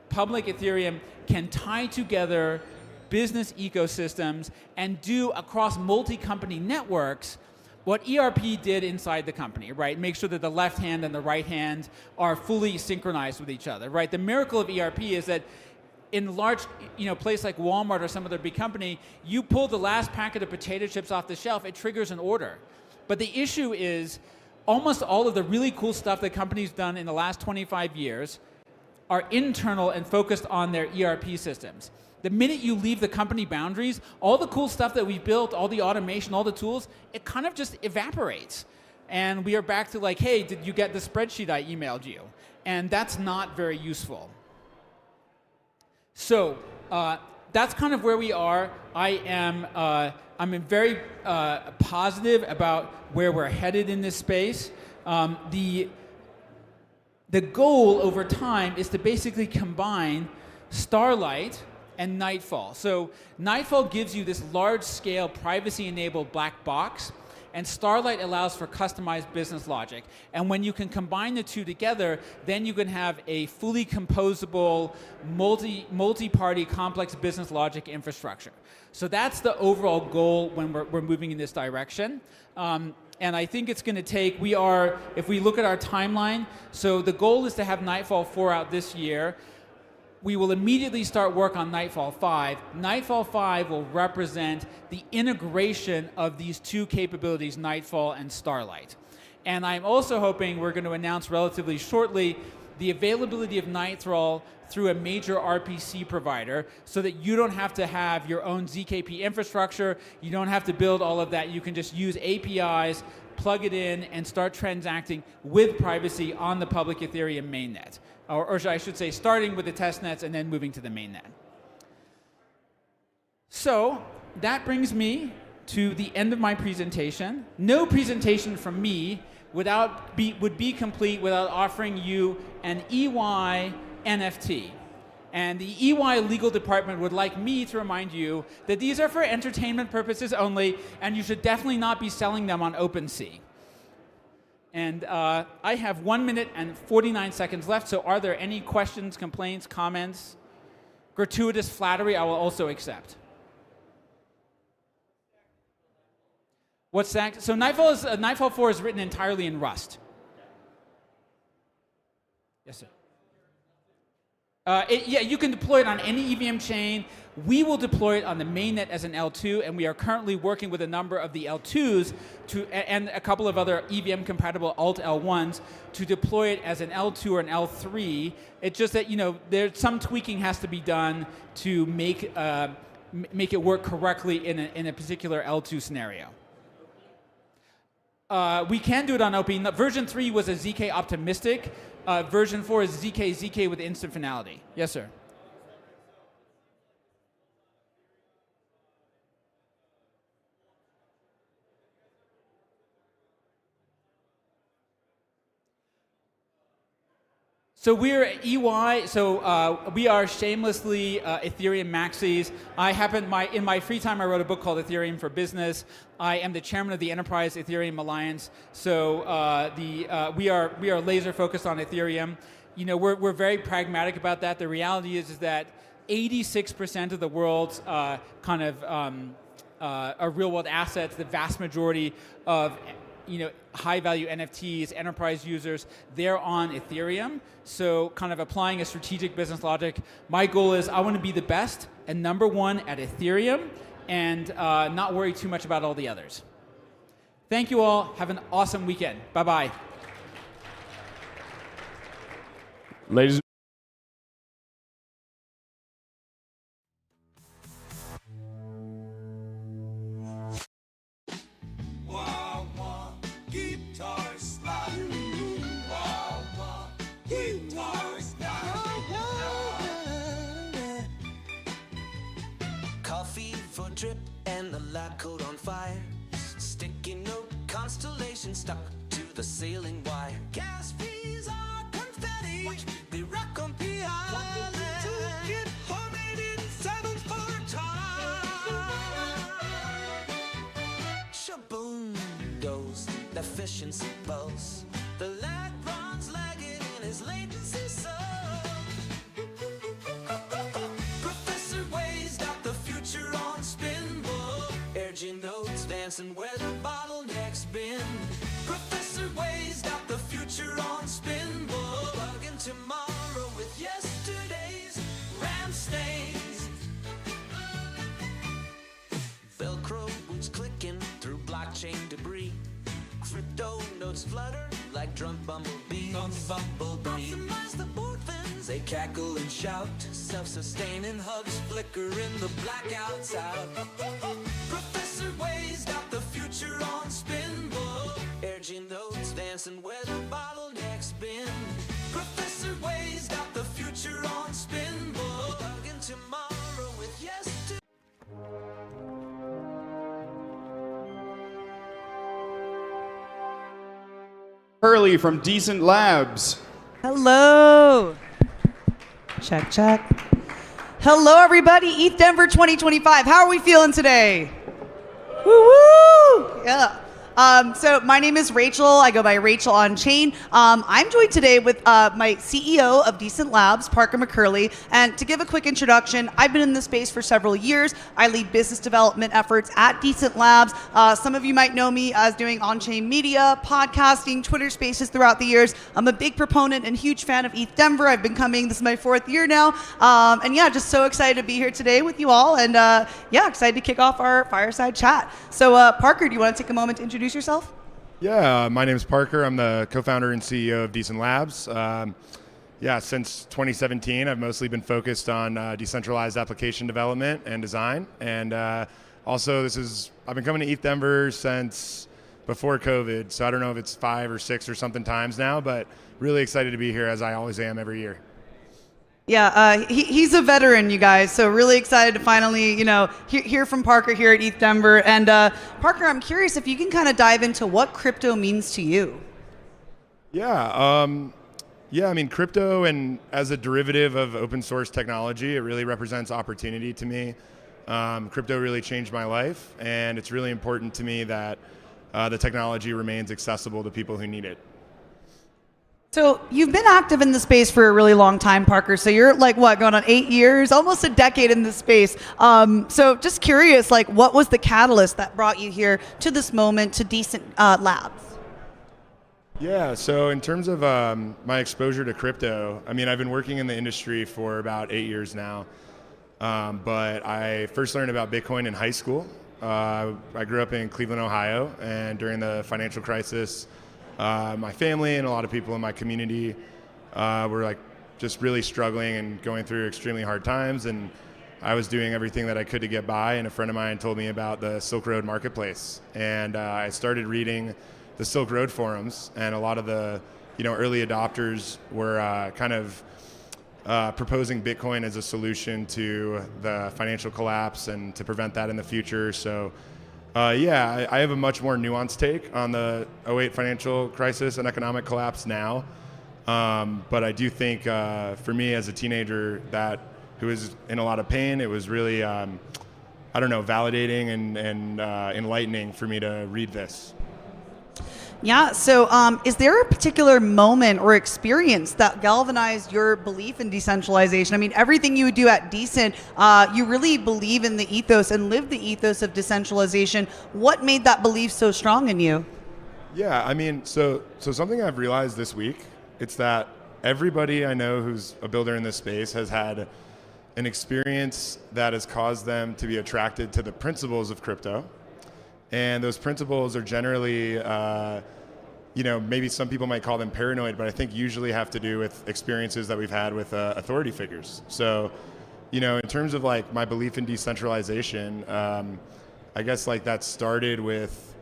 Public Ethereum can tie together business ecosystems and do across multi-company networks what ERP did inside the company, right? Make sure that the left hand and the right hand are fully synchronized with each other, right? The miracle of ERP is that in a large, place like Walmart or some other big company, you pull the last packet of potato chips off the shelf, it triggers an order. But the issue is almost all of the really cool stuff that companies done in the last 25 years are internal and focused on their ERP systems. The minute you leave the company boundaries, all the cool stuff that we've built, all the automation, all the tools, it kind of just evaporates. And we are back to like, hey, did you get the spreadsheet I emailed you? And that's not very useful. So that's kind of where we are. I'm very positive about where we're headed in this space. The goal over time is to basically combine Starlight and Nightfall. So Nightfall gives you this large-scale privacy-enabled black box, and Starlight allows for customized business logic. And when you can combine the two together, then you can have a fully composable, multi-party complex business logic infrastructure. So that's the overall goal when we're moving in this direction. And I think it's going to take, if we look at our timeline, so the goal is to have Nightfall 4 out this year. We will immediately start work on Nightfall 5. Nightfall 5 will represent the integration of these two capabilities, Nightfall and Starlight. And I'm also hoping we're going to announce relatively shortly the availability of Nightfall through a major RPC provider so that you don't have to have your own ZKP infrastructure. You don't have to build all of that. You can just use APIs, plug it in, and start transacting with privacy on the public Ethereum mainnet. Or I should say, starting with the testnets and then moving to the mainnet. So that brings me to the end of my presentation. No presentation from me would be complete without offering you an EY NFT. And the EY legal department would like me to remind you that these are for entertainment purposes only, and you should definitely not be selling them on OpenSea. And I have 1 minute and 49 seconds left, so are there any questions, complaints, comments? Gratuitous flattery I will also accept. What's that? So Nightfall 4 is written entirely in Rust. Yes, sir. Yeah, you can deploy it on any EVM chain. We will deploy it on the mainnet as an L2, and we are currently working with a number of the L2s and a couple of other EVM-compatible alt L1s to deploy it as an L2 or an L3. It's just that there's some tweaking has to be done to make it work correctly in a particular L2 scenario. We can do it on OP. Version 3 was a ZK optimistic. Version 4 is ZK with instant finality. Yes, sir. So we're EY, so we are shamelessly Ethereum maxis. In my free time, I wrote a book called Ethereum for Business. I am the chairman of the Enterprise Ethereum Alliance. So we are laser focused on Ethereum. We're very pragmatic about that. The reality is that 86% of the world's are real world assets. The vast majority of high-value NFTs, enterprise users, they're on Ethereum. So kind of applying a strategic business logic. My goal is I want to be the best and number one at Ethereum and not worry too much about all the others. Thank you all. Have an awesome weekend. Bye-bye. Ladies Coffee for drip and the lab coat on fire. Sticky note constellation stuck to the sailing wire. Gas fees are confetti. Watch me rock on P Island. Get homemade in 7/4 time. Shaboom goes the efficiency pulse. The lag runs lagging in his latency so. Professor Way's got the future on spinball. Urging notes dancing where the bottleneck's been. Professor Way's got the future on spinball. Plugging tomorrow with yesterday's ram stains. Velcro boots clicking through blockchain debris. drunk bumblebees. Optimize the orphans. They cackle and shout. Self-sustaining hubs flicker in the blackouts out. Professor Way's got the future on spin. Urging notes, dancing where the bottlenecks been. Professor Way's got the future on spin. Hugging tomorrow with yesterday. Hurley from Decent Labs. Hello. Check, check. Hello, everybody. ETH Denver 2025. How are we feeling today? Woo woo! Yeah. So my name is Rachel. I go by Rachel on Chain. I'm joined today with my CEO of Decent Labs, Parker McCurley. And to give a quick introduction, I've been in this space for several years. I lead business development efforts at Decent Labs. Some of you might know me as doing on-chain media, podcasting, Twitter spaces throughout the years. I'm a big proponent and huge fan of ETH Denver. I've been coming, this is my 4th year now. And yeah, just so excited to be here today with you all. And yeah, excited to kick off our fireside chat. So Parker, do you want to take a moment to introduce yourself? Yeah, my name is Parker. I'm the co-founder and CEO of Decent Labs. Yeah, since 2017, I've mostly been focused on decentralized application development and design. And also, I've been coming to ETH Denver since before COVID. So I don't know if it's 5 or 6 or something times now, but really excited to be here, as I always am every year. Yeah, he's a veteran, you guys. So really excited to finally, hear from Parker here at ETH Denver. And Parker, I'm curious if you can kind of dive into what crypto means to you. Yeah, I mean, crypto and as a derivative of open source technology, it really represents opportunity to me. Crypto really changed my life, and it's really important to me that the technology remains accessible to people who need it. So you've been active in the space for a really long time, Parker. So you're like, what, going on 8 years, almost a decade in this space. So just curious, like, what was the catalyst that brought you here to this moment, to Decent Labs? Yeah, so in terms of my exposure to crypto, I mean, I've been working in the industry for about 8 years now. But I first learned about Bitcoin in high school. I grew up in Cleveland, Ohio, and during the financial crisis, my family and a lot of people in my community were like just really struggling and going through extremely hard times, and I was doing everything that I could to get by, and a friend of mine told me about the Silk Road Marketplace, and I started reading the Silk Road forums, and a lot of the early adopters were kind of proposing Bitcoin as a solution to the financial collapse and to prevent that in the future. So yeah, I have a much more nuanced take on the 2008 financial crisis and economic collapse now. But I do think for me as a teenager who was in a lot of pain, it was really, validating and enlightening for me to read this. Yeah, so is there a particular moment or experience that galvanized your belief in decentralization? I mean, everything you do at Decent, you really believe in the ethos and live the ethos of decentralization. What made that belief so strong in you? Yeah, I mean, so something I've realized this week, it's that everybody I know who's a builder in this space has had an experience that has caused them to be attracted to the principles of crypto. And those principles are generally, maybe some people might call them paranoid, but I think usually have to do with experiences that we've had with authority figures. So, in terms of like my belief in decentralization, I guess like that started with,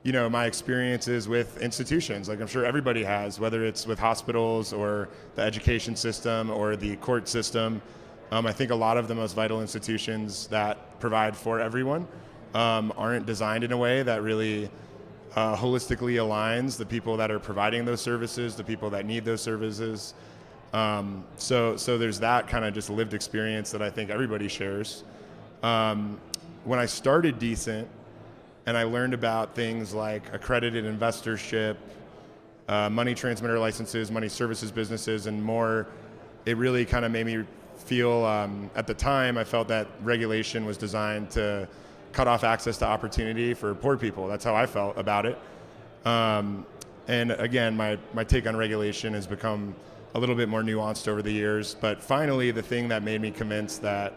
my experiences with institutions. Like I'm sure everybody has, whether it's with hospitals or the education system or the court system. I think a lot of the most vital institutions that provide for everyone aren't designed in a way that really holistically aligns the people that are providing those services, the people that need those services. So there's that kind of just lived experience that I think everybody shares. When I started Decent and I learned about things like accredited investorship, money transmitter licenses, money services businesses, and more, it really kind of made me feel, at the time, I felt that regulation was designed to cut off access to opportunity for poor people. That's how I felt about it. And again, my take on regulation has become a little bit more nuanced over the years. But finally, the thing that made me convinced that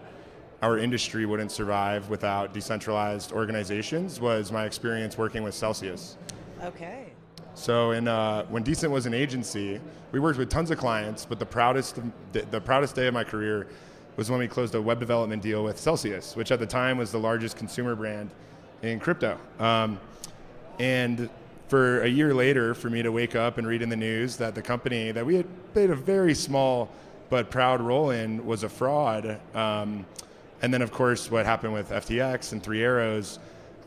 our industry wouldn't survive without decentralized organizations was my experience working with Celsius. Okay. So when Decent was an agency, we worked with tons of clients, but the proudest day of my career was when we closed a web development deal with Celsius, which at the time was the largest consumer brand in crypto. And for a year later, for me to wake up and read in the news that the company that we had played a very small but proud role in was a fraud, and then of course what happened with FTX and Three Arrows,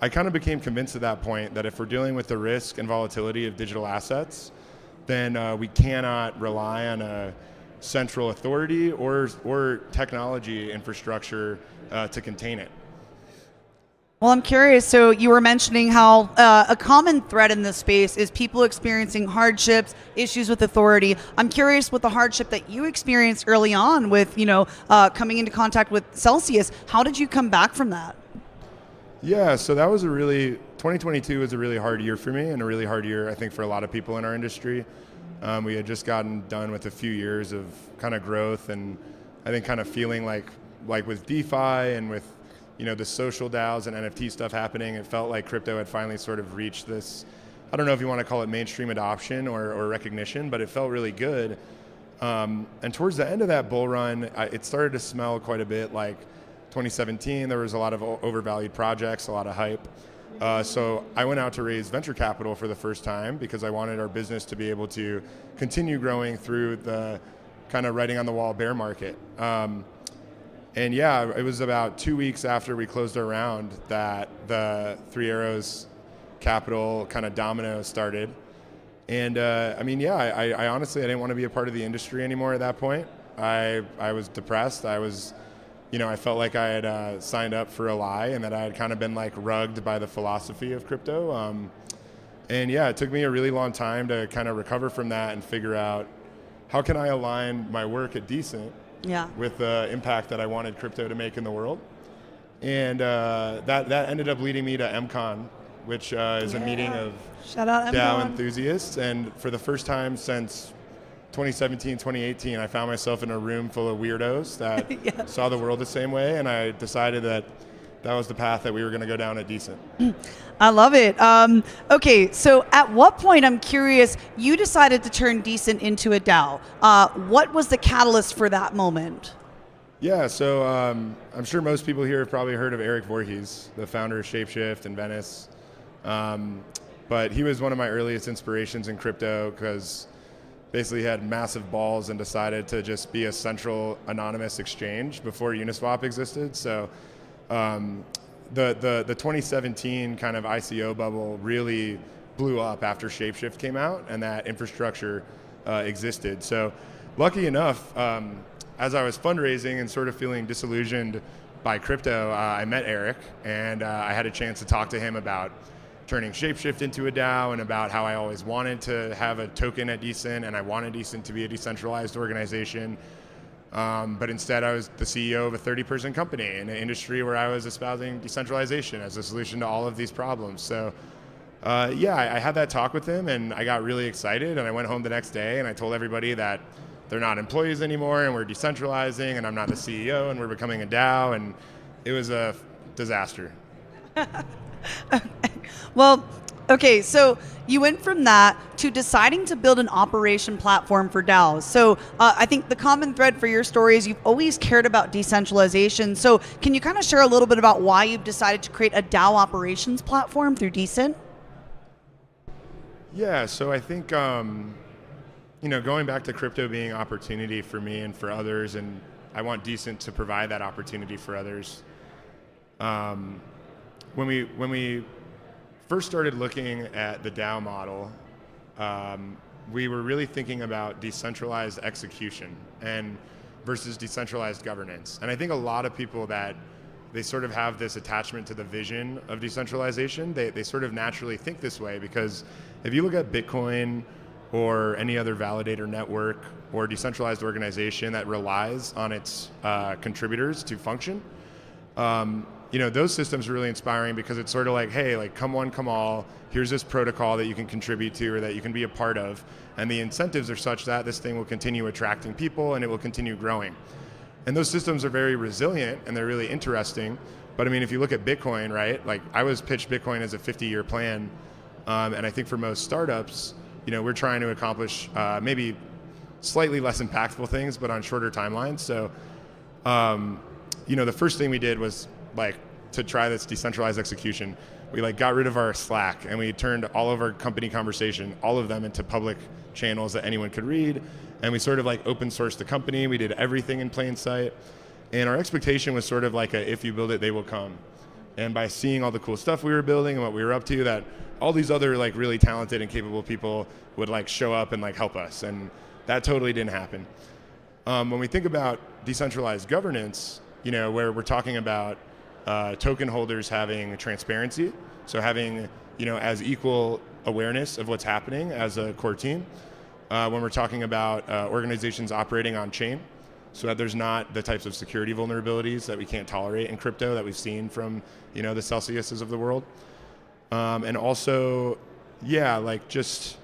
I kind of became convinced at that point that if we're dealing with the risk and volatility of digital assets, then we cannot rely on a central authority or technology infrastructure to contain it. Well, I'm curious. So you were mentioning how a common thread in this space is people experiencing hardships, issues with authority. I'm curious with the hardship that you experienced early on with, coming into contact with Celsius. How did you come back from that? Yeah, so that was 2022 was a really hard year for me and a really hard year, I think, for a lot of people in our industry. We had just gotten done with a few years of kind of growth, and I think kind of feeling like with DeFi and with the social DAOs and NFT stuff happening, it felt like crypto had finally sort of reached this, I don't know if you want to call it mainstream adoption or recognition, but it felt really good. And towards the end of that bull run, it started to smell quite a bit like 2017. There was a lot of overvalued projects, a lot of hype. So I went out to raise venture capital for the first time because I wanted our business to be able to continue growing through the kind of writing on the wall bear market. And yeah, it was about 2 weeks after we closed our round that the Three Arrows capital kind of domino started. And I honestly, I didn't want to be a part of the industry anymore at that point. I was depressed. I felt like I had signed up for a lie and that I had kind of been like rugged by the philosophy of crypto. And yeah, it took me a really long time to kind of recover from that and figure out how can I align my work at Decent with the impact that I wanted crypto to make in the world. And that ended up leading me to MCon, which is a meeting of Shout out DAO MCon. enthusiasts. And for the first time since 2017, 2018, I found myself in a room full of weirdos that saw the world the same way, and I decided that was the path that we were going to go down at Decent. I love it. Okay, so at what point, I'm curious, you decided to turn Decent into a DAO. What was the catalyst for that moment? Yeah, so I'm sure most people here have probably heard of Eric Voorhees, the founder of Shapeshift and Venice. But he was one of my earliest inspirations in crypto because basically he had massive balls and decided to just be a central anonymous exchange before Uniswap existed. So the 2017 kind of ICO bubble really blew up after Shapeshift came out and that infrastructure existed. So lucky enough, as I was fundraising and sort of feeling disillusioned by crypto, I met Eric and I had a chance to talk to him about turning Shapeshift into a DAO and about how I always wanted to have a token at Decent and I wanted Decent to be a decentralized organization. But instead I was the CEO of a 30-person company in an industry where I was espousing decentralization as a solution to all of these problems. So I had that talk with him and I got really excited and I went home the next day and I told everybody that they're not employees anymore and we're decentralizing and I'm not the CEO and we're becoming a DAO, and it was a disaster. Well, okay, so you went from that to deciding to build an operation platform for DAOs. So I think the common thread for your story is you've always cared about decentralization. So can you kind of share a little bit about why you've decided to create a DAO operations platform through Decent? Yeah, so I think, going back to crypto being opportunity for me and for others, and I want Decent to provide that opportunity for others. When we first started looking at the DAO model, we were really thinking about decentralized execution and versus decentralized governance. And I think a lot of people that they sort of have this attachment to the vision of decentralization, they sort of naturally think this way because if you look at Bitcoin or any other validator network or decentralized organization that relies on its contributors to function, those systems are really inspiring because it's sort of like, hey, like come one, come all, here's this protocol that you can contribute to or that you can be a part of. And the incentives are such that this thing will continue attracting people and it will continue growing. And those systems are very resilient and they're really interesting. But I mean, if you look at Bitcoin, right, like I was pitched Bitcoin as a 50-year plan And I think for most startups, we're trying to accomplish maybe slightly less impactful things, but on shorter timelines. So, the first thing we did was to try this decentralized execution. We got rid of our Slack, and we turned all of our company conversation, all of them, into public channels that anyone could read. And we sort of open sourced the company. We did everything in plain sight. And our expectation was sort of if you build it, they will come. And by seeing all the cool stuff we were building and what we were up to, that all these other really talented and capable people would show up and help us. And that totally didn't happen. When we think about decentralized governance, where we're talking about token holders having transparency, so having as equal awareness of what's happening as a core team. When we're talking about organizations operating on chain, so that there's not the types of security vulnerabilities that we can't tolerate in crypto that we've seen from the Celsiuses of the world. And also, just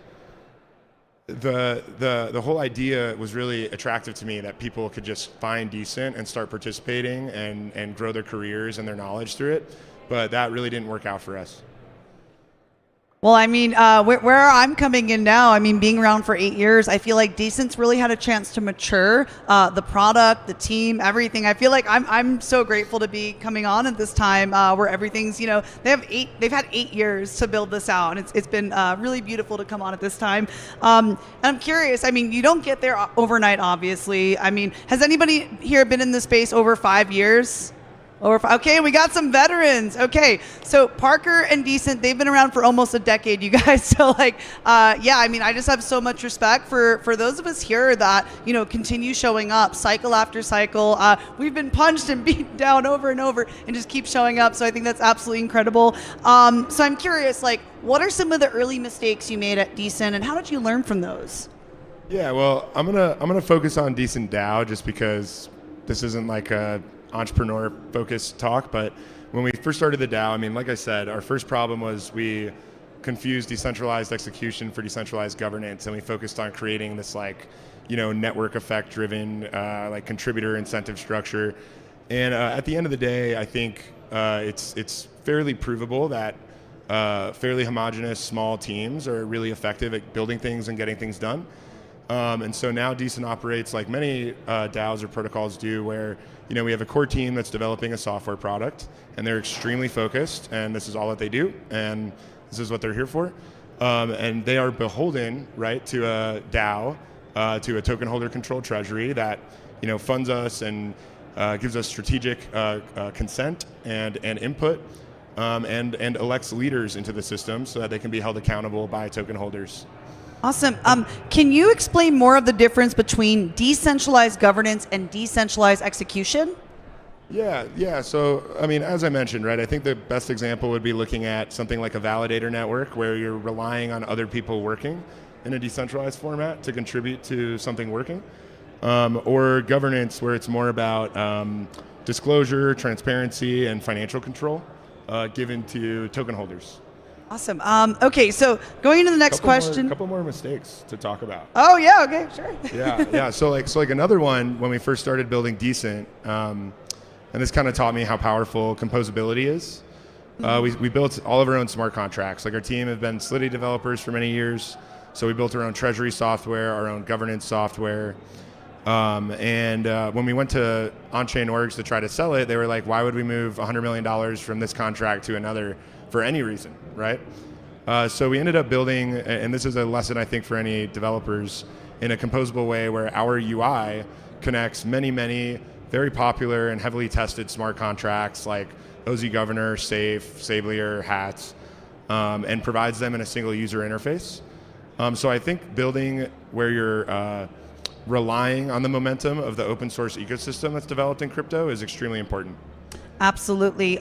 the whole idea was really attractive to me, that people could just find Decent and start participating and grow their careers and their knowledge through it. But that really didn't work out for us. Well, I mean, where I'm coming in now, I mean, being around for 8 years, I feel like Decent's really had a chance to mature the product, the team, everything. I feel like I'm so grateful to be coming on at this time where everything's, they've had 8 years to build this out, and it's been really beautiful to come on at this time. And I'm curious, I mean, you don't get there overnight, obviously. I mean, has anybody here been in this space over 5 years? Okay, we got some veterans. Okay, so Parker and Decent, they've been around for almost a decade, you guys. So I mean, I just have so much respect for those of us here that, continue showing up cycle after cycle. We've been punched and beaten down over and over and just keep showing up. So I think that's absolutely incredible. So I'm curious, what are some of the early mistakes you made at Decent, and how did you learn from those? Yeah, well, I'm gonna focus on Decent DAO just because this isn't a entrepreneur-focused talk, but when we first started the DAO, I mean, like I said, our first problem was we confused decentralized execution for decentralized governance, and we focused on creating this network effect-driven contributor incentive structure. And at the end of the day, I think it's fairly provable that fairly homogenous small teams are really effective at building things and getting things done. And so now Decent operates like many DAOs or protocols do, where we have a core team that's developing a software product, and they're extremely focused, and this is all that they do, and this is what they're here for. And they are beholden, right, to a DAO, to a token holder controlled treasury that funds us and gives us strategic consent and input, and elects leaders into the system so that they can be held accountable by token holders. Awesome. Can you explain more of the difference between decentralized governance and decentralized execution? Yeah. So, I mean, as I mentioned, right, I think the best example would be looking at something like a validator network, where you're relying on other people working in a decentralized format to contribute to something working, or governance, where it's more about disclosure, transparency, and financial control given to token holders. Awesome. Okay, so going into the next question. A couple more mistakes to talk about. Oh yeah, okay, sure. Yeah. So another one, when we first started building Decent, and this kind of taught me how powerful composability is. We built all of our own smart contracts. Our team have been Solidity developers for many years, so we built our own treasury software, our own governance software. And when we went to on-chain orgs to try to sell it, they were like, "Why would we move $100 million from this contract to another for any reason?" Right? So we ended up building, and this is a lesson I think for any developers, in a composable way where our UI connects many very popular and heavily tested smart contracts like OZ Governor, Safe, Sablier, Hats, and provides them in a single user interface. So I think building where you're relying on the momentum of the open source ecosystem that's developed in crypto is extremely important. Absolutely.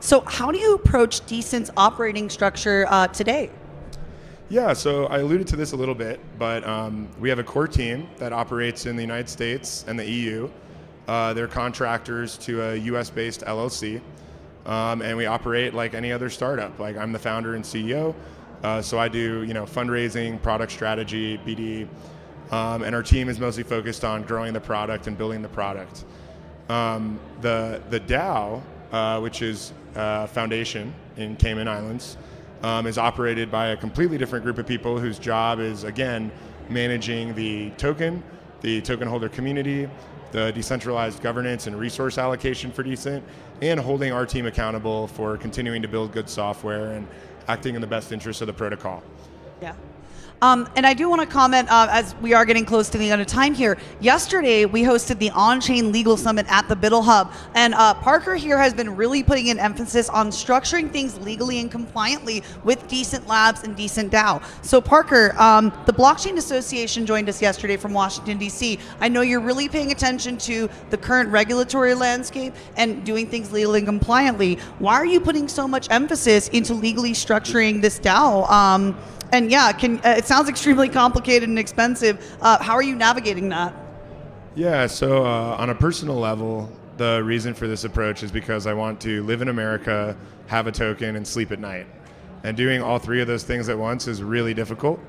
So how do you approach Decent's operating structure today? Yeah, so I alluded to this a little bit, but we have a core team that operates in the United States and the EU. They're contractors to a US-based LLC, and we operate like any other startup. I'm the founder and CEO, so I do fundraising, product strategy, BD, and our team is mostly focused on growing the product and building the product. The DAO, which is a foundation in Cayman Islands, is operated by a completely different group of people whose job is, again, managing the token holder community, the decentralized governance and resource allocation for Decent, and holding our team accountable for continuing to build good software and acting in the best interest of the protocol. Yeah. And I do want to comment, as we are getting close to the end of time here. Yesterday, we hosted the On-Chain Legal Summit at the Biddle Hub. And Parker here has been really putting an emphasis on structuring things legally and compliantly with Decent Labs and Decent DAO. So Parker, the Blockchain Association joined us yesterday from Washington, D.C. I know you're really paying attention to the current regulatory landscape and doing things legally and compliantly. Why are you putting so much emphasis into legally structuring this DAO? And yeah, it sounds extremely complicated and expensive. How are you navigating that? Yeah, so on a personal level, the reason for this approach is because I want to live in America, have a token, and sleep at night. And doing all three of those things at once is really difficult.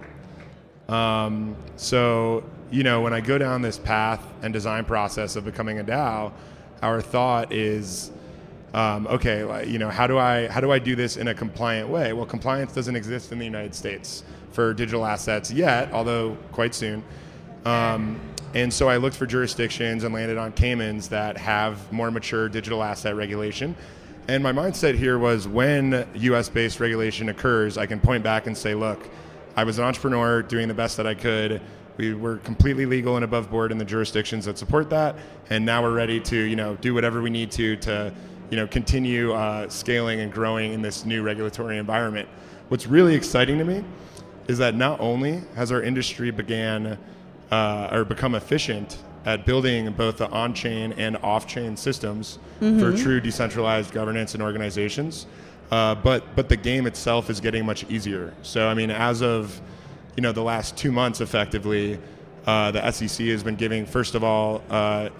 So, when I go down this path and design process of becoming a DAO, our thought is, okay, how do I do this in a compliant way? Well, compliance doesn't exist in the United States for digital assets yet, although quite soon. And so I looked for jurisdictions and landed on Caymans that have more mature digital asset regulation. And my mindset here was, when US-based regulation occurs, I can point back and say, look, I was an entrepreneur doing the best that I could. We were completely legal and above board in the jurisdictions that support that. And now we're ready to, do whatever we need to continue scaling and growing in this new regulatory environment. What's really exciting to me is that not only has our industry become efficient at building both the on-chain and off-chain systems for true decentralized governance and organizations, but the game itself is getting much easier. So, as of the last 2 months, effectively, the SEC has been giving, first of all,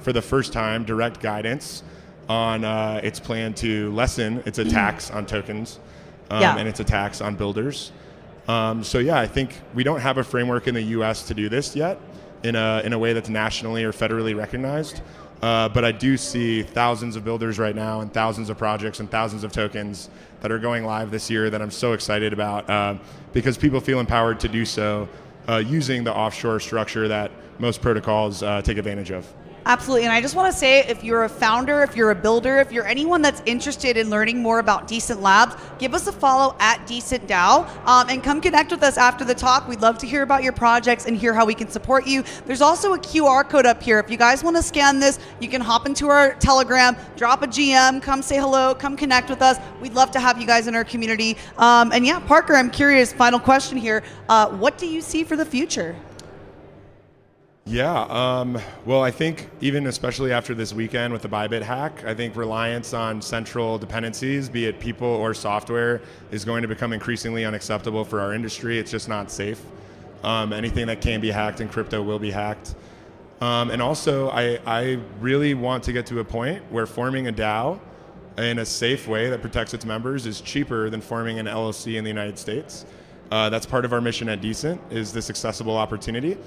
for the first time, direct guidance on its plan to lessen its attacks on tokens and its attacks on builders. So yeah, I think we don't have a framework in the US to do this yet in a way that's nationally or federally recognized. But I do see thousands of builders right now and thousands of projects and thousands of tokens that are going live this year that I'm so excited about because people feel empowered to do so using the offshore structure that most protocols take advantage of. Absolutely, and I just want to say, if you're a founder, if you're a builder, if you're anyone that's interested in learning more about Decent Labs, give us a follow at Decent DAO, and come connect with us after the talk. We'd love to hear about your projects and hear how we can support you. There's also a QR code up here. If you guys want to scan this, you can hop into our Telegram, drop a GM, come say hello, come connect with us. We'd love to have you guys in our community. And yeah, Parker, I'm curious, final question here. What do you see for the future? Yeah, well, I think even especially after this weekend with the Bybit hack, I think reliance on central dependencies, be it people or software, is going to become increasingly unacceptable for our industry. It's just not safe. Anything that can be hacked in crypto will be hacked. And also, I really want to get to a point where forming a DAO in a safe way that protects its members is cheaper than forming an LLC in the United States. That's part of our mission at Decent, is this accessible opportunity.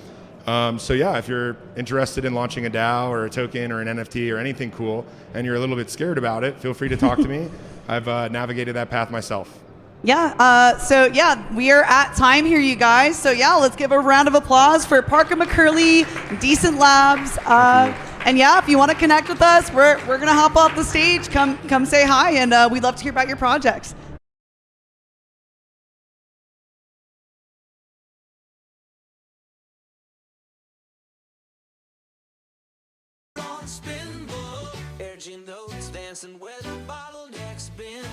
So yeah, if you're interested in launching a DAO or a token or an NFT or anything cool, and you're a little bit scared about it, feel free to talk to me. I've navigated that path myself. Yeah, so yeah, we are at time here, you guys. So yeah, let's give a round of applause for Parker McCurley, Decent Labs. And yeah, if you want to connect with us, we're gonna hop off the stage. Come say hi, and we'd love to hear about your projects. Urging notes, dancing where the bottleneck's been.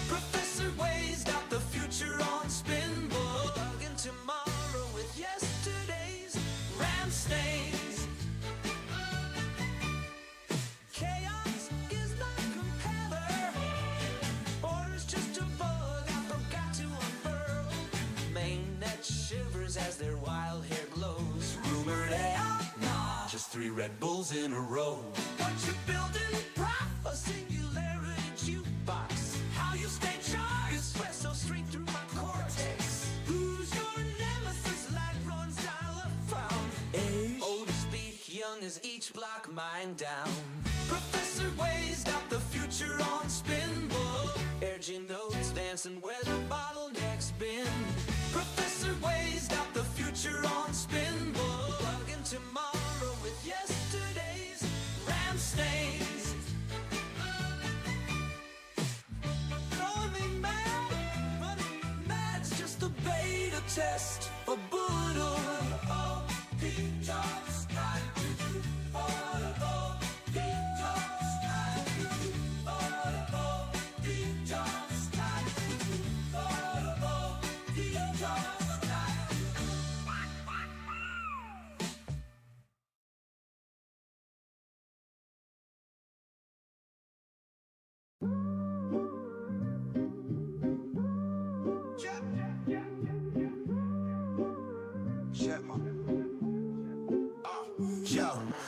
Professor Way's got the future on spin. Bugging tomorrow with yesterday's ram stains. Chaos is not compeller. Order's just a bug I forgot to unfurl. Mainnet shivers as their wild hair glows. Rumored AI, nah, just 3 Red Bulls in a row. What you building, prof? A singularity jukebox. How you stay charged? Espresso straight through my cortex. Who's your nemesis? Light runs dial-up found. Age? Old as speak, young as each block, mine down. Professor Way's got the future on spin. Urging notes, dancing where the bottleneck test a boodle.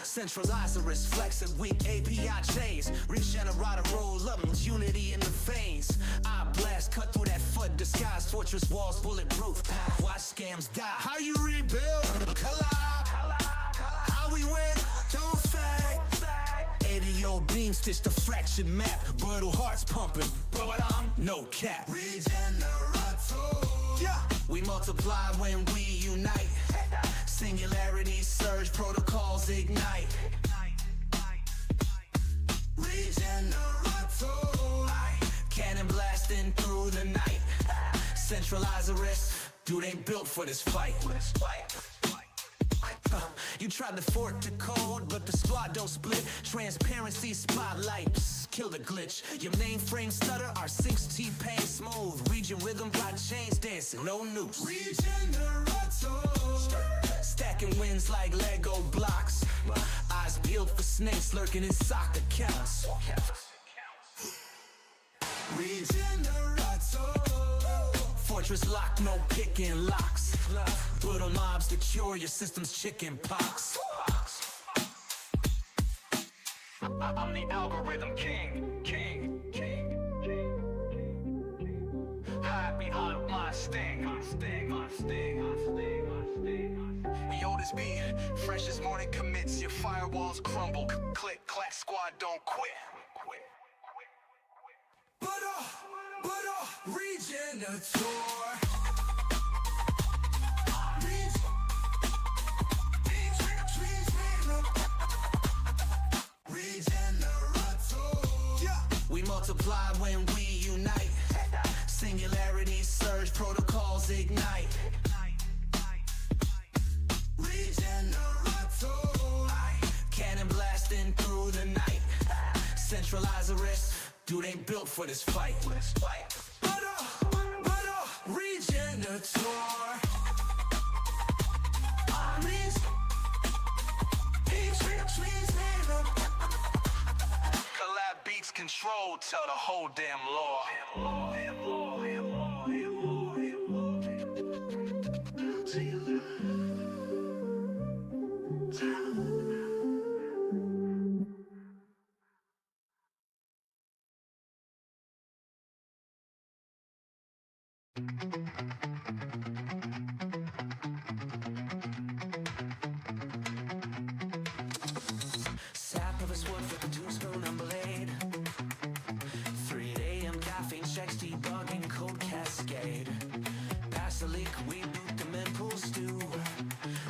Centralized, flexing weak API chains. Regenerate a roll up, unity in the veins. I blast, cut through that foot, disguise, fortress walls, bulletproof. Watch scams die. How you rebuild? Collide. How we win? Don't fade. 80-year-old beam stitched a fraction map. Brittle hearts pumping, but I'm no cap. Regenerate. Yeah. We multiply when we unite. Singularity surge, protocols ignite. Regenerate. Cannon blasting through the night. Centralize arrest, dude ain't built for this fight. You tried to fork the code, but the squad don't split. Transparency spotlight, psst, kill the glitch. Your mainframe stutter, our 6T pain smooth. Region rhythm, got chains dancing, no noose. Regenerate. Stacking wins like Lego blocks. Eyes peeled for snakes lurking in soccer accounts. Regenerate. Fortress lock, no picking locks. Brutal mobs to cure your system's chicken pox. I'm the algorithm king. Hide behind my sting. We owe this beat, fresh as morning commits. Your firewalls crumble, click, clack, squad don't quit. But Regenerator. We multiply when we unite. Singularity surge, protocols ignite. Regenerate. Cannon blasting through the night. Centralize arrest, dude ain't built for this fight. Regenerator. Collab beats control, tell the whole damn law. Sap of a sword with a 2-spoon and blade. 3 AM caffeine checks, debugging code cascade. Pass the leak, we boot them and pull stew.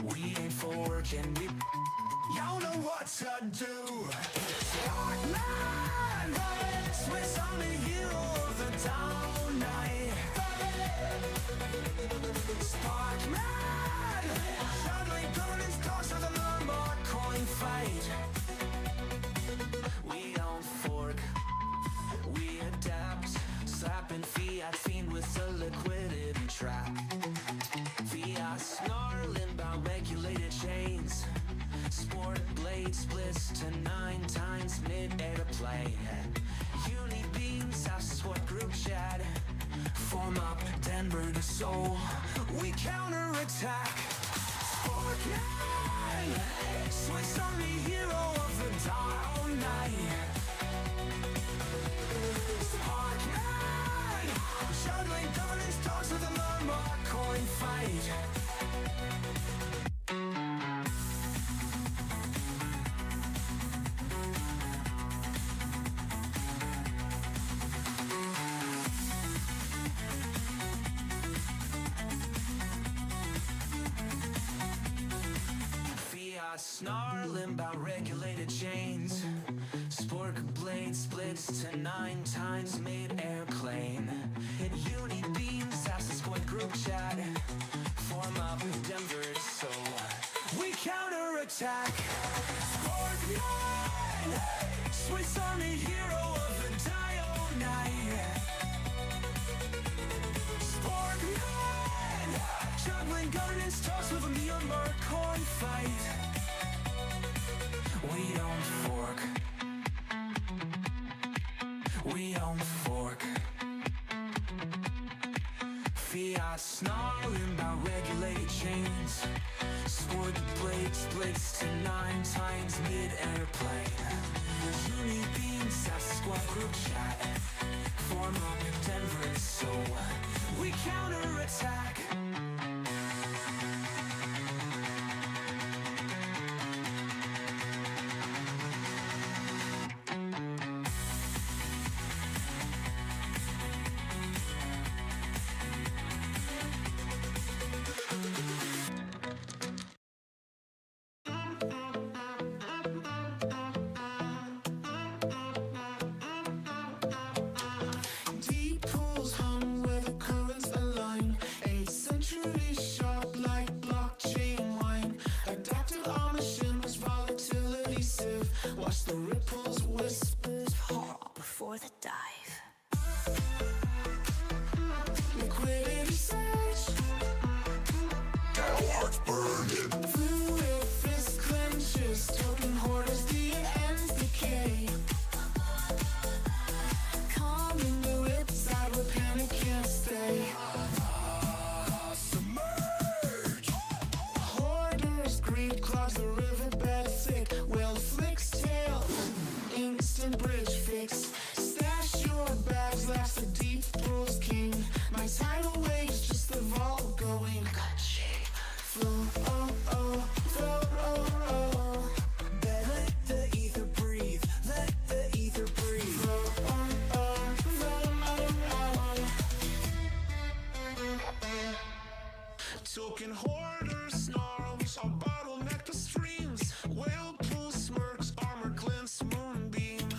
We ain't for work and we y'all know what to do. Sparkman, Swiss Army hero of the down night. Sparkman, shuttling permanent stars of the Lombard coin fight. We don't fork, we adapt. Slapping fiat fiend with a liquidity trap. Fiat snarling about regulated chains. Sport blade splits to 9 times mid-air play. Uni beams, house what group chat. Form up Denver to Seoul. We counterattack. Sparkman, Swiss Army hero of the down night. Sparkman, juggling governance dogs with the Lombard coin fight. Snarling about regulated chains. Spork blade splits to 9 times mid-air plane. Uni beams, assassin squad group chat. We own the fork. Fiat snarling about regulated chains. Sport the blades to 9 times mid-airplane. Uni beams, Sasquatch group chat. Form up in Denver, so we counterattack. Deep pools hum where the currents align. 8th century sharp like blockchain wine. Adaptive omission was volatility sieve. Watch the ripples, whispers, horror before the dive. Liquidity surge. Battle hearts burning. Fluid fist clenches. Token hoarders, the ends decay. Calming the ripside where panic can't stay. Submerge. Hoarders, greed clogs the riverbed thick. Whale flicks tail. Instant bridge fix. Stash your bags, last the deep pools king. My tidal waves, just the vault going. Flow, oh, oh, flow, oh, oh. Let the ether breathe. Let the ether breathe. Flow, oh, oh, flow, oh, oh. Token hoarders, snarls, I'll bottleneck the streams. Whale pool smirks, armor glints, moonbeam.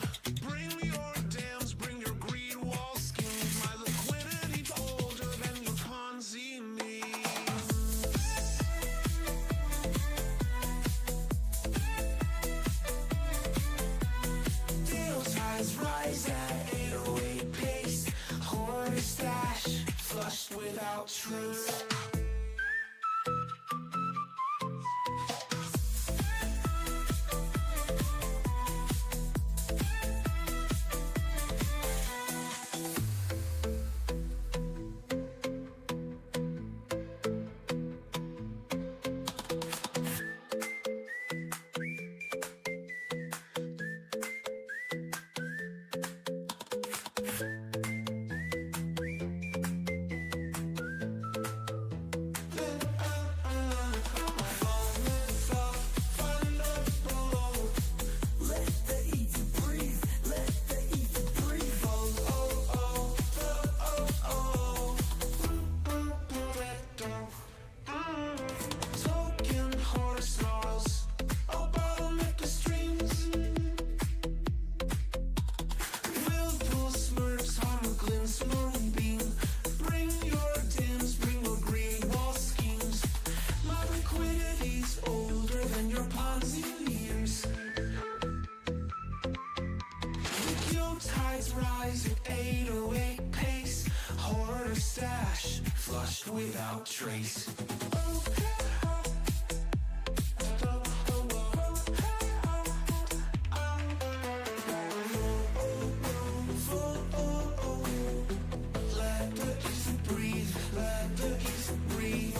Bring your dams, bring your greed wall schemes. My liquidity older than your Ponzi memes. Deal ties rise at 808 pace. Hoarder stash, flushed without trace. Token hoarder snarls, I'll bottleneck the streams. Whirlpool smirks, armor glints, moonbeam. Bring your dims, bring your green wall schemes. My liquidity's older than your Ponzi years. Your tides rise at 808 pace. Hoarder stash, flushed without trace. Let the ether breathe, let the ether breathe.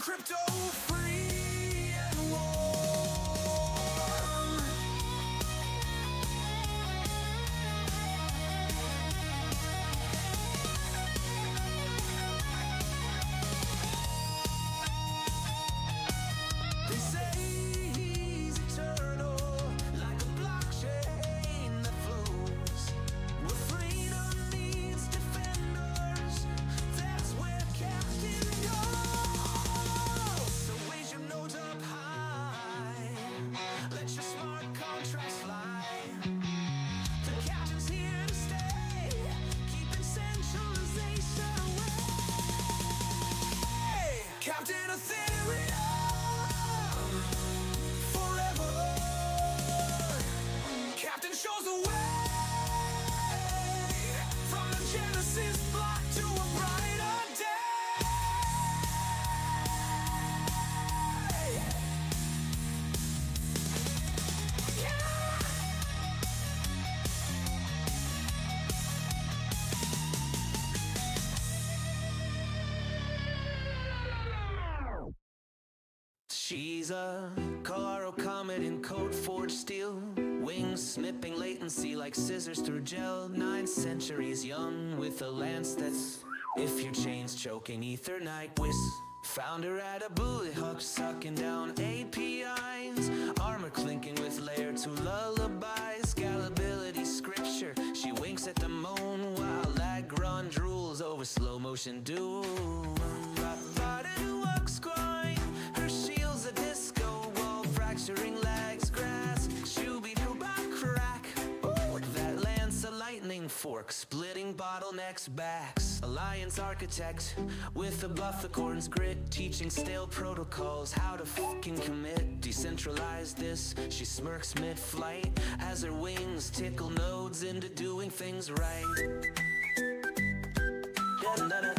crypto free and warm. They say he's eternal, like a blockchain that flows. Where freedom needs defenders, that's where Captain goes. So raise your notes up high, let your smart contracts fly. The Captain's here to stay, keeping centralization away. Captain Ethereum, forever. Captain shows the way, from the Genesis block to a brighter day. She's a Colorado comet in code forged steel, wings snipping latency like scissors through gel. 9 centuries young with a lance that's, if your chain's choking Ethernight whiz. Found her at a bullet hook, sucking down APIs, armor clinking with layer 2 lullabies. Scalability scripture, she winks at the moon while Lagrange drools over slow motion doom. Her shield's a disco ball, fracturing legs, grass, shooby-doo-bop crack. Ooh, that lance a lightning fork, splitting bottlenecks' backs. Alliance architect with a bufficorn's grit, teaching stale protocols how to fucking commit. Decentralized this, she smirks mid-flight as her wings tickle nodes into doing things right. Da-da-da-da.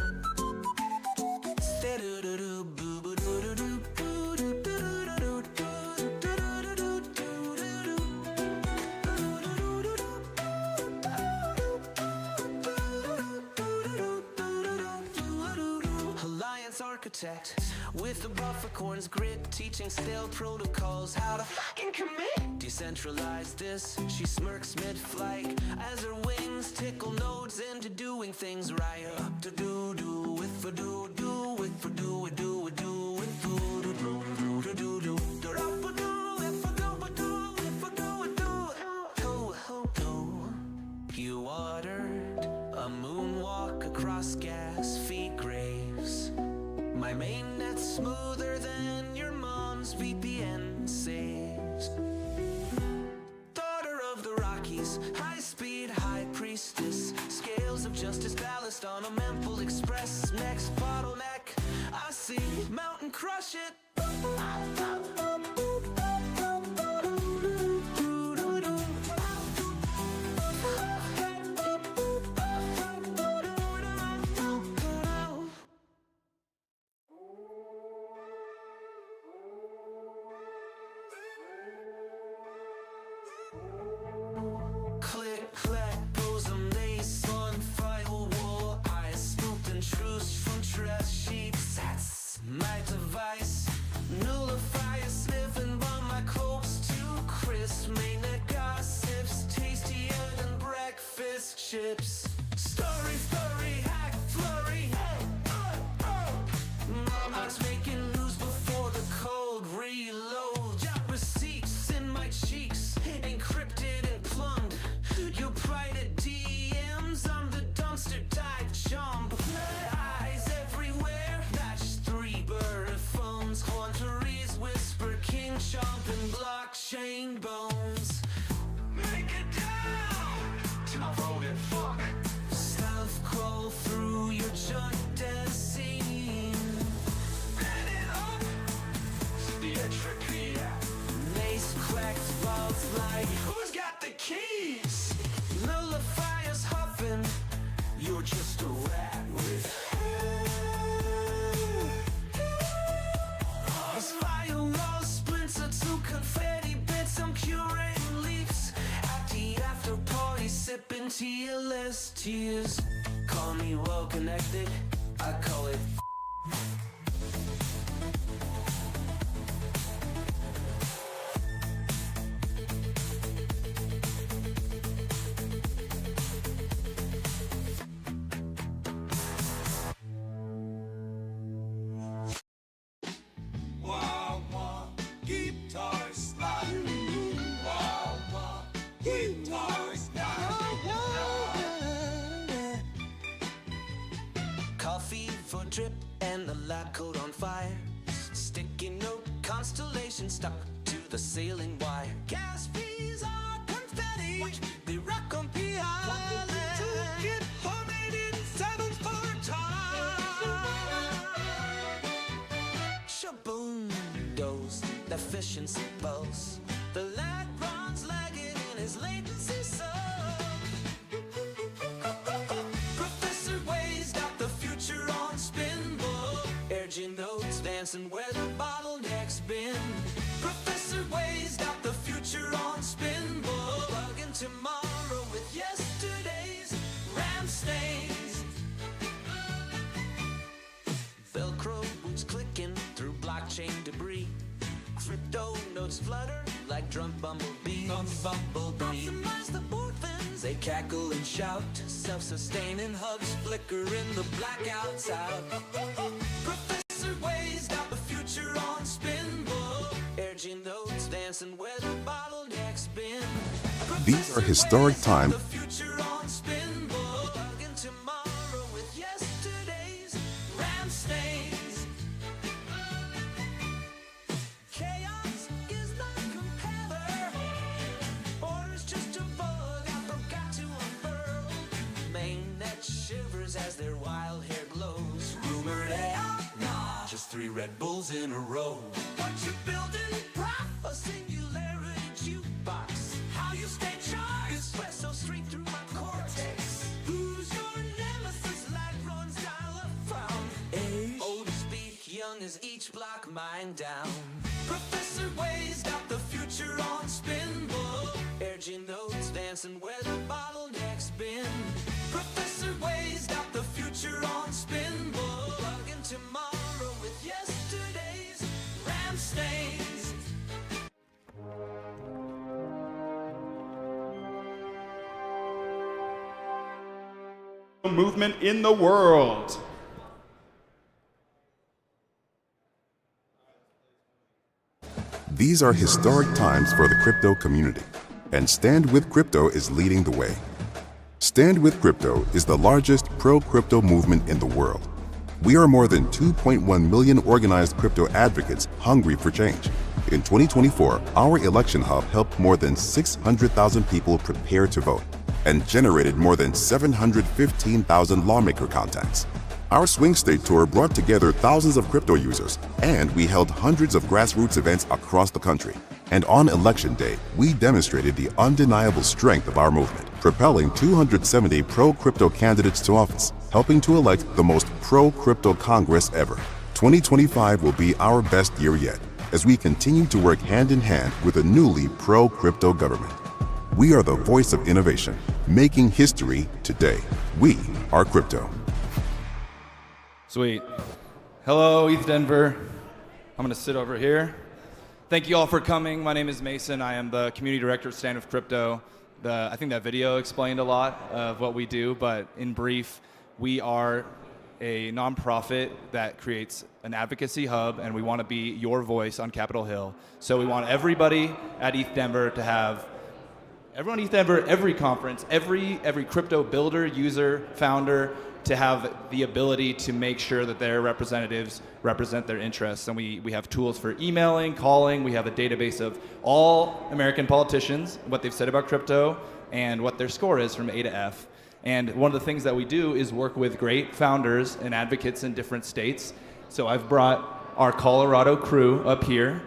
Stay-doo-doo-doo, boo-boo-doo-doo-doo. Alliance architect with a bufficorn's grit, teaching stale protocols how to fucking commit. Decentralized this, she smirks mid-flight as her wings tickle nodes into doing things right. Up to do with for do with for do with with do you ordered a moonwalk across gas feet graves. My mainnet's smoother than your mom's VPN saves. Daughter of the Rockies, high-speed high priestess, scales of justice ballast on a Memphis Express. Next bottleneck, I see mountain crush it. Click, clack, bosom, lace on firewall. I scooped and truce from dress sheets. That's my device. Nullifier sniffing on my clothes too crisp. Mainnet gossips, tastier than breakfast chips. Story, hack, flurry. Mama's making news before the cold reload. Got receipts in my cheeks, encrypted and plumbed. Your private DMs, I'm the dumpster dive jump. Eyes everywhere, not just 3 burner phones. Quantaries whisper, king chomp and blockchain bones. Make it down to my voted fuck. Stealth crawl through your junk dead scene. Bend it up, the entropy. Mace cracked balls like, who's got the keys? Nullifiers huffing, you're just a rat with these firewall splinter to confetti bits. I'm curating leaps at the after party, sipping TLS tears. Call me well connected, I call it foot drip and the lab coat on fire. Sticky note constellation stuck to the ceiling wire. Gas fees are confetti. Watch they rock on PI. Toolkit homemade in 7/4 Shaboom, dose, efficiency pulse. The lag runs lagging in his latency sub. Professor Way's got the future on spin, book. Urging notes dancing where the bottleneck's been. Professor Way's got the future on spin, book. Bugging tomorrow with yesterday's RAM stains. Velcro boots clicking through blockchain debris. Crypto notes flutter like drunk bumblebees. Optimize the board fins, they cackle and shout. Self-sustaining hubs flicker in the blackouts out. Professor Way's got the future on spin, book. Urging notes dancing where the bottleneck's been. These are historic times. The future on spin, book. Bugging tomorrow with yesterday's RAM stains. Chaos is not compeller. Orders just a bug I forgot to unfurl. Mainnet shivers as their wild hair glows. Rumored AI? Nah, just 3 Red Bulls in a row. What you building? Prop? A singularity jukebox. How you stay charged? Espresso straight through my cortex. Who's your nemesis? Lag runs dial up found. Age? Old as speak, young as each block mine down. Professor Way's got the future on spin, book. Urging notes dancing where the bottleneck's been. Professor Way's got the future on spin, book. Bugging tomorrow with yesterday's RAM stains. Movement in the world. These are historic times for the crypto community, and Stand With Crypto is leading the way. Stand With Crypto is the largest pro-crypto movement in the world. We are more than 2.1 million organized crypto advocates hungry for change. In 2024, our election hub helped more than 600,000 people prepare to vote and generated more than 715,000 lawmaker contacts. Our Swing State Tour brought together thousands of crypto users, and we held hundreds of grassroots events across the country. And on Election Day, we demonstrated the undeniable strength of our movement, propelling 270 pro-crypto candidates to office, helping to elect the most pro-crypto Congress ever. 2025 will be our best year yet, as we continue to work hand in hand with a newly pro-crypto government. We are the voice of innovation, making history today. We are crypto. Sweet. Hello, ETH Denver. I'm going to sit over here. Thank you all for coming. My name is Mason. I am the community director of Stand With Crypto. I think that video explained a lot of what we do, but in brief, we are a nonprofit that creates an advocacy hub, and we want to be your voice on Capitol Hill. So we want everybody at ETH Denver to have everyone at ETH Denver, every conference, every crypto builder, user, founder, to have the ability to make sure that their representatives represent their interests. And we have tools for emailing, calling. We have a database of all American politicians, what they've said about crypto, and what their score is from A to F. And one of the things that we do is work with great founders and advocates in different states. So I've brought our Colorado crew up here.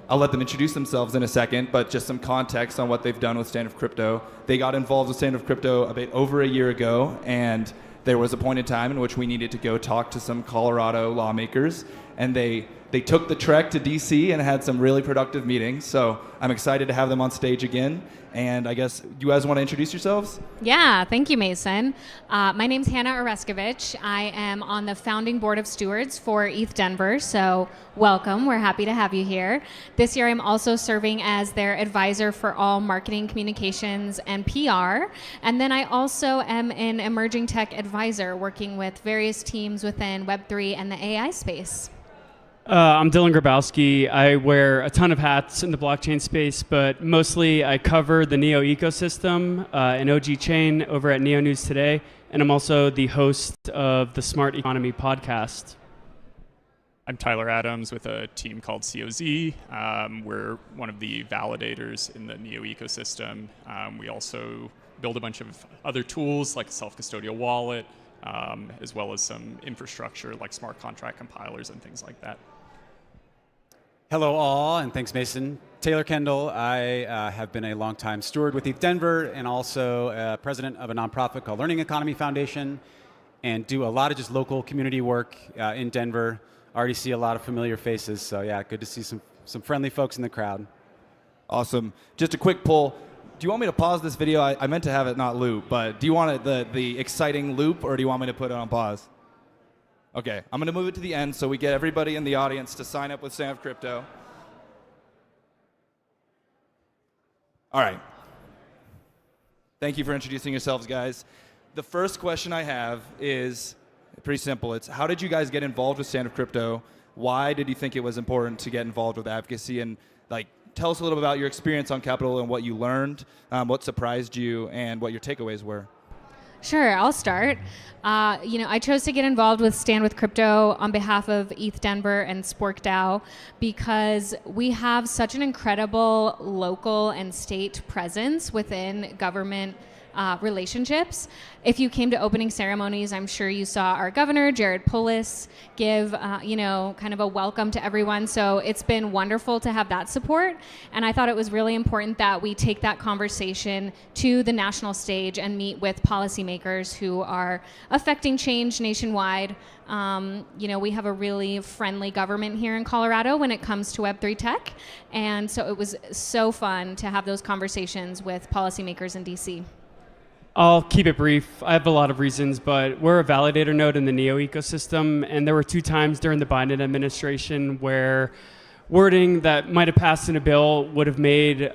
I'll let them introduce themselves in a second, but just some context on what they've done with Stand With Crypto. They got involved with Stand With Crypto a bit over a year ago, and there was a point in time in which we needed to go talk to some Colorado lawmakers, and they took the trek to DC and had some really productive meetings. So I'm excited to have them on stage again. And I guess you guys want to introduce yourselves? Yeah, thank you, Mason. My name's Hannah Oreskovich. I am on the founding board of stewards for ETH Denver, so welcome. We're happy to have you here. This year I'm also serving as their advisor for all marketing, communications, and PR. And then I also am an emerging tech advisor working with various teams within Web3 and the AI space. I'm Dylan Grabowski. I wear a ton of hats in the blockchain space, but mostly I cover the Neo ecosystem, an OG chain over at Neo News Today, and I'm also the host of the Smart Economy podcast. I'm Tyler Adams with a team called COZ. We're one of the validators in the Neo ecosystem. We also build a bunch of other tools like a self-custodial wallet, as well as some infrastructure like smart contract compilers and things like that. Hello all, and thanks Mason. Taylor Kendall. I have been a longtime steward with ETH Denver and also president of a nonprofit called Learning Economy Foundation, and do a lot of just local community work in Denver. Already see a lot of familiar faces, so yeah, good to see some friendly folks in the crowd. Awesome. Just a quick poll. Do you want me to pause this video? I meant to have it not loop, but do you want it the exciting loop, or do you want me to put it on pause? Okay, I'm going to move it to the end so we get everybody in the audience to sign up with Stand With Crypto. All right. Thank you for introducing yourselves, guys. The first question I have is pretty simple. It's how did you guys get involved with Stand With Crypto? Why did you think it was important to get involved with advocacy? And like, tell us a little bit about your experience on Capitol and what you learned, what surprised you, and what your takeaways were. Sure, I'll start. I chose to get involved with Stand With Crypto on behalf of ETH Denver and Spork DAO because we have such an incredible local and state presence within government relationships. If you came to opening ceremonies, I'm sure you saw our governor, Jared Polis, give, kind of a welcome to everyone. So it's been wonderful to have that support. And I thought it was really important that we take that conversation to the national stage and meet with policymakers who are affecting change nationwide. We have a really friendly government here in Colorado when it comes to Web3 tech. And so it was so fun to have those conversations with policymakers in DC. I'll keep it brief. I have a lot of reasons, but we're a validator node in the Neo ecosystem, and there were 2 times during the Biden administration where wording that might have passed in a bill would have made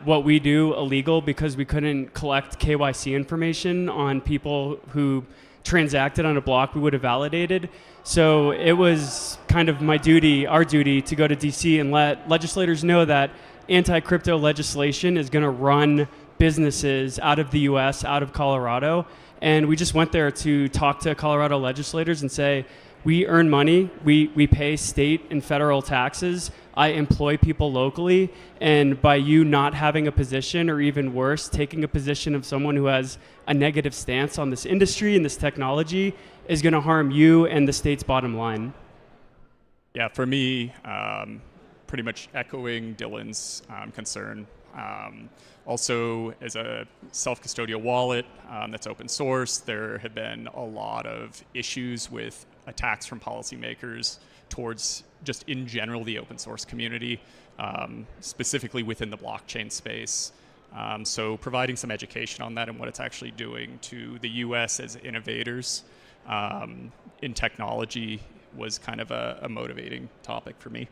what we do illegal because we couldn't collect KYC information on people who transacted on a block we would have validated. So it was kind of my duty, our duty, to go to DC and let legislators know that anti-crypto legislation is going to run businesses out of the US, out of Colorado. And we just went there to talk to Colorado legislators and say, we earn money, we pay state and federal taxes, I employ people locally, and by you not having a position, or even worse, taking a position of someone who has a negative stance on this industry and this technology is gonna harm you and the state's bottom line. Yeah, for me, pretty much echoing Dylan's concern. Also, as a self-custodial wallet that's open source, there have been a lot of issues with attacks from policymakers towards just in general the open source community, specifically within the blockchain space. So providing some education on that and what it's actually doing to the US as innovators in technology was kind of a motivating topic for me.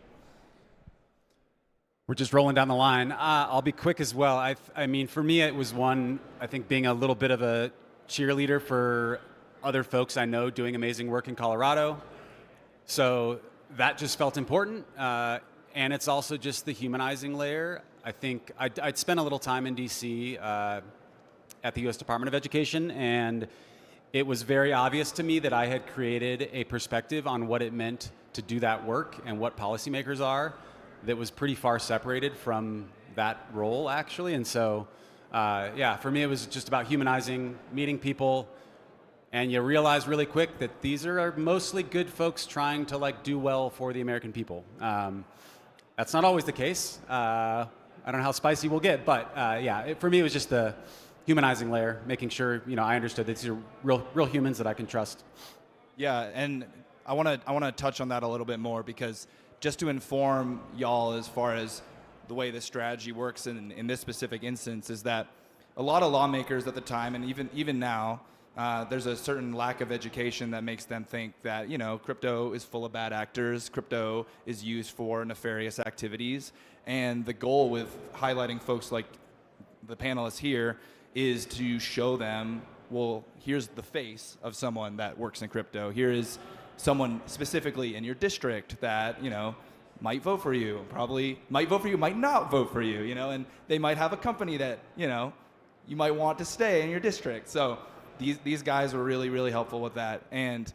We're just rolling down the line. I'll be quick as well. I mean, for me, it was I think being a little bit of a cheerleader for other folks I know doing amazing work in Colorado. So that just felt important. And it's also just the humanizing layer. I think I'd spent a little time in DC at the US Department of Education, and it was very obvious to me that I had created a perspective on what it meant to do that work and what policymakers are that was pretty far separated from that role, actually. And so, for me, it was just about humanizing, meeting people, and you realize really quick that these are mostly good folks trying to do well for the American people. That's not always the case. I don't know how spicy we'll get, but for me, it was just the humanizing layer, making sure I understood that these are real humans that I can trust. Yeah, and I want to touch on that a little bit more because just to inform y'all as far as the way this strategy works in this specific instance is that a lot of lawmakers at the time, and even now, there's a certain lack of education that makes them think that, crypto is full of bad actors, crypto is used for nefarious activities, and the goal with highlighting folks like the panelists here is to show them, well, here's the face of someone that works in crypto. Here is someone specifically in your district that, might vote for you, probably might vote for you, might not vote for you, and they might have a company that, you might want to stay in your district. So these guys were really, really helpful with that. And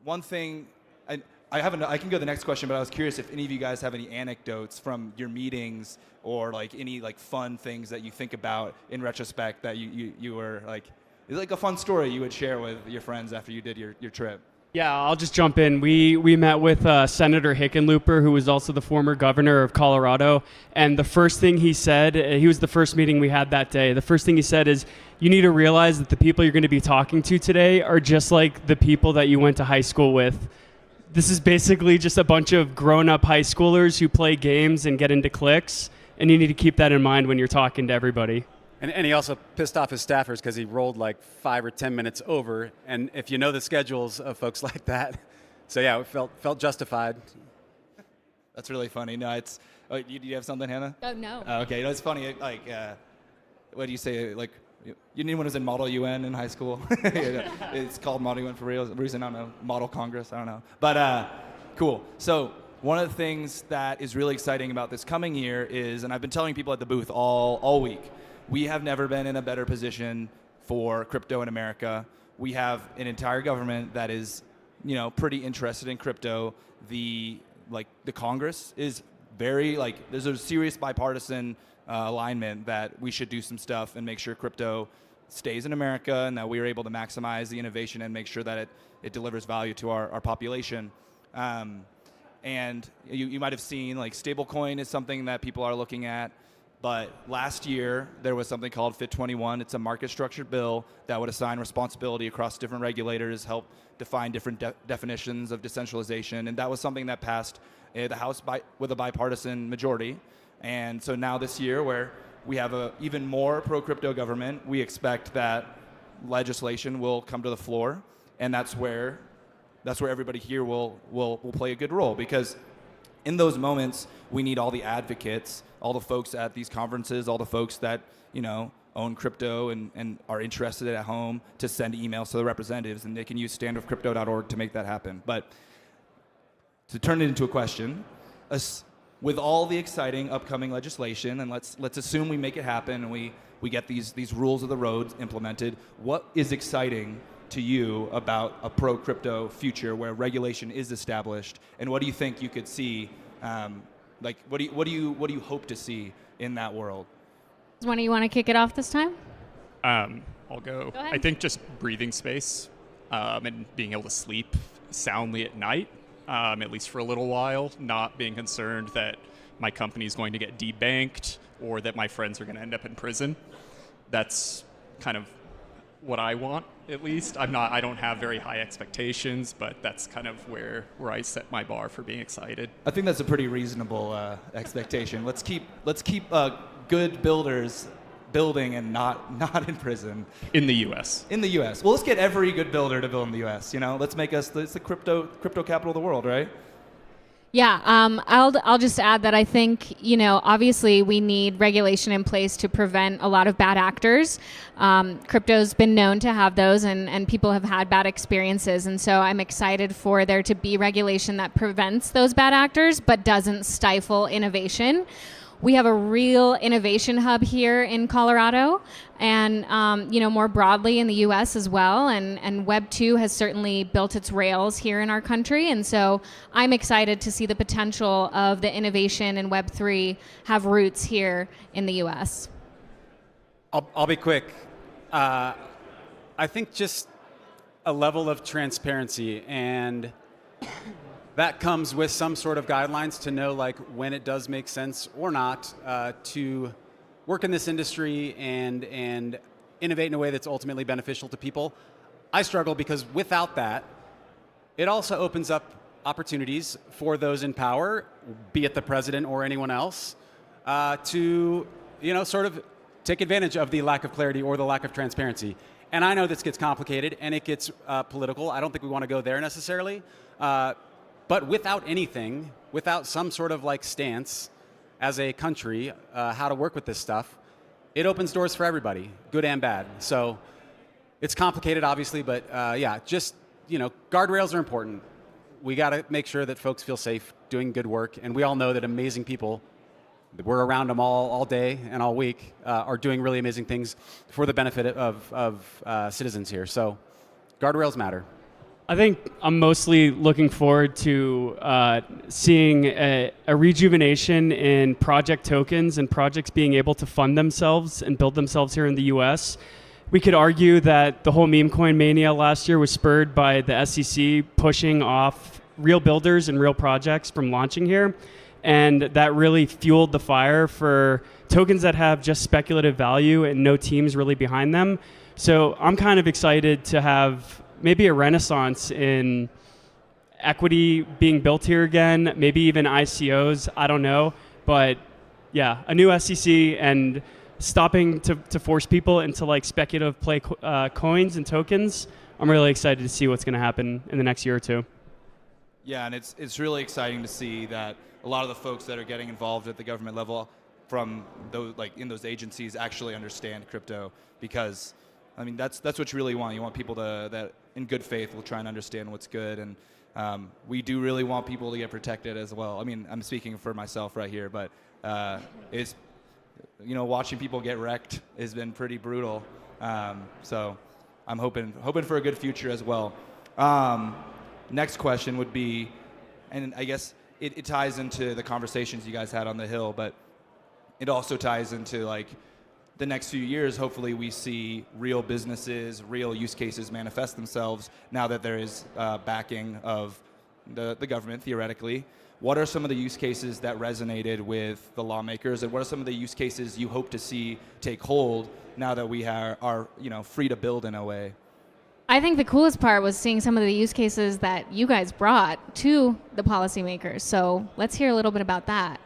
one thing, I can go to the next question, but I was curious if any of you guys have any anecdotes from your meetings or like any like fun things that you think about in retrospect that you were like, it's like a fun story you would share with your friends after you did your trip. Yeah, I'll just jump in. We met with Senator Hickenlooper, who was also the former governor of Colorado, and the first thing he said, he was the first meeting we had that day, the first thing he said is, you need to realize that the people you're going to be talking to today are just like the people that you went to high school with. This is basically just a bunch of grown-up high schoolers who play games and get into cliques, and you need to keep that in mind when you're talking to everybody. And he also pissed off his staffers because he rolled like 5 or 10 minutes over. And if you know the schedules of folks like that, so yeah, it felt justified. That's really funny. No, it's. Oh, do you have something, Hannah? Oh no. Oh, okay, it's funny. Like, what do you say? Like, anyone who's in Model UN in high school? It's called Model UN for reason. I don't know. Model Congress. I don't know. But cool. So one of the things that is really exciting about this coming year is, and I've been telling people at the booth all week, we have never been in a better position for crypto in America. We have an entire government that is, pretty interested in crypto. The Congress is very there's a serious bipartisan alignment that we should do some stuff and make sure crypto stays in America and that we are able to maximize the innovation and make sure that it delivers value to our population. And you might have seen stablecoin is something that people are looking at. But last year, there was something called FIT 21. It's a market-structured bill that would assign responsibility across different regulators, help define different definitions of decentralization. And that was something that passed the House with a bipartisan majority. And so now this year, where we have a even more pro-crypto government, we expect that legislation will come to the floor. And that's where everybody here will play a good role, because in those moments, we need all the advocates, all the folks at these conferences, all the folks that, own crypto and are interested at home to send emails to the representatives, and they can use standofcrypto.org to make that happen. But to turn it into a question, with all the exciting upcoming legislation, and let's assume we make it happen and we get these rules of the road implemented, what is exciting to you about a pro-crypto future where regulation is established, and what do you think you could see? What do you hope to see in that world? Does one of you want to kick it off this time? I'll go. Go ahead. I think just breathing space and being able to sleep soundly at night, at least for a little while, not being concerned that my company is going to get debanked or that my friends are going to end up in prison. That's kind of what I want, at least. I don't have very high expectations, but that's kind of where I set my bar for being excited. I think that's a pretty reasonable expectation. Let's keep good builders building and not in prison. In the U.S. In the U.S. Well, let's get every good builder to build in the U.S. Let's make us the crypto capital of the world, right? Yeah, I'll just add that I think, obviously we need regulation in place to prevent a lot of bad actors. Crypto's been known to have those, and people have had bad experiences. And so I'm excited for there to be regulation that prevents those bad actors, but doesn't stifle innovation. We have a real innovation hub here in Colorado, and more broadly in the U.S. as well. And Web 2 has certainly built its rails here in our country, and so I'm excited to see the potential of the innovation in Web 3 have roots here in the U.S. I'll be quick. I think just a level of transparency, and that comes with some sort of guidelines to know when it does make sense or not to work in this industry and innovate in a way that's ultimately beneficial to people. I struggle because without that, it also opens up opportunities for those in power, be it the president or anyone else, to sort of take advantage of the lack of clarity or the lack of transparency. And I know this gets complicated and it gets political. I don't think we want to go there necessarily. But without anything, without some sort of stance as a country, how to work with this stuff, it opens doors for everybody, good and bad. So it's complicated, obviously, but just guardrails are important. We got to make sure that folks feel safe doing good work, and we all know that amazing people, we're around them all day and all week, are doing really amazing things for the benefit of citizens here. So guardrails matter. I think I'm mostly looking forward to seeing a rejuvenation in project tokens and projects being able to fund themselves and build themselves here in the US. We could argue that the whole meme coin mania last year was spurred by the SEC pushing off real builders and real projects from launching here. And that really fueled the fire for tokens that have just speculative value and no teams really behind them. So I'm kind of excited to have maybe a renaissance in equity being built here again, maybe even ICOs, I don't know. But yeah, a new SEC and stopping to force people into like speculative play coins and tokens. I'm really excited to see what's going to happen in the next year or two. Yeah, and it's really exciting to see that a lot of the folks that are getting involved at the government level from those in those agencies actually understand crypto, because I mean that's what you really want. You want people that in good faith will try and understand what's good, and we do really want people to get protected as well. I mean, I'm speaking for myself right here, but it's watching people get wrecked has been pretty brutal. So I'm hoping for a good future as well. Next question would be, and I guess it ties into the conversations you guys had on the Hill, but it also ties into the next few years. Hopefully we see real businesses, real use cases manifest themselves now that there is backing of the government, theoretically. What are some of the use cases that resonated with the lawmakers, and what are some of the use cases you hope to see take hold now that we are free to build in a way? I think the coolest part was seeing some of the use cases that you guys brought to the policymakers. So let's hear a little bit about that.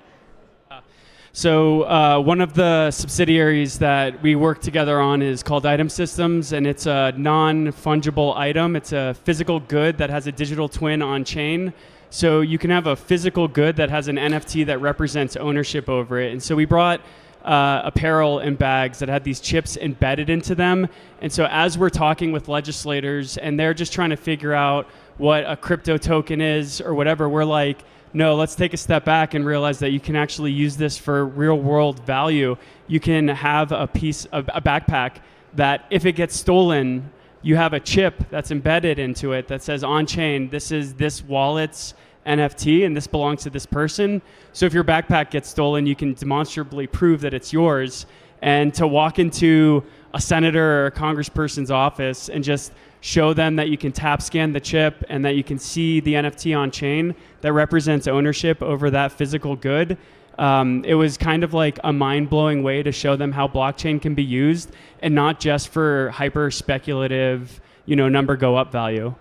So one of the subsidiaries that we work together on is called Item Systems, and it's a non-fungible item. It's a physical good that has a digital twin on chain. So you can have a physical good that has an NFT that represents ownership over it. And so we brought apparel and bags that had these chips embedded into them. And so as we're talking with legislators and they're just trying to figure out what a crypto token is or whatever, we're like, no, let's take a step back and realize that you can actually use this for real world value. You can have a backpack that if it gets stolen, you have a chip that's embedded into it that says on chain, this is this wallet's NFT and this belongs to this person. So if your backpack gets stolen, you can demonstrably prove that it's yours. And to walk into a senator or a congressperson's office and just show them that you can tap scan the chip and that you can see the NFT on chain that represents ownership over that physical good. It was kind of like a mind-blowing way to show them how blockchain can be used and not just for hyper speculative, number go up value.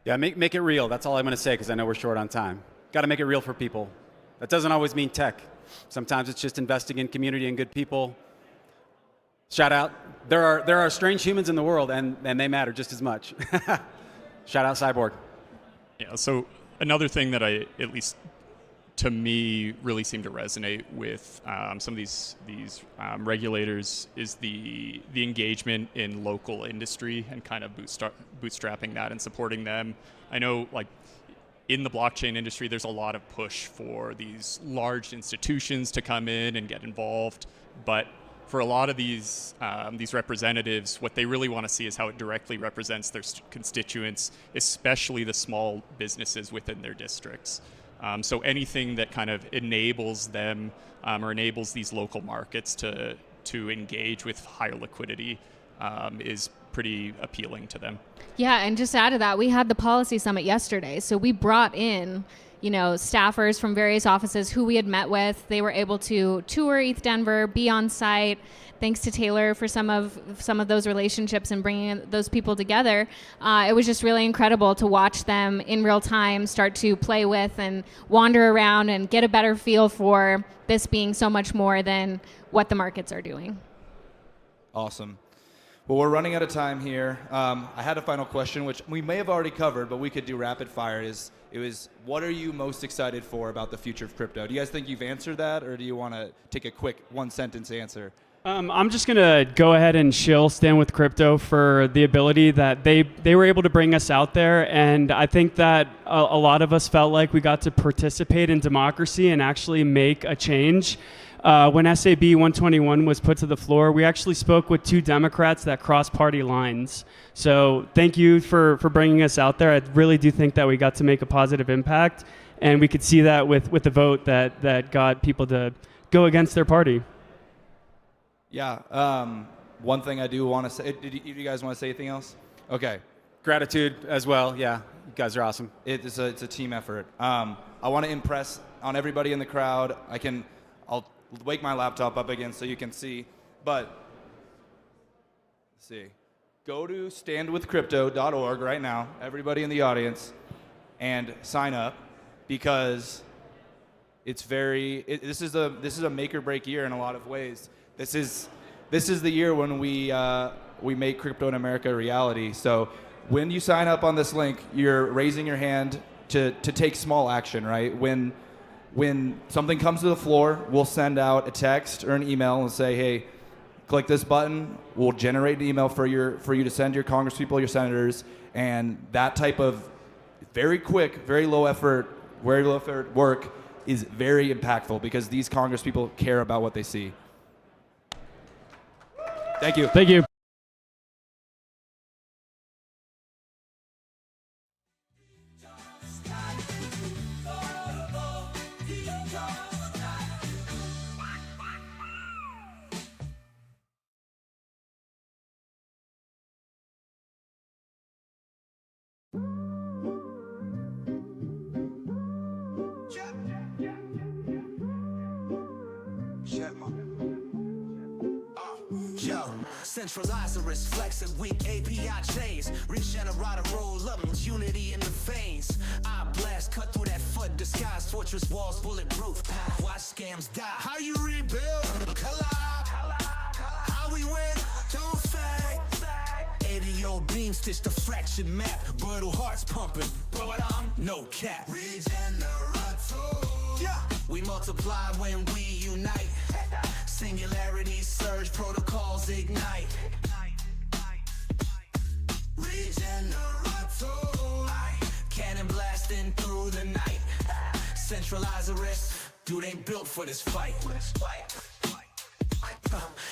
Yeah, make it real. That's all I'm going to say, because I know we're short on time. Got to make it real for people. That doesn't always mean tech. Sometimes it's just investing in community and good people. Shout out. There are strange humans in the world, and they matter just as much. Shout out Cyborg. Yeah, so another thing that at least to me, really seemed to resonate with some of these regulators is the engagement in local industry and kind of bootstrapping that and supporting them. I know, in the blockchain industry, there's a lot of push for these large institutions to come in and get involved, but for a lot of these representatives, what they really want to see is how it directly represents their constituents, especially the small businesses within their districts. So anything that kind of enables them or enables these local markets to engage with higher liquidity is pretty appealing to them. Yeah, and just to add to that, we had the policy summit yesterday. So we brought in, staffers from various offices who we had met with. They were able to tour ETH Denver, be on site. Thanks to Taylor for some of those relationships and bringing those people together. It was just really incredible to watch them in real time start to play with and wander around and get a better feel for this being so much more than what the markets are doing. Awesome. Well, we're running out of time here. I had a final question, which we may have already covered, but we could do rapid fire. It was, what are you most excited for about the future of crypto? Do you guys think you've answered that, or do you want to take a quick one-sentence answer? I'm just going to go ahead and shill Stand With Crypto for the ability that they were able to bring us out there. And I think that a lot of us felt like we got to participate in democracy and actually make a change. When SAB 121 was put to the floor, we actually spoke with 2 Democrats that crossed party lines. So thank you for bringing us out there. I really do think that we got to make a positive impact. And we could see that with the vote that got people to go against their party. Yeah. One thing I do want to say. Do you guys want to say anything else? Okay. Gratitude as well. Yeah, you guys are awesome. It's a team effort. I want to impress on everybody in the crowd. I'll wake my laptop up again so you can see. But let's see. Go to standwithcrypto.org right now, everybody in the audience, and sign up, because it's this is a make or break year in a lot of ways. This is the year when we make crypto in America a reality. So when you sign up on this link, you're raising your hand to take small action, right? When something comes to the floor, we'll send out a text or an email and say, hey, click this button. We'll generate an email for you to send your congresspeople, your senators, and that type of very quick, very low effort work is very impactful, because these congresspeople care about what they see. Thank you. Thank you. Decentralized, flex a weak API chains. Regenerate a roll up, unity in the veins. I blast, cut through that foot, disguise, fortress walls, bulletproof. Watch scams die. How you rebuild? Collide. How we win? Don't fade. 80-year-old beam stitch the fraction map. Brittle hearts pumping, but I'm no cap. Regenerate. Yeah. We multiply when we unite. Singularity surge, protocols ignite. Regenerato. Cannon blasting through the night. Centralize the risk. Dude ain't built for this fight.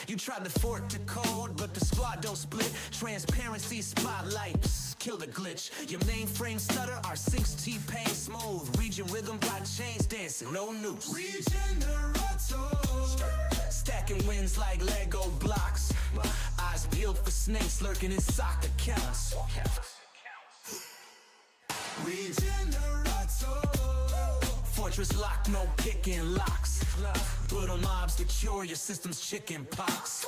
You tried to fork the code, but the squad don't split. Transparency spotlights, kill the glitch. Your mainframe stutter, our syncs T-Pain smooth. Region rhythm, blockchains dancing, no noose. Regenerato. Stacking wins like Lego blocks. Eyes peeled for snakes lurking in soccer accounts. Regenerato. Fortress lock, no picking locks. Brutal mobs to cure your system's chicken pox.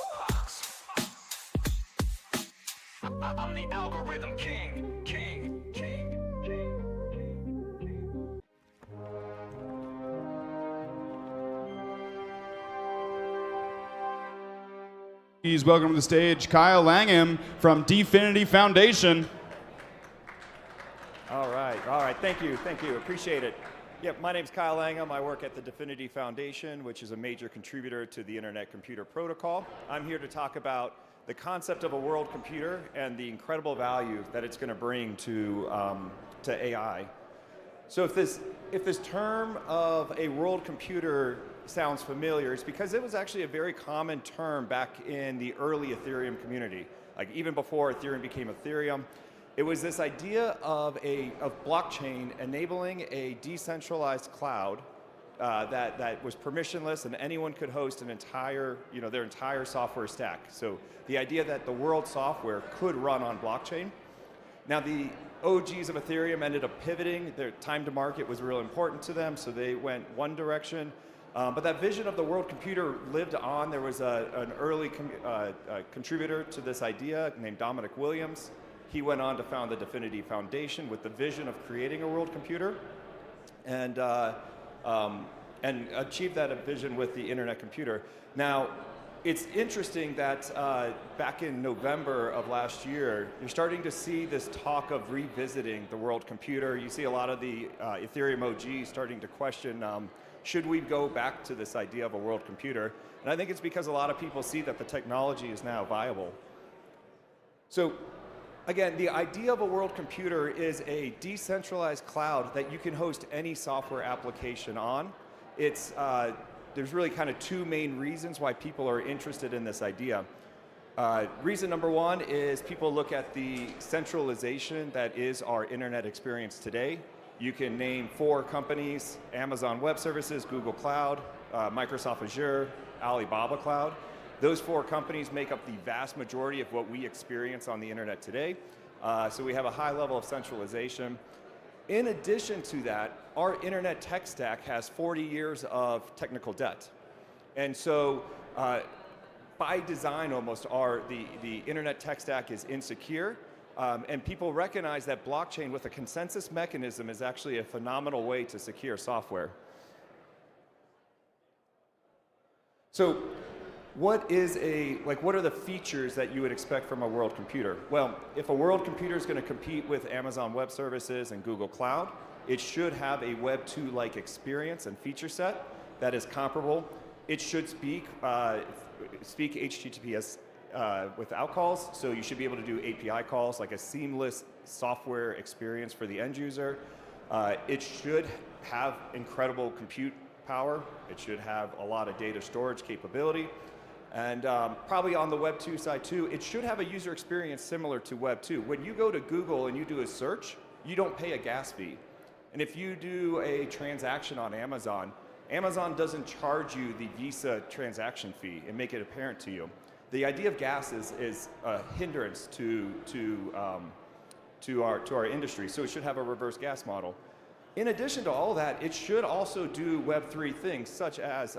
I'm the algorithm king. Please welcome to the stage Kyle Langham from DeFinity Foundation. All right. Thank you. Appreciate it. Yep, my name's Kyle Langham. I work at the Definity Foundation, which is a major contributor to the Internet Computer Protocol. I'm here to talk about the concept of a world computer and the incredible value that it's going to bring to AI. So if this term of a world computer sounds familiar, it's because it was actually a very common term back in the early Ethereum community. Like even before Ethereum became Ethereum, it was this idea of blockchain enabling a decentralized cloud that was permissionless and anyone could host an entire, their entire software stack. So the idea that the world software could run on blockchain. Now the OGs of Ethereum ended up pivoting. Their time to market was real important to them, so they went one direction. But that vision of the world computer lived on. There was an early contributor to this idea named Dominic Williams. He went on to found the Definity Foundation with the vision of creating a world computer, and achieved that vision with the Internet Computer. Now, it's interesting that back in November of last year, you're starting to see this talk of revisiting the world computer. You see a lot of the Ethereum OGs starting to question, should we go back to this idea of a world computer? And I think it's because a lot of people see that the technology is now viable. So again, the idea of a world computer is a decentralized cloud that you can host any software application on. It's, there's really kind of two main reasons why people are interested in this idea. Reason number one is people look at the centralization that is our internet experience today. You can name 4 companies: Amazon Web Services, Google Cloud, Microsoft Azure, Alibaba Cloud. Those 4 companies make up the vast majority of what we experience on the internet today. So we have a high level of centralization. In addition to that, our internet tech stack has 40 years of technical debt. And so by design almost, the internet tech stack is insecure. And people recognize that blockchain with a consensus mechanism is actually a phenomenal way to secure software. So what are the features that you would expect from a world computer? Well, if a world computer is going to compete with Amazon Web Services and Google Cloud, it should have a Web 2-like experience and feature set that is comparable. It should speak HTTPS without calls, so you should be able to do API calls, like a seamless software experience for the end user. It should have incredible compute power. It should have a lot of data storage capability. And probably on the Web 2 side too, it should have a user experience similar to Web 2. When you go to Google and you do a search, you don't pay a gas fee. And if you do a transaction on Amazon, Amazon doesn't charge you the Visa transaction fee and make it apparent to you. The idea of gas is a hindrance to our industry, so it should have a reverse gas model. In addition to all that, it should also do Web3 things, such as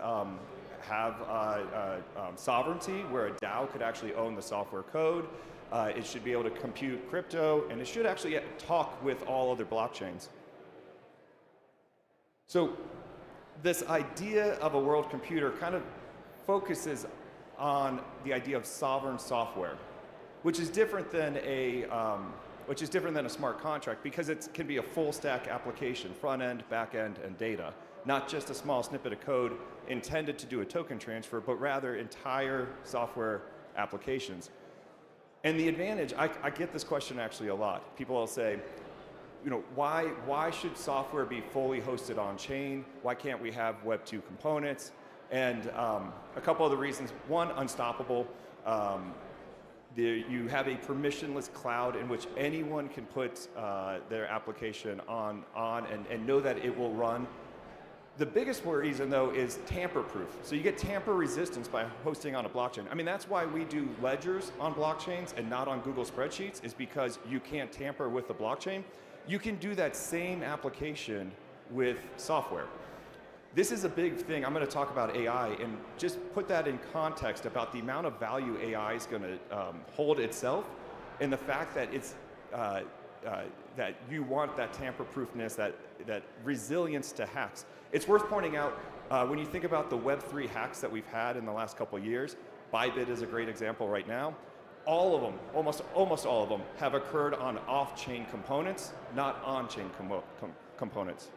have sovereignty, where a DAO could actually own the software code. It should be able to compute crypto, and it should actually talk with all other blockchains. So this idea of a world computer kind of focuses on the idea of sovereign software, which is different than a smart contract, because it can be a full stack application, front end, back end, and data. Not just a small snippet of code intended to do a token transfer, but rather entire software applications. And the advantage, I get this question actually a lot. People will say, you know, why should software be fully hosted on chain? Why can't we have Web 2 components? And a couple of the reasons. One, unstoppable. You have a permissionless cloud in which anyone can put their application on and know that it will run. The biggest reason, though, is tamper-proof. So you get tamper resistance by hosting on a blockchain. I mean, that's why we do ledgers on blockchains and not on Google spreadsheets, is because you can't tamper with the blockchain. You can do that same application with software. This is a big thing. I'm going to talk about AI and just put that in context about the amount of value AI is going to hold itself, and the fact that it's that you want that tamper-proofness, that resilience to hacks. It's worth pointing out, when you think about the Web3 hacks that we've had in the last couple of years, Bybit is a great example right now. All of them, almost all of them, have occurred on off-chain components, not on-chain components.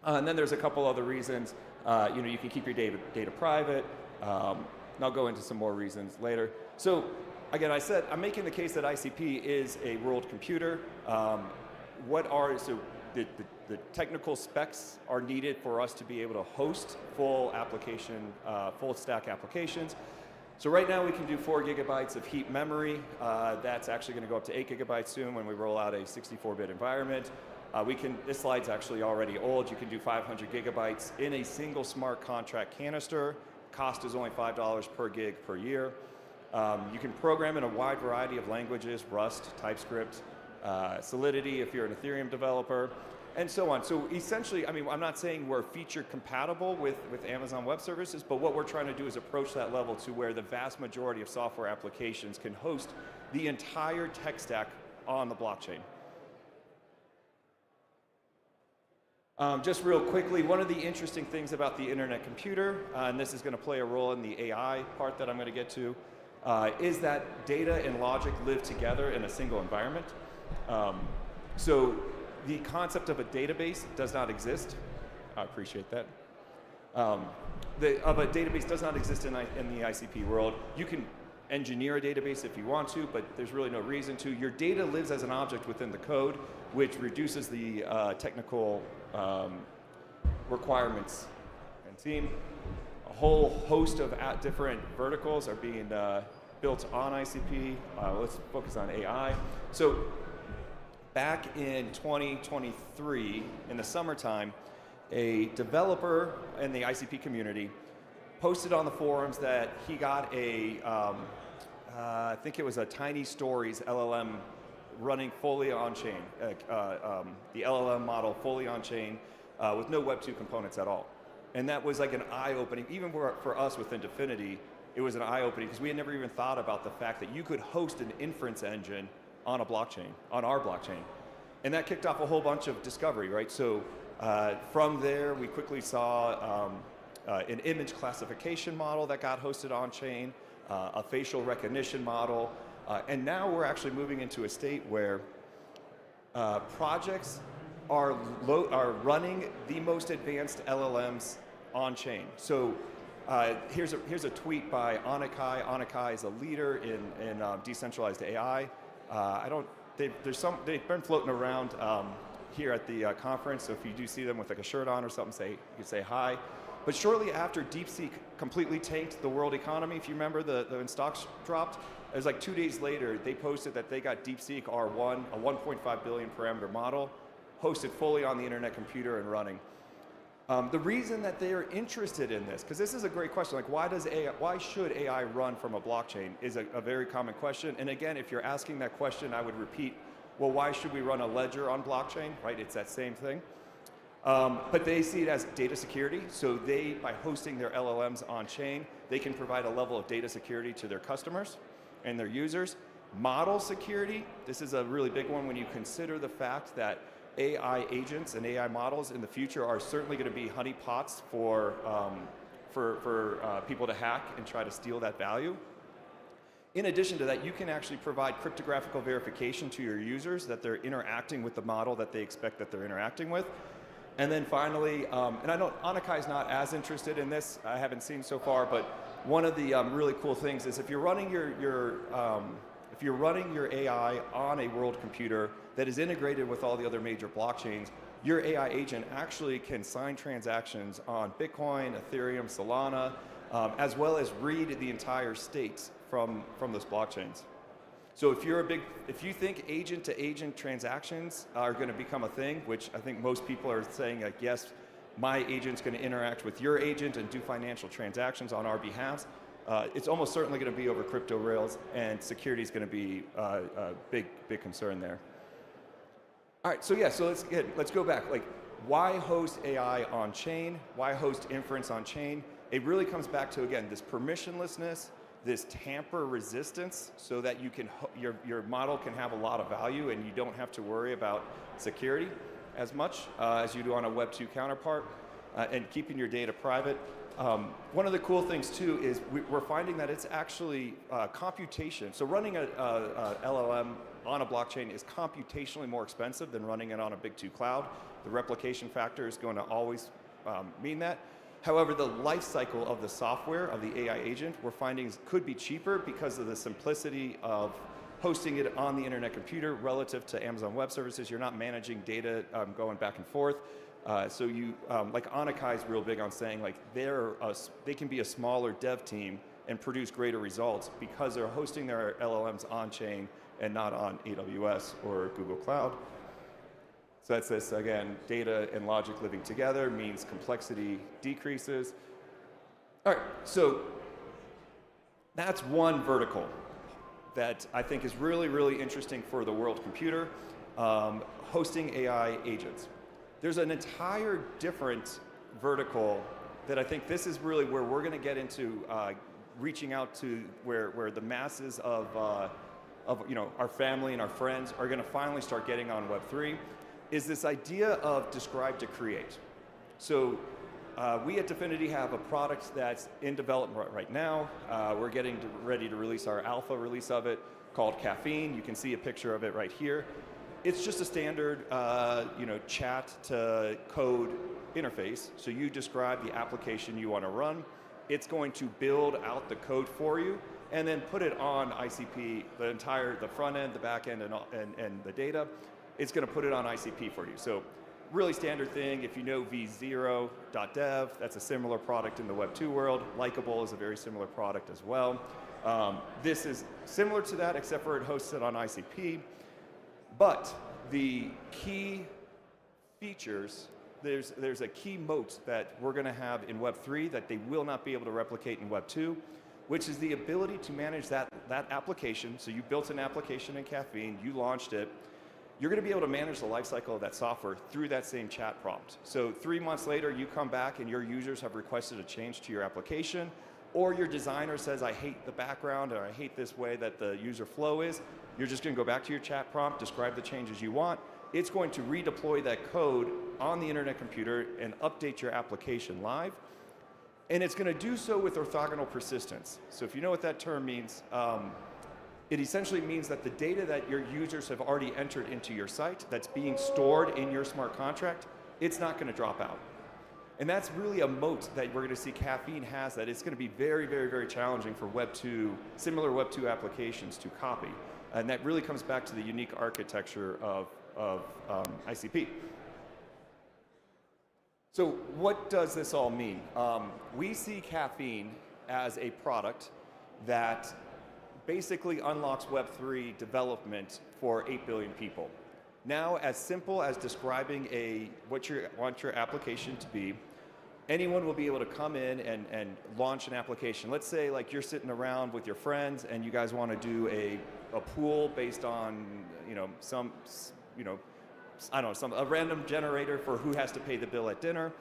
And then there's a couple other reasons. You know, you can keep your data private. And I'll go into some more reasons later. So again, I'm making the case that ICP is a world computer. The technical specs are needed for us to be able to host full stack applications. So right now we can do 4 gigabytes of heap memory. That's actually going to go up to 8 gigabytes soon when we roll out a 64-bit environment. This slide's actually already old. You can do 500 gigabytes in a single smart contract canister. Cost is only $5 per gig per year. You can program in a wide variety of languages: Rust, TypeScript, Solidity if you're an Ethereum developer, and so on. So essentially, I mean, I'm not saying we're feature compatible with Amazon Web Services, but what we're trying to do is approach that level to where the vast majority of software applications can host the entire tech stack on the blockchain. Just real quickly, one of the interesting things about the internet computer, and this is going to play a role in the AI part that I'm going to get to, is that data and logic live together in a single environment. So the concept of a database does not exist. I appreciate that. Of a database does not exist in the ICP world. You can engineer a database if you want to, but there's really no reason to. Your data lives as an object within the code, which reduces the technical requirements. And team, a whole host of different verticals are being built on ICP. Let's focus on AI. So back in 2023, in the summertime, a developer in the ICP community posted on the forums that he got I think it was a Tiny Stories LLM running fully on-chain, the LLM model fully on-chain with no Web 2 components at all. And that was like an eye-opening, even for us within DeFinity, it was an eye-opening because we had never even thought about the fact that you could host an inference engine on a blockchain, on our blockchain. And that kicked off a whole bunch of discovery, right? So from there, we quickly saw an image classification model that got hosted on-chain, a facial recognition model, and now we're actually moving into a state where projects are running the most advanced LLMs on-chain. So here's a tweet by Anakai. Anakai is a leader in decentralized AI. They've been floating around here at the conference, so if you do see them with like a shirt on or something, you can say hi. But shortly after DeepSeek completely tanked the world economy, if you remember when stocks dropped, it was like 2 days later, they posted that they got DeepSeek R1, a 1.5 billion parameter model, hosted fully on the internet computer and running. The reason that they are interested in this, because this is a great question, like why should AI run from a blockchain is a very common question. And again, if you're asking that question, I would repeat, well, why should we run a ledger on blockchain, right? It's that same thing. But they see it as data security. So by hosting their LLMs on chain, they can provide a level of data security to their customers and their users. Model security, this is a really big one when you consider the fact that AI agents and AI models in the future are certainly going to be honeypots for people to hack and try to steal that value. In addition to that, you can actually provide cryptographic verification to your users that they're interacting with the model that they expect that they're interacting with. And then finally, and I know Anakai is not as interested in this, I haven't seen so far, but one of the really cool things is if you're running your AI on a world computer that is integrated with all the other major blockchains, your AI agent actually can sign transactions on Bitcoin, Ethereum, Solana, as well as read the entire state from those blockchains. So if you think agent-to-agent transactions are going to become a thing, which I think most people are saying, like, yes, my agent's going to interact with your agent and do financial transactions on our behalf, it's almost certainly going to be over crypto rails, and security is going to be a big concern there. All right, so yeah, so let's go back. Like, why host AI on chain? Why host inference on chain? It really comes back to, again, this permissionlessness, this tamper resistance, so that you can your model can have a lot of value and you don't have to worry about security as much as you do on a Web 2 counterpart, and keeping your data private. One of the cool things too is we're finding that it's actually computation. So running a LLM on a blockchain is computationally more expensive than running it on a big 2 cloud. The replication factor is going to always mean that. However, the life cycle of the software, of the AI agent, we're finding could be cheaper because of the simplicity of hosting it on the internet computer relative to Amazon Web Services. You're not managing data going back and forth. So you, like Anakai is real big on saying, like, they can be a smaller dev team and produce greater results because they're hosting their LLMs on-chain and not on AWS or Google Cloud. So that's this, again, data and logic living together means complexity decreases. All right, so that's one vertical that I think is really, really interesting for the world computer, hosting AI agents. There's an entire different vertical that I think this is really where we're going to get into reaching out to where the masses of our family and our friends are going to finally start getting on Web3. is this idea of describe to create. So we at DeFinity have a product that's in development right now. We're getting ready to release our alpha release of it called Caffeine. You can see a picture of it right here. It's just a standard chat to code interface. So you describe the application you want to run. It's going to build out the code for you and then put it on ICP, the front end, the back end, and the data. It's going to put it on ICP for you. So really standard thing. If you know v0.dev, that's a similar product in the Web 2 world. Likeable is a very similar product as well. This is similar to that, except for it hosts it on ICP. But the key features, there's a key moat that we're going to have in Web 3 that they will not be able to replicate in Web 2, which is the ability to manage that application. So you built an application in Caffeine, you launched it. You're going to be able to manage the lifecycle of that software through that same chat prompt. So 3 months later, you come back and your users have requested a change to your application, or your designer says, I hate the background, or I hate this way that the user flow is. You're just going to go back to your chat prompt, describe the changes you want. It's going to redeploy that code on the internet computer and update your application live. And it's going to do so with orthogonal persistence. So if you know what that term means, it essentially means that the data that your users have already entered into your site that's being stored in your smart contract, it's not going to drop out. And that's really a moat that we're going to see Caffeine has, that it's going to be very, very, very challenging for Web 2, similar Web 2 applications to copy. And that really comes back to the unique architecture of ICP. So what does this all mean? We see Caffeine as a product that basically unlocks Web3 development for 8 billion people. Now, as simple as describing what you want your application to be, anyone will be able to come in and launch an application. Let's say like you're sitting around with your friends and you guys want to do a pool based on a random generator for who has to pay the bill at dinner.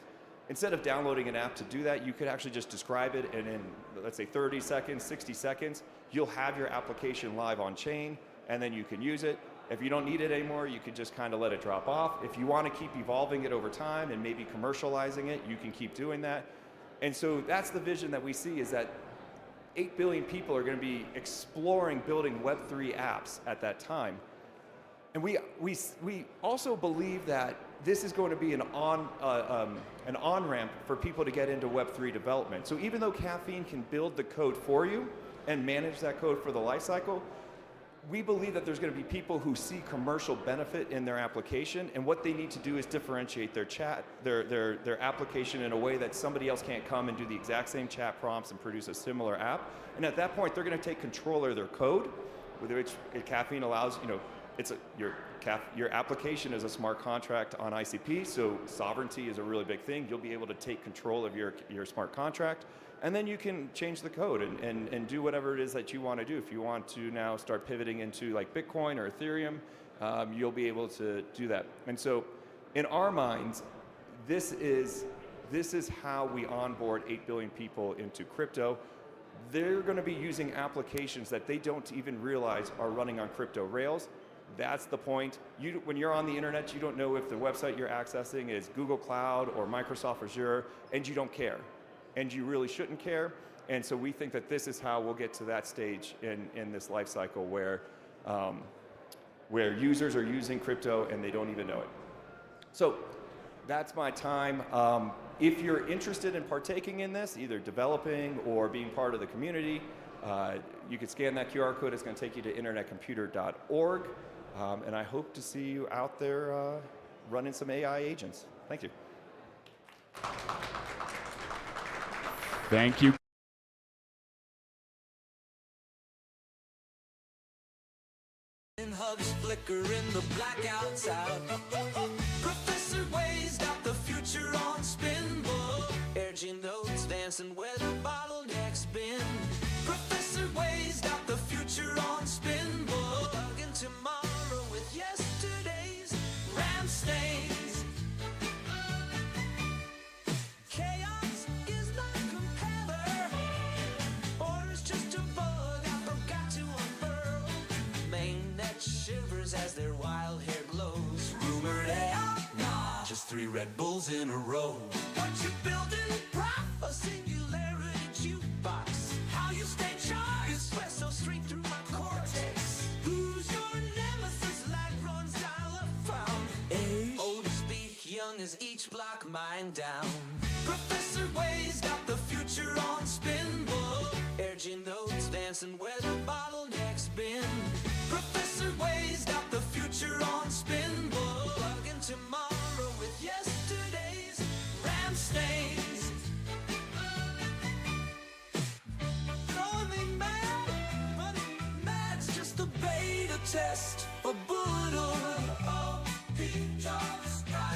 Instead of downloading an app to do that, you could actually just describe it, and in, let's say, 30 seconds, 60 seconds, you'll have your application live on chain, and then you can use it. If you don't need it anymore, you can just kind of let it drop off. If you want to keep evolving it over time and maybe commercializing it, you can keep doing that. And so that's the vision that we see, is that 8 billion people are going to be exploring building Web3 apps at that time. And we also believe that this is going to be an on-ramp for people to get into Web3 development. So even though Caffeine can build the code for you and manage that code for the lifecycle, we believe that there's going to be people who see commercial benefit in their application, and what they need to do is differentiate their application in a way that somebody else can't come and do the exact same chat prompts and produce a similar app. And at that point, they're going to take control of their code, which Caffeine allows. Your application is a smart contract on ICP, so sovereignty is a really big thing. You'll be able to take control of your smart contract, and then you can change the code and do whatever it is that you want to do. If you want to now start pivoting into like Bitcoin or Ethereum, you'll be able to do that. And so in our minds, this is how we onboard 8 billion people into crypto. They're going to be using applications that they don't even realize are running on crypto rails. That's the point. When you're on the internet, you don't know if the website you're accessing is Google Cloud or Microsoft Azure, and you don't care. And you really shouldn't care. And so we think that this is how we'll get to that stage in this life cycle where users are using crypto and they don't even know it. So that's my time. If you're interested in partaking in this, either developing or being part of the community, you can scan that QR code. It's going to take you to internetcomputer.org. And I hope to see you out there running some AI agents. Thank you. Thank you. Hubs flicker in the blackouts out. Professor Way's got the future on spin. Urging notes dancing where the bottlenecks been. Professor Way's got the future on spin. Bugging tomorrow with yesterday's ram stains. Chaos is not compeller, or it's just a bug I forgot to unfurl. Mainnet shivers as their wild hair glows. Rumored 3 Red Bulls in a row. What you building, prof? A singularity jukebox. How you stay charged? Espresso stream through my cortex. Who's your nemesis? Light runs down a fountain. Age, old to speak, young as each block, mind down. Professor Way's got the future on spinball. Urging notes, dancing where the bottlenecks been. Professor Way's got the future on spinball. Plugging tomorrow with yesterday's ram stains. Throwing me mad, but mad's just a beta test for Boodle. Oh, he just got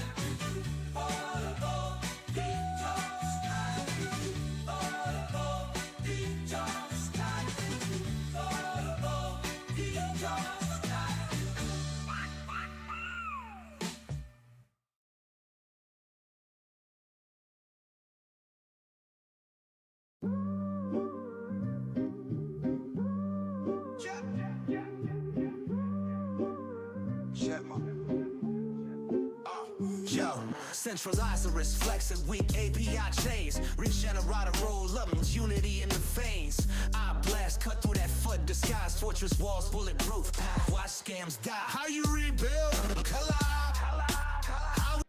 Centralized wrist flexing weak API chains. Regenerate roll up unity in the veins. I blast, cut through that foot disguise. Fortress walls bulletproof. Watch scams die. How you rebuild? Collide. How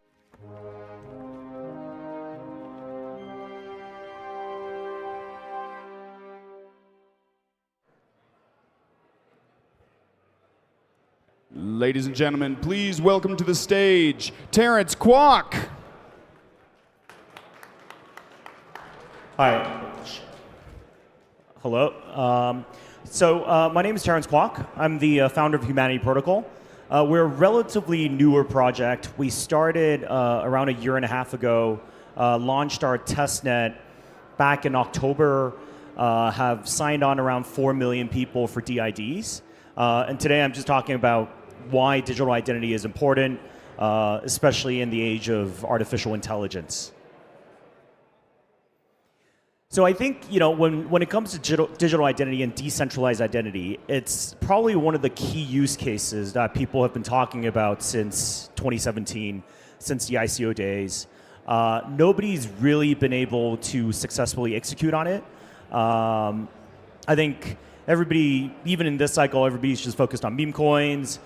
Ladies and gentlemen, please welcome to the stage, Terrence Kwok. Hi. Hello. My name is Terrence Kwok. I'm the founder of Humanity Protocol. We're a relatively newer project. We started around a year and a half ago, launched our testnet back in October, have signed on around 4 million people for DIDs. And today I'm just talking about why digital identity is important, especially in the age of artificial intelligence. So I think, when it comes to digital identity and decentralized identity, it's probably one of the key use cases that people have been talking about since 2017, since the ICO days. Nobody's really been able to successfully execute on it. I think everybody, even in this cycle, everybody's just focused on meme coins.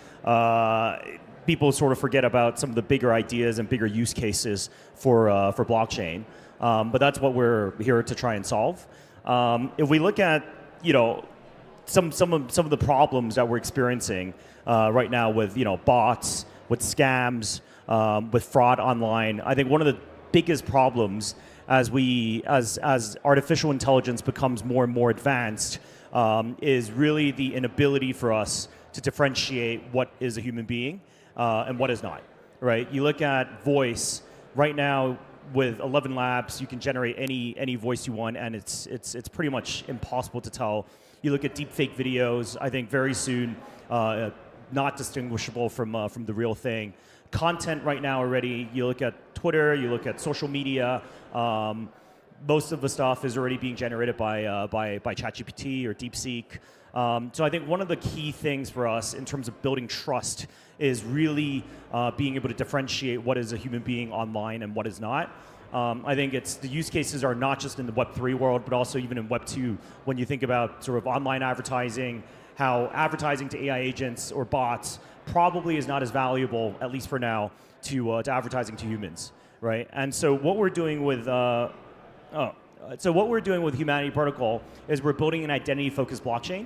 People sort of forget about some of the bigger ideas and bigger use cases for blockchain. But that's what we're here to try and solve. If we look at, some of the problems that we're experiencing right now with, bots, with scams, with fraud online, I think one of the biggest problems as artificial intelligence becomes more and more advanced is really the inability for us to differentiate what is a human being and what is not, right? You look at voice right now with 11 labs, you can generate any voice you want, and it's pretty much impossible to tell. You look at deepfake videos, I think very soon not distinguishable from the real thing. Content right now already, you look at Twitter, you look at social media, most of the stuff is already being generated by ChatGPT or DeepSeek. So I think one of the key things for us in terms of building trust is really being able to differentiate what is a human being online and what is not. I think the use cases are not just in the Web3 world, but also even in Web2. When you think about sort of online advertising, how advertising to AI agents or bots probably is not as valuable, at least for now, to advertising to humans, right? And so what we're doing with Humanity Protocol is we're building an identity-focused blockchain.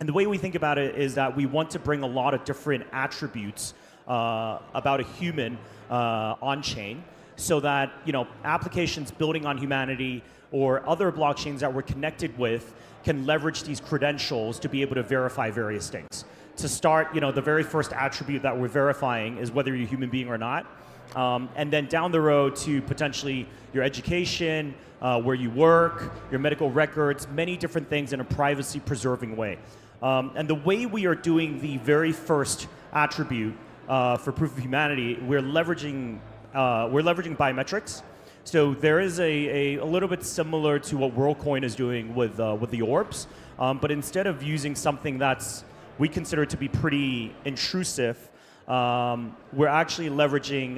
And the way we think about it is that we want to bring a lot of different attributes about a human on-chain, so that applications building on Humanity or other blockchains that we're connected with can leverage these credentials to be able to verify various things. To start, the very first attribute that we're verifying is whether you're a human being or not. And then down the road to potentially your education, where you work, your medical records, many different things in a privacy-preserving way. And the way we are doing the very first attribute for proof of humanity, we're leveraging biometrics. So there is a little bit similar to what WorldCoin is doing with the orbs, but instead of using something that's we consider to be pretty intrusive, we're actually leveraging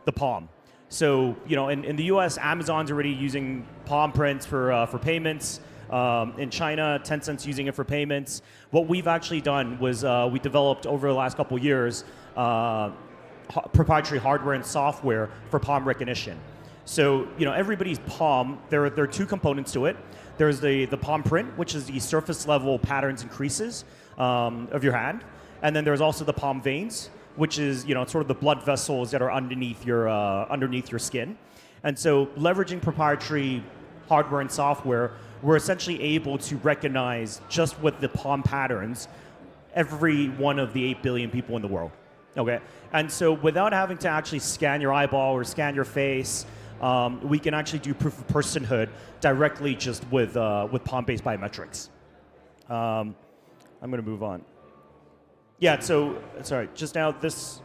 the palm. So, in the US, Amazon's already using palm prints for payments. In China, Tencent's using it for payments. What we've actually done was we developed over the last couple of years proprietary hardware and software for palm recognition. So, everybody's palm, there are two components to it. There's the palm print, which is the surface level patterns and creases of your hand. And then there's also the palm veins, which is sort of the blood vessels that are underneath your skin. And so leveraging proprietary hardware and software, we're essentially able to recognize just with the palm patterns every one of the 8 billion people in the world. Okay, and so without having to actually scan your eyeball or scan your face, we can actually do proof of personhood directly just with palm-based biometrics. I'm going to move on. Yeah, so sorry, just now this.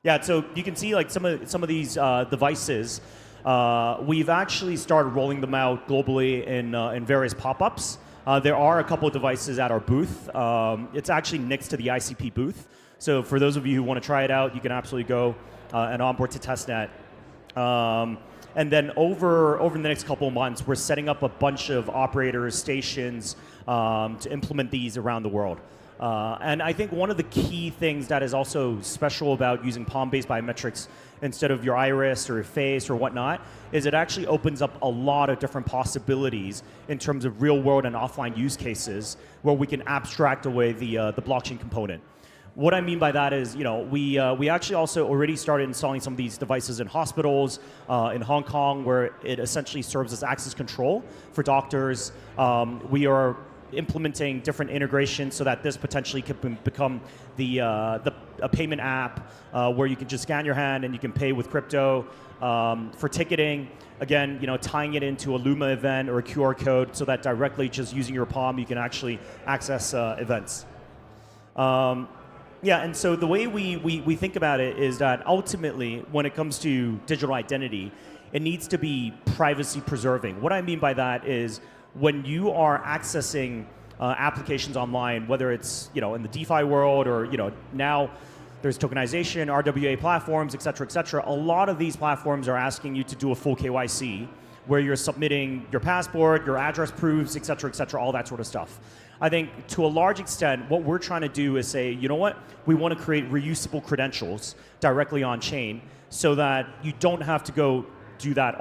Yeah, so you can see like some of these devices. We've actually started rolling them out globally in various pop-ups. There are a couple of devices at our booth. It's actually next to the ICP booth. So for those of you who want to try it out, you can absolutely go and onboard to testnet. And then over the next couple of months, we're setting up a bunch of operators, stations to implement these around the world. And I think one of the key things that is also special about using palm-based biometrics instead of your iris or your face or whatnot is it actually opens up a lot of different possibilities in terms of real-world and offline use cases where we can abstract away the blockchain component. What I mean by that is, we actually also already started installing some of these devices in hospitals in Hong Kong, where it essentially serves as access control for doctors. We are implementing different integrations so that this potentially could become a payment app where you can just scan your hand and you can pay with crypto. For ticketing, again, tying it into a Luma event or a QR code so that directly just using your palm you can actually access events. Yeah, and so the way we think about it is that ultimately, when it comes to digital identity, it needs to be privacy preserving. What I mean by that is when you are accessing applications online, whether it's in the DeFi world or now there's tokenization, RWA platforms, et cetera, a lot of these platforms are asking you to do a full KYC where you're submitting your passport, your address proofs, et cetera, all that sort of stuff. I think to a large extent, what we're trying to do is say, you know what, we want to create reusable credentials directly on chain so that you don't have to go do that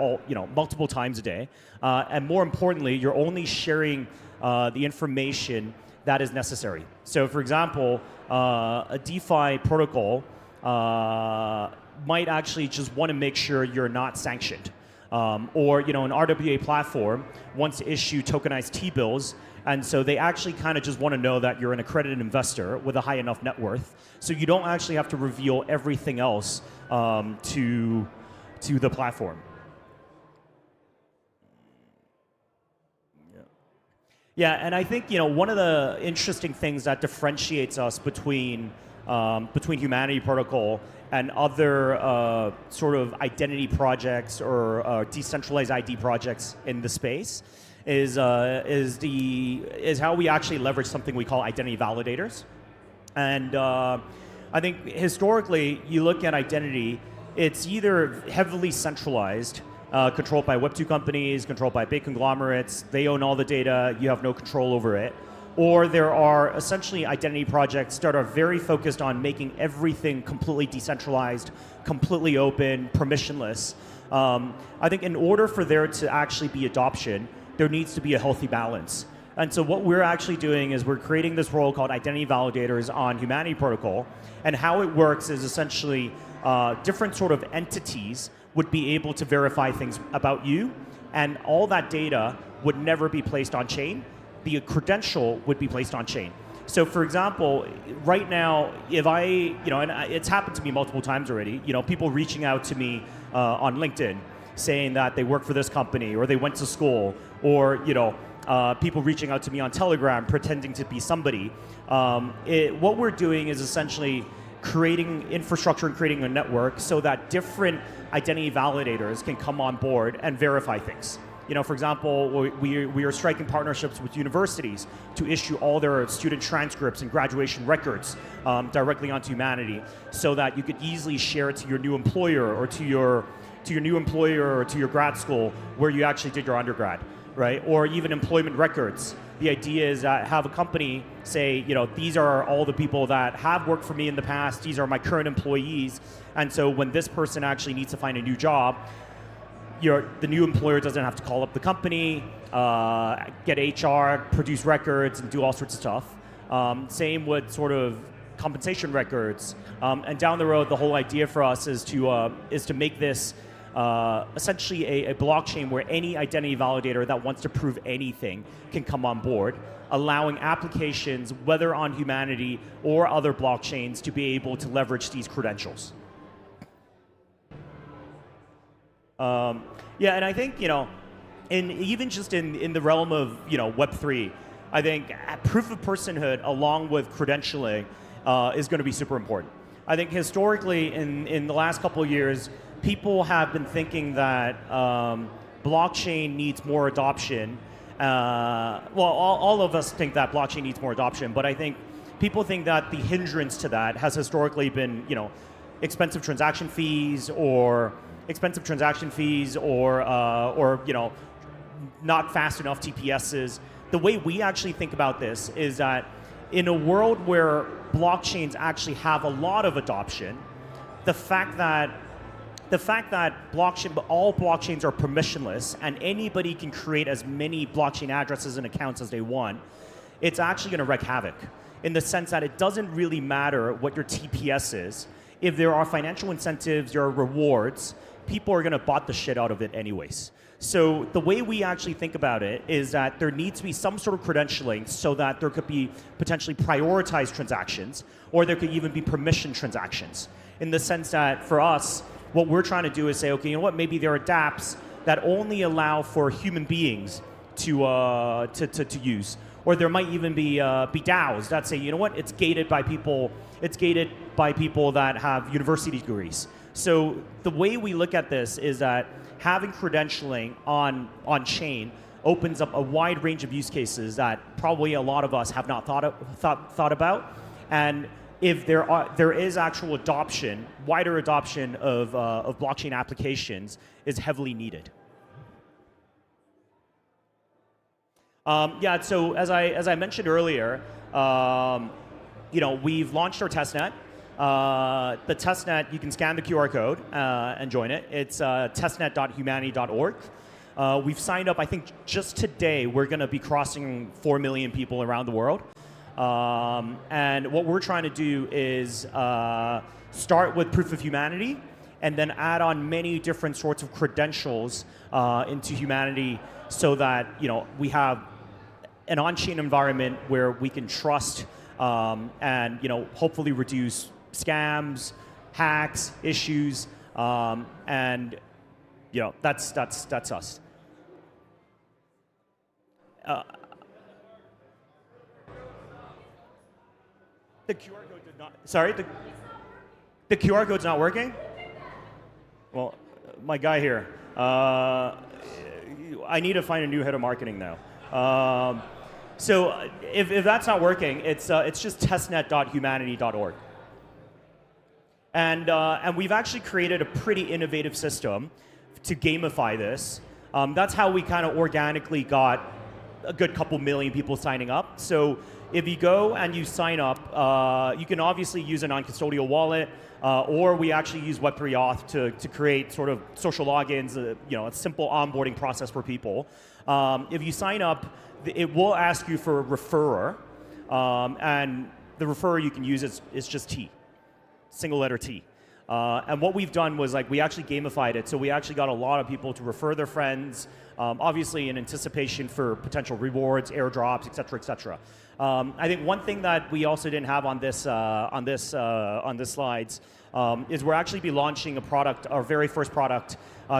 multiple times a day. And more importantly, you're only sharing the information that is necessary. So for example, a DeFi protocol might actually just want to make sure you're not sanctioned. Or an RWA platform wants to issue tokenized T-bills, and so they actually kind of just want to know that you're an accredited investor with a high enough net worth, so you don't actually have to reveal everything else to the platform. Yeah, and I think one of the interesting things that differentiates us between Humanity Protocol and other sort of identity projects or decentralized ID projects in the space is how we actually leverage something we call identity validators. And I think historically, you look at identity, it's either heavily centralized, controlled by Web2 companies, controlled by big conglomerates. They own all the data. You have no control over it. Or there are essentially identity projects that are very focused on making everything completely decentralized, completely open, permissionless. I think in order for there to actually be adoption, there needs to be a healthy balance. And so what we're actually doing is we're creating this role called identity validators on Humanity Protocol. And how it works is essentially different sort of entities would be able to verify things about you, and all that data would never be placed on chain. The credential would be placed on chain. So for example, right now, if and it's happened to me multiple times already, people reaching out to me on LinkedIn saying that they work for this company or they went to school, or people reaching out to me on Telegram pretending to be somebody. What we're doing is essentially creating infrastructure and creating a network so that different identity validators can come on board and verify things. For example, we are striking partnerships with universities to issue all their student transcripts and graduation records directly onto Humanity, so that you could easily share it to your new employer or to your grad school where you actually did your undergrad, right? Or even employment records. The idea is that have a company say, these are all the people that have worked for me in the past, these are my current employees, and so when this person actually needs to find a new job, the new employer doesn't have to call up the company, get HR, produce records, and do all sorts of stuff. Same with sort of compensation records. And down the road, the whole idea for us is to make this essentially a blockchain where any identity validator that wants to prove anything can come on board, allowing applications, whether on Humanity or other blockchains, to be able to leverage these credentials. And I think, even just in the realm of, Web3, I think proof of personhood along with credentialing is going to be super important. I think historically, in the last couple of years, people have been thinking that blockchain needs more adoption. All of us think that blockchain needs more adoption, but I think people think that the hindrance to that has historically been, expensive transaction fees or not fast enough TPSs. The way we actually think about this is that in a world where blockchains actually have a lot of adoption, the fact that all blockchains are permissionless and anybody can create as many blockchain addresses and accounts as they want, it's actually going to wreak havoc in the sense that it doesn't really matter what your TPS is. If there are financial incentives, there are rewards, people are going to bot the shit out of it anyways. So the way we actually think about it is that there needs to be some sort of credentialing so that there could be potentially prioritized transactions, or there could even be permission transactions. In the sense that for us, what we're trying to do is say, okay, maybe there are dApps that only allow for human beings to use. Or there might even be DAOs that say, it's gated by people. It's gated by people that have university degrees. So the way we look at this is that having credentialing on chain opens up a wide range of use cases that probably a lot of us have not thought about. And if there is actual adoption, wider adoption of blockchain applications is heavily needed. So as I mentioned earlier, we've launched our testnet. The testnet, you can scan the QR code and join it. It's testnet.humanity.org. We've signed up, I think just today, we're going to be crossing 4 million people around the world. And what we're trying to do is start with proof of humanity and then add on many different sorts of credentials into Humanity so that we have an on-chain environment where we can trust and hopefully reduce scams, hacks, issues, and that's us. The QR code did not. Sorry, the QR code's not working. Well, my guy here. I need to find a new head of marketing now. So if that's not working, it's just testnet.humanity.org. And we've actually created a pretty innovative system to gamify this. That's how we kind of organically got a good couple million people signing up. So if you go and you sign up, you can obviously use a non-custodial wallet, or we actually use Web3 Auth to create sort of social logins, a simple onboarding process for people. If you sign up, it will ask you for a referrer, and the referrer you can use is just T, single letter T. And what we've done was we actually gamified it, so we actually got a lot of people to refer their friends, obviously in anticipation for potential rewards, airdrops, et cetera, et cetera. I think one thing that we also didn't have on this slides is we're actually be launching a product, our very first product,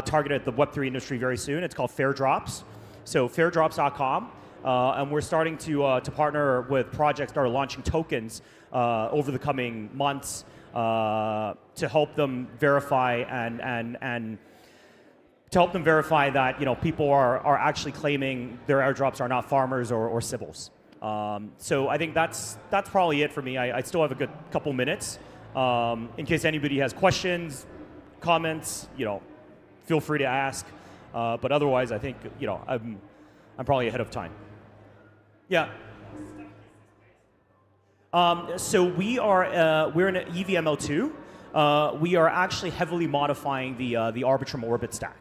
targeted at the Web3 industry very soon. It's called Fairdrops. So fairdrops.com, and we're starting to partner with projects that are launching tokens over the coming months to help them verify and to help them verify that people are actually claiming their airdrops are not farmers or civils. So I think that's probably it for me. I still have a good couple minutes. In case anybody has questions, comments, feel free to ask. But otherwise, I think I'm probably ahead of time. Yeah. So we're in EVML2. We are actually heavily modifying the Arbitrum Orbit stack.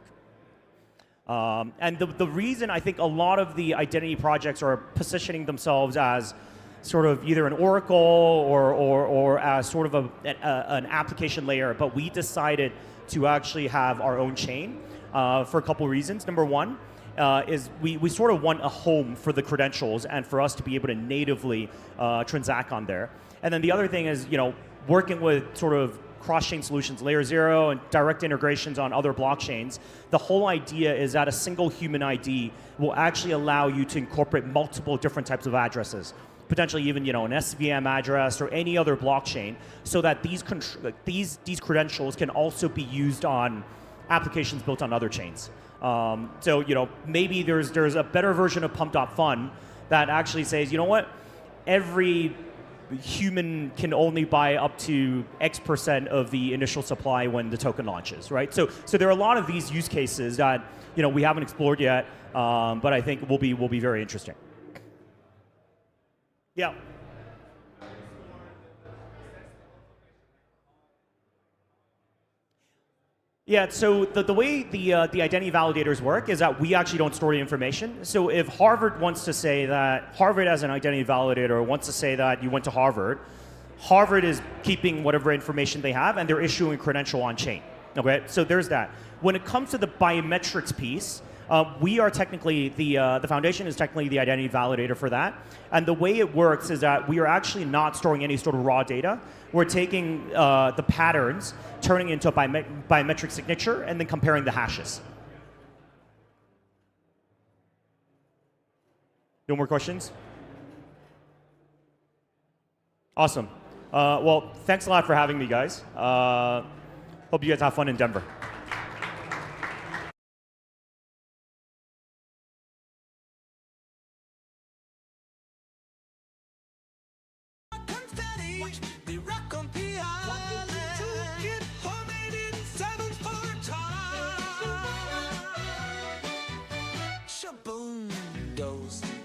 And the reason I think a lot of the identity projects are positioning themselves as sort of either an oracle or as sort of an application layer, but we decided to actually have our own chain for a couple of reasons. Number one is we sort of want a home for the credentials and for us to be able to natively transact on there. And then the other thing is, working with sort of cross-chain solutions, layer 0 and direct integrations on other blockchains, the whole idea is that a single human ID will actually allow you to incorporate multiple different types of addresses, potentially even an SVM address or any other blockchain, so that these credentials can also be used on applications built on other chains. So maybe there's a better version of pump.fun that actually says, every human can only buy up to X% of the initial supply when the token launches, right? So there are a lot of these use cases that we haven't explored yet, but I think will be very interesting. Yeah. Yeah, so the way the identity validators work is that we actually don't store the information. So if Harvard wants to say that, Harvard as an identity validator wants to say that you went to Harvard, Harvard is keeping whatever information they have and they're issuing a credential on chain. Okay, so there's that. When it comes to the biometrics piece, we are technically, the foundation is technically the identity validator for that. And the way it works is that we are actually not storing any sort of raw data. We're taking the patterns, turning into a biometric signature, and then comparing the hashes. No more questions? Awesome. Well, thanks a lot for having me, guys. Hope you guys have fun in Denver.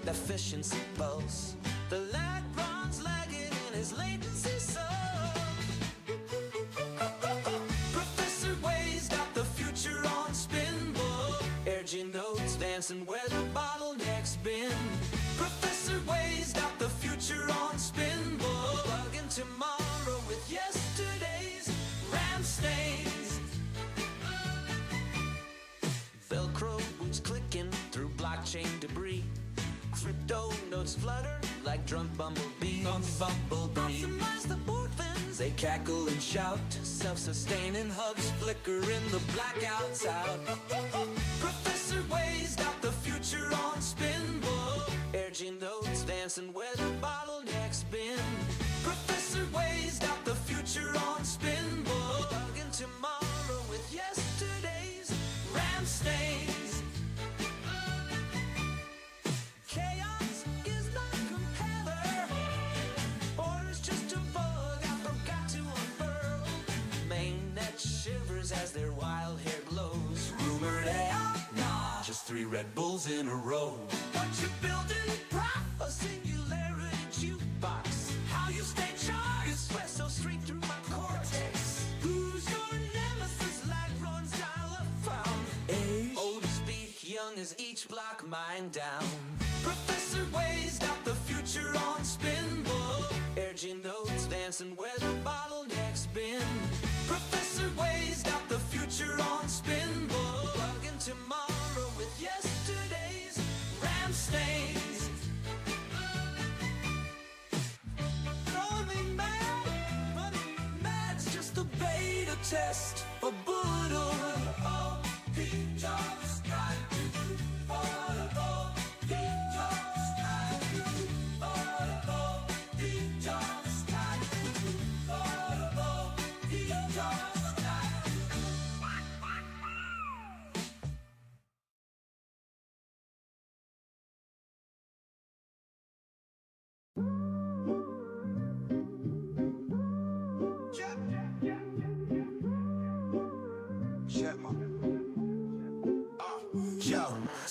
Efficiency pulse. The lag runs lagging in his latency so. Professor Way's got the future on spinball. Urging notes dancing where the bottleneck's been. Professor Way's got the future on spinball. Plugging tomorrow with yesterday's RAM stains. Velcro boots clicking through blockchain debris. Crypto notes flutter like drunk bumblebees. Optimize the board fins, they cackle and shout. Self-sustaining hubs flicker in the blackouts out. Professor Way's got the future on spinball. Urging notes dancing where the bottleneck's been. Professor Way's got the future on spinball. Bugging tomorrow with yesterday's RAM stains. Chaos is not compeller. Orders just a bug I forgot to unfurl. Mainnet shivers as their wild hair glows. Rumored AI? Nah, just 3 Red Bulls in a row. What you building, prof? A singularity jukebox. How you stay charged? Espresso straight through my cortex. Who's your nemesis? Lag runs dial-up found. Age? Old as speak, young as each block, mine down. Professor Way's got the future on spinball. Urging notes dancing where the bottleneck's been. Professor Way's got the future on spinball. Plugging tomorrow with yesterday's RAM stains. Running mad's just a beta test for Boodle. Oh, he just got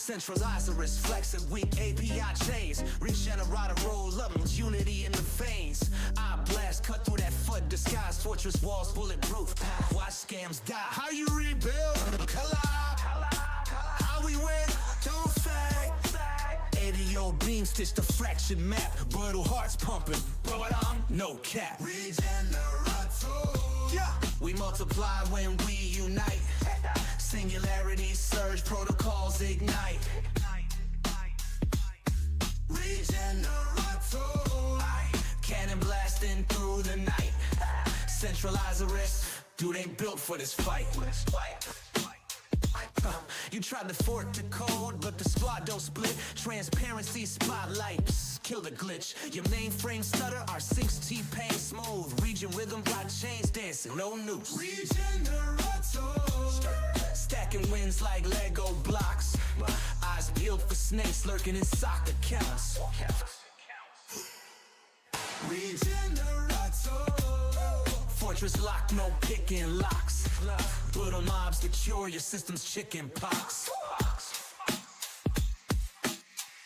Centralized risk, flex and weak API chains. Regenerate a roll up, unity in the veins. I blast, cut through that foot disguise. Fortress walls, bulletproof. Watch scams die. How you rebuild? Collide. How we win? Don't fade. 80-year-old beam stitch the fractured map. Brittle hearts pumping, but I'm no cap. Yeah. We multiply when we unite. Singularity surge, protocols ignite. Cannon blasting through the night. Centralize the risk, dude ain't built for this fight. You tried to fork the code, but the squad don't split. Transparency spotlight, psst, kill the glitch. Your mainframe stutter, our 6 T-Pain smooth. Region rhythm, blockchains dancing, no noose. Stacking wins like Lego blocks. Eyes peeled for snakes lurking in sock accounts. Fortress lock, no picking locks. Brutal mobs to cure your system's chicken pox.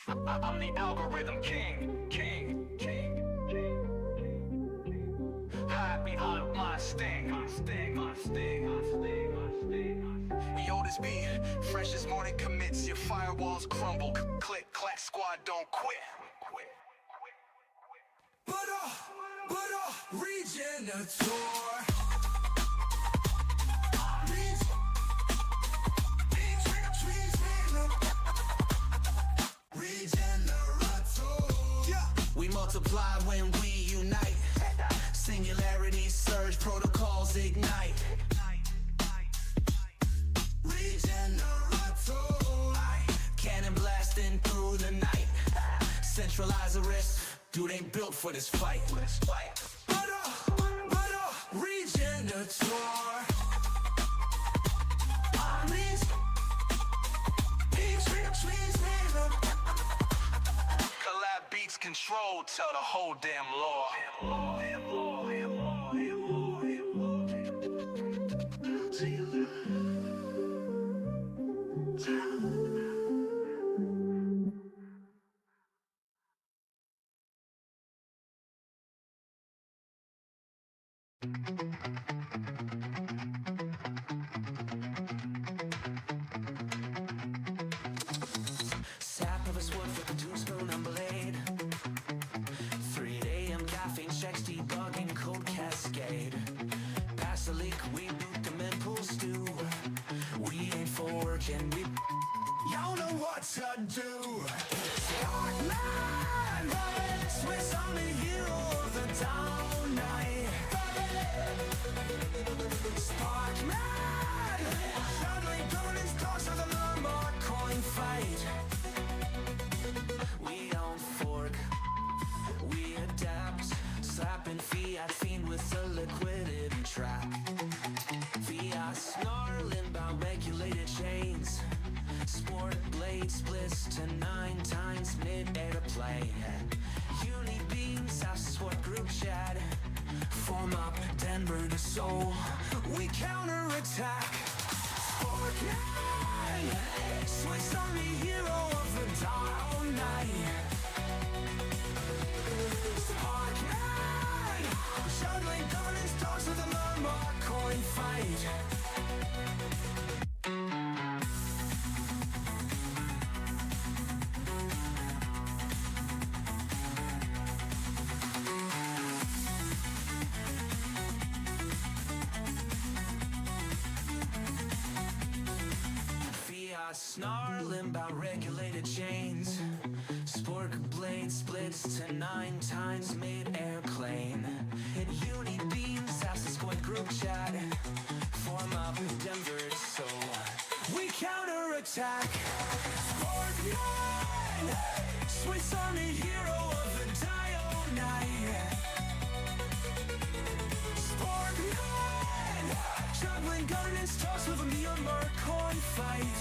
I'm the algorithm king. Hide behind my sting. Yo, this beat, fresh as morning commits. Your firewalls crumble. Click, clack, squad don't quit. But Regenator. We multiply when we unite. Singularity surge, protocols ignite. Cannon blasting through the night. Centralize the risk, dude ain't built for this fight. But Regenator. Collab beats control, tell the whole damn law. Sap of a sword with a 2-spoon and blade. 3 AM caffeine checks, debugging code cascade. Pass the leak, we boot them and pull stew. We ain't for work and we y'all know what to do. Sparkman, Swiss Army hero of the down night. Sparkman, suddenly Putin's talks of the Lombard coin fight. We don't fork, we adapt. Slapping fiat fiend with a liquidity trap. Fiat snarling about regulated chains. Sport blade splits to 9 times mid-air play. Uni beams, I sword group chat. Form up Denver to Seoul. We counterattack. Sparkman, Swiss Army hero of the down night. Sparkman, juggling governance talks with the Lombard coin fight. Snarling about regulated chains. Spork blade splits to 9 times mid-air plane. And uni beams has to squad group chat. Form up Denver to Seoul. We counterattack. Sparkman, Swiss Army hero of the dial night. Sparkman, juggling governance talks with a Myanmar coin fight.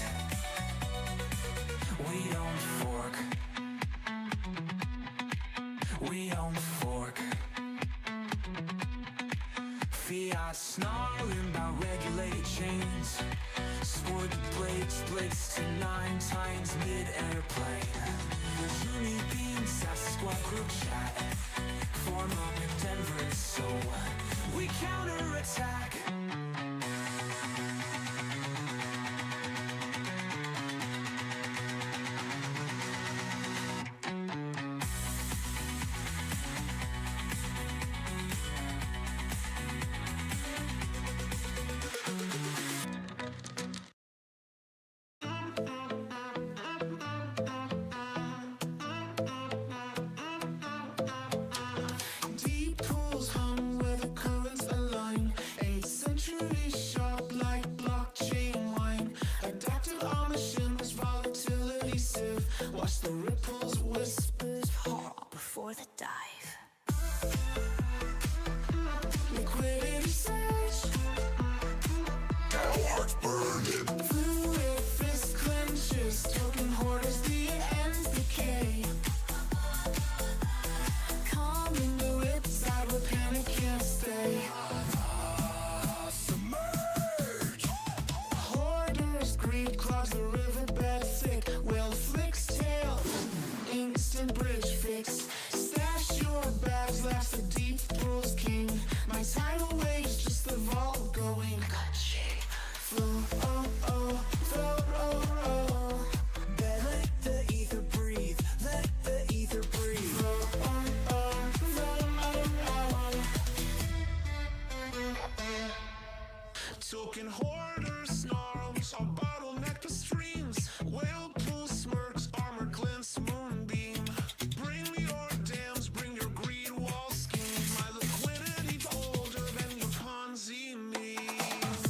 We don't fork. We don't fork. Fiat snarling about regulated chains. Sport blades, blades to 9 times mid-airplane. Uni beam, Sasquatch group chat. Form up in Denver, so we counterattack. Deep pools hum where the currents align. 8th century sharp like blockchain wine. Adaptive omissions, volatility sieve. Watch the ripples, whispers hot before the dive. Liquidity surge. Now heart's burning. Fluid fist clenches. Token hoarders, the ends decay. Calming the riptide where panic can't stay. Submerge. Hoarders, greed clogs the riverbed thick. Whale flicks tail, instant bridge fix. Stash your bags, last the deep pools king. My tidal waves, just the vault going. Flow, oh, oh, flow, roll, roll. Let the ether breathe, let the ether breathe. Flow, oh, oh, flow, oh, oh. Token hoarders, snarls, I'll bottleneck the streams. Whale pool smirks, armor glints, moonbeam. Bring your dams, bring your greed wall schemes. My liquidity's older than your Ponzi memes.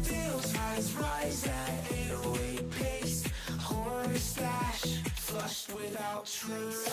Deal ties rise at 808 pace. Hoarder stash, flushed without trace.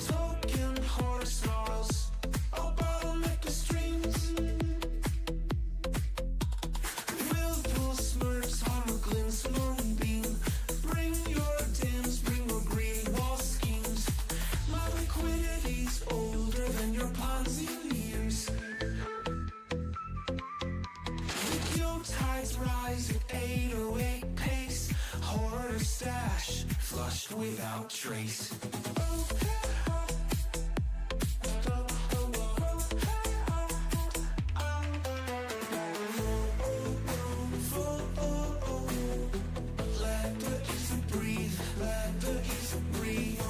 Token hoarder snarls, I'll bottleneck the streams. Whirlpool smirks, armor glints, moonbeam. Bring your dams, bring your greed wall schemes. My liquidity's older than your Ponzi years. Your tides rise at 808 pace. Hoarder stash, flushed without trace. Let the ether breathe, let the ether breathe.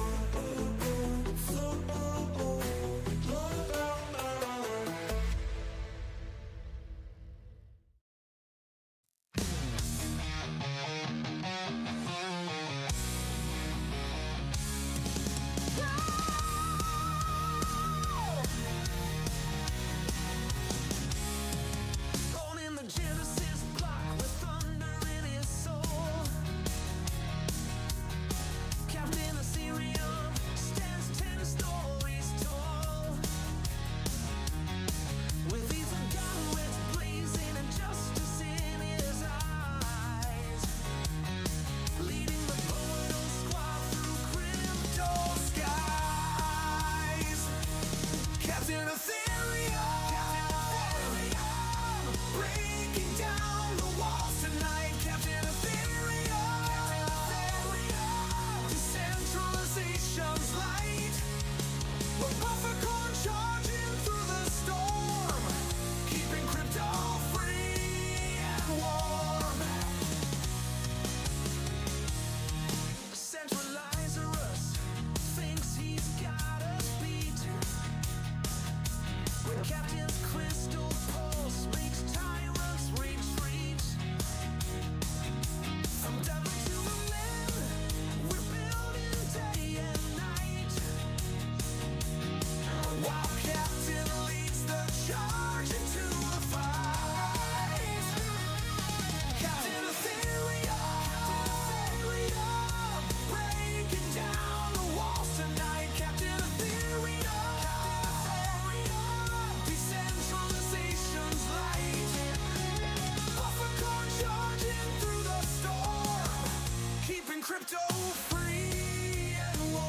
crypto free and warm.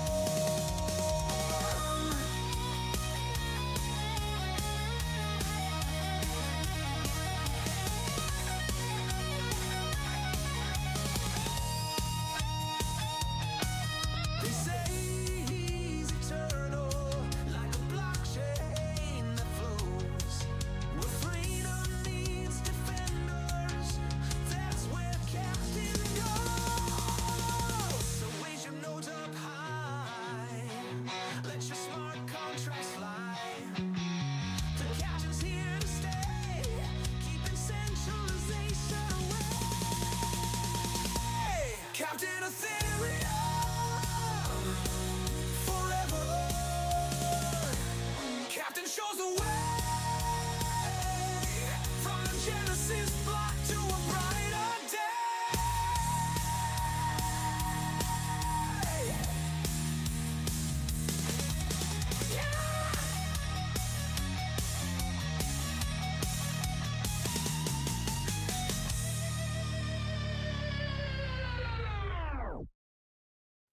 They say he's eternal, like a blockchain that flows. Where freedom needs defenders, that's where Captain goes. So raise your notes up high, let your smart contracts fly. The captain's here to stay, keeping centralization away. Captain Ethereum, forever. Captain shows the way, from the Genesis block to a brighter day.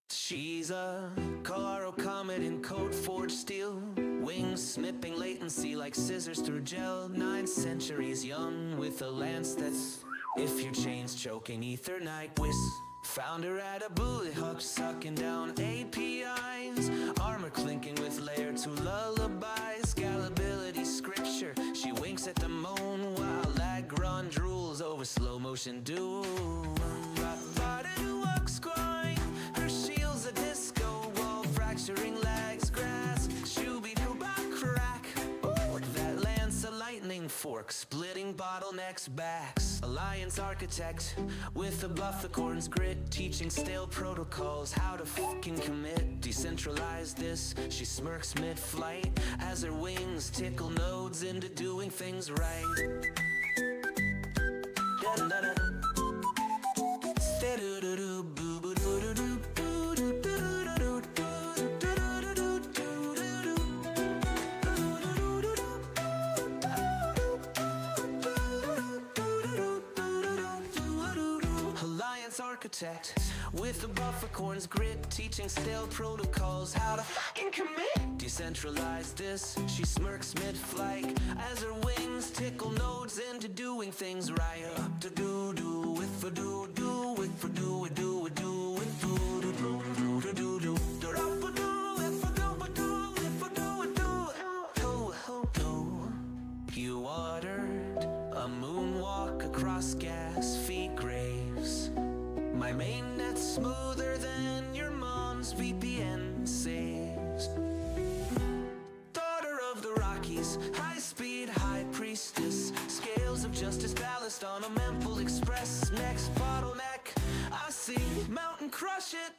She's a Colorado comet in code forged steel, wings snipping latency like scissors through gel. 9 centuries young with a lance that's, if your chain's choking Ethernet whiz. Found her at a bullet hook, sucking down APIs, armor clinking with layer 2 lullabies. Scalability scripture, she winks at the moon while Lagrange drools over slow motion doom. Her shield's a disco ball, fracturing legs, grass, shooby-doo-bop crack. That lance a lightning fork, splitting bottlenecks backs. Alliance architect with a bufficorn's grit, teaching stale protocols how to fucking commit. Decentralized this, she smirks mid-flight as her wings tickle nodes into doing things right. Da-da-da-da. Alliance architect with a bufficorn's grit, teaching stale protocols how to fucking commit. Decentralized this, she smirks mid-flight as her wings tickle nodes into doing things right. Up to do with for do with for do with do do with do do do do do do. You ordered a moonwalk across gas feet graves. My mainnet's smoother than your mom's VPN saves. Daughter of the Rockies, high-speed high priestess, scales of justice ballast on a mempool express. Next bottleneck, I see mountain crush it.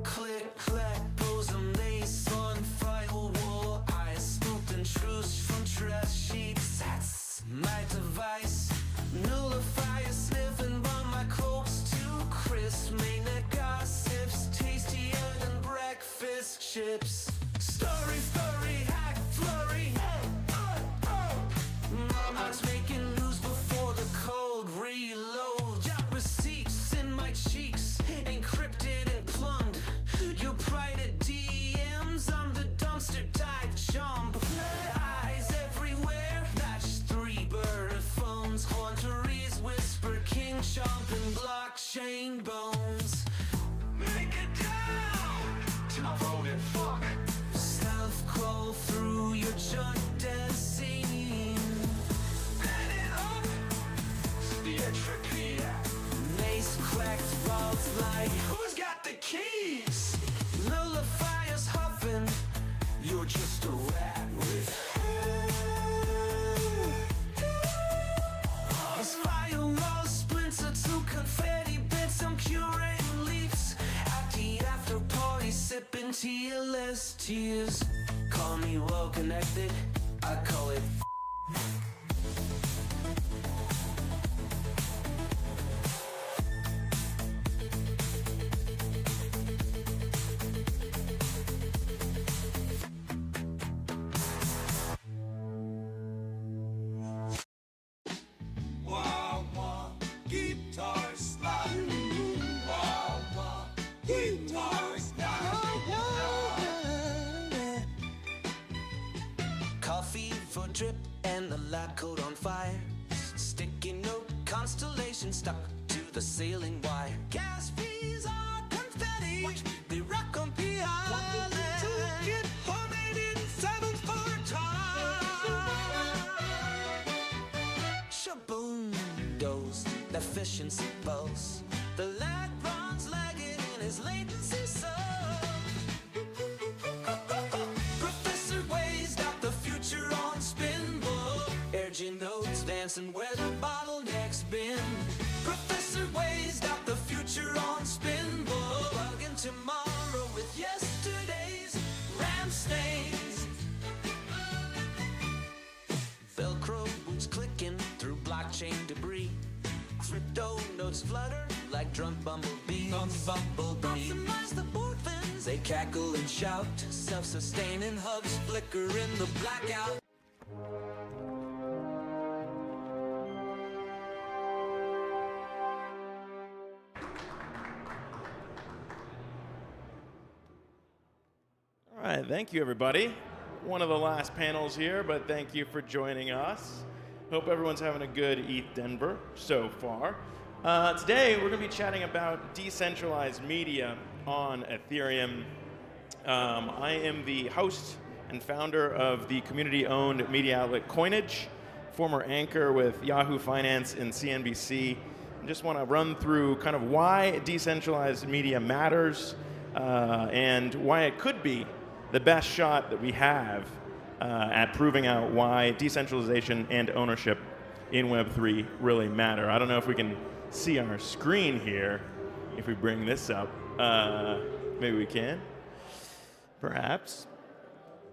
Click, clack, bosom, lace on firewall. Eyes scooped and truce from trash sheets. That's my device. Nullifier sniffing by my cloaks too crisp. Mainnet gossips, tastier than breakfast chips. Story, hack, flurry. Mama's making news before the cold reload. Got receipts in my cheeks, encrypted and plumbed. You private DMs, I'm the dumpster dive jump. Eyes everywhere, match 3 bird phones. Haunteries whisper, king chomp and blockchain bones. Make it down to my voted fuck. Stealth crawl through your junk dead scene. Bend it up to the entropy. Mace cracked vaults like, who's got the keys? Nullifiers huffing, you're just a rat with As firewall splinter to confetti bits, I'm curating leaps at the after party, sipping TLS tears. Call me well connected, I call it drip and the lab coat on fire. Sticky note constellation stuck to the ceiling wire. Gas fees are confetti. Watch me. They rock on PI. Toolkit homemade in 7/4 time. Shaboom goes the efficiency pulse. The lag runs lagging in his latency sub. Professor Wade's got the future on spinball. Urging notes dancing where the bottleneck's been. Professor Wade's got the future on spinball. Plugging tomorrow with yesterday's RAM stains. Velcro boots clicking through blockchain debris. Crypto notes flutter like drunk bumblebees. Optimize the board fins. They cackle and shout. Self-sustaining hubs flicker in the blackout. All right, thank you, everybody. One of the last panels here, but thank you for joining us. Hope everyone's having a good ETH Denver so far. Today, we're going to be chatting about decentralized media on Ethereum. I am the host and founder of the community-owned media outlet Coinage, former anchor with Yahoo Finance and CNBC. I just want to run through kind of why decentralized media matters and why it could be the best shot that we have at proving out why decentralization and ownership in Web3 really matter. I don't know if we can see our screen here. If we bring this up, maybe we can, perhaps.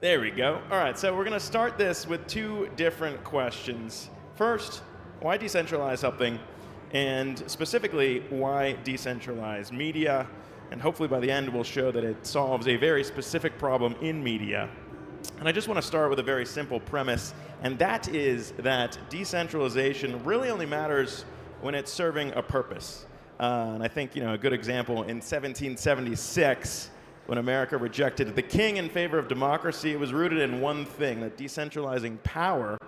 There we go. All right, so we're going to start this with two different questions. First, why decentralize something? And specifically, why decentralize media? And hopefully by the end, we'll show that it solves a very specific problem in media. And I just want to start with a very simple premise, and that is that decentralization really only matters when it's serving a purpose. And I think, a good example, in 1776, when America rejected the king in favor of democracy, it was rooted in one thing, that decentralizing power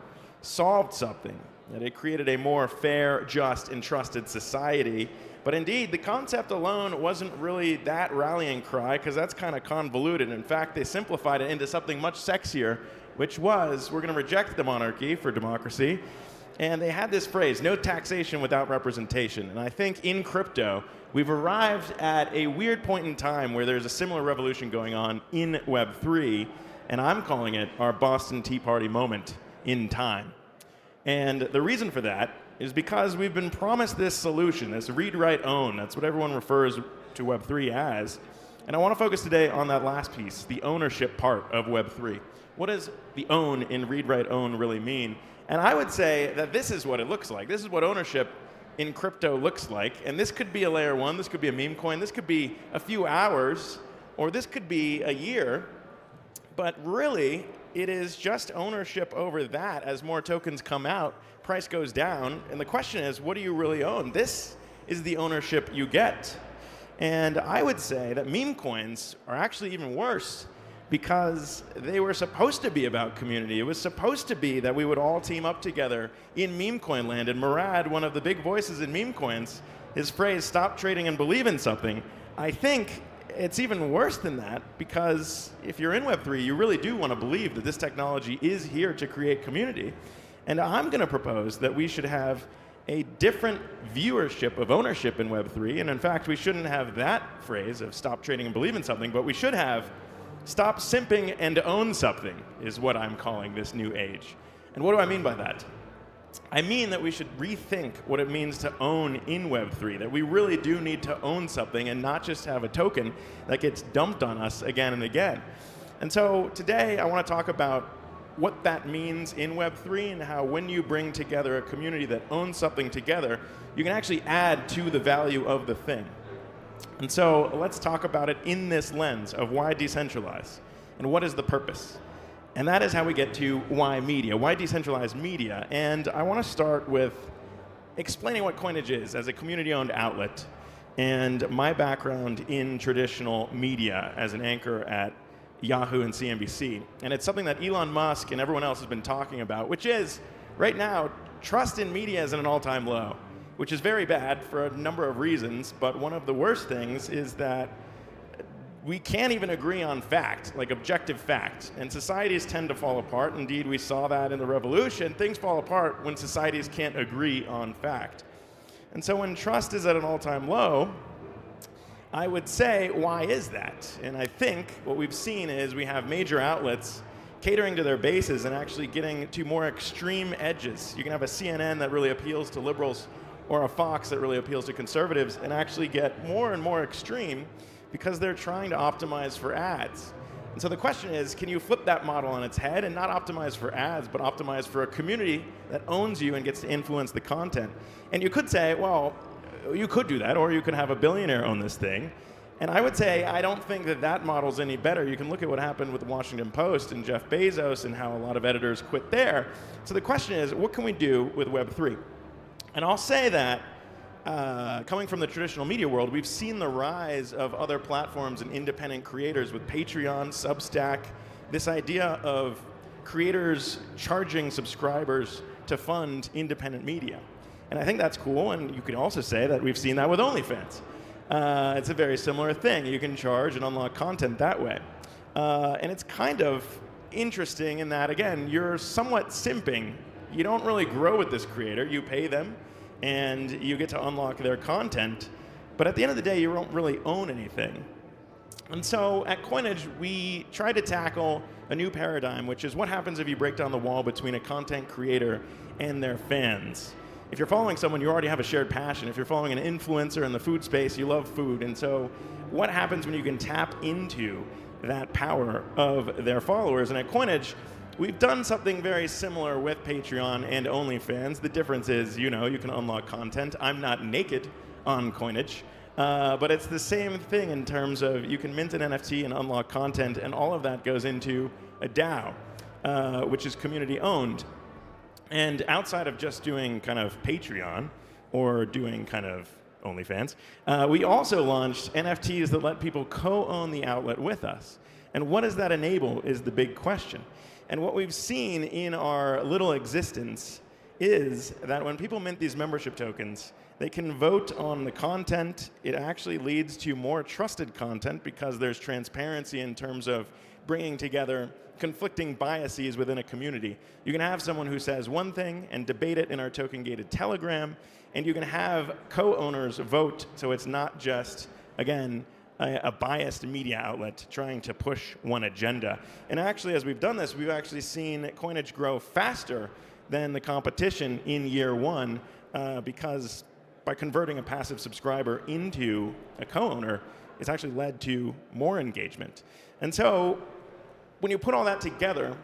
solved something, that it created a more fair, just, and trusted society. But indeed, the concept alone wasn't really that rallying cry, because that's kind of convoluted. In fact, they simplified it into something much sexier, which was, we're going to reject the monarchy for democracy. And they had this phrase, no taxation without representation. And I think in crypto, we've arrived at a weird point in time where there's a similar revolution going on in Web3, and I'm calling it our Boston Tea Party moment in time. And the reason for that is because we've been promised this solution, this read, write, own. That's what everyone refers to Web3 as. And I want to focus today on that last piece, the ownership part of Web3. What does the own in read, write, own really mean? And I would say that this is what it looks like. This is what ownership in crypto looks like. And this could be a layer one, this could be a meme coin, this could be a few hours, or this could be a year. But really, it is just ownership over that. As more tokens come out, price goes down. And the question is, what do you really own? This is the ownership you get. And I would say that meme coins are actually even worse, because they were supposed to be about community. It was supposed to be that we would all team up together in meme coin land. And Murad, one of the big voices in meme coins, his phrase, stop trading and believe in something, I think it's even worse than that, because if you're in Web3, you really do want to believe that this technology is here to create community. And I'm going to propose that we should have a different viewership of ownership in Web3. And in fact, we shouldn't have that phrase of stop trading and believe in something, but we should have stop simping and own something, is what I'm calling this new age. And what do I mean by that? I mean that we should rethink what it means to own in Web3, that we really do need to own something and not just have a token that gets dumped on us again and again. And so today I want to talk about what that means in Web3 and how when you bring together a community that owns something together, you can actually add to the value of the thing. And so let's talk about it in this lens of why decentralize and what is the purpose. And that is how we get to why media, why decentralized media. And I want to start with explaining what Coinage is as a community-owned outlet and my background in traditional media as an anchor at Yahoo and CNBC. And it's something that Elon Musk and everyone else has been talking about, which is, right now, trust in media is at an all-time low, which is very bad for a number of reasons, but one of the worst things is that we can't even agree on fact, like objective fact, and societies tend to fall apart. Indeed, we saw that in the revolution. Things fall apart when societies can't agree on fact. And so when trust is at an all-time low, I would say, why is that? And I think what we've seen is we have major outlets catering to their bases and actually getting to more extreme edges. You can have a CNN that really appeals to liberals or a Fox that really appeals to conservatives and actually get more and more extreme because they're trying to optimize for ads. And so the question is, can you flip that model on its head and not optimize for ads, but optimize for a community that owns you and gets to influence the content? And you could say, well, you could do that, or you could have a billionaire own this thing. And I would say, I don't think that that model's any better. You can look at what happened with the Washington Post and Jeff Bezos and how a lot of editors quit there. So the question is, what can we do with Web3? And I'll say that coming from the traditional media world, we've seen the rise of other platforms and independent creators with Patreon, Substack, this idea of creators charging subscribers to fund independent media. And I think that's cool, and you could also say that we've seen that with OnlyFans. It's a very similar thing. You can charge and unlock content that way. And it's kind of interesting in that, again, you're somewhat simping. You don't really grow with this creator. You pay them, and you get to unlock their content. But at the end of the day, you don't really own anything. And so at Coinage, we try to tackle a new paradigm, which is what happens if you break down the wall between a content creator and their fans. If you're following someone, you already have a shared passion. If you're following an influencer in the food space, you love food. And so what happens when you can tap into that power of their followers? And at Coinage, we've done something very similar with Patreon and OnlyFans. The difference is, you can unlock content. I'm not naked on Coinage. But it's the same thing in terms of you can mint an NFT and unlock content, and all of that goes into a DAO, which is community owned. And outside of just doing kind of Patreon or doing kind of OnlyFans, we also launched NFTs that let people co-own the outlet with us. And what does that enable is the big question. And what we've seen in our little existence is that when people mint these membership tokens, they can vote on the content. It actually leads to more trusted content because there's transparency in terms of bringing together conflicting biases within a community. You can have someone who says one thing and debate it in our token-gated Telegram, and you can have co-owners vote, so it's not just, again, a biased media outlet trying to push one agenda. And actually, as we've done this, we've actually seen Coinage grow faster than the competition in year one because by converting a passive subscriber into a co-owner, it's actually led to more engagement. And so when you put all that together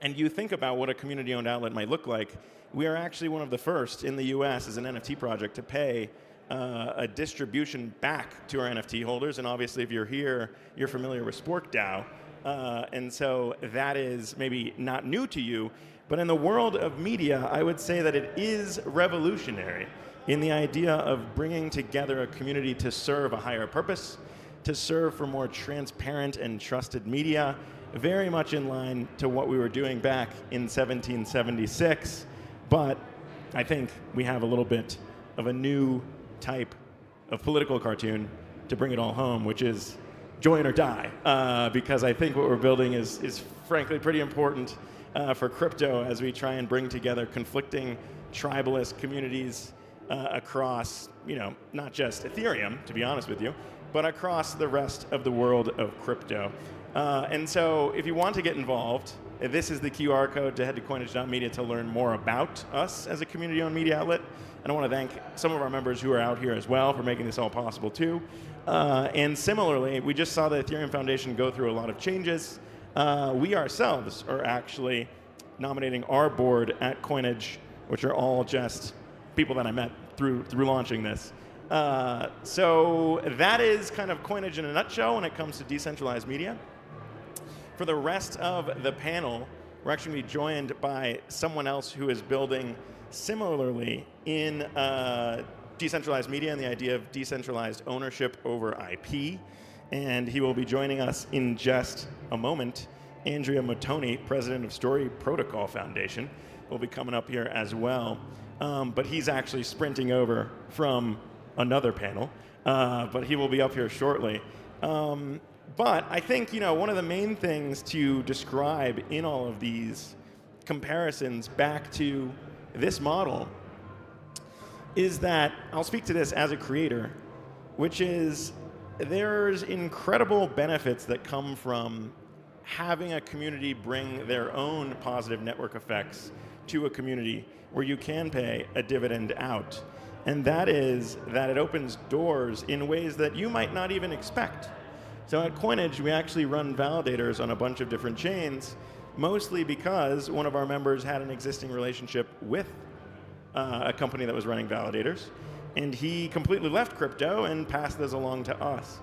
and you think about what a community-owned outlet might look like, we are actually one of the first in the US as an NFT project to pay a distribution back to our NFT holders. And obviously, if you're here, you're familiar with SporkDAO. And so that is maybe not new to you. But in the world of media, I would say that it is revolutionary in the idea of bringing together a community to serve a higher purpose, to serve for more transparent and trusted media, very much in line to what we were doing back in 1776. But I think we have a little bit of a new type of political cartoon to bring it all home, which is join or die, because I think what we're building is frankly pretty important for crypto as we try and bring together conflicting tribalist communities across, not just Ethereum, to be honest with you, but across the rest of the world of crypto. And so if you want to get involved, this is the QR code to head to coinage.media to learn more about us as a community-owned media outlet. And I want to thank some of our members who are out here as well for making this all possible too. And similarly, we just saw the Ethereum Foundation go through a lot of changes. We ourselves are actually nominating our board at Coinage, which are all just people that I met through launching this. So that is kind of Coinage in a nutshell when it comes to decentralized media. For the rest of the panel, we're actually going to be joined by someone else who is building similarly in decentralized media and the idea of decentralized ownership over IP. and he will be joining us in just a moment. Andrea Mottoni, president of Story Protocol Foundation, will be coming up here as well. But he's actually sprinting over from another panel, but he will be up here shortly. But I think, one of the main things to describe in all of these comparisons back to this model is that, I'll speak to this as a creator, which is there's incredible benefits that come from having a community bring their own positive network effects to a community where you can pay a dividend out. And that is that it opens doors in ways that you might not even expect. So at Coinage, we actually run validators on a bunch of different chains, mostly because one of our members had an existing relationship with a company that was running validators, and he completely left crypto and passed those along to us.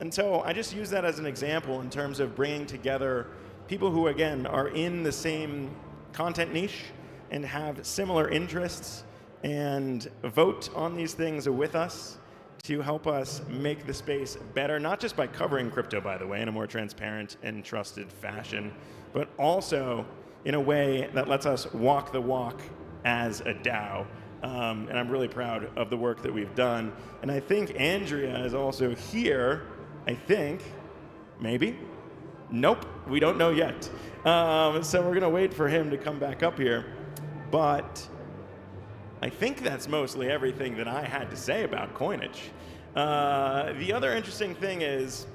And so I just use that as an example in terms of bringing together people who, again, are in the same content niche and have similar interests and vote on these things with us to help us make the space better, not just by covering crypto, by the way, in a more transparent and trusted fashion, but also in a way that lets us walk the walk as a DAO. And I'm really proud of the work that we've done. And I think Andrea is also here, I think, maybe? Nope, we don't know yet. So we're gonna wait for him to come back up here. But I think that's mostly everything that I had to say about Coinage. The other interesting thing is,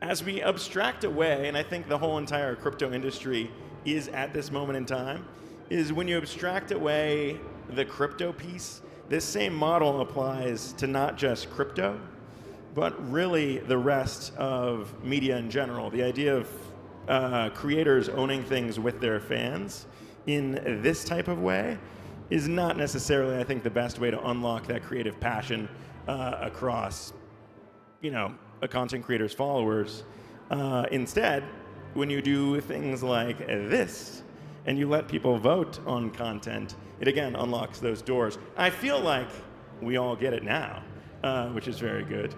as we abstract away, and I think the whole entire crypto industry is at this moment in time, is when you abstract away the crypto piece, this same model applies to not just crypto, but really the rest of media in general. The idea of creators owning things with their fans in this type of way is not necessarily, I think, the best way to unlock that creative passion across, a content creator's followers. Instead, when you do things like this, and you let people vote on content, it again unlocks those doors. I feel like we all get it now, which is very good.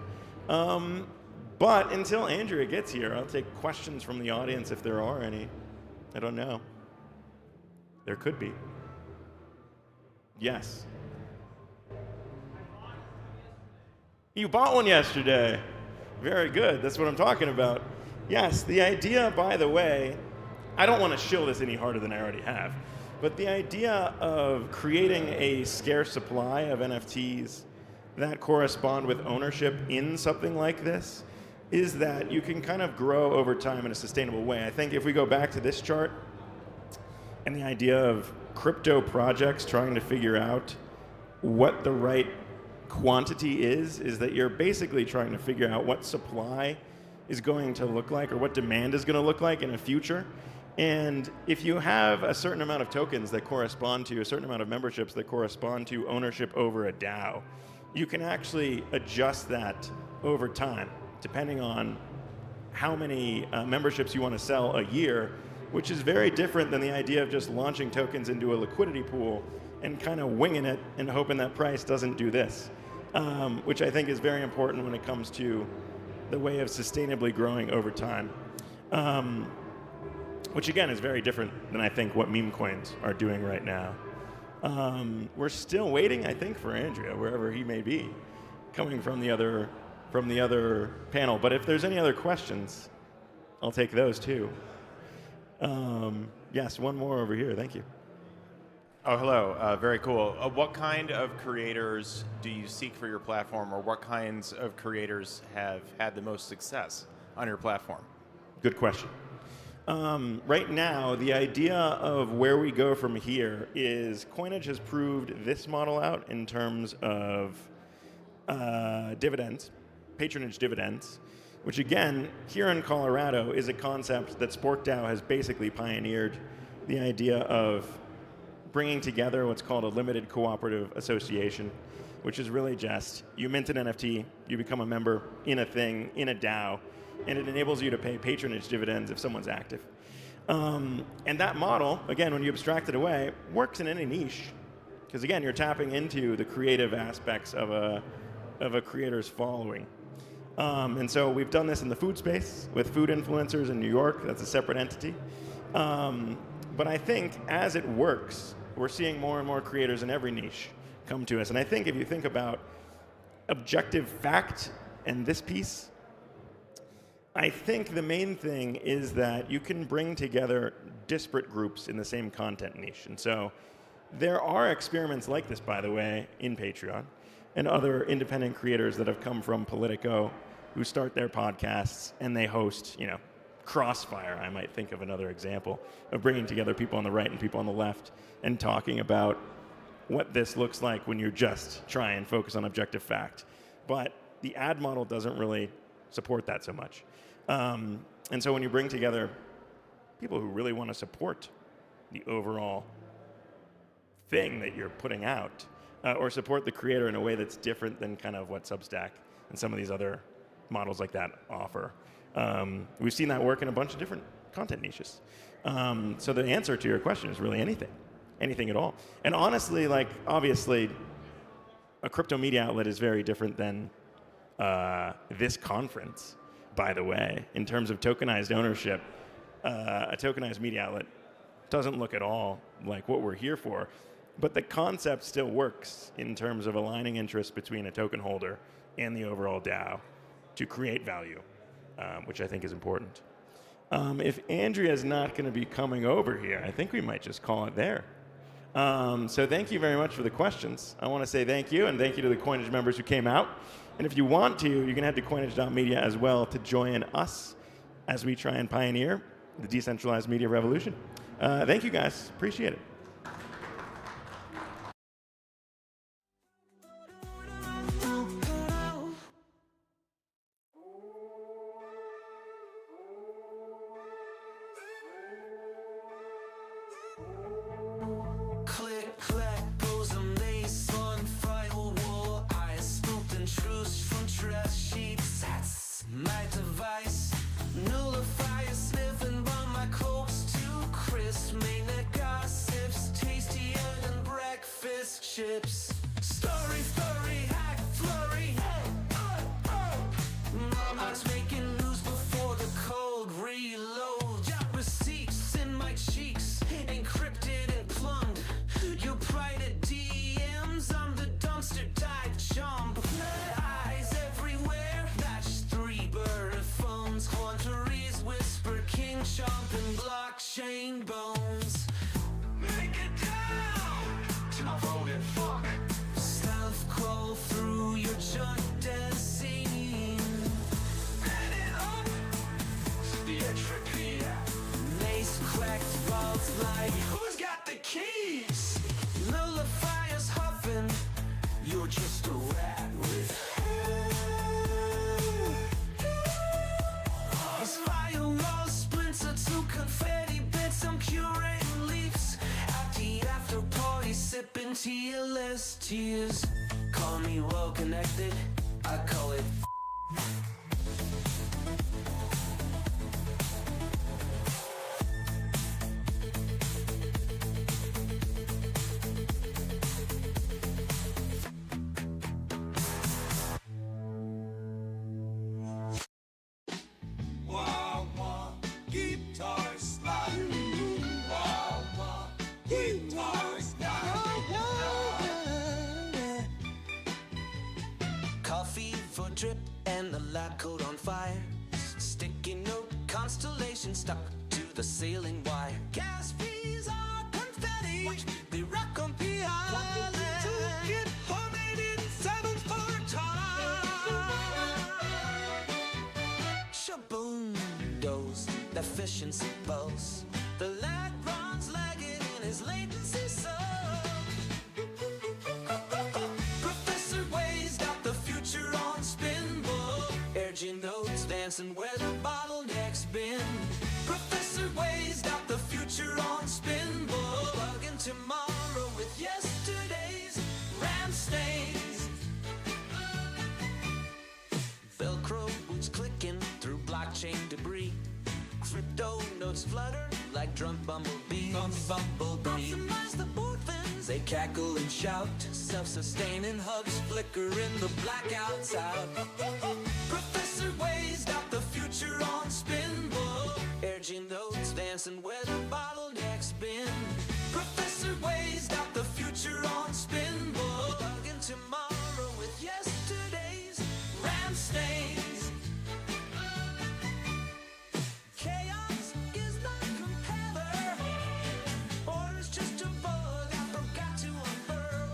But until Andrea gets here, I'll take questions from the audience if there are any. I don't know. There could be. Yes. You bought one yesterday. Very good. That's what I'm talking about. Yes, the idea, by the way, I don't want to shill this any harder than I already have, but the idea of creating a scarce supply of NFTs that correspond with ownership in something like this is that you can kind of grow over time in a sustainable way. I think if we go back to this chart and the idea of crypto projects trying to figure out what the right quantity is that you're basically trying to figure out what supply is going to look like or what demand is going to look like in the future. And if you have a certain amount of tokens that correspond to a certain amount of memberships that correspond to ownership over a DAO, you can actually adjust that over time, depending on how many memberships you want to sell a year, which is very different than the idea of just launching tokens into a liquidity pool and kind of winging it and hoping that price doesn't do this, which I think is very important when it comes to the way of sustainably growing over time. Which again is very different than I think what meme coins are doing right now. We're still waiting, I think, for Andrea, wherever he may be, coming from the other panel. But if there's any other questions, I'll take those too. Yes, one more over here. Thank you. Oh, hello. Very cool. What kind of creators do you seek for your platform, or what kinds of creators have had the most success on your platform? Good question. Right now, the idea of where we go from here is Coinage has proved this model out in terms of dividends, patronage dividends, which again, here in Colorado is a concept that SportDAO has basically pioneered, the idea of bringing together what's called a limited cooperative association, which is really just you mint an NFT, you become a member in a thing, in a DAO, and it enables you to pay patronage dividends if someone's active. And that model, again, when you abstract it away, works in any niche, because again, you're tapping into the creative aspects of a creator's following. And so we've done this in the food space with food influencers in New York. That's a separate entity. But I think as it works, we're seeing more and more creators in every niche come to us. And I think if you think about objective fact and this piece, I think the main thing is that you can bring together disparate groups in the same content niche. And so there are experiments like this, by the way, in Patreon and other independent creators that have come from Politico who start their podcasts and they host, you know, Crossfire, I might think of another example of bringing together people on the right and people on the left and talking about what this looks like when you just try and focus on objective fact. But the ad model doesn't really support that so much. And so when you bring together people who really want to support the overall thing that you're putting out, or support the creator in a way that's different than kind of what Substack and some of these other models like that offer, we've seen that work in a bunch of different content niches. So the answer to your question is really anything at all. And honestly, like, obviously, a crypto media outlet is very different than this conference, by the way, in terms of tokenized ownership. A tokenized media outlet doesn't look at all like what we're here for, but the concept still works in terms of aligning interests between a token holder and the overall DAO to create value, which I think is important. If Andrea's not going to be coming over here, I think we might just call it there. So thank you very much for the questions. I want to say thank you, and thank you to the Coinage members who came out. And if you want to, you can head to coinage.media as well to join us as we try and pioneer the decentralized media revolution. Thank you, guys. Appreciate it. Click, clack, pose a mace on firewall. I spooked intrudes from trash sheets. That's my device. Nullifier sniffing by my cokes too crisp. Mainnet gossips tastier than breakfast chips. Story, hack, flurry. Mama's making news before the cold reload. Got receipts in my cheeks, encrypted and plumbed. Your private DMs, I'm the dumpster dive chump. Eyes everywhere, match 3 bird phones. Quantaries whisper, king chomp and blockchain bones. Make it down to my voted fuck. Stealth crawl through your junk dead scene. Add it up to the entropy. Mace cracked vaults like, who's got the keys? Nullifiers huffing, you're just a rat with these firewall splinter to confetti bits. I'm curating leaves at the after party, sipping TLS tears. Call me well connected, I call it coffee for drip and the lab coat on fire. Sticky note constellation stuck to the ceiling wire. Gas fees are confetti. Watch. They rock on PI. Get homemade in 7 for time. Shaboom, dose, efficiency pulse. The lag runs lagging in his latency so. Professor Way's got the future on spinball. Urgent notes dancing where the bottleneck's been. Professor Way's got the future on spinball. Bugging tomorrow with yesterday's RAM stains. Velcro boots clicking through blockchain debris. Crypto notes flutter like drunk bumblebees. Optimize the boot fins. They cackle and shout. Self-sustaining hubs flicker in the blackouts out. Professor Professor Way's got the future on spin, urging nodes dancing where the bottleneck's been. Professor Way's got the future on spin, bugging tomorrow with yesterday's ram stains. Chaos is not a compeller, or it's just a bug I forgot to unfurl.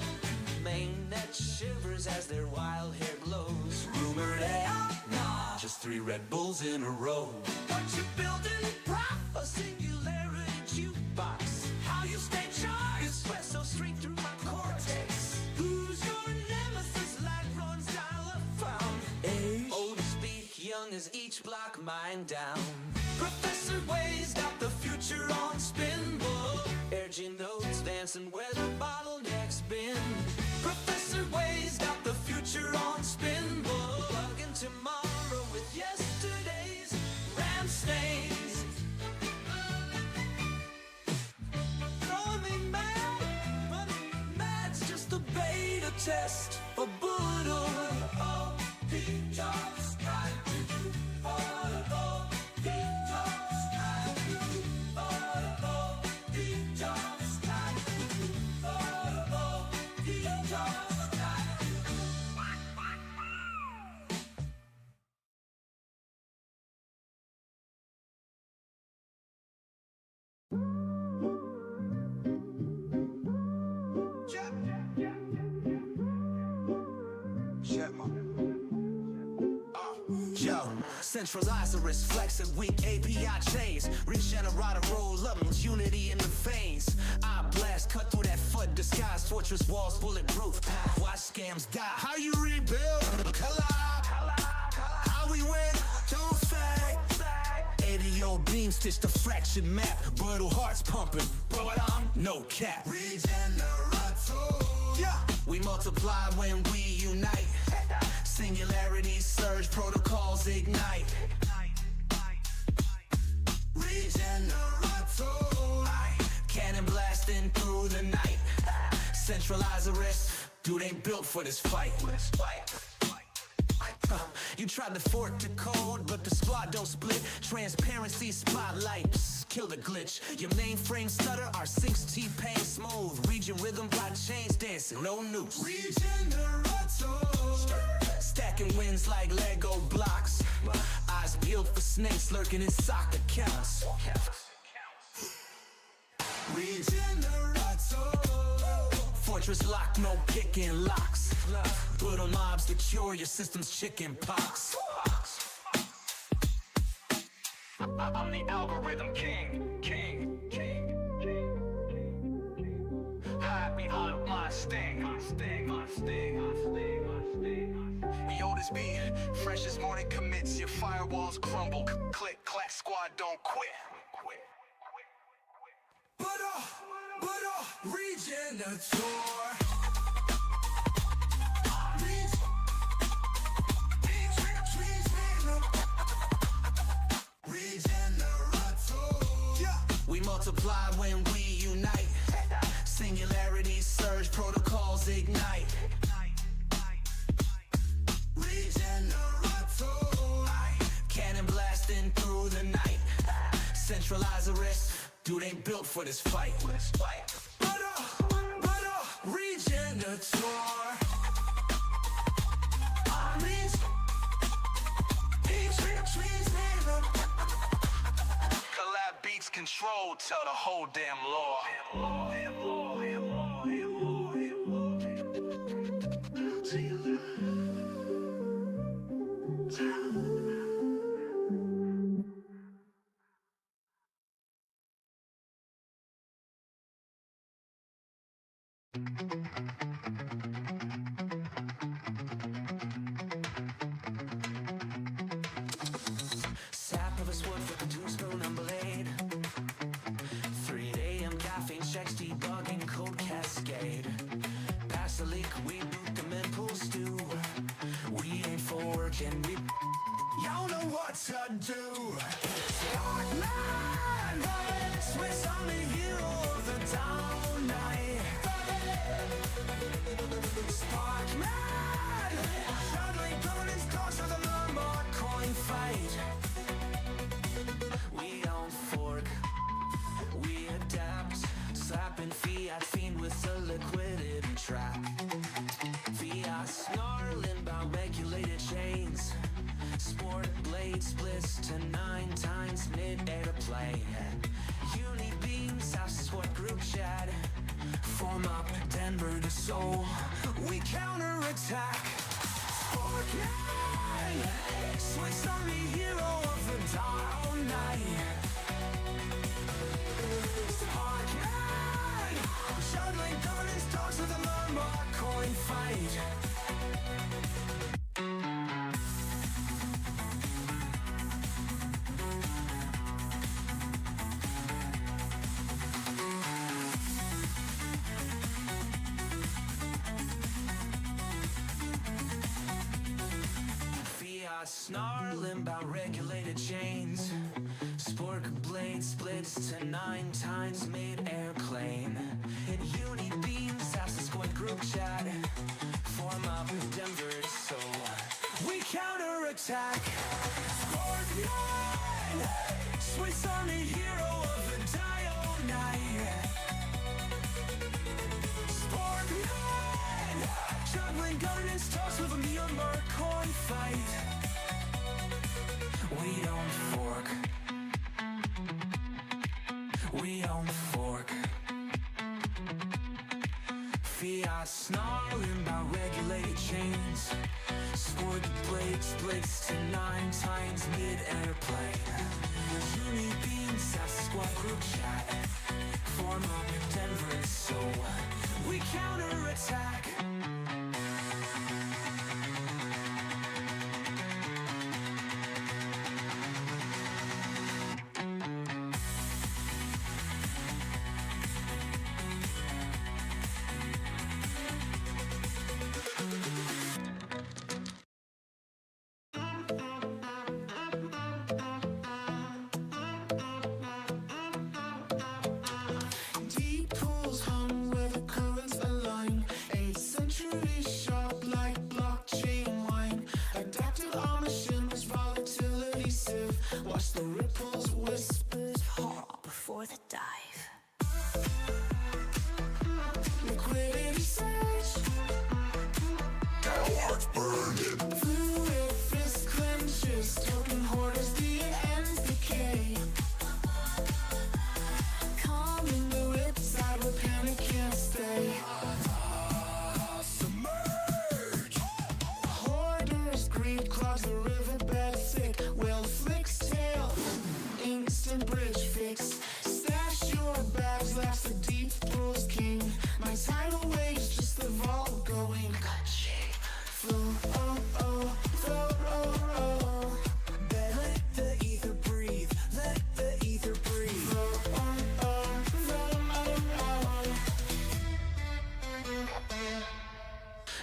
Mainnet shivers as their wild hair glows. Rumored AI, nah, just 3 Red Bulls in a row. What you building, prop? A singularity jukebox. How you stay charged? Espresso straight through my cortex. Who's your nemesis? Light runs down a found age. Old as speak, young as each block mine down. Professor Way's got the future on spin, urging nodes dancing where the bottleneck's been. Professor Way's got the future on spin, bugging tomorrow with yesterday's ram stains. Throwing me mad, but mad's just a beta test for Boodle. Oh, he just tried to do. Oh, he just tried to do. Oh, he just tried to do. Oh, he just tried to do. Yo, Centralized, flexing weak API chains. Regenerate, roll up, unity in the veins. I blast, cut through that foot, disguised fortress walls, bulletproof. Watch scams die. How you rebuild? Collide. How we win? Don't fade. 80-year beam stitch the fraction map. Brittle hearts pumping, but I'm no cap. Regenerate. Yeah, we multiply when we unite. Singularities surge, protocols ignite. Regenerate. Cannon blasting through the night. Centralized arrest, dude ain't built for this fight. You tried to fork the code, but the squad don't split. Transparency spotlight, psst, kill the glitch. Your mainframe stutter, our syncs T-Pain smooth. Region rhythm by chains dancing, no noose. Stacking wins like Lego blocks. Eyes peeled for snakes lurking in sock accounts. Fortress lock, no picking locks. Brutal mobs to cure your system's chicken pox. I'm the algorithm king. Hide behind my sting. Yo, this be fresh as morning commits. Your firewalls crumble. Click, clack, squad don't quit. But Regenator. We multiply when we unite. Singularities surge, protocols ignite. Cannon blasting through the night. Centralized arrest, dude ain't built for this fight. But Regenator. Collab beats control, tell the whole damn law. Sap of a sword for the tombstone and blade. 3 AM caffeine checks, debugging code cascade. Pass the leak, we boot them and pull stew. We ain't for work and we y'all know what to do. Sparkman, Swiss Army hero of the down night. Sparkman, juggling opponents, cause of the Lombard coin. so we counterattack. Sparking, Swiss Army hero of the dawn night. Sparking, juggling governance dogs with a landmark coin fight. Snarling about regulated chains. Spork blade splits to 9 times mid-airplane. Uni beams, Squad group chat. Form up Denver, so we counterattack. Scorpion, Swiss Army hero of the dial night. Scorpion, juggling governance talks with a Myanmar coin fight. We don't fork. We don't fork. Fiat snarling about regulated chains. Sport blade splits to 9 times mid-airplane. Uni beams, Squad group chat. Form up Denver, so we counterattack. Deep pools hum where the currents align. 8th century sharp like blockchain wine. Adaptive our machines, volatility sieve. Watch the ripples, whispers, horror before the dive. Liquidity surge. Our hearts burning. Fluid fist clenches. Token hoarders, the ends decay. Calming the riptide where panic can't stay. Submerge. Hoarders, greed clogs the riverbed thick. Whale flicks tail. Instant bridge fix. Stash your bags, laughs the deep pools king. My tidal waves, just the vault going. Flow, oh, oh, flow, oh, oh. Let the ether breathe. Let the ether breathe. Flow, oh, oh, flow, oh, oh.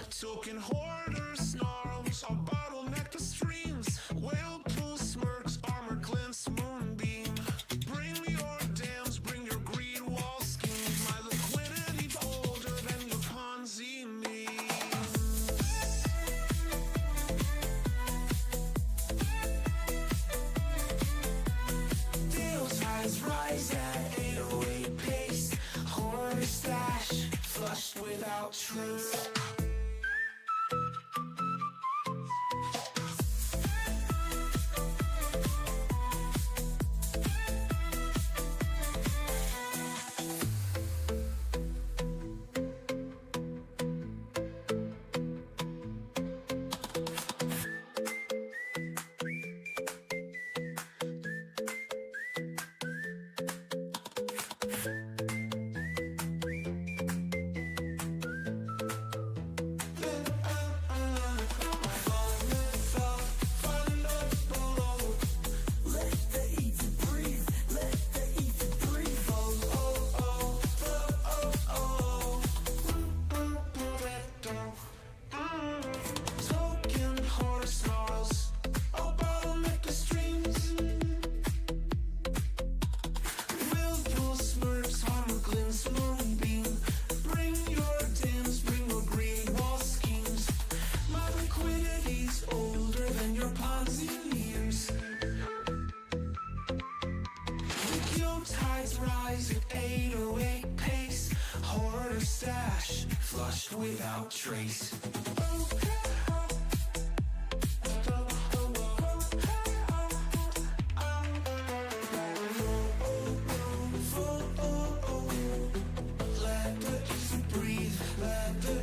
Token hoarder snarls, I'll bottleneck the streams. Whale pool smirks, armor glints, moonbeam. Bring your dams, bring your greed wall schemes. My liquidity older than your Ponzi meme. Deal ties rise at 808 pace. Hoarder stash, flushed without trace. Token hoarder snarls, I'll bottleneck the streams. Whirlpool smirks, armor glints, moonbeam. Bring your dams, bring your greed wall schemes. My liquidity's older than your Ponzi years. Yo tides rise at 808 pace. Hoarder stash, flushed without trace. Let the ether breathe, let the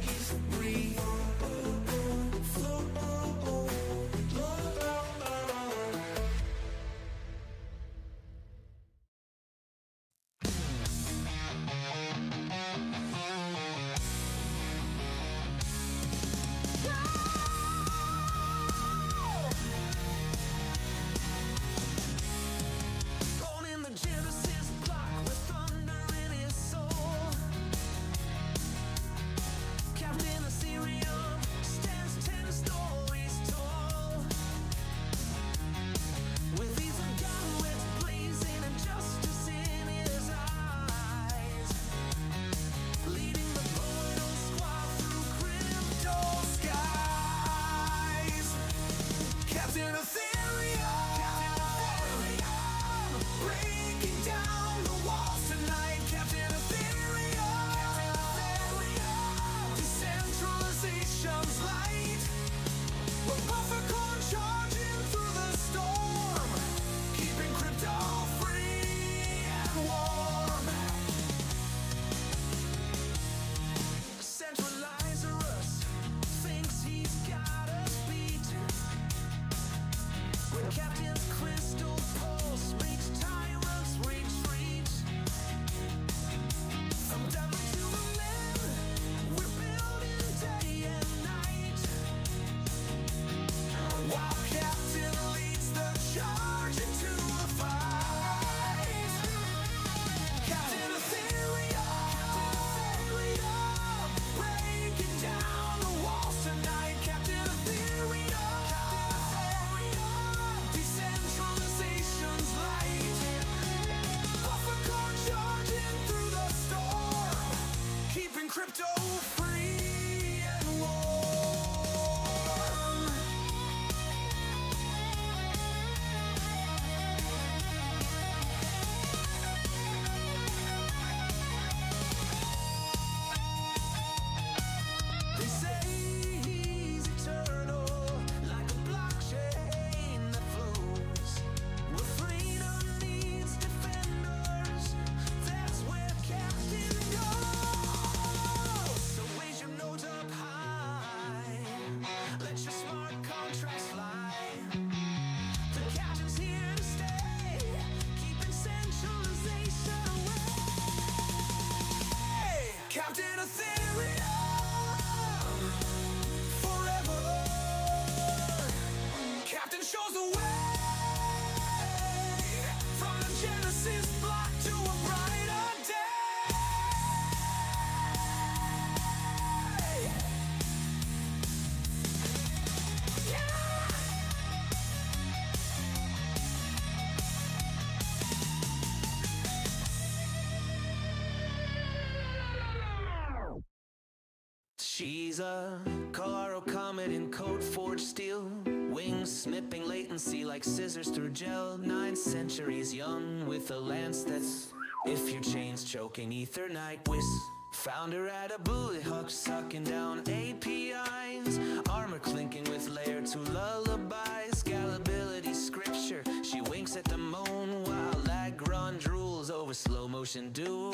She's a Colorado comet in code forged steel, wings snipping latency like scissors through gel. 9 centuries young with a lance that's, if your chain's choking Ethernet whiz. Found her at a bullet hook sucking down APIs, armor clinking with layer 2 lullabies. Scalability scripture, she winks at the moon while Lagron drools over slow motion doom.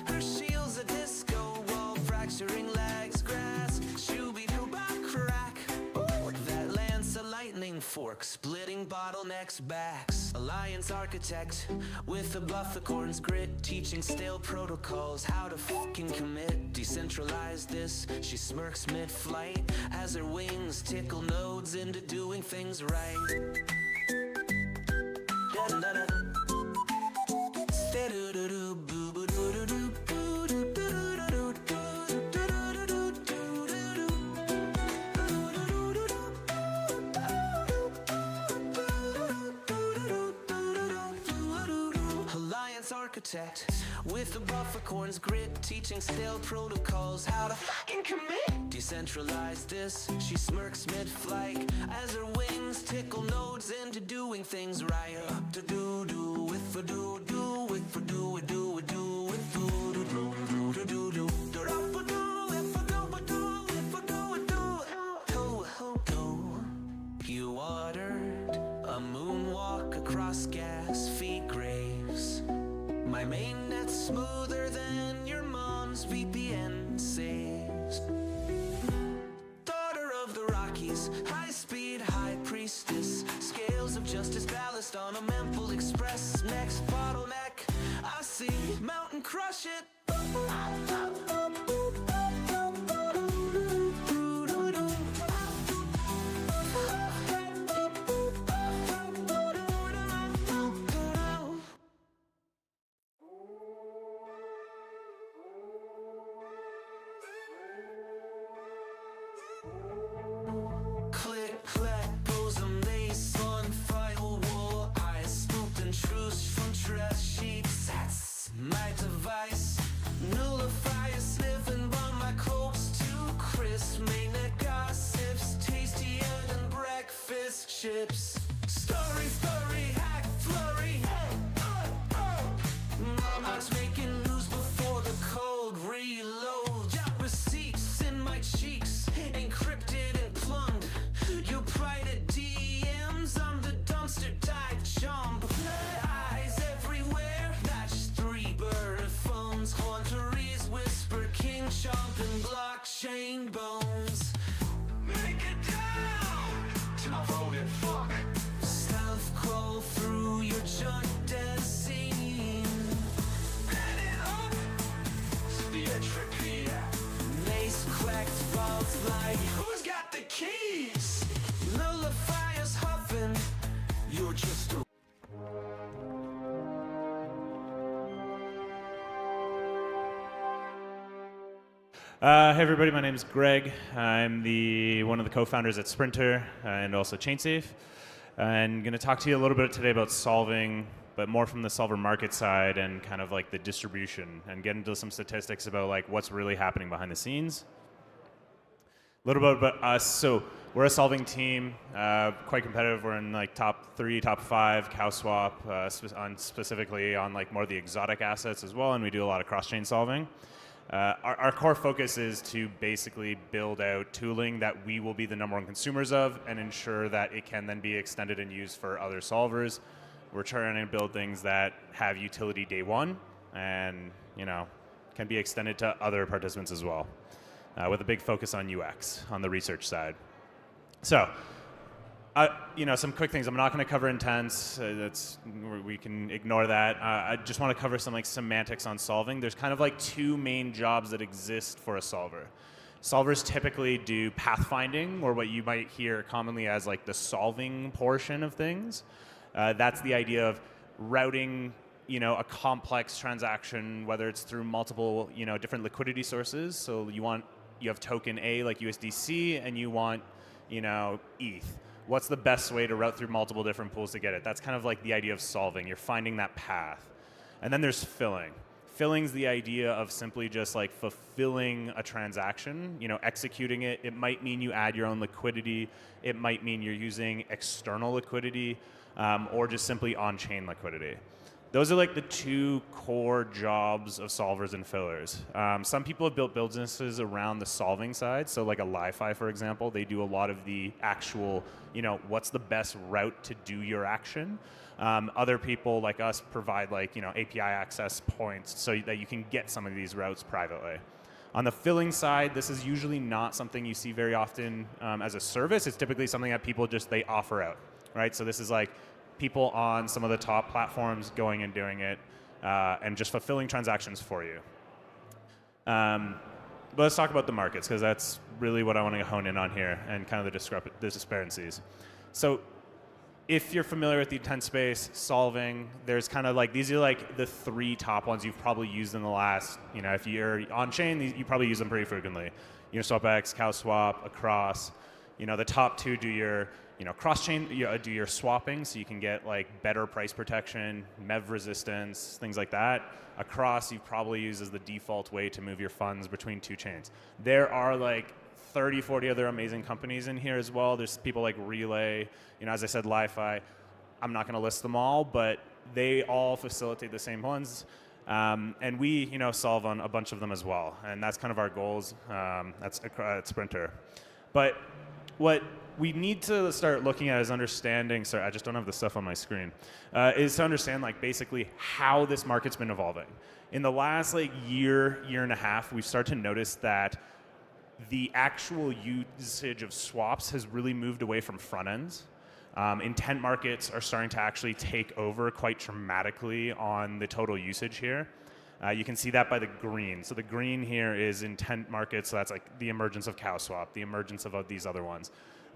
Her shield's a disco wall, fracturing legs, grass, shooby-doo-bop crack. Ooh, that lance a lightning fork, splitting bottlenecks backs. Alliance architect with a bufficorn's grit, teaching stale protocols how to fucking commit. Decentralized this, she smirks mid-flight as her wings tickle nodes into doing things right. Da-da-da-da. Stay-doo-doo-doo, boo-boo-doo-doo-doo. Architect with a bufficorn's grit, teaching stale protocols how to fucking commit. Decentralized this, she smirks mid-flight as her wings tickle nodes into doing things right. To do with for do with for do with with do You ordered a moonwalk across gas feet graves. My mainnet's smoother than your mom's VPN saves. Daughter of the Rockies, high-speed high priestess, scales of justice ballast on a Memphis Express. Next bottleneck, I see mountain crush it. Click, clack, bosom, lace on firewall. I spooked and truce from dress sheets. That's my device. Nullifier sniffing on my coats too crisp. Mainnet gossips, tastier than breakfast chips. Story, furry, hack, flurry. Mama's making news before the cold reload. Got receipts in my cheeks, encrypted and plumbed. You private DMs, I'm the dumpster dive jump. Eyes everywhere, not just 3 bird phones. Haunteries whisper, king chomp and blockchain bones. Make it down to my voted fuck. Stealth crawl through your junk dead scene. Headed up to the entropy. Mace cracked vaults like, who's got the keys? Nullifier's huffing, you're just a Hey everybody, my name is Greg. I'm one of the co-founders at Sprinter and also ChainSafe. And going to talk to you a little bit today about solving, but more from the solver market side and kind of like the distribution, and get into some statistics about like what's really happening behind the scenes. A little bit about us. So we're a solving team, quite competitive. We're in like top 3, top 5 cow swap, specifically on like more of the exotic assets as well, and we do a lot of cross-chain solving. Our core focus is to basically build out tooling that we will be the #1 consumers of and ensure that it can then be extended and used for other solvers. We're trying to build things that have utility day one and can be extended to other participants as well, with a big focus on UX on the research side. So, some quick things. I'm not going to cover intents. We can ignore that. I just want to cover some like semantics on solving. There's kind of like 2 main jobs that exist for a solver. Solvers typically do pathfinding, or what you might hear commonly as like the solving portion of things. That's the idea of routing, a complex transaction, whether it's through multiple, different liquidity sources. So you have token A like USDC, and you want, ETH. What's the best way to route through multiple different pools to get it? That's kind of like the idea of solving. You're finding that path. And then there's filling. Filling's the idea of simply just like fulfilling a transaction, executing it. It might mean you add your own liquidity. It might mean you're using external liquidity, or just simply on-chain liquidity. Those are like the two core jobs of solvers and fillers. Some people have built businesses around the solving side. So like a Li-Fi, for example, they do a lot of the actual, what's the best route to do your action. Other people like us provide like, API access points so that you can get some of these routes privately. On the filling side, this is usually not something you see very often as a service. It's typically something that people they offer out, right? So this is like people on some of the top platforms going and doing it and just fulfilling transactions for you. But let's talk about the markets, because that's really what I want to hone in on here and kind of the disparities. So if you're familiar with the intent space, solving, there's kind of like, these are like the three top ones you've probably used in the last, if you're on chain, you probably use them pretty frequently. SwapX, CowSwap, across. The top two do your, cross-chain, do your swapping, so you can get like better price protection, MEV resistance, things like that. Across, you probably use as the default way to move your funds between two chains. There are like 30, 40 other amazing companies in here as well. There's people like Relay, as I said, Li-Fi. I'm not going to list them all, but they all facilitate the same ones. And we, solve on a bunch of them as well. And that's kind of our goals. That's at Sprinter. But what we need to start looking at is understanding, sorry, I just don't have the stuff on my screen, is to understand like basically how this market's been evolving. In the last like year and a half, we've started to notice that the actual usage of swaps has really moved away from front ends. Intent markets are starting to actually take over quite dramatically on the total usage here. You can see that by the green. So the green here is intent markets. So that's like the emergence of CowSwap, the emergence of these other ones.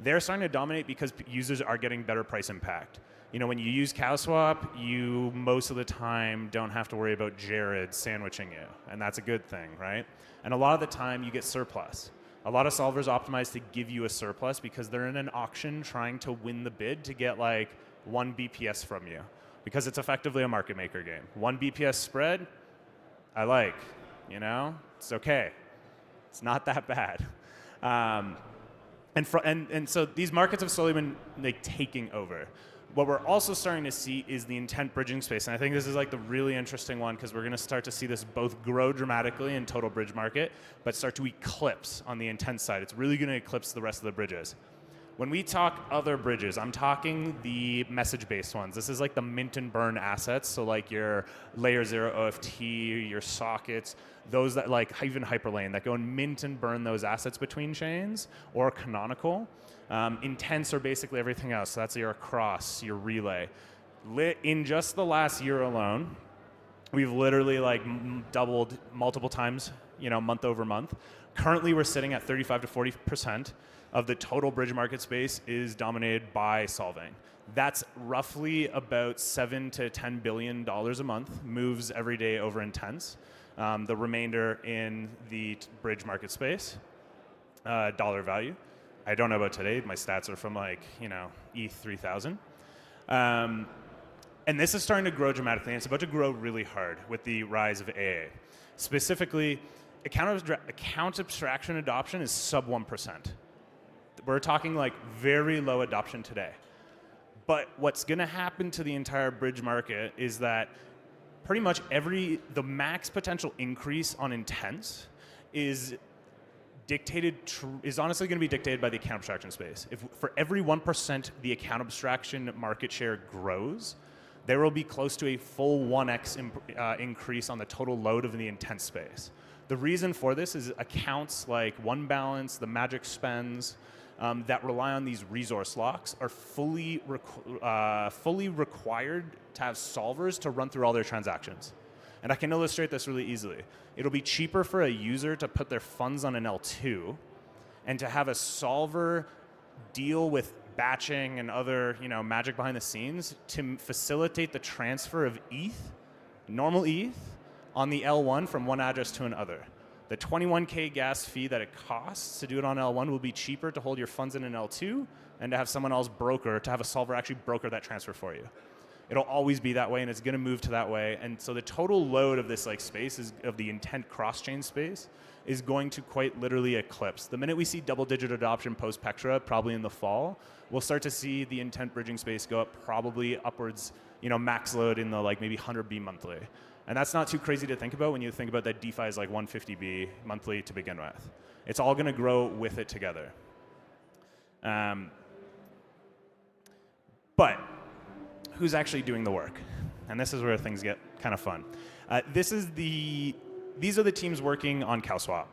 They're starting to dominate because users are getting better price impact. When you use CowSwap, you most of the time don't have to worry about Jared sandwiching you, and that's a good thing, right? And a lot of the time you get surplus. A lot of solvers optimize to give you a surplus because they're in an auction trying to win the bid to get like 1 BPS from you, because it's effectively a market maker game. 1 BPS spread, I like, it's okay. It's not that bad. And so these markets have slowly been like taking over. What we're also starting to see is the intent bridging space. And I think this is like the really interesting one, because we're going to start to see this both grow dramatically in total bridge market, but start to eclipse on the intent side. It's really going to eclipse the rest of the bridges. When we talk other bridges, I'm talking the message-based ones. This is like the mint and burn assets. So like your layer 0 OFT, your sockets, those that like even Hyperlane that go and mint and burn those assets between chains, or canonical. Intents are basically everything else. So that's your across, your relay. In just the last year alone, we've literally like doubled multiple times, month over month. Currently, we're sitting at 35 to 40% of the total bridge market space is dominated by solving. That's roughly about $7 to $10 billion a month, moves every day over intents. The remainder in the bridge market space, dollar value. I don't know about today. My stats are from like, ETH 3000. And this is starting to grow dramatically, and it's about to grow really hard with the rise of AA. Specifically, account abstraction adoption is sub 1%. We're talking like very low adoption today. But what's going to happen to the entire bridge market is that pretty much the max potential increase on intents is honestly going to be dictated by the account abstraction space. If for every 1% the account abstraction market share grows, there will be close to a full 1x increase on the total load of the intent space. The reason for this is accounts like OneBalance, the Magic Spends, that rely on these resource locks are fully required to have solvers to run through all their transactions. And I can illustrate this really easily. It'll be cheaper for a user to put their funds on an L2 and to have a solver deal with batching and other magic behind the scenes to facilitate the transfer of ETH, normal ETH, on the L1 from one address to another. The 21K gas fee that it costs to do it on L1 will be cheaper to hold your funds in an L2 and to have someone else to have a solver actually broker that transfer for you. It'll always be that way, and it's going to move to that way. And so the total load of this like space of the intent cross-chain space is going to quite literally eclipse. The minute we see double-digit adoption post-Petra, probably in the fall, we'll start to see the intent bridging space go up probably upwards, max load in the like maybe 100 B monthly. And that's not too crazy to think about when you think about that DeFi is like 150 B monthly to begin with. It's all going to grow with it together. But who's actually doing the work? And this is where things get kind of fun. These are the teams working on CowSwap.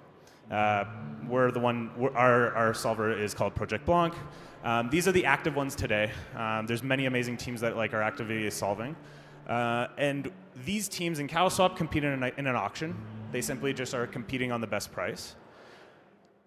Our solver is called Project Blanc. These are the active ones today. There's many amazing teams that are actively solving. And these teams in CowSwap compete in an auction. They simply just are competing on the best price.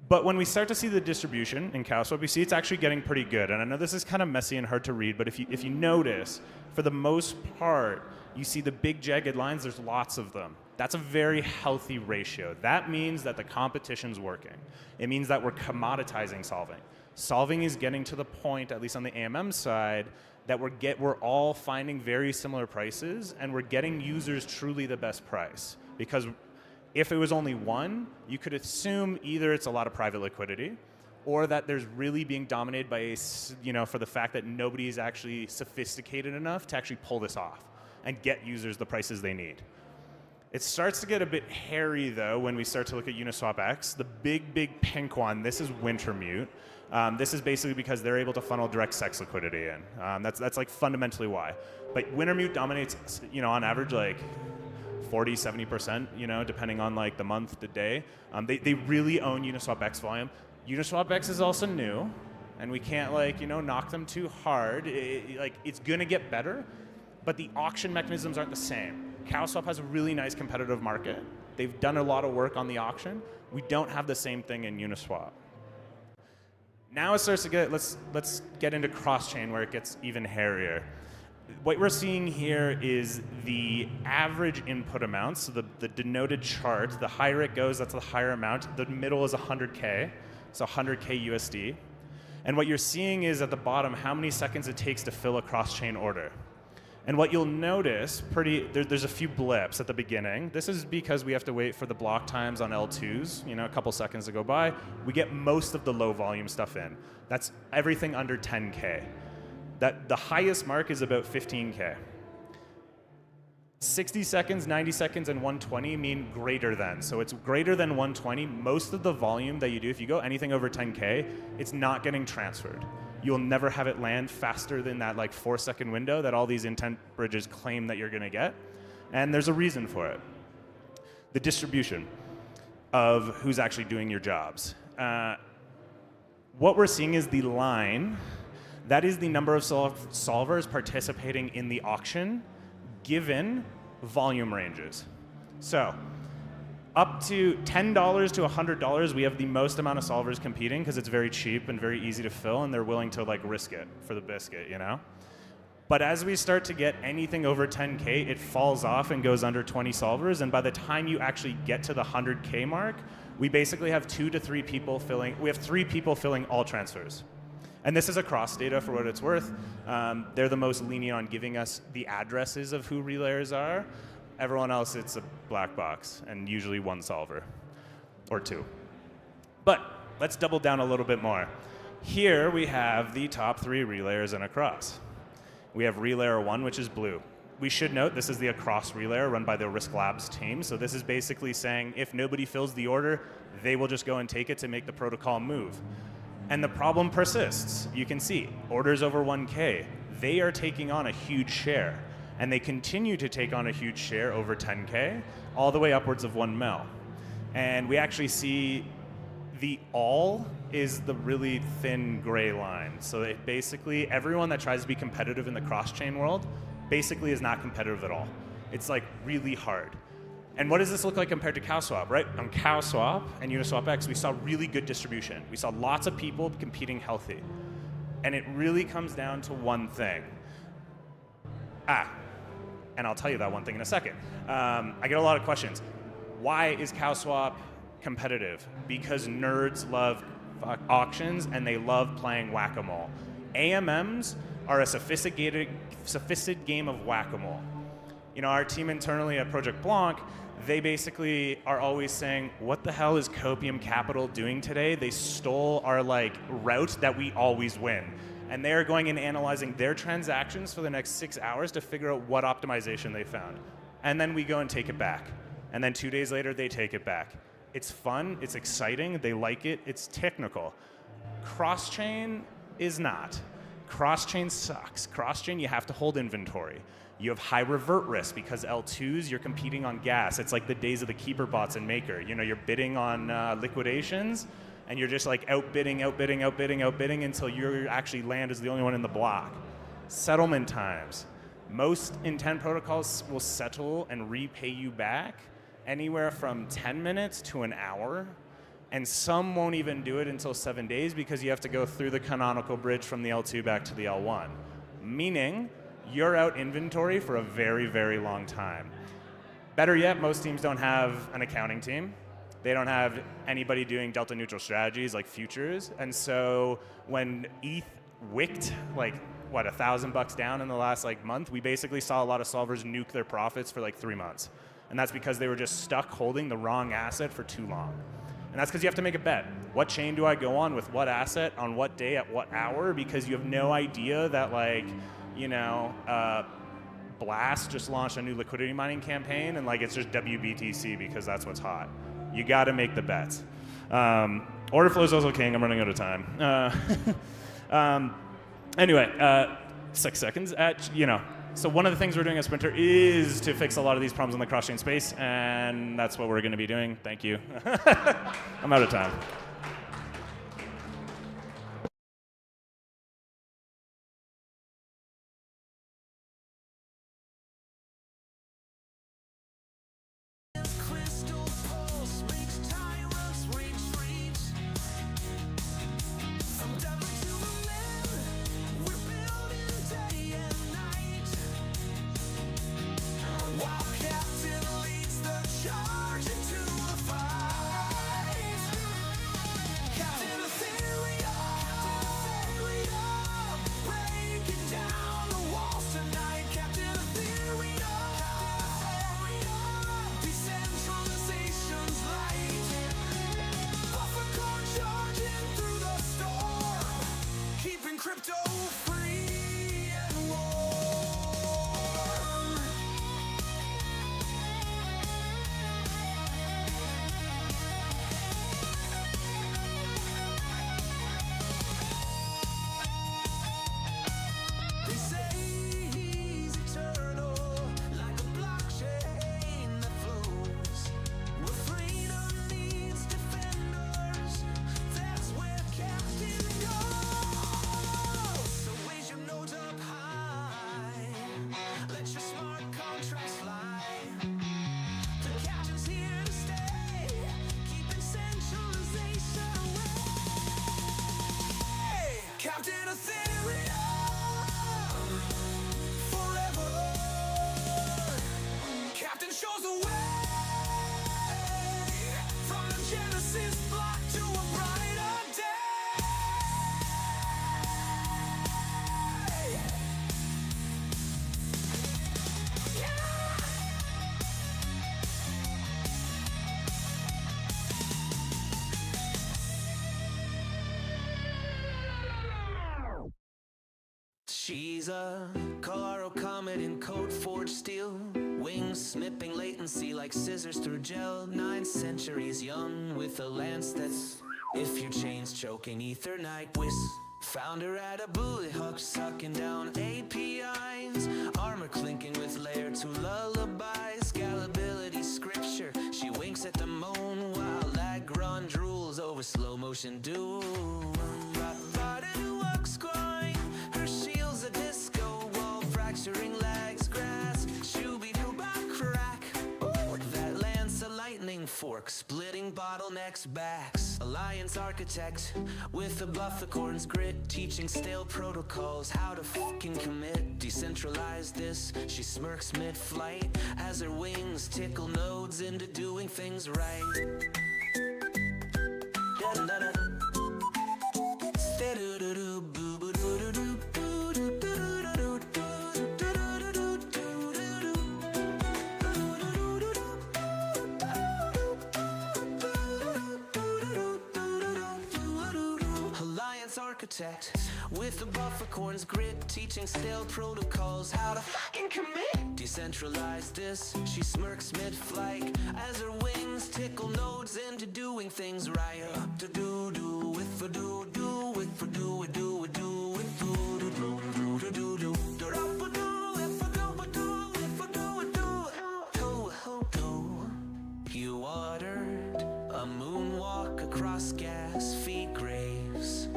But when we start to see the distribution in CowSwap, we see it's actually getting pretty good. And I know this is kind of messy and hard to read, but if you notice, for the most part, you see the big jagged lines, there's lots of them. That's a very healthy ratio. That means that the competition's working. It means that we're commoditizing solving. Solving is getting to the point, at least on the AMM side, that we're all finding very similar prices, and we're getting users truly the best price. Because if it was only one, you could assume either it's a lot of private liquidity, or that there's really being dominated by for the fact that nobody is actually sophisticated enough to actually pull this off and get users the prices they need. It starts to get a bit hairy though when we start to look at Uniswap X. The big pink one, this is Wintermute. This is basically because they're able to funnel direct SEX liquidity in. That's like fundamentally why. But Wintermute dominates, on average like 40, 70%, depending on like the month, the day. They really own Uniswap X volume. Uniswap X is also new, and we can't knock them too hard. It's gonna get better, but the auction mechanisms aren't the same. CowSwap has a really nice competitive market. They've done a lot of work on the auction. We don't have the same thing in Uniswap. Now it starts to get, let's get into cross-chain where it gets even hairier. What we're seeing here is the average input amount, so the denoted chart. The higher it goes, that's the higher amount. The middle is 100K, so 100K USD. And what you're seeing is at the bottom how many seconds it takes to fill a cross-chain order. And what you'll notice, there's a few blips at the beginning. This is because we have to wait for the block times on L2s, a couple seconds to go by. We get most of the low volume stuff in. That's everything under 10K. The highest mark is about 15K. 60 seconds, 90 seconds, and 120 mean greater than. So it's greater than 120. Most of the volume that you do, if you go anything over 10K, it's not getting transferred. You'll never have it land faster than that 4-second window that all these intent bridges claim that you're going to get. And there's a reason for it. The distribution of who's actually doing your jobs. What we're seeing is the line. That is the number of solvers participating in the auction given volume ranges. So up to $10 to $100, we have the most amount of solvers competing because it's very cheap and very easy to fill, and they're willing to risk it for the biscuit, But as we start to get anything over 10K, it falls off and goes under 20 solvers, and by the time you actually get to the 100K mark, we basically have 2 to 3 people filling, we have 3 people filling all transfers. And this is across data for what it's worth. They're the most lenient on giving us the addresses of who relayers are. Everyone else, it's a black box, and usually one solver, or 2. But let's double down a little bit more. Here we have the top 3 relayers in across. We have relayer 1, which is blue. We should note this is the across relayer run by the Risk Labs team. So this is basically saying if nobody fills the order, they will just go and take it to make the protocol move. And the problem persists. You can see orders over 1K, they are taking on a huge share. And they continue to take on a huge share over 10K, all the way upwards of 1 mil. And we actually see the all is the really thin gray line. So it basically, everyone that tries to be competitive in the cross-chain world basically is not competitive at all. It's really hard. And what does this look like compared to CowSwap, right? On CowSwap and Uniswap X, we saw really good distribution. We saw lots of people competing healthy. And it really comes down to one thing. And I'll tell you that one thing in a second. I get a lot of questions. Why is CowSwap competitive? Because nerds love auctions and they love playing whack-a-mole. AMMs are a sophisticated game of whack-a-mole. You know, our team internally at Project Blanc, they basically are always saying, what the hell is Copium Capital doing today? They stole our route that we always win. And they're going and analyzing their transactions for the next 6 hours to figure out what optimization they found. And then we go and take it back. And then 2 days later, they take it back. It's fun, it's exciting, they like it, it's technical. Cross-chain is not. Cross-chain sucks. Cross-chain, you have to hold inventory. You have high revert risk because L2s, you're competing on gas. It's like the days of the keeper bots in Maker. You know, you're bidding on liquidations, and you're just like outbidding until you actually land as the only one in the block. Settlement times. Most intent protocols will settle and repay you back anywhere from 10 minutes to an hour, and some won't even do it until 7 days because you have to go through the canonical bridge from the L2 back to the L1. Meaning, you're out inventory for a very, very long time. Better yet, most teams don't have an accounting team. They don't have anybody doing delta neutral strategies like futures. And so when ETH wicked $1,000 down in the last month, we basically saw a lot of solvers nuke their profits for 3 months. And that's because they were just stuck holding the wrong asset for too long. And that's because you have to make a bet. What chain do I go on with what asset on what day at what hour? Because you have no idea that Blast just launched a new liquidity mining campaign and it's just WBTC because that's what's hot. You got to make the bets. Order flow is also king. I'm running out of time. Anyway, 6 seconds. So one of the things we're doing at Sprinter is to fix a lot of these problems in the cross-chain space, and that's what we're going to be doing. Thank you. I'm out of time. She's a Colorado comet in code forged steel, wings snipping latency like scissors through gel. 9 centuries young with a lance that's if your chain's choking Ethernet whiz. Found her at a bullet hook sucking down APIs, armor clinking with layer 2 lullabies. Scalability scripture, she winks at the moon while Lagrange rules over slow motion doom. Her shield's a disco wall, fracturing legs, grass, shooby-doo-bop crack. Ooh, that lance a lightning fork, splitting bottlenecks backs. Alliance architect with a bluff acorns grit, teaching stale protocols how to fucking commit. Decentralized this, she smirks mid-flight as her wings tickle nodes into doing things right. Da-da-da-da. finance architect with the buffercorn's grit, teaching stale protocols how to fucking commit. Decentralized this, she smirks mid-flight as her wings tickle nodes into doing things right. To do with for do with for do with do with do with do do do do do do. You ordered a moonwalk across gas feed graves.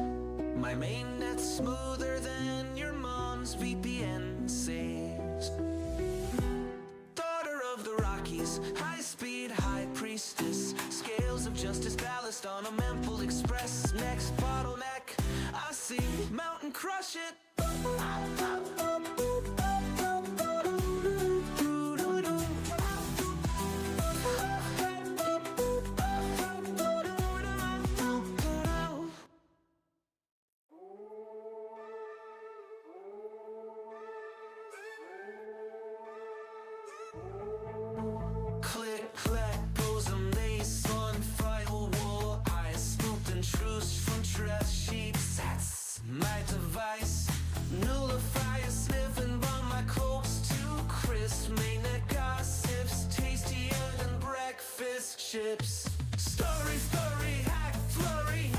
My mainnet's smoother than your mom's VPN saves. Daughter of the Rockies, high-speed high priestess. Scales of justice ballast on a Memphis Express. Next bottleneck, I see mountain crush it. Click, clack, bosom, lace on firewall. I spooked and truce from dress sheets. That's my device. Nullifier sniffing by my clothes too crisp. Mainnet gossips, tastier than breakfast chips. Story, hack, flurry.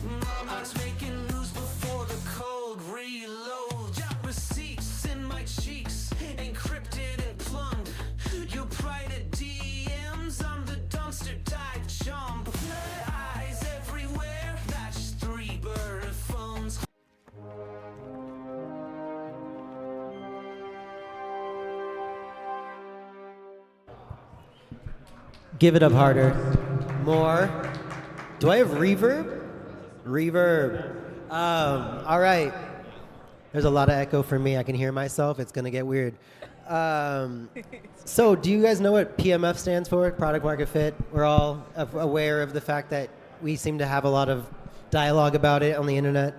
Mama's making news before the cold reload. Got receipts in my cheeks, encrypted and plumbed. You private DMs, I'm the dumpster dive jump. Eyes everywhere, that's 3 bird phones. Give it up harder. More. Do I have reverb? Reverb. All right. There's a lot of echo for me. I can hear myself. It's going to get weird. So do you guys know what PMF stands for? Product Market Fit. We're all aware of the fact that we seem to have a lot of dialogue about it on the internet.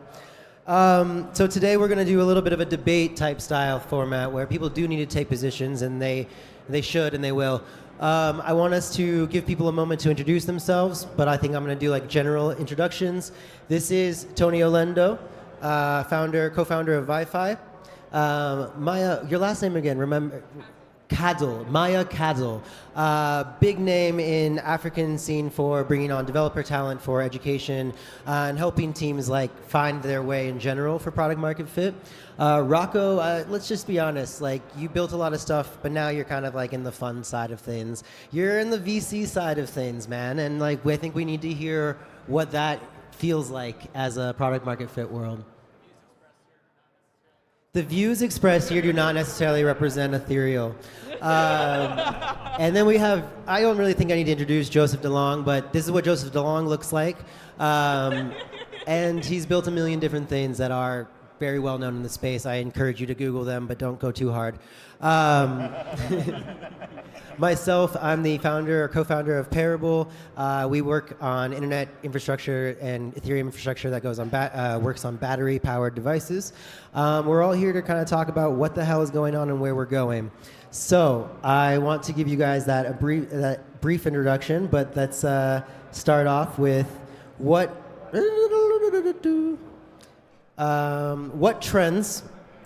So today we're going to do a little bit of a debate type style format where people do need to take positions, and they should and they will. I want us to give people a moment to introduce themselves, but I think I'm going to do like general introductions. This is Tony Olendo, co-founder of Wi-Fi. Maya, your last name again, remember? Kadel, Maya Kadel. Big name in African scene for bringing on developer talent for education and helping teams like find their way in general for product market fit. Rocco, let's just be honest, like you built a lot of stuff, but now you're kind of like in the fun side of things. You're in the VC side of things, man, and like I think we need to hear what that feels like as a product market fit world. The views expressed here do not necessarily represent Ethereal. And then we have, I don't really think I need to introduce Joseph DeLong, but this is what Joseph DeLong looks like. And he's built a million different things that are very well known in the space. I encourage you to Google them, but don't go too hard. Myself, I'm the co-founder of Parable. We work on internet infrastructure and Ethereum infrastructure that goes on works on battery-powered devices. We're all here to kind of talk about what the hell is going on and where we're going. So I want to give you guys that brief introduction, but let's start off with what trends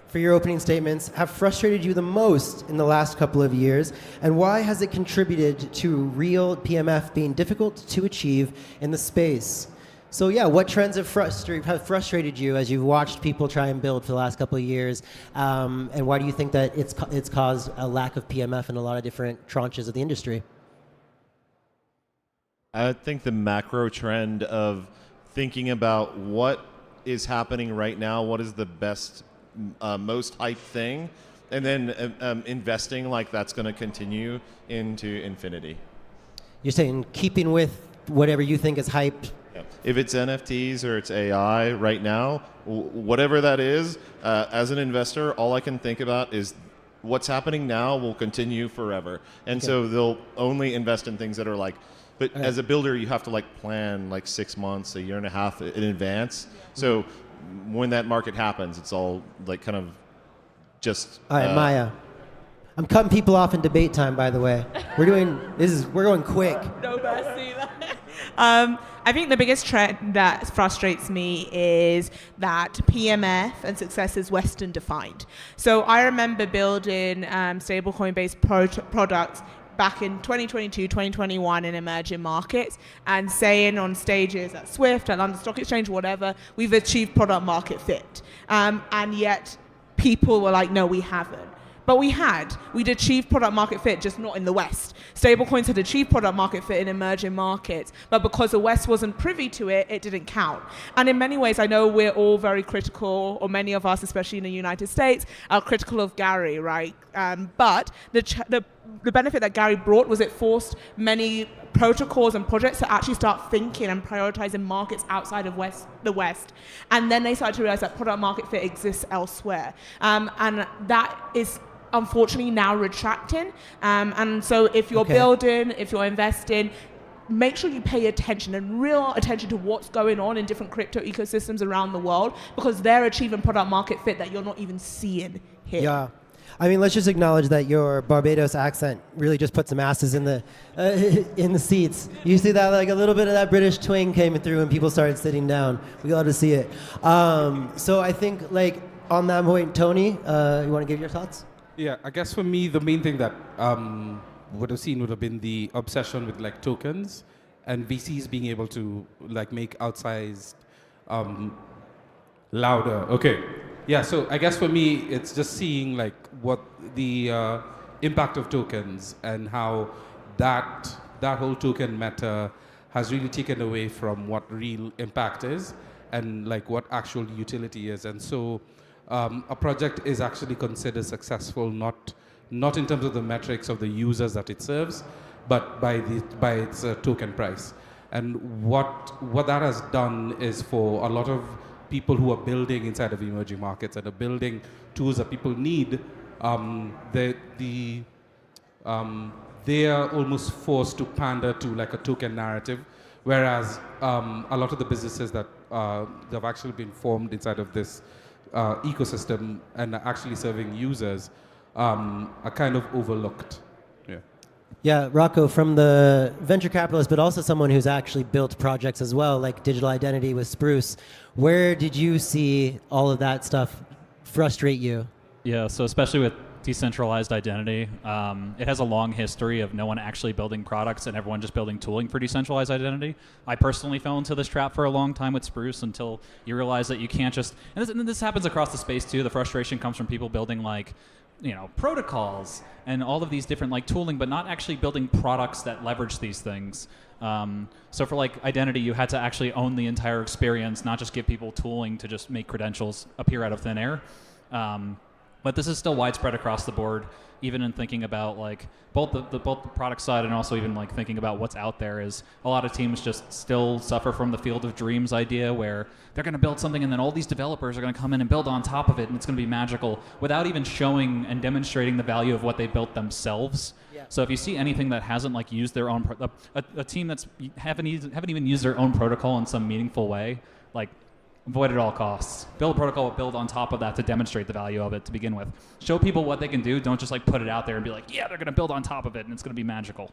for your opening statements have frustrated you the most in the last couple of years, and why has it contributed to real PMF being difficult to achieve in the space? So yeah, what trends have frustrated you as you've watched people try and build for the last couple of years, and why do you think that it's caused a lack of PMF in a lot of different tranches of the industry? I think the macro trend of thinking about what is happening right now, what is the best, most hyped thing, and then investing like that's going to continue into infinity. You're saying keeping with whatever you think is hyped. Yeah. If it's NFTs or it's AI right now, whatever that is, as an investor, all I can think about is what's happening now will continue forever. And so they'll only invest in things that are like, but as a builder, you have to like plan like 6 months, a year and a half in advance. So when that market happens, it's all like kind of just. All right, Maya. I'm cutting people off in debate time, by the way. We're going quick. No, I see that. I think the biggest trend that frustrates me is that PMF and success is Western defined. So I remember building stablecoin-based products back in 2022, 2021 in emerging markets and saying on stages at Swift, at London Stock Exchange, whatever, we've achieved product market fit. And yet people were like, no, we haven't. But we'd achieved product market fit, just not in the West. Stablecoins had achieved product market fit in emerging markets, but because the West wasn't privy to it, it didn't count. And in many ways, I know we're all very critical, or many of us, especially in the United States, are critical of Gary, right? But the benefit that Gary brought was it forced many protocols and projects to actually start thinking and prioritizing markets outside of the West. And then they started to realize that product market fit exists elsewhere. And that is unfortunately now retracting. And so if you're building, if you're investing, make sure you pay attention and real attention to what's going on in different crypto ecosystems around the world, because they're achieving product market fit that you're not even seeing here. Yeah. I mean, let's just acknowledge that your Barbados accent really just put some asses in the seats. You see that, like a little bit of that British twang came through and people started sitting down. We got to see it. So I think, like, on that point, Tony, you want to give your thoughts? Yeah, I guess for me, the main thing that would have seen would have been the obsession with like tokens and VCs being able to like make outsized louder. Okay. Yeah, so I guess for me, it's just seeing like what the impact of tokens and how that whole token meta has really taken away from what real impact is and like what actual utility is. And so a project is actually considered successful not in terms of the metrics of the users that it serves, but by its token price. And what that has done is for a lot of people who are building inside of emerging markets and are building tools that people need, they are almost forced to pander to like a token narrative, whereas a lot of the businesses that have actually been formed inside of this ecosystem and are actually serving users are kind of overlooked. Yeah, Rocco, from the venture capitalist, but also someone who's actually built projects as well, like digital identity with Spruce, where did you see all of that stuff frustrate you? Yeah, so especially with decentralized identity, it has a long history of no one actually building products and everyone just building tooling for decentralized identity. I personally fell into this trap for a long time with Spruce until you realize that you can't just, and this happens across the space too, the frustration comes from people building like, protocols and all of these different like tooling, but not actually building products that leverage these things. So for like identity, you had to actually own the entire experience, not just give people tooling to just make credentials appear out of thin air. But this is still widespread across the board, even in thinking about like both the product side and also even like thinking about what's out there. Is a lot of teams just still suffer from the field of dreams idea where they're going to build something and then all these developers are going to come in and build on top of it and it's going to be magical without even showing and demonstrating the value of what they built themselves. Yeah. So if you see anything that hasn't like used their own a team that's haven't even used their own protocol in some meaningful way, like avoid at all costs. Build a protocol, build on top of that to demonstrate the value of it to begin with. Show people what they can do. Don't just like put it out there and be like, yeah, they're going to build on top of it and it's going to be magical.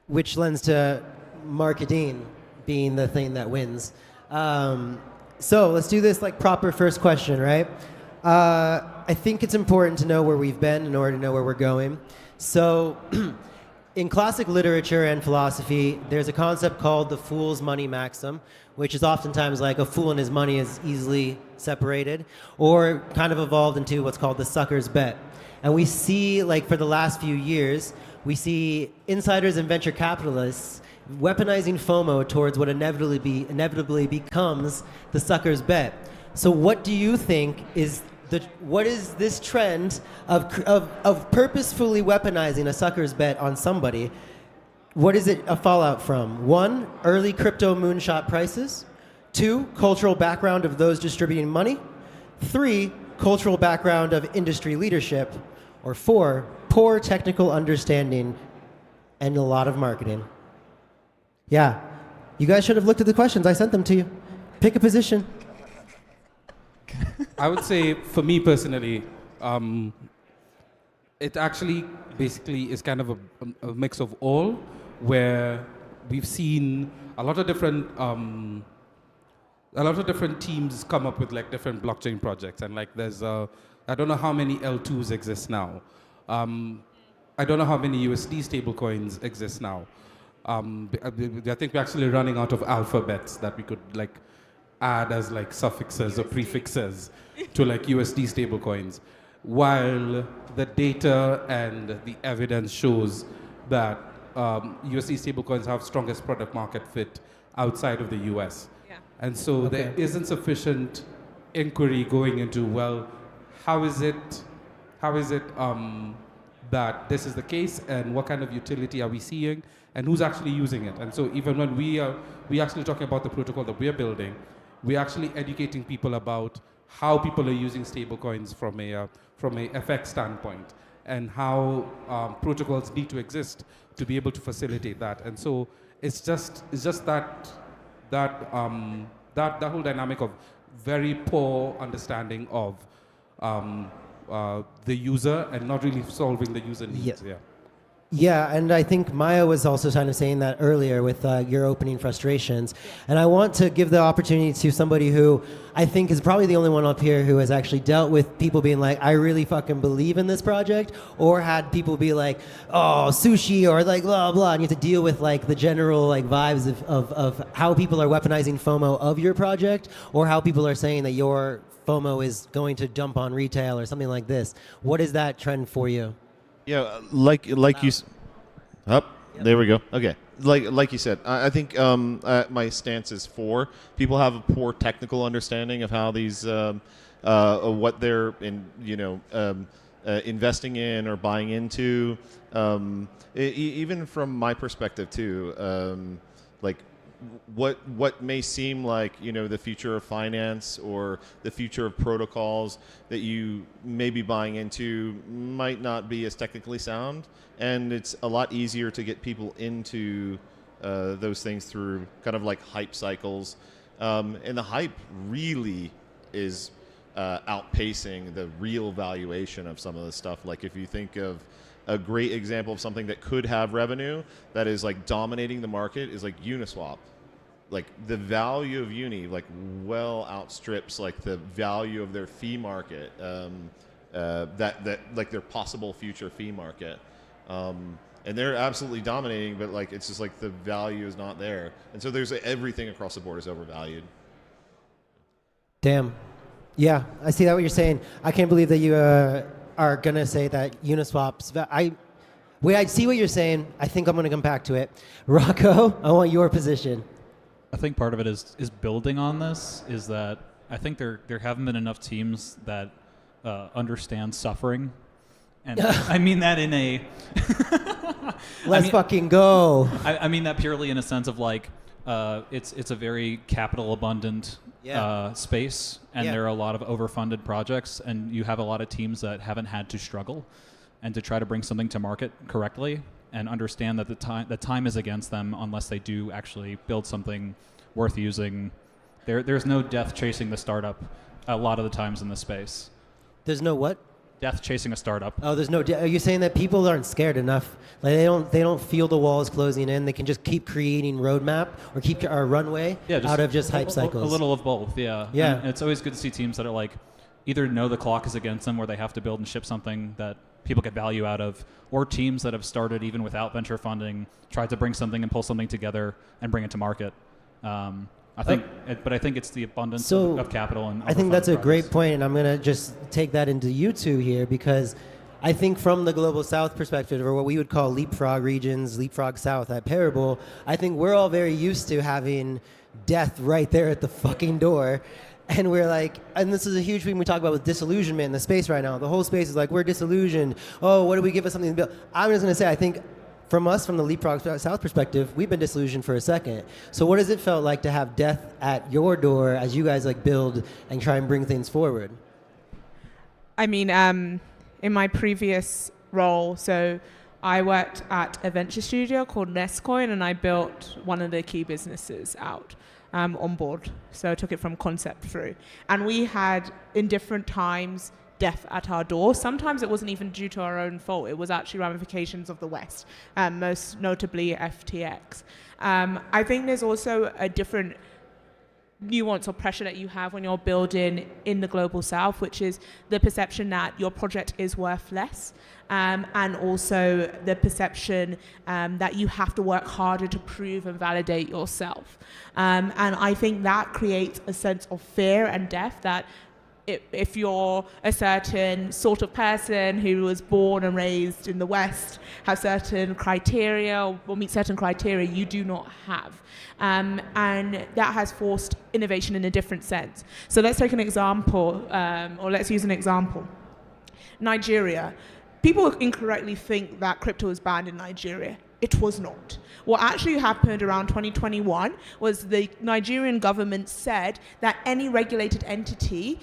Which lends to marketing being the thing that wins. So let's do this like proper first question, right? I think it's important to know where we've been in order to know where we're going. So in classic literature and philosophy, there's a concept called the fool's money maxim, which is oftentimes like a fool and his money is easily separated, or kind of evolved into what's called the sucker's bet. And we see, like for the last few years, we see insiders and venture capitalists weaponizing FOMO towards what inevitably becomes the sucker's bet. So what do you think is what is this trend of purposefully weaponizing a sucker's bet on somebody? What is it a fallout from? 1, early crypto moonshot prices. 2, cultural background of those distributing money. 3, cultural background of industry leadership. Or 4, poor technical understanding and a lot of marketing. Yeah, you guys should have looked at the questions. I sent them to you. Pick a position. I would say, for me personally, it actually basically is kind of a mix of all, where we've seen a lot of different teams come up with like different blockchain projects, and like there's I don't know how many L2s exist now. I don't know how many USD stablecoins exist now. I think we're actually running out of alphabets that we could like add as like suffixes or prefixes to like USD stablecoins, while the data and the evidence shows that USD stablecoins have strongest product market fit outside of the US. Yeah. And so there isn't sufficient inquiry going into, well, how is it that this is the case, and what kind of utility are we seeing, and who's actually using it? And so even when we actually talking about the protocol that we are building, we're actually educating people about how people are using stablecoins from a FX standpoint, and how protocols need to exist to be able to facilitate that. And so it's just that whole dynamic of very poor understanding of the user and not really solving the user needs. Yeah. Yeah, and I think Maya was also kind of saying that earlier with your opening frustrations. And I want to give the opportunity to somebody who I think is probably the only one up here who has actually dealt with people being like, I really fucking believe in this project, or had people be like, oh, sushi, or like blah, blah, and you have to deal with like the general like vibes of how people are weaponizing FOMO of your project, or how people are saying that your FOMO is going to dump on retail or something like this. What is that trend for you? Yeah, like you. There we go. Okay, like you said, I think my stance is for people have a poor technical understanding of how these what they're investing in or buying into. Even from my perspective too, like what may seem like the future of finance or the future of protocols that you may be buying into might not be as technically sound, and it's a lot easier to get people into those things through kind of like hype cycles, and the hype really is outpacing the real valuation of some of the stuff. Like if you think of a great example of something that could have revenue that is like dominating the market is like Uniswap. Like the value of Uni like well outstrips like the value of their fee market, that like their possible future fee market, and they're absolutely dominating. But like it's just like the value is not there, and so there's everything across the board is overvalued. Damn. Yeah, I see that what you're saying. I can't believe that you are gonna say that Uniswap's. I see what you're saying. I think I'm gonna come back to it. Rocco, I want your position. I think part of it is building on this, is that I think there haven't been enough teams that understand suffering, and I mean that in a Let's fucking go. I mean that purely in a sense of like it's a very capital abundant space, and there are a lot of overfunded projects, and you have a lot of teams that haven't had to struggle and to try to bring something to market correctly, and understand that the time is against them unless they do actually build something worth using. There's no death chasing the startup a lot of the times in this space. There's no what? Death chasing a startup. Oh, there's no. Are you saying that people aren't scared enough? Like they don't feel the walls closing in. They can just keep creating roadmap or keep our runway out of just hype cycles. A little of both, yeah. Yeah. And it's always good to see teams that are like either know the clock is against them, where they have to build and ship something that people get value out of, or teams that have started even without venture funding, tried to bring something and pull something together and bring it to market. I think it's the abundance of capital. And I think that's a great point, and I'm going to just take that into you two here, because I think from the Global South perspective, or what we would call leapfrog regions, leapfrog South at Parable, I think we're all very used to having death right there at the fucking door. And we're like, and this is a huge thing we talk about with disillusionment in the space right now. The whole space is like, we're disillusioned. Oh, what do we give us something to build? I'm just going to say, I think from the Leapfrog South perspective, we've been disillusioned for a second. So what does it felt like to have death at your door as you guys like build and try and bring things forward? I mean, in my previous role, so I worked at a venture studio called Nestcoin, and I built one of the key businesses out. On board. So I took it from concept through. And we had, in different times, death at our door. Sometimes it wasn't even due to our own fault. It was actually ramifications of the West, most notably FTX. I think there's also a different nuance or pressure that you have when you're building in the global south, which is the perception that your project is worth less, and also the perception that you have to work harder to prove and validate yourself. And I think that creates a sense of fear and death that if you're a certain sort of person who was born and raised in the West, have certain criteria or meet certain criteria you do not have. And that has forced innovation in a different sense. So let's take an example, or let's use an example. Nigeria. People incorrectly think that crypto is banned in Nigeria. It was not. What actually happened around 2021 was the Nigerian government said that any regulated entity,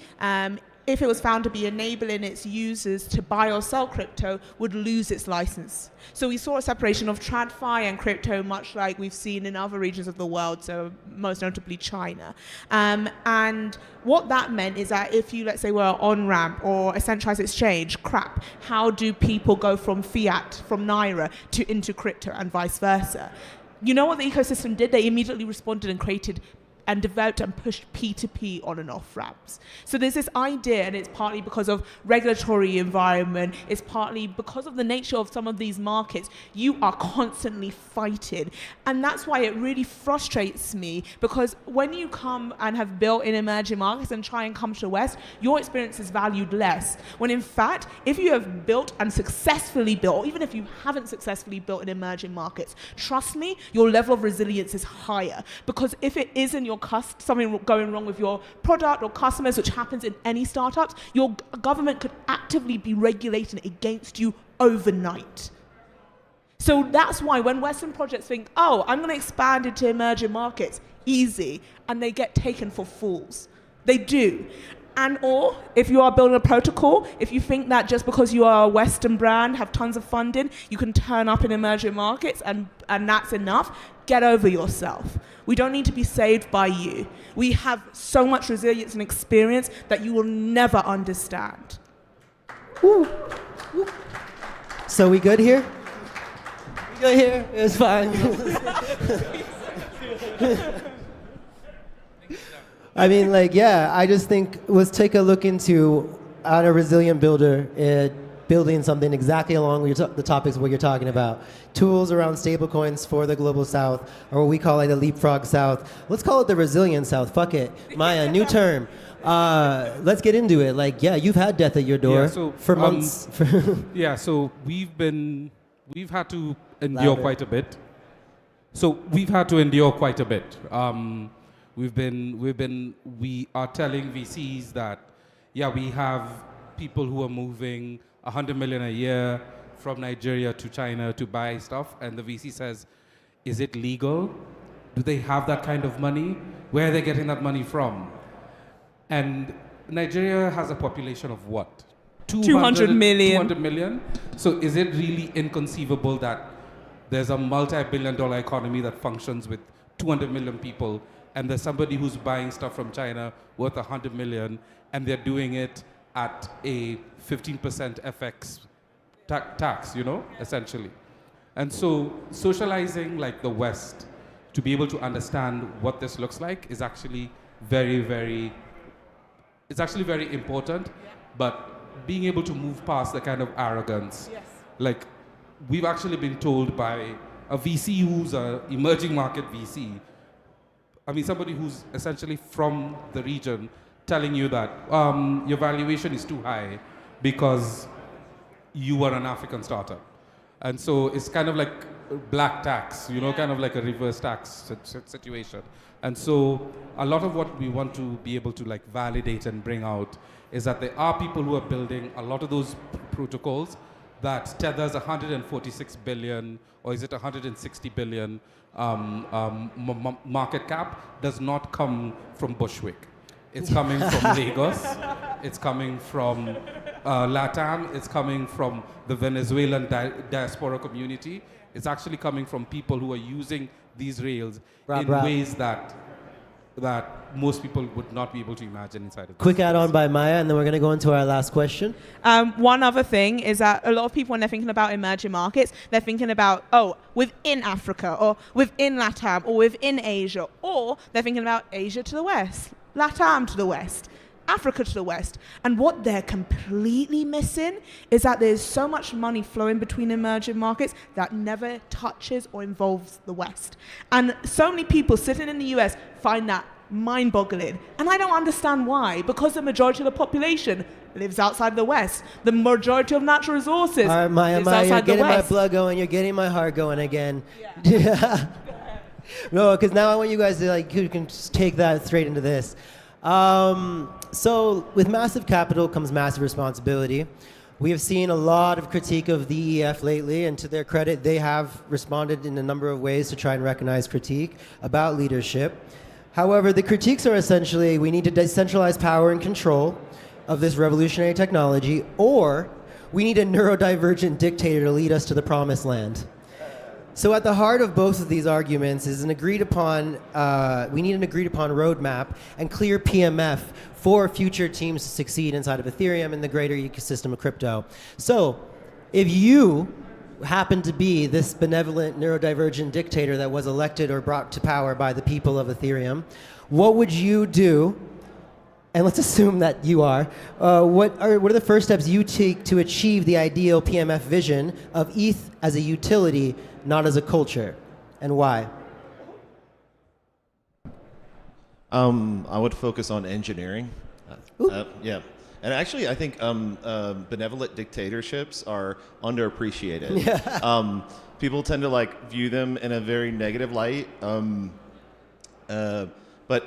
if it was found to be enabling its users to buy or sell crypto, would lose its license. So we saw a separation of TradFi and crypto, much like we've seen in other regions of the world, so most notably China. And what that meant is that if you, let's say, were an on-ramp or a centralized exchange, crap, how do people go from fiat, from Naira, into crypto and vice versa? You know what the ecosystem did? They immediately responded and created and developed and pushed P2P on and off ramps. So there's this idea, and it's partly because of regulatory environment, it's partly because of the nature of some of these markets, you are constantly fighting. And that's why it really frustrates me, because when you come and have built in emerging markets and try and come to the West, your experience is valued less. When in fact, if you have built and successfully built, or even if you haven't successfully built in emerging markets, trust me, your level of resilience is higher. Because if it is in your something going wrong with your product or customers, which happens in any startups, your government could actively be regulating against you overnight. So that's why when Western projects think, oh, I'm going to expand into emerging markets, easy, and they get taken for fools. They do. And or, if you are building a protocol, if you think that just because you are a Western brand, have tons of funding, you can turn up in emerging markets and that's enough, get over yourself. We don't need to be saved by you. We have so much resilience and experience that you will never understand. Woo. Woo. So we good here? We good here? It's fine. I mean, like, yeah, I just think let's take a look into on a resilient builder, building something exactly along the topics of what you're talking about. Tools around stablecoins for the global south, or what we call like the leapfrog south. Let's call it the resilient south. Fuck it. Maya, new term. Let's get into it. Like, yeah, you've had death at your door for months. Yeah, so we've had to endure quite a bit. We are telling VCs that, yeah, we have people who are moving 100 million a year from Nigeria to China to buy stuff, and the VC says, is it legal? Do they have that kind of money? Where are they getting that money from? And Nigeria has a population of what? 200 million. 200 million? So is it really inconceivable that there's a multi-billion-dollar economy that functions with 200 million people, and there's somebody who's buying stuff from China worth 100 million, and they're doing it at a 15% FX tax, essentially. And so socializing like the West to be able to understand what this looks like is actually very, very important, but being able to move past the kind of arrogance. Yes. Like, we've actually been told by a VC who's an emerging market VC, somebody who's essentially from the region, telling you that your valuation is too high because you are an African startup. And so it's kind of like black tax, kind of like a reverse tax situation. And so a lot of what we want to be able to like validate and bring out is that there are people who are building a lot of those protocols that tethers 146 billion, or is it 160 billion market cap, does not come from Bushwick. It's coming from Lagos, it's coming from LATAM, it's coming from the Venezuelan diaspora community. It's actually coming from people who are using these rails in ways that most people would not be able to imagine inside of this Quick space. add-on by Maya, and then we're going to go into our last question. One other thing is that a lot of people, when they're thinking about emerging markets, they're thinking about, within Africa, or within LATAM, or within Asia, or they're thinking about Asia to the west, LATAM to the west, Africa to the west. And what they're completely missing is that there's so much money flowing between emerging markets that never touches or involves the West. And so many people sitting in the US find that mind-boggling. And I don't understand why. Because the majority of the population lives outside the West. The majority of natural resources All right, Maya, lives you're outside the getting my West. blood going. You're getting my heart going again. Yeah. No, because now I want you guys to you can just take that straight into this. So with massive capital comes massive responsibility. We have seen a lot of critique of the EF lately, and to their credit, they have responded in a number of ways to try and recognize critique about leadership. However, the critiques are essentially, we need to decentralize power and control of this revolutionary technology, or we need a neurodivergent dictator to lead us to the promised land. So at the heart of both of these arguments is an agreed upon, we need an agreed upon roadmap and clear PMF for future teams to succeed inside of Ethereum and the greater ecosystem of crypto. So if you happen to be this benevolent neurodivergent dictator that was elected or brought to power by the people of Ethereum, what would you do? And let's assume that you are. What are the first steps you take to achieve the ideal PMF vision of ETH as a utility, not as a culture, and why? I would focus on engineering. Yeah. And actually, I think benevolent dictatorships are underappreciated. Yeah. People tend to view them in a very negative light. But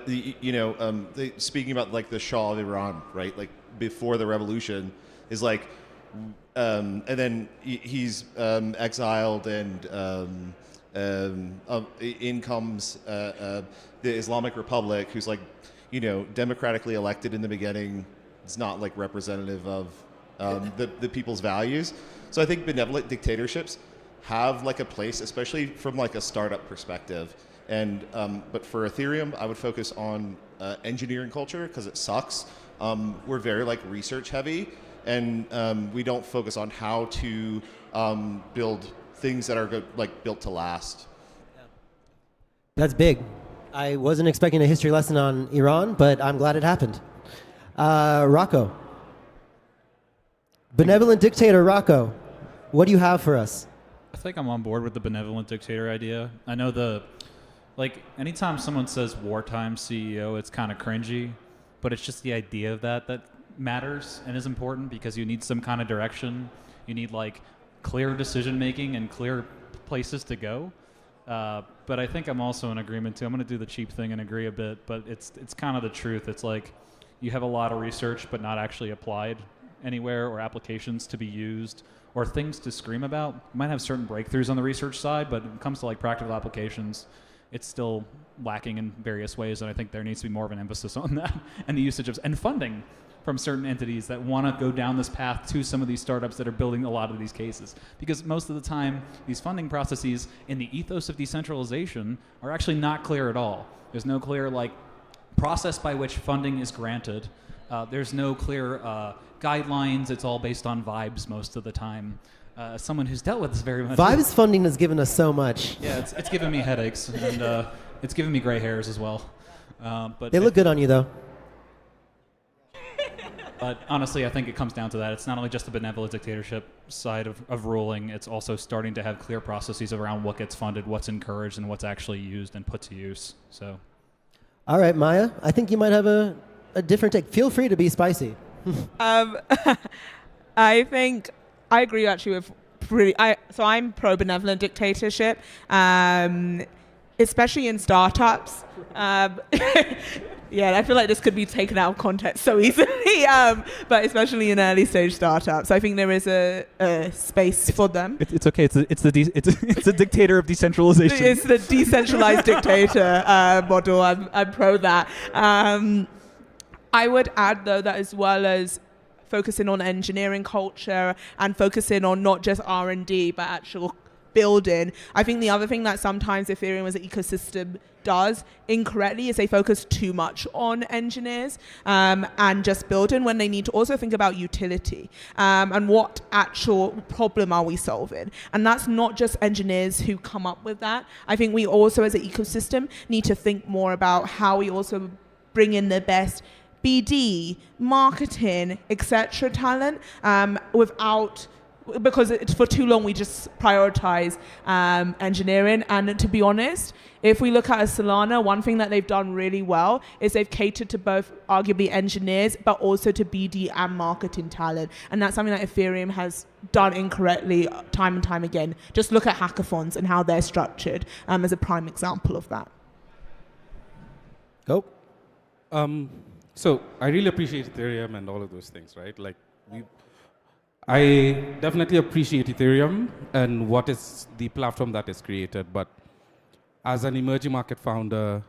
speaking about the Shah of Iran, right? Before the revolution, is and then he's exiled, and in comes the Islamic Republic, who's democratically elected in the beginning. It's not representative of the people's values. So I think benevolent dictatorships have a place, especially from a startup perspective. And but for Ethereum, I would focus on engineering culture because it sucks. We're very research heavy, and we don't focus on how to build things that are built to last. That's big. I wasn't expecting a history lesson on Iran, but I'm glad it happened. Rocco. Benevolent dictator Rocco, what do you have for us? I think I'm on board with the benevolent dictator idea. I know anytime someone says wartime CEO, it's kind of cringy, but it's just the idea of that matters and is important because you need some kind of direction. You need clear decision making and clear places to go. But I think I'm also in agreement too. I'm going to do the cheap thing and agree a bit, but it's kind of the truth. It's you have a lot of research, but not actually applied anywhere, or applications to be used, or things to scream about. You might have certain breakthroughs on the research side, but when it comes to practical applications, it's still lacking in various ways, and I think there needs to be more of an emphasis on that and the usage of and funding from certain entities that want to go down this path to some of these startups that are building a lot of these cases. Because most of the time, these funding processes in the ethos of decentralization are actually not clear at all. There's no clear process by which funding is granted. There's no clear guidelines. It's all based on vibes most of the time. Someone who's dealt with this very much. Vibes funding has given us so much. Yeah, it's given me headaches, and it's given me gray hairs as well. But they look good on you, though. But honestly, I think it comes down to that. It's not only just the benevolent dictatorship side of ruling, it's also starting to have clear processes around what gets funded, what's encouraged, and what's actually used and put to use. So, all right, Maya, I think you might have a different take. Feel free to be spicy. I think I agree actually with so I'm pro benevolent dictatorship, especially in startups. Yeah, I feel like this could be taken out of context so easily, but especially in early stage startups, I think there is a space for them. It's okay. It's a dictator of decentralization. It's the decentralized dictator model. I'm pro that. I would add though that as well as focusing on engineering culture and focusing on not just R&D but actual building. I think the other thing that sometimes Ethereum as an ecosystem does incorrectly is they focus too much on engineers and just building, when they need to also think about utility and what actual problem are we solving. And that's not just engineers who come up with that. I think we also as an ecosystem need to think more about how we also bring in the best BD, marketing, etc. talent because for too long we just prioritize engineering. And to be honest, if we look at Solana, one thing that they've done really well is they've catered to both arguably engineers, but also to BD and marketing talent. And that's something that Ethereum has done incorrectly time and time again. Just look at hackathons and how they're structured as a prime example of that. Go. So I really appreciate Ethereum and all of those things, right? Like I definitely appreciate Ethereum and what is the platform that is created, but as an emerging market founder,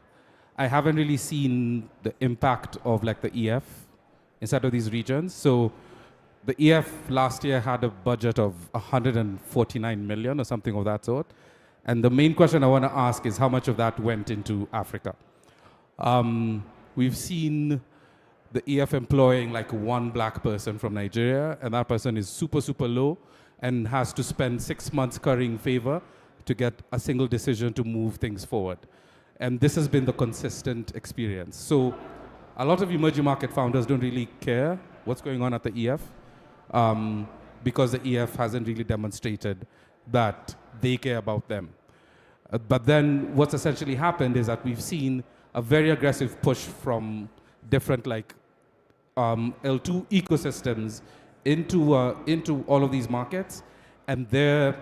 I haven't really seen the impact of like the EF inside of these regions. So the EF last year had a budget of 149 million or something of that sort. And the main question I want to ask is how much of that went into Africa? We've seen the EF employing like one black person from Nigeria, and that person is super, super low and has to spend 6 months currying favor to get a single decision to move things forward. And this has been the consistent experience. So a lot of emerging market founders don't really care what's going on at the EF because the EF hasn't really demonstrated that they care about them. But then what's essentially happened is that we've seen a very aggressive push from different like L2 ecosystems into all of these markets, and their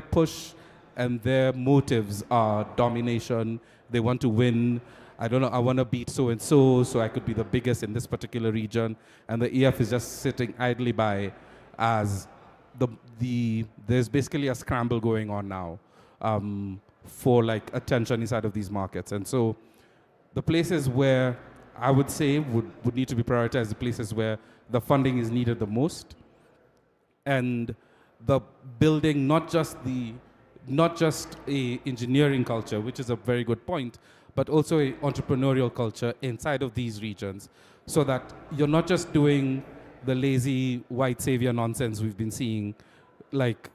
push and their motives are domination. They want to win. I don't know, I want to beat so I could be the biggest in this particular region. And the EF is just sitting idly by as there's basically a scramble going on now for like attention inside of these markets. And so the places where I would say would need to be prioritized, the places where the funding is needed the most, and the building not just a engineering culture, which is a very good point, but also a entrepreneurial culture inside of these regions, so that you're not just doing the lazy white savior nonsense we've been seeing, like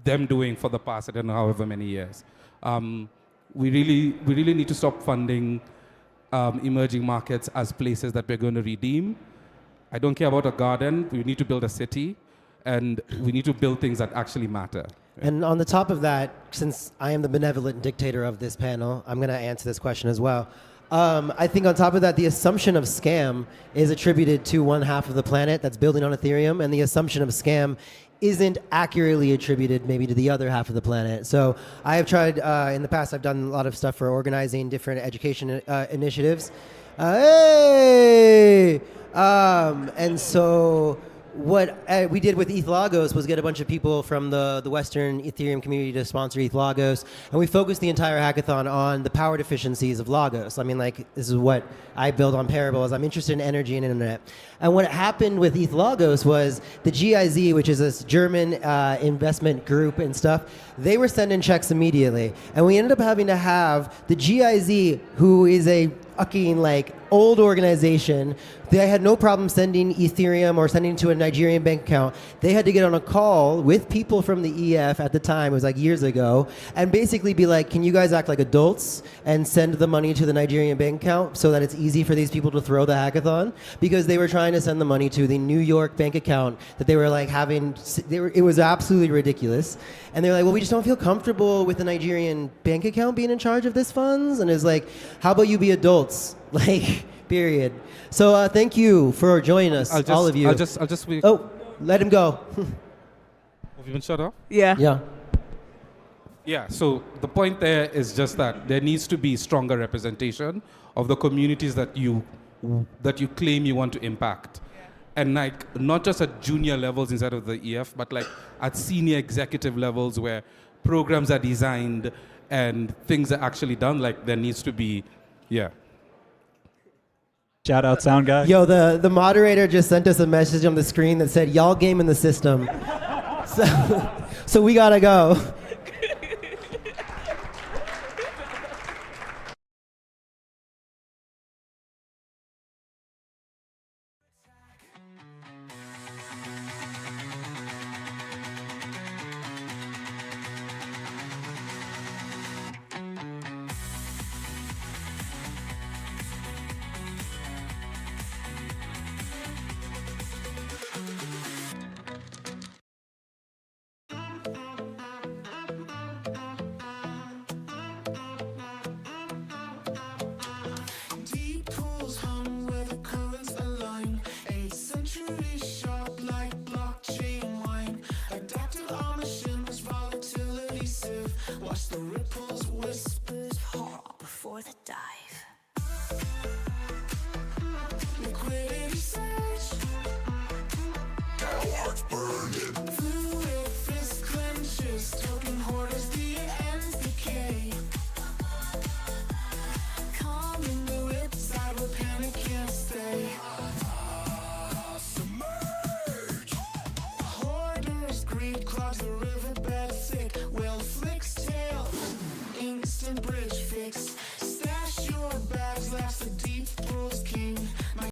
them doing for the past, I don't know, however many years. We really need to stop funding emerging markets as places that we're going to redeem. I don't care about a garden. We need to build a city, and we need to build things that actually matter. And on the top of that, since I am the benevolent dictator of this panel, I'm going to answer this question as well. I think on top of that, the assumption of scam is attributed to one half of the planet that's building on Ethereum, and the assumption of scam isn't accurately attributed maybe to the other half of the planet. So I have tried, in the past, I've done a lot of stuff for organizing different education initiatives. And so what we did with ETH Lagos was get a bunch of people from the Western Ethereum community to sponsor ETH Lagos, and we focused the entire hackathon on the power deficiencies of Lagos. I mean, like, this is what I build on Parable, is I'm interested in energy and internet. And what happened with ETH Lagos was the GIZ, which is this German investment group and stuff, they were sending checks immediately. And we ended up having to have the GIZ, who is a fucking like old organization, they had no problem sending Ethereum or sending to a Nigerian bank account. They had to get on a call with people from the EF at the time, it was like years ago, and basically be like, can you guys act like adults and send the money to the Nigerian bank account so that it's easy for these people to throw the hackathon? Because they were trying to send the money to the New York bank account that they were like having, it was absolutely ridiculous. And they're like, well, we just don't feel comfortable with the Nigerian bank account being in charge of this funds. And it's like, how about you be adults? Like, period. So thank you for joining us, all of you. I'll just Oh, let him go. Have you been shut off? Yeah. Yeah. Yeah, so the point there is just that there needs to be stronger representation of the communities that you claim you want to impact. And like, not just at junior levels inside of the EF, but like at senior executive levels where programs are designed and things are actually done, like there needs to be, yeah. Shout out sound guy. Yo, the moderator just sent us a message on the screen that said, y'all game in the system. So we gotta go.